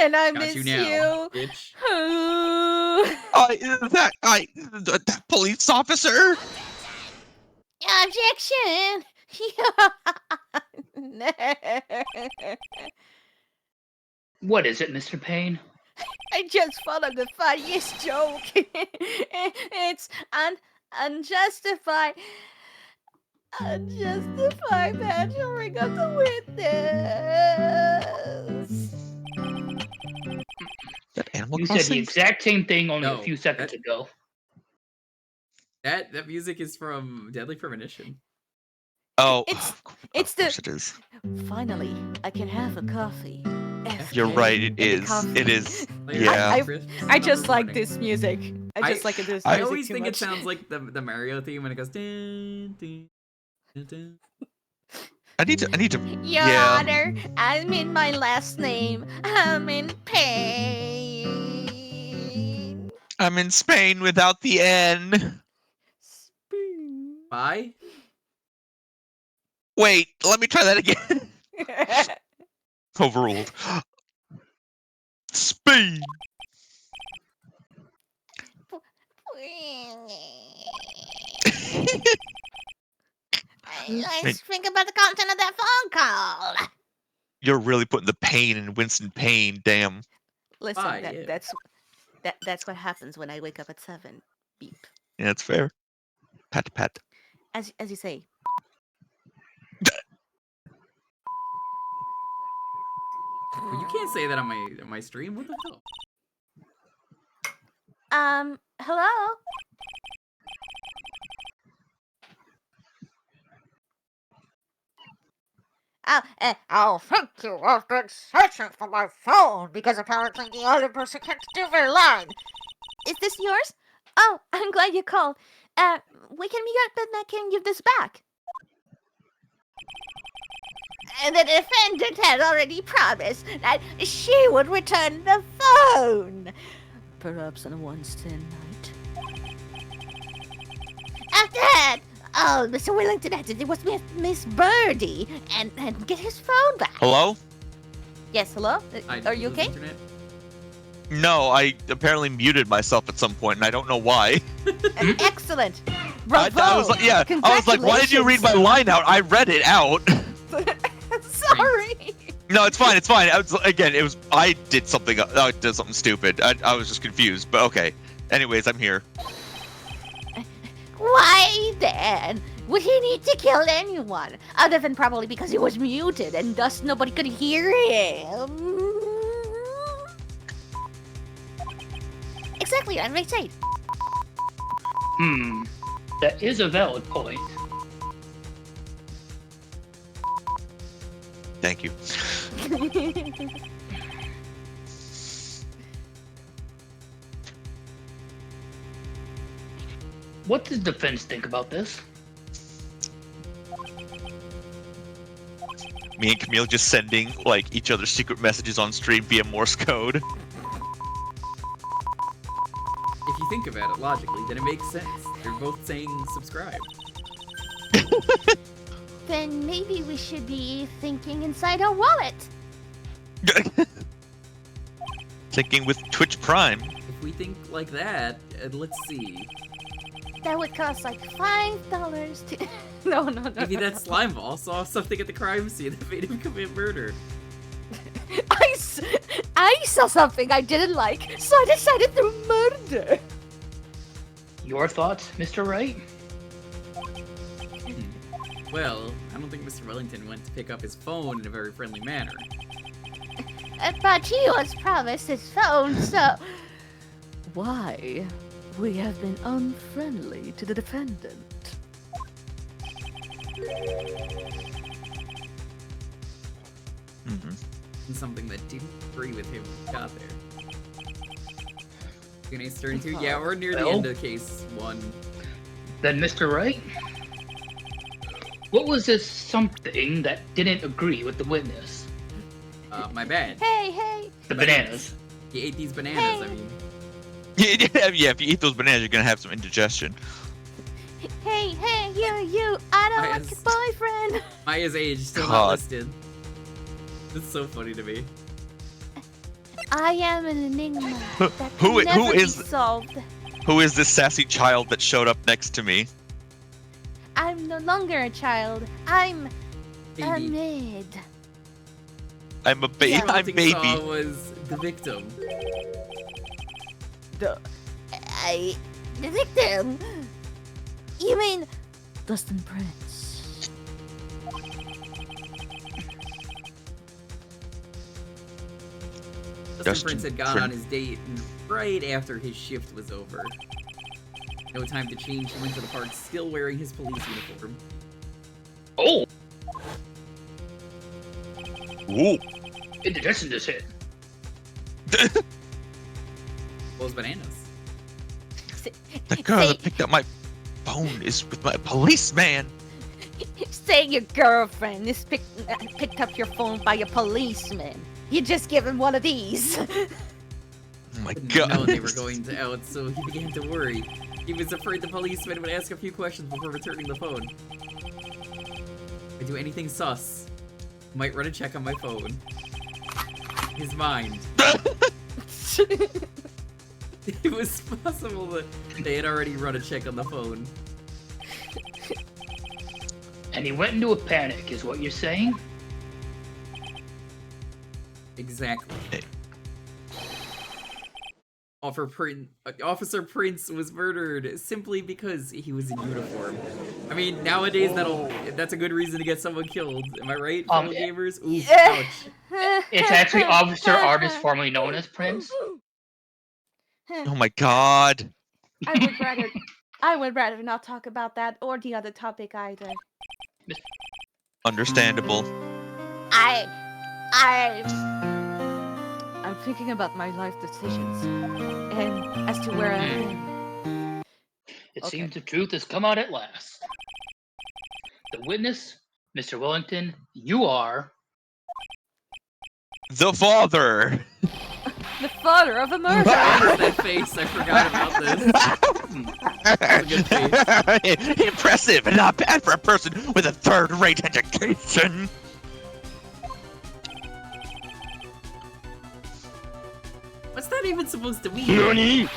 And I Got miss you you. now, bitch. That police officer. Objection! What is it, Mr. Payne? I just thought of the funniest joke. It's unjustified badgering of the witness. That Animal You said the Crossing? exact same thing only No, a few seconds ago. That music is from Deadly Premonition. Oh, It's of course the it is. finally I can have a coffee. You're right. It is. Coffee. It is. Like, Yeah. I just like this music. I just like this music I always too think much. it sounds like the Mario theme when it goes. Dun, dun, dun, dun. I need to. Your Yeah. Honor, I'm in my last name. I'm in pain. I'm in Spain without the N. Spoon. Bye. Wait, let me try that again. Overruled. Spain. Let's think about the content of that phone call. You're really putting the pain in Winston Payne. Damn. Listen, Why, yeah. that's what happens when I wake up at 7. Beep. Yeah, that's fair. Pat pat. As you say. Well, you can't say that on my stream. What the hell? Hello? Oh, thank you. I've been searching for my phone because apparently the other person can't do their line. Is this yours? Oh, I'm glad you called. We can meet up and I can give this back. And the defendant had already promised that she would return the phone. Perhaps on a Wednesday night. After that, Mr. Willington had to deal with Miss Birdie and get his phone back. Hello? Yes, hello? Are you okay? Internet? No, I apparently muted myself at some point, and I don't know why. Excellent. Bravo. I was like, yeah. I was like, why did you read my line out? I read it out. Sorry. No, it's fine. It's fine. I did something. I did something stupid. I was just confused. But okay. Anyways, I'm here. Why then would he need to kill anyone? Other than probably because he was muted and thus nobody could hear him. Exactly, I'm right. That is a valid point. Thank you. What does defense think about this? Me and Camille just sending like each other secret messages on stream via Morse code. If you think about it logically, then it makes sense. They're both saying subscribe. Then maybe we should be thinking inside our wallet. Thinking with Twitch Prime. If we think like that, let's see. That would cost like $5 to... No. Maybe that slime ball saw something at the crime scene that made him commit murder. I saw something I didn't like, so I decided to murder. Your thoughts, Mr. Wright? Well, I don't think Mr. Wellington went to pick up his phone in a very friendly manner. But he was promised his phone, so... Why? We have been unfriendly to the defendant. And something that didn't agree with him when he got there. Q&A's turn 2? Yeah, we're near the end of case 1. Then, Mr. Wright? What was this something that didn't agree with the witness? My bad. Hey! The bananas. He ate these bananas, I mean. Yeah, if you eat those bananas, you're gonna have some indigestion. Hey, you! I don't like your boyfriend! Maya's age, still not God. listed. It's so funny to me. I am an enigma that Who can never be is- solved. Who is this sassy child that showed up next to me? I'm no longer a child. I'm a Baby. maid. I'm a baby. Yeah, I'm baby. Saw was the victim. The victim? You mean Dustin Prince? Dustin Prince had gone on his date right after his shift was over. No time to change, he went to the park still wearing his police uniform. Oh! Ooh. Indigestion just hit. Those bananas. The girl that picked up my phone is with my policeman. Say your girlfriend is picked up your phone by a policeman. You just give him one of these. Oh my Didn't god. know they were going to out, so he began to worry. He was afraid the policeman would ask a few questions before returning the phone. If I do anything sus, might run a check on my phone. His mind. It was possible that they had already run a check on the phone. And he went into a panic, is what you're saying? Exactly. Officer Prince was murdered simply because he was in uniform. I mean, nowadays that's a good reason to get someone killed. Am I right, fellow gamers? Ooh, ouch. It's actually Officer Artis, formerly known as Prince. Oh my god. I would rather not talk about that or the other topic either. Understandable. I'm thinking about my life decisions and as to where I've been. It seems the truth has come out at last. The witness, Mr. Wellington, you are... The father! The father of a murderer! That face, I forgot about this. That's a good face. Impressive and not bad for a person with a third-rate education. What's that even supposed to mean? Nani?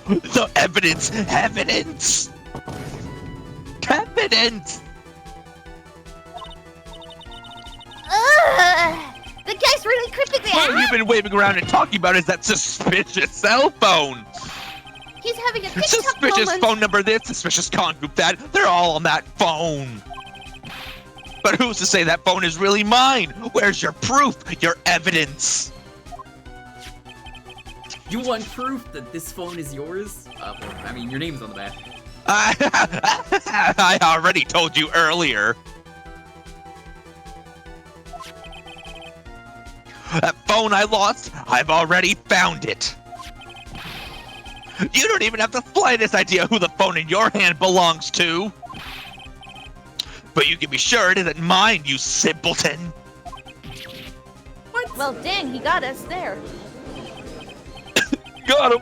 The evidence! Evidence! Evidence! The guy's really creeping me All out. you've been waving around and talking about is that suspicious cell phone! He's having a TikTok Suspicious moment. phone number this, suspicious con group that, they're all on that phone! But who's to say that phone is really mine? Where's your proof? Your evidence? You want proof that this phone is yours? Well, I mean, your name's on the back. I already told you earlier. That phone I lost, I've already found it. You don't even have the slightest idea who the phone in your hand belongs to. But you can be sure it isn't mine, you simpleton. What? Well, dang, he got us there. Got him.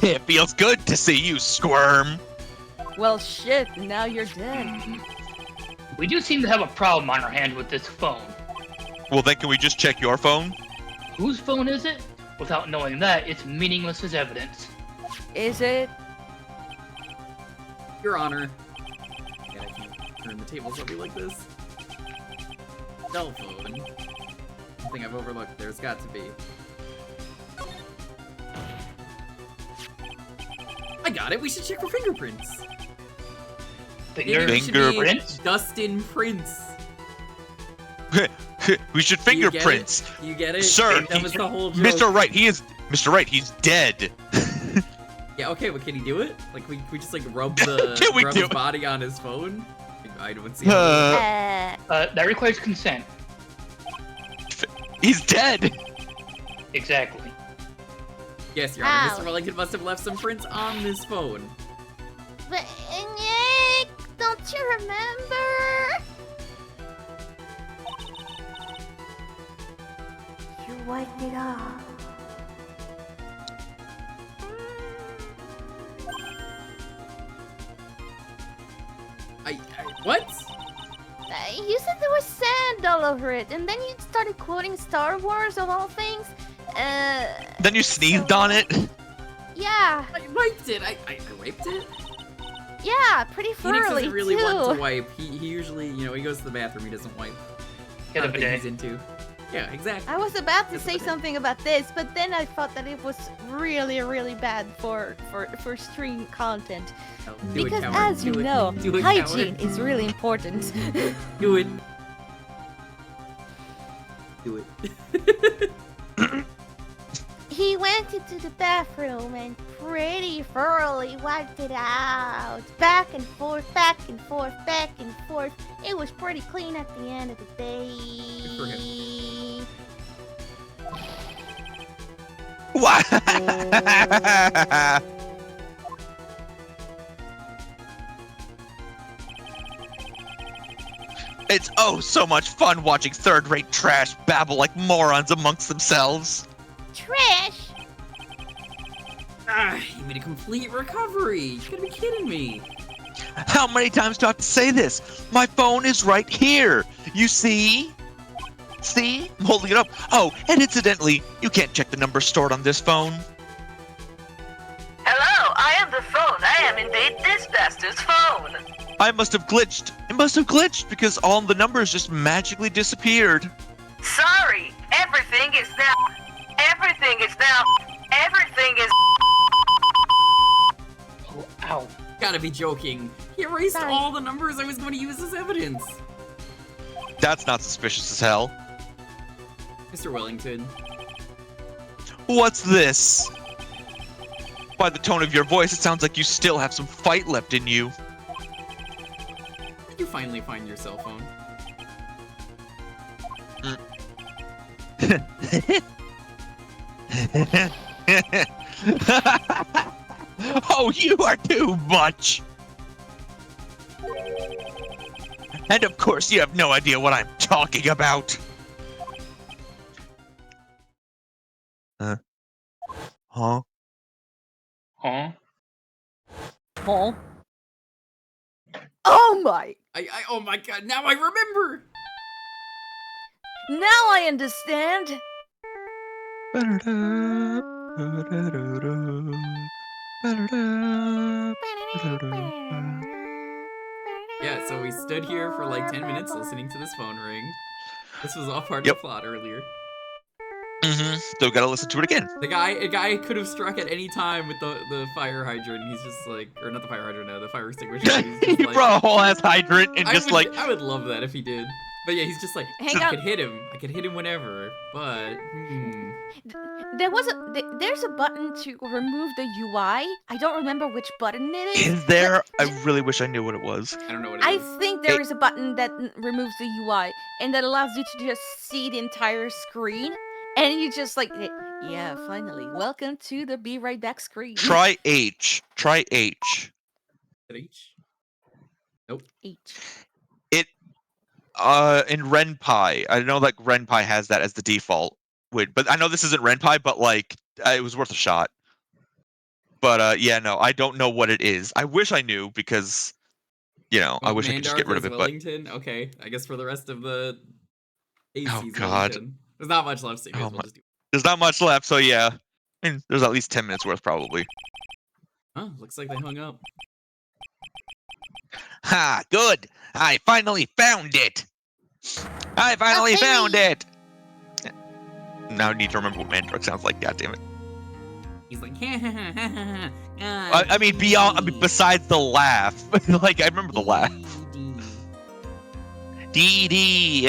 It feels good to see you squirm. Well, shit, now you're dead. We do seem to have a problem on our hands with this phone. Well, then can we just check your phone? Whose phone is it? Without knowing that, it's meaningless as evidence. Is it? Your Honor. Yeah, I can't turn the tables on me like this. Cell phone. Something I've overlooked. There's got to be. I got it. We should check for fingerprints. Maybe it should be Fingerprints? Dustin Prince. We should Do you get fingerprints. it? You get it? Sir, That was the whole joke. Mr. Wright, Mr. Wright, he's dead. Yeah, okay, but can he do it? Like, we just like rub the Can we rub do his it? body on his phone? I don't see how That requires consent. He's dead. Exactly. Yes, Your Honor, Ow. Mr. Wellington must have left some prints on this phone. But, Nick, don't you remember? You wiped it off. What? You said there was sand all over it, and then you started quoting Star Wars of all things. Then you sneezed on it. Yeah, I wiped it. I wiped it? yeah, pretty Phoenix thoroughly doesn't really too. want to wipe. He usually, you know, he goes to the bathroom, he doesn't wipe. Get a Not a thing bidet. he's into. Yeah, exactly. I was about to Just say like that. something about this, but then I thought that it was really, really bad for stream content. Oh, do it, Because coward. as you Do it. know, Do it, hygiene coward. is really important. Do it. Do it. He went into the bathroom and pretty thoroughly wiped it out. Back and forth, back and forth, back and forth. It was pretty clean at the end of the day. for him. What? It's oh so much fun watching third-rate trash babble like morons amongst themselves. Trash. Ah, he made a complete recovery. You gotta be kidding me. How many times do I have to say this? My phone is right here. You see? See? I'm holding it up. Oh, and incidentally, you can't check the number stored on this phone. Hello, I am the phone. I am indeed this bastard's phone. I must have glitched. It must have glitched because all the numbers just magically disappeared. Sorry, everything is now. Oh, ow. Gotta be joking. He erased Sorry. all the numbers I was going to use as evidence. That's not suspicious as hell. Mr. Wellington. What's this? By the tone of your voice, it sounds like you still have some fight left in you. Did you finally find your cell phone? Oh, you are too much! And of course, you have no idea what I'm talking about. Huh? Huh? Oh. Oh my! Oh my god, now I remember! Now I understand. Yeah, so we stood here for like 10 minutes listening to this phone ring. This was all part Yep. of the plot earlier. Still gotta listen to it again. A guy could have struck at any time with the fire hydrant. He's just like, or not the fire hydrant, the fire extinguisher. He's just He like, brought a whole ass hydrant and just like. I would love that if he did. But yeah, he's just like, Hang I on. could hit him. I could hit him whenever. But There's a button to remove the UI. I don't remember which button it is. Is there? I really wish I knew what it was. I don't know what it I is. think there is a button that removes the UI and that allows you to just see the entire screen, and you just like, yeah, finally, welcome to the Be Right Back screen. Try H. Try H. H? Nope. H. In RenPy, I know like RenPy has that as the default. But I know this isn't RenPy, but like it was worth a shot. But yeah, no, I don't know what it is. I wish I knew because, I wish I could just get rid of it. Wellington? But okay, I guess for the rest of the Oh god, Wellington. There's not much left, so you guys will just do. There's not much left, so yeah. I mean, there's at least 10 minutes worth probably. Oh, looks like they hung up. Ha! Good. I finally found it. I finally found it. Now I need to remember what Mandrake sounds like. God damn it. He's like, I mean, besides the laugh, like I remember the laugh. Dee.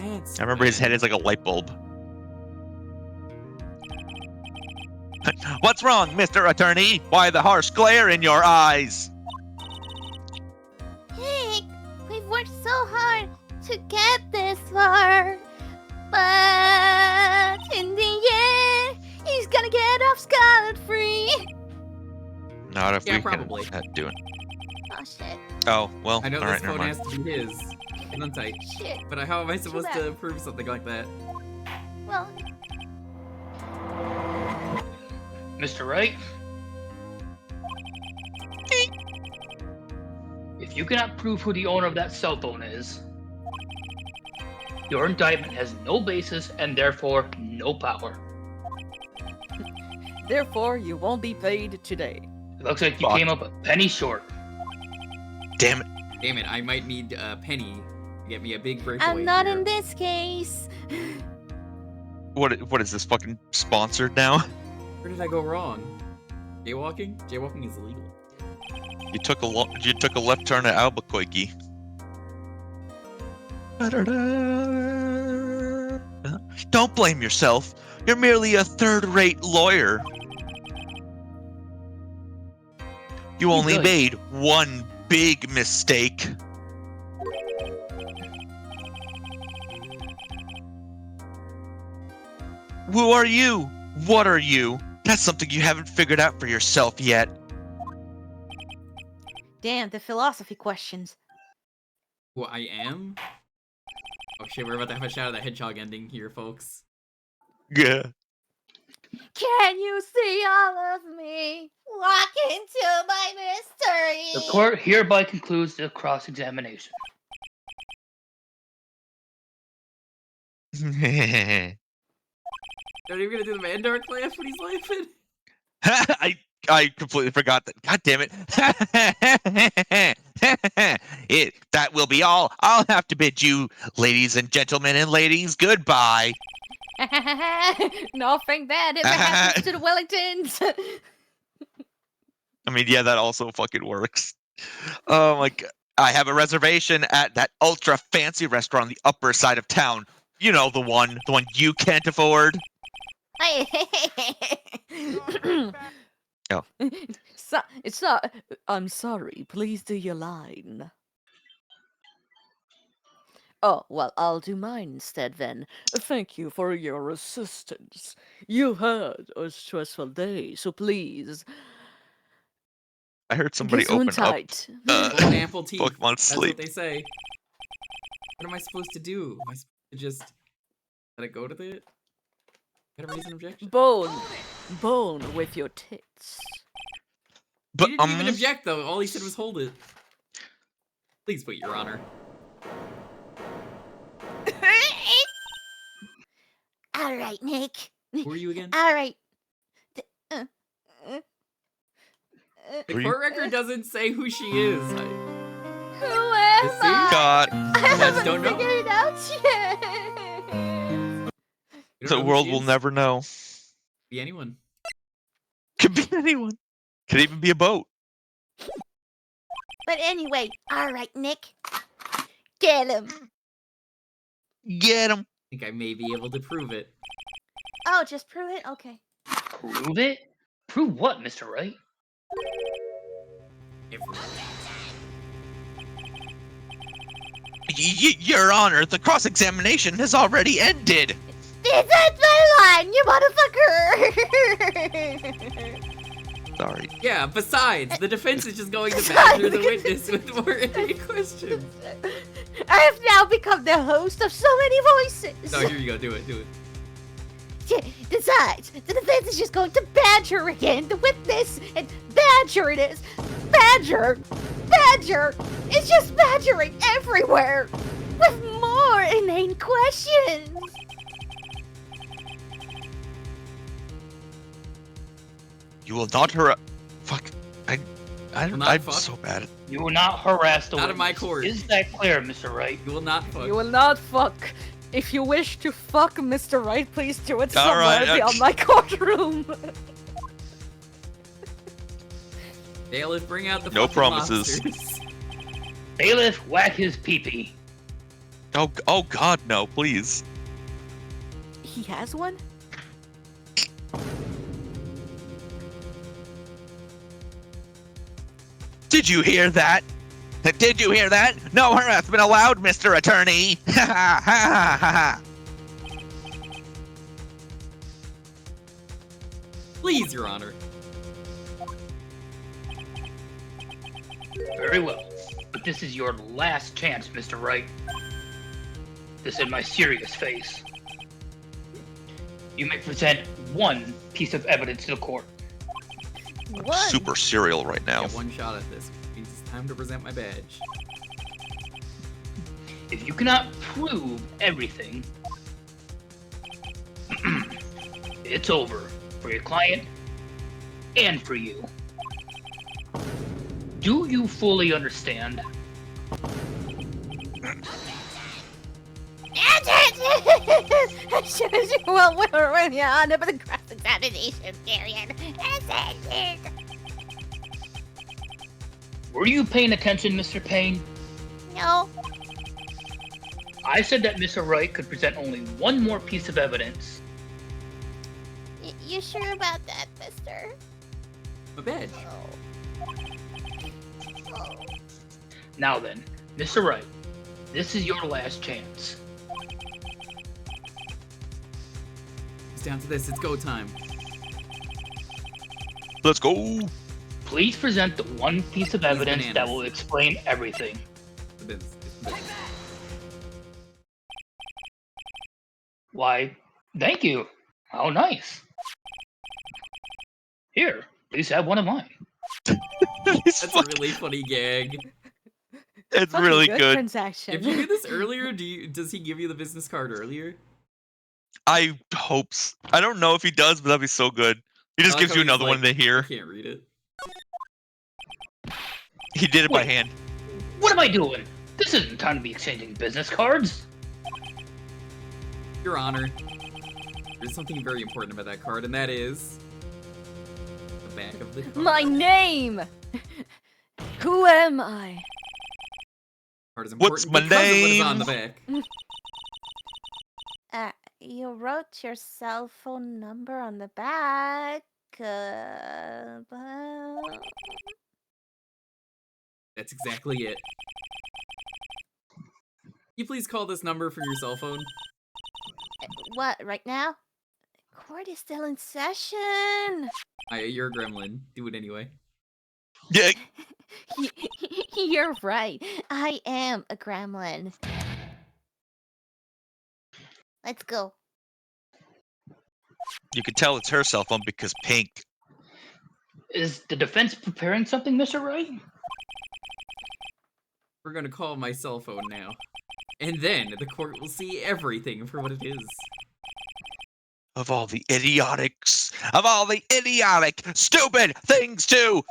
I remember his head is like a light bulb. What's wrong, Mr. Attorney? Why the harsh glare in your eyes? Hey, we've worked so hard to get this far. But in the end, he's gonna get off scot-free. Not if Yeah, we probably. can do it. Oh shit. Oh, well, I know alright, this never phone mind. has to be his. And on tight. Shit. But how am I supposed bad. to prove something like that? Well, Mr. Wright? If you cannot prove who the owner of that cell phone is, your indictment has no basis and therefore no power. Therefore, you won't be paid today. It looks like you Fuck. came up a penny short. Damn it. Damn it, I might need a penny to get me a big breakaway. I'm not here. in this case. What is this fucking sponsored now? Where did I go wrong? Jaywalking? Jaywalking is illegal. You took a left turn at Albuquerque. Don't blame yourself. You're merely a third-rate lawyer. You only good. made one big mistake. Who are you? What are you? That's something you haven't figured out for yourself yet. Damn, the philosophy questions. Who I am? Oh shit, we're about to have a Shadow the Hedgehog ending here, folks. Yeah. Can you see all of me? Walk into my mystery. The court hereby concludes the cross-examination. Are you gonna do the Mandark laugh when he's laughing? I completely forgot that. God damn it. That will be all. I'll have to bid you, ladies and gentlemen and ladies, goodbye. Nothing bad ever happens to the Wellingtons. I mean, yeah, that also fucking works. Oh my god. I have a reservation at that ultra fancy restaurant on the upper side of town. You know, the one you can't afford. Oh. It's not. I'm sorry. Please do your line. Oh, well, I'll do mine instead then. Thank you for your assistance. You had a stressful day, so please. I heard somebody open up Gesundheit. Golden apple teeth. Pokemon That's Sleep. what they say. What am I supposed to do? Am I supposed to just let it go to the? Gotta raise an objection. Bone with your tits. But He didn't even object though. All he said was hold it. Please put your honor. All right, Nick. Who are you again? All right. The court record doesn't say who she is. Who am See? I? God, I haven't don't know. figured it out yet. You don't the know who world she will is? never know. Be anyone. Could be anyone. Could even be a boat. But anyway, all right, Nick. Get him. Get him. I think I may be able to prove it. Oh, just prove it? Okay. Prove it? Prove what, Mr. Wright? Your Honor, the cross-examination has already ended. That's my line, you motherfucker. Sorry. Yeah, besides, the defense is just going to badger the witness with more any questions. I have now become the host of so many voices. No, here you go. Do it. Do it. Besides, the defense is just going to badger again the witness, and badger it is. Badger! It's just badgering everywhere! With more inane questions! You will not Fuck. I'm fuck? so bad. You will not harass the Out of my witness. court. Is that clear, Mr. Wright? You will not fuck. You will not fuck. If you wish to fuck Mr. Wright, please do it All somewhere right, beyond my courtroom. Bailiff, bring out the No fucking promises. monsters. Bailiff, whack his pee-pee. Oh God, no, please. He has one? Did you hear that? Did you hear that? No harassment allowed, Mr. Attorney. Ha ha ha ha ha. Please, Your Honor. Very well. But this is your last chance, Mr. Wright. This in my serious face. You may present one piece of evidence to the court. One. Super serial right now. Get one shot at this. Means it's time to present my badge. If you cannot prove everything, it's over for your client and for you. Do you fully understand? Well, we're running on to the cross-examination period. Were you paying attention, Mr. Payne? No. I said that Mr. Wright could present only one more piece of evidence. You sure about that, mister? My badge. Now then, Mr. Wright, this is your last chance. It's down to this. It's go time. Let's go. Please present the one piece of evidence that bananas. will explain everything. It's business. It's business. Why, thank you. How nice. Here, please have one of mine. That's a really funny gag. It's Fucking really good. Transaction. If you did this earlier, does he give you the business card earlier? I hope. I don't know if he does, but that'd be so good. He just I like gives how you he's another one like, to hear. I can't read it. He did it by Wait. hand. What am I doing? This isn't time to be exchanging business cards. Your Honor, there's something very important about that card, and that is the back of the card. My name! Who am I? Card is What's important my because of what is on name? the back. You wrote your cell phone number on the back. But... That's exactly it. Can you please call this number from your cell phone? What, right now? Court is still in session. You're a gremlin. Do it anyway. Yeah, You're right. I am a gremlin. Let's go. you can tell it's her cell phone because pink. Is the defense preparing something, Mr. Wright? We're gonna call my cell phone now. And then the court will see everything for what it is. Of all the idiotic, stupid things to.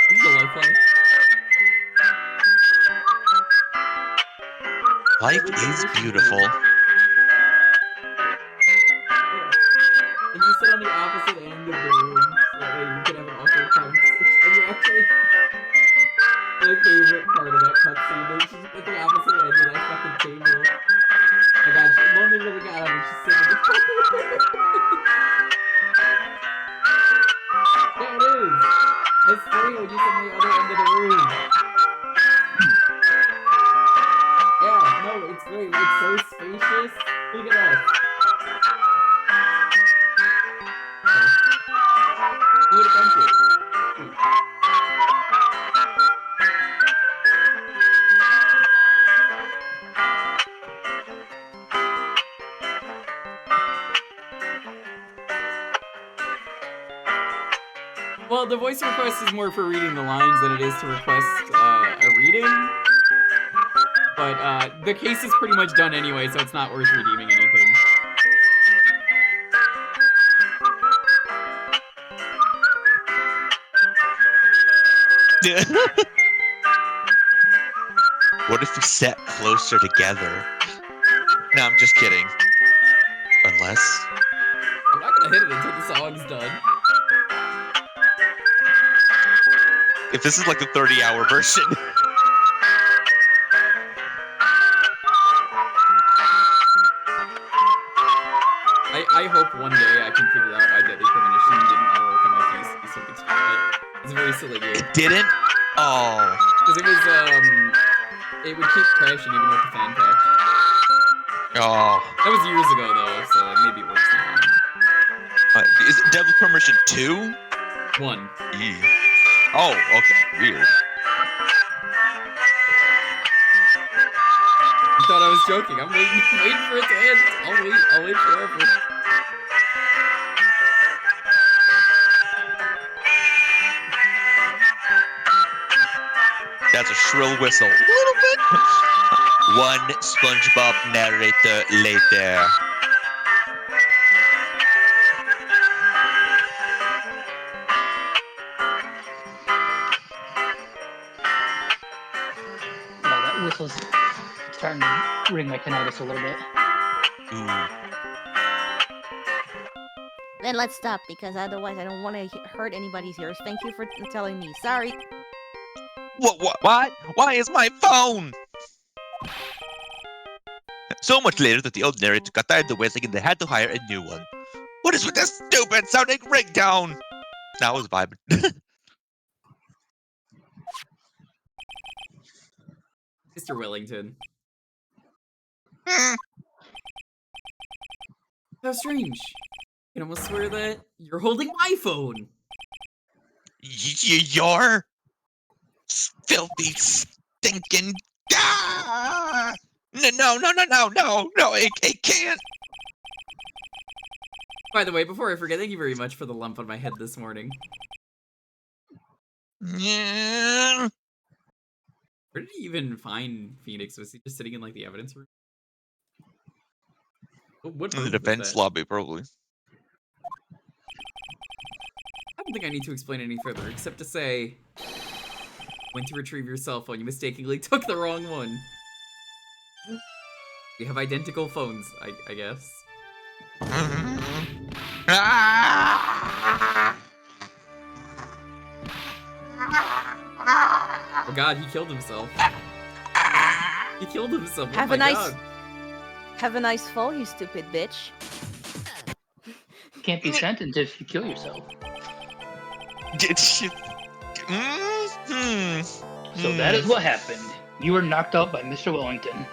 This is a lifeline. Life is beautiful. And you sit on the opposite end of the room, so that way you can have an awkward conversation. And you actually... My favorite part of that cutscene is she's at the opposite end of that fucking table. Oh my god, she only really got up and she's sitting there. Yeah, it is! It's free when you sit on the other end of the room. Yeah, no, it's great. It's so spacious. Look at us. Good, thank you. Well, the voice request is more for reading the lines than it is to request a reading. But the case is pretty much done anyway, so it's not worth redeeming anything. What if we sat closer together? No, I'm just kidding. Unless. I'm not gonna hit it until the song's done. If this is like the 30-hour version. I hope one day I can figure out why Deadly Premonition didn't want to work on my PC so we could stop it. It's a very silly game. It didn't? Oh. Because it was, it would keep crashing even with the fan patch. Oh. That was years ago though, so maybe it works now. Is it Devil Permission 2? 1. Oh, okay. Weird. You thought I was joking. I'm waiting for it to end. I'll wait forever. That's a shrill whistle. A little bit. One SpongeBob narrator later. Wow, that whistle's starting to ring my tinnitus a little bit. Ooh. Then let's stop, because otherwise I don't want to hurt anybody's ears. Thank you for telling me. Sorry. What? Why is my phone? So much later that the old narrator got tired of whistling and they had to hire a new one. What is with this stupid sounding ringtone? Now I was vibing. Mr. Wellington. How strange. I can almost swear that you're holding my phone. You're filthy, stinking. Ah! No, it can't. By the way, before I forget, thank you very much for the lump on my head this morning. Yeah. Where did he even find Phoenix? Was he just sitting in like the evidence room? What In the booth was defense that? lobby, probably. I don't think I need to explain any further, except to say, when to retrieve your cell phone, you mistakenly took the wrong one. We have identical phones, I guess. Oh god, he killed himself. He killed himself. Oh Have my a nice, god. have a nice fall, you stupid bitch. Can't be sentenced if you kill yourself. So that is what happened. You were knocked out by Mr. Wellington.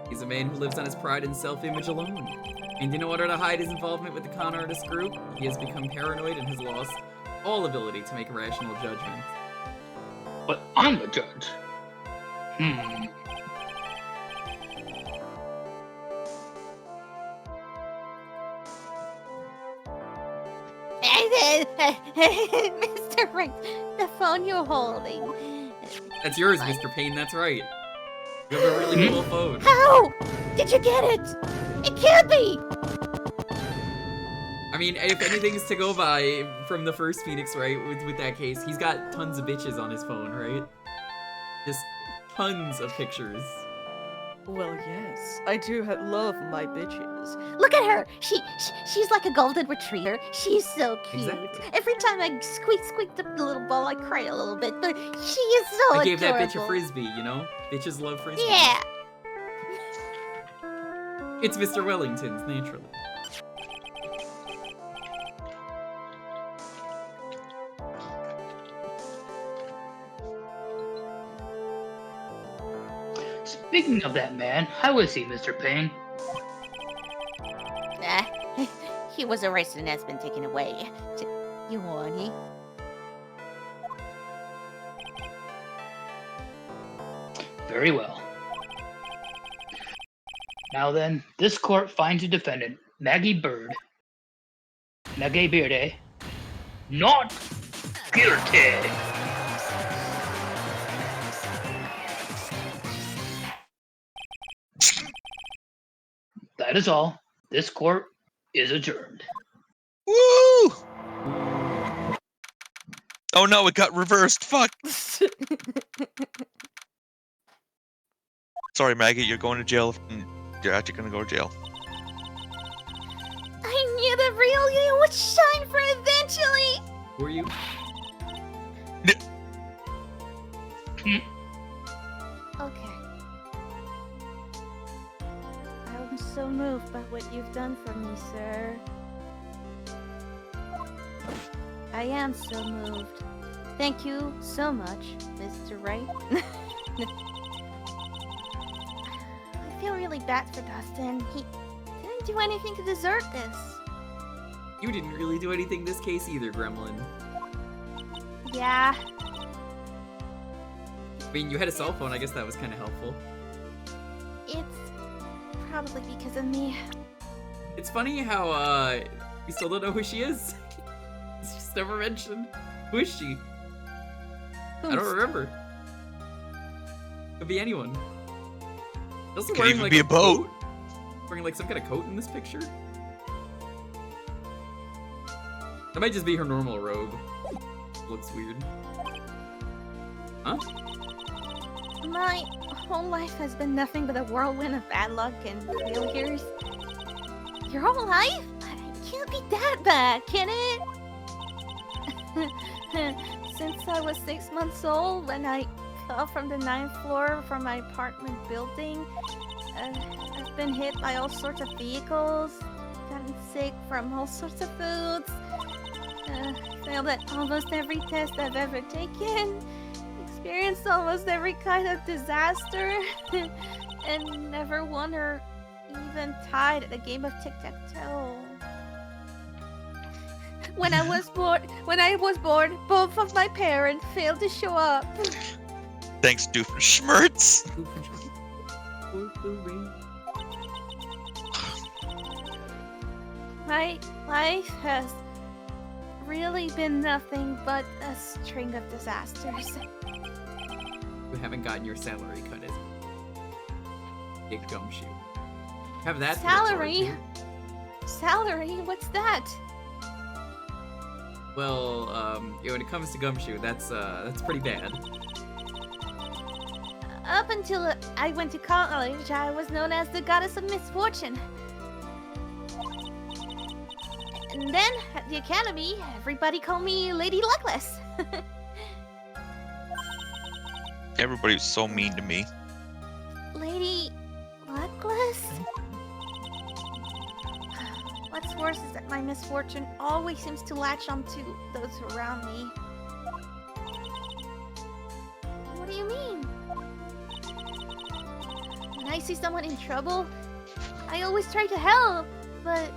He's a man who lives on his pride and self-image alone. And in order to hide his involvement with the con artist group, he has become paranoid and has lost all ability to make rational judgments. But I'm the judge. Mr. Wright, the phone you're holding. That's yours, Mr. Payne, that's right. You have a really cool phone. How did you get it? It can't be. I mean, if anything's to go by from the first Phoenix, right, with that case, he's got tons of bitches on his phone, right? Just tons of pictures. Well, yes, I do love my bitches. Look at her. She's like a golden retriever. She's so cute. Exactly. Every time I squeak the little ball, I cry a little bit. But she is so I gave adorable. that bitch a frisbee, you know? Bitches love frisbees. Yeah. It's Mr. Wellington's, naturally. Speaking of that man, how is he, Mr. Payne? He was arrested and has been taken away. You want he? Very well. Now then, this court finds the defendant, Maggie Bird, not guilty. That is all. This court is adjourned. Woo! Oh no, it got reversed. Fuck. Sorry, Maggie, you're going to jail. You're actually gonna go to jail. I knew the real you would shine for eventually. Who are you? Okay. I'm so moved by what you've done for me, sir. I am so moved. Thank you so much, Mr. Wright. I feel really bad for Dustin. He didn't do anything to deserve this. You didn't really do anything this case either, Gremlin. Yeah. I mean, you had a cell phone, I guess that was kind of helpful. It's probably because of me. It's funny how, we still don't know who she is. It's just never mentioned. Who is she? I don't remember. Could be anyone. Also Could wearing even like be a boat. coat? Wearing like some kind of coat in this picture? That might just be her normal robe. Looks weird. Huh? My whole life has been nothing but a whirlwind of bad luck and failures. Your whole life? It can't be that bad, can it? Since I was 6 months old, when I fell from the 9th floor from my apartment building, I've been hit by all sorts of vehicles, gotten sick from all sorts of foods, failed at almost every test I've ever taken, experienced almost every kind of disaster, and never won or even tied at a game of tic-tac-toe. when I was born, both of my parents failed to show up. Thanks, Doofenshmirtz. My life has really been nothing but a string of disasters. You haven't gotten your salary cut, is it? Big gumshoe. Have that. to look forward Salary? to. Salary? What's that? Well, when it comes to gumshoe, that's pretty bad. Up until I went to college, I was known as the goddess of misfortune. And then, at the academy, everybody called me Lady Luckless. Everybody was so mean to me. Lady Luckless? What's worse is that my misfortune always seems to latch onto those around me. What do you mean? When I see someone in trouble, I always try to help, but,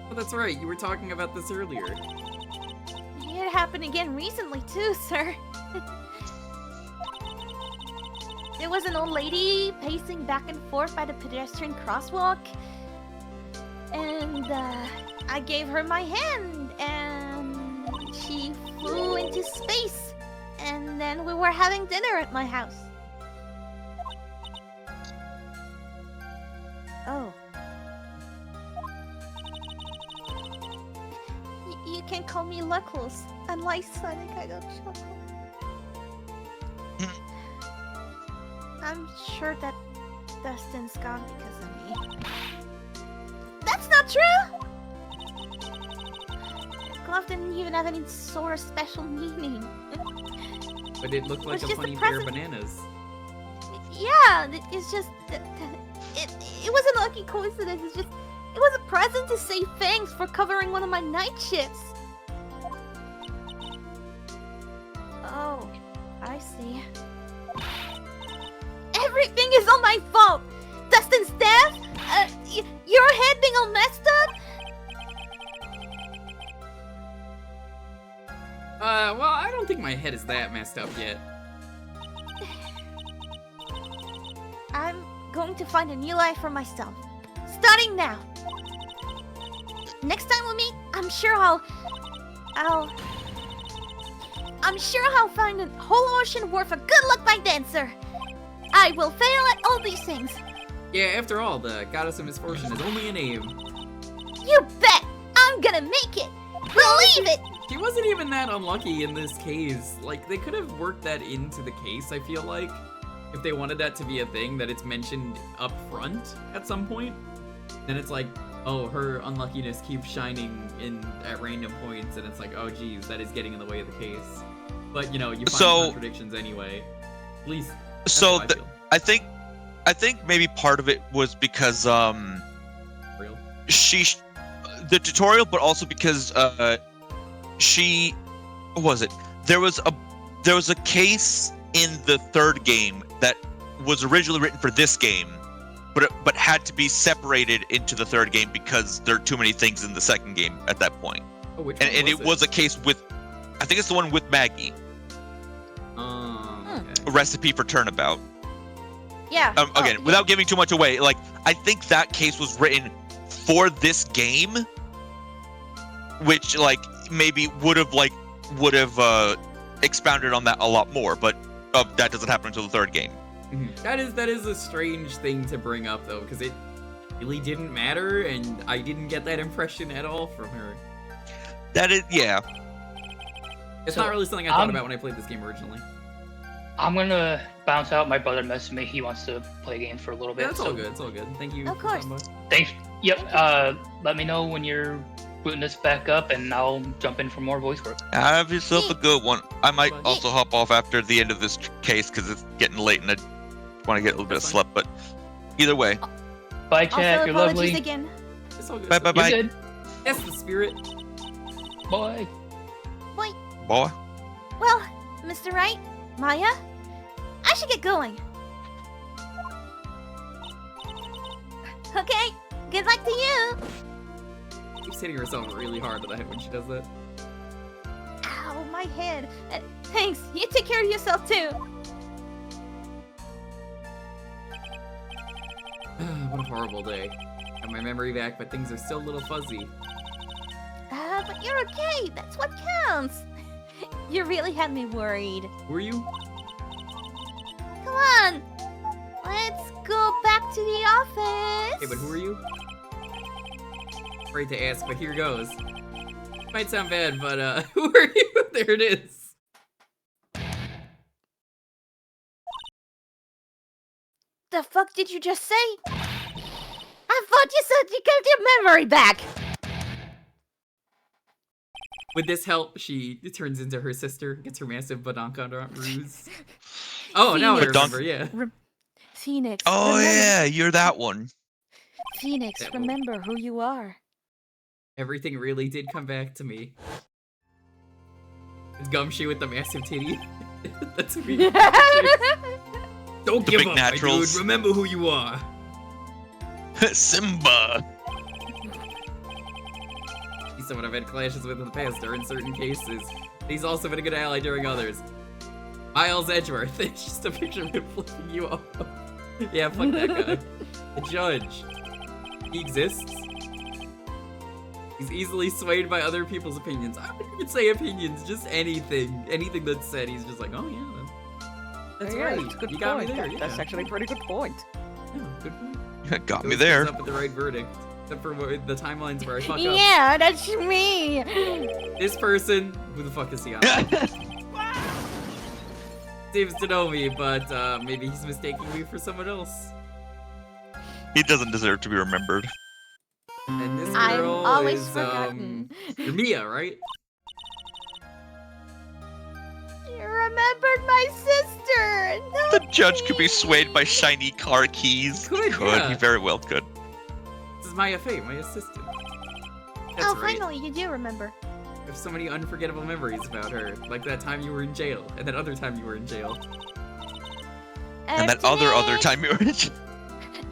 Oh, that's right. You were talking about this earlier. it happened again recently too, sir. There was an old lady pacing back and forth by the pedestrian crosswalk, and I gave her my hand, and she flew into space, and then we were having dinner at my house. Oh. You can call me Luckless. Unlike Sonic, I don't chuckle. I'm sure that Dustin's gone because of me. That's not true! Glove didn't even have any sort of special meaning. But it looked like It's a just a funny pair of present. bananas. Yeah, it's just... It was a lucky coincidence. It's just... It was a present to say thanks for covering one of my night shifts. Oh, I see. Everything is all my fault! Dustin's death? Your head being all messed up? Well, I don't think my head is that messed up yet. I'm going to find a new life for myself. Starting now. Next time we meet, I'm sure I'll find a whole ocean worth of good luck by then, sir. I will fail at all these things. Yeah, after all, the Goddess of Misfortune is only a name. You bet! I'm gonna make it! Believe it! She wasn't even that unlucky in this case. Like, they could have worked that into the case, I feel like. If they wanted that to be a thing, that it's mentioned up front at some point. Then it's like, oh, her unluckiness keeps shining at random points, and it's like, oh geez, that is getting in the way of the case. But, you know, you find contradictions anyway. At least, that's So how I feel. I think maybe part of it was because Real? the tutorial, but also because what was it? There was a case in the third game that was originally written for this game, but had to be separated into the third game because there are too many things in the second game at that point. Oh, which And one it was a case with, I think it's the one with Maggie. Okay. A recipe for turnabout. Yeah. Again, without giving too much away, like, I think that case was written for this game, which, like, maybe would have expounded on that a lot more, but that doesn't happen until the third game. That is a strange thing to bring up, though, because it really didn't matter, and I didn't get that impression at all from her. That is, yeah. It's not really something I thought about when I played this game originally. I'm gonna bounce out. My brother messaged me. He wants to play games for a little bit. Yeah, it's all good. It's all good. Thank you. Of course. Thanks. Yep. Let me know when you're booting this back up, and I'll jump in for more voice work. Have yourself a good one. I might also hop off after the end of this case because it's getting late and I want to get a little bit of sleep. But either way, bye, chat. Also, You're apologies lovely. again. It's all good. bye, bye, bye, You're good. That's the spirit. Bye. Wait, boy. well, Mr. Wright, Maya, I should get going. Okay, Good luck to you. She's hitting herself really hard to the head when she does that. Ow, my head. Thanks. You take care of yourself too. What a horrible day. Got my memory back, but things are still a little fuzzy. But you're okay. That's what counts. You really had me worried. Who are you? Come on. Let's go back to the office. Hey, but who are you? Afraid to ask, but here goes. Might sound bad, but who are you? There it is. The fuck did you just say? I thought you said you got your memory back. With this help, she turns into her sister, gets her massive badonkadonk ruse. Oh, now I remember, yeah. Phoenix. Oh remember. yeah, you're that one. Phoenix, That one. remember who you are. Everything really did come back to me. Gumshoe with the massive titty. That's me. Don't The give big up, my naturals. dude. Remember who you are. Simba. He's someone I've had clashes with in the past, or in certain cases. He's also been a good ally during others. Miles Edgeworth. It's just a picture of him flipping you off. Yeah, fuck that guy. The judge. He exists. He's easily swayed by other people's opinions. I wouldn't even say opinions, just anything. Anything that's said, he's just like, oh yeah, that's Yeah, right. that's a good You got point. me there, yeah. That's actually a pretty good point. Yeah, good point. Got me Those there. comes up with the right verdict. Except for the timelines where I fuck up. Yeah, that's me. This person, who the fuck is he on? Seems to know me, but maybe he's mistaking me for someone else. He doesn't deserve to be remembered. And this I'm girl always is forgotten. you're Mia, right? You remembered my sister. No, The judge could be swayed by shiny car keys. Could, He yeah. He very well could. This is Maya Fey, my assistant. That's Oh, right. finally, you do remember. I have so many unforgettable memories about her. Like that time you were in jail, and that other time you were in jail. And that other time you were in jail.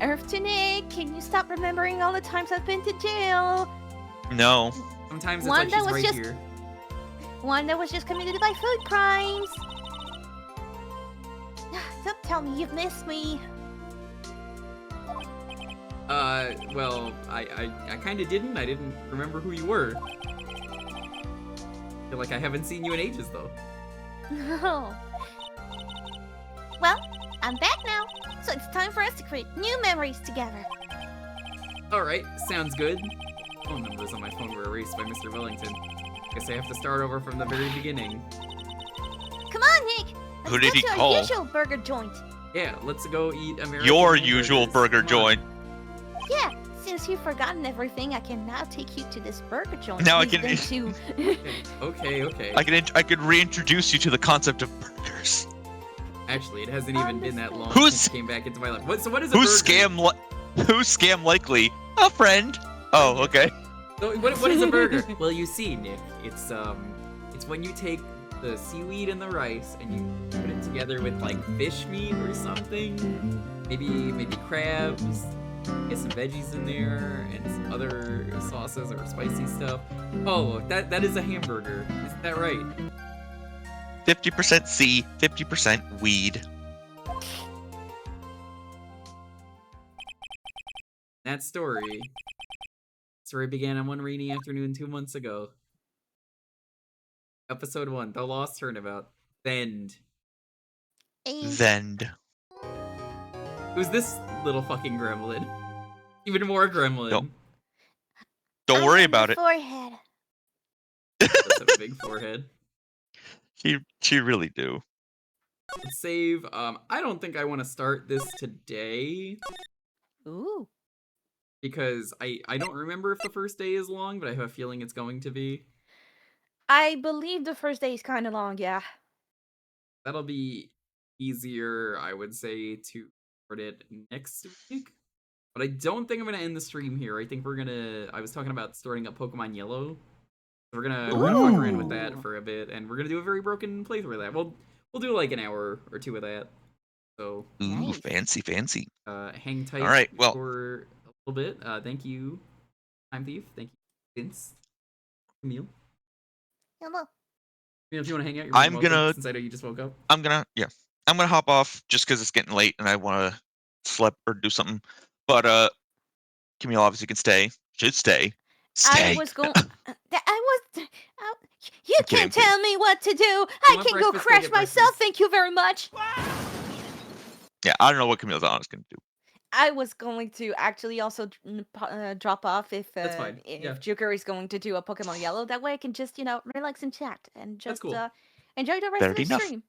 Earth to Nick, can you stop remembering all the times I've been to jail? No. Sometimes it's One like that she's was right just- here. One that was just committed by food crimes. Don't tell me you've missed me. Well, I kinda didn't. I didn't remember who you were. Feel like I haven't seen you in ages, though. No. Well, I'm back now, so it's time for us to create new memories together. Alright, sounds good. Phone numbers on my phone were erased by Mr. Wellington. Guess I have to start over from the very beginning. Come on, Nick. Let's Who go did he to our call? usual burger joint. Yeah, let's go eat American Your hamburgers. usual burger Come on. joint. Yeah, since you've forgotten everything, I can now take you to this burger joint. Now I Use can- them to... Okay. I could reintroduce you to the concept of burgers. Actually, it hasn't even been that long Who's- since it came back into my life. So what is a Who's burger? Who's scam likely? A friend. Oh, okay. So what is a burger? Well, you see, Nick, it's when you take the seaweed and the rice and you put it together with like fish meat or something. Maybe crabs. Get some veggies in there and some other sauces or spicy stuff. Oh, that is a hamburger. Isn't that right? 50% C, 50% weed. That story began on one rainy afternoon 2 months ago. Episode 1, The Lost Turnabout. Vend. Vend. Who's this little fucking gremlin? Even more gremlin. Nope. Don't worry about it. Forehead. Does have a big forehead. She really do. Let's save. I don't think I want to start this today Ooh. because I don't remember if the first day is long, but I have a feeling it's going to be. I believe the first day is kind of long, yeah. That'll be easier, I would say, to start it next week. But I don't think I'm gonna end the stream here. I think we're gonna. I was talking about starting up Pokemon Yellow. We're gonna fuck around with that for a bit, and we're gonna do a very broken playthrough of that. We'll do like an hour or two of that. So Ooh, Nice. fancy. hang tight. All right, well- for a little bit. Thank you, Time Thief. Thank you, Vince. Camille. Hello. If you want to hang out, you're I'm welcome, gonna- since I know you just woke up. I'm gonna hop off just because it's getting late and I want to sleep or do something. But Camille obviously can stay. Should stay. Stay. I was going. You I'm kidding, can't tell me what to do. I want can go breakfast, go crash get myself. breakfast. Thank you very much. Yeah, I don't know what Camille's honest gonna do. I was going to actually also drop off if That's fine, yeah. Jewker is going to do a Pokemon Yellow. That way I can just relax and chat and just cool. enjoy the rest Fair of the enough. stream.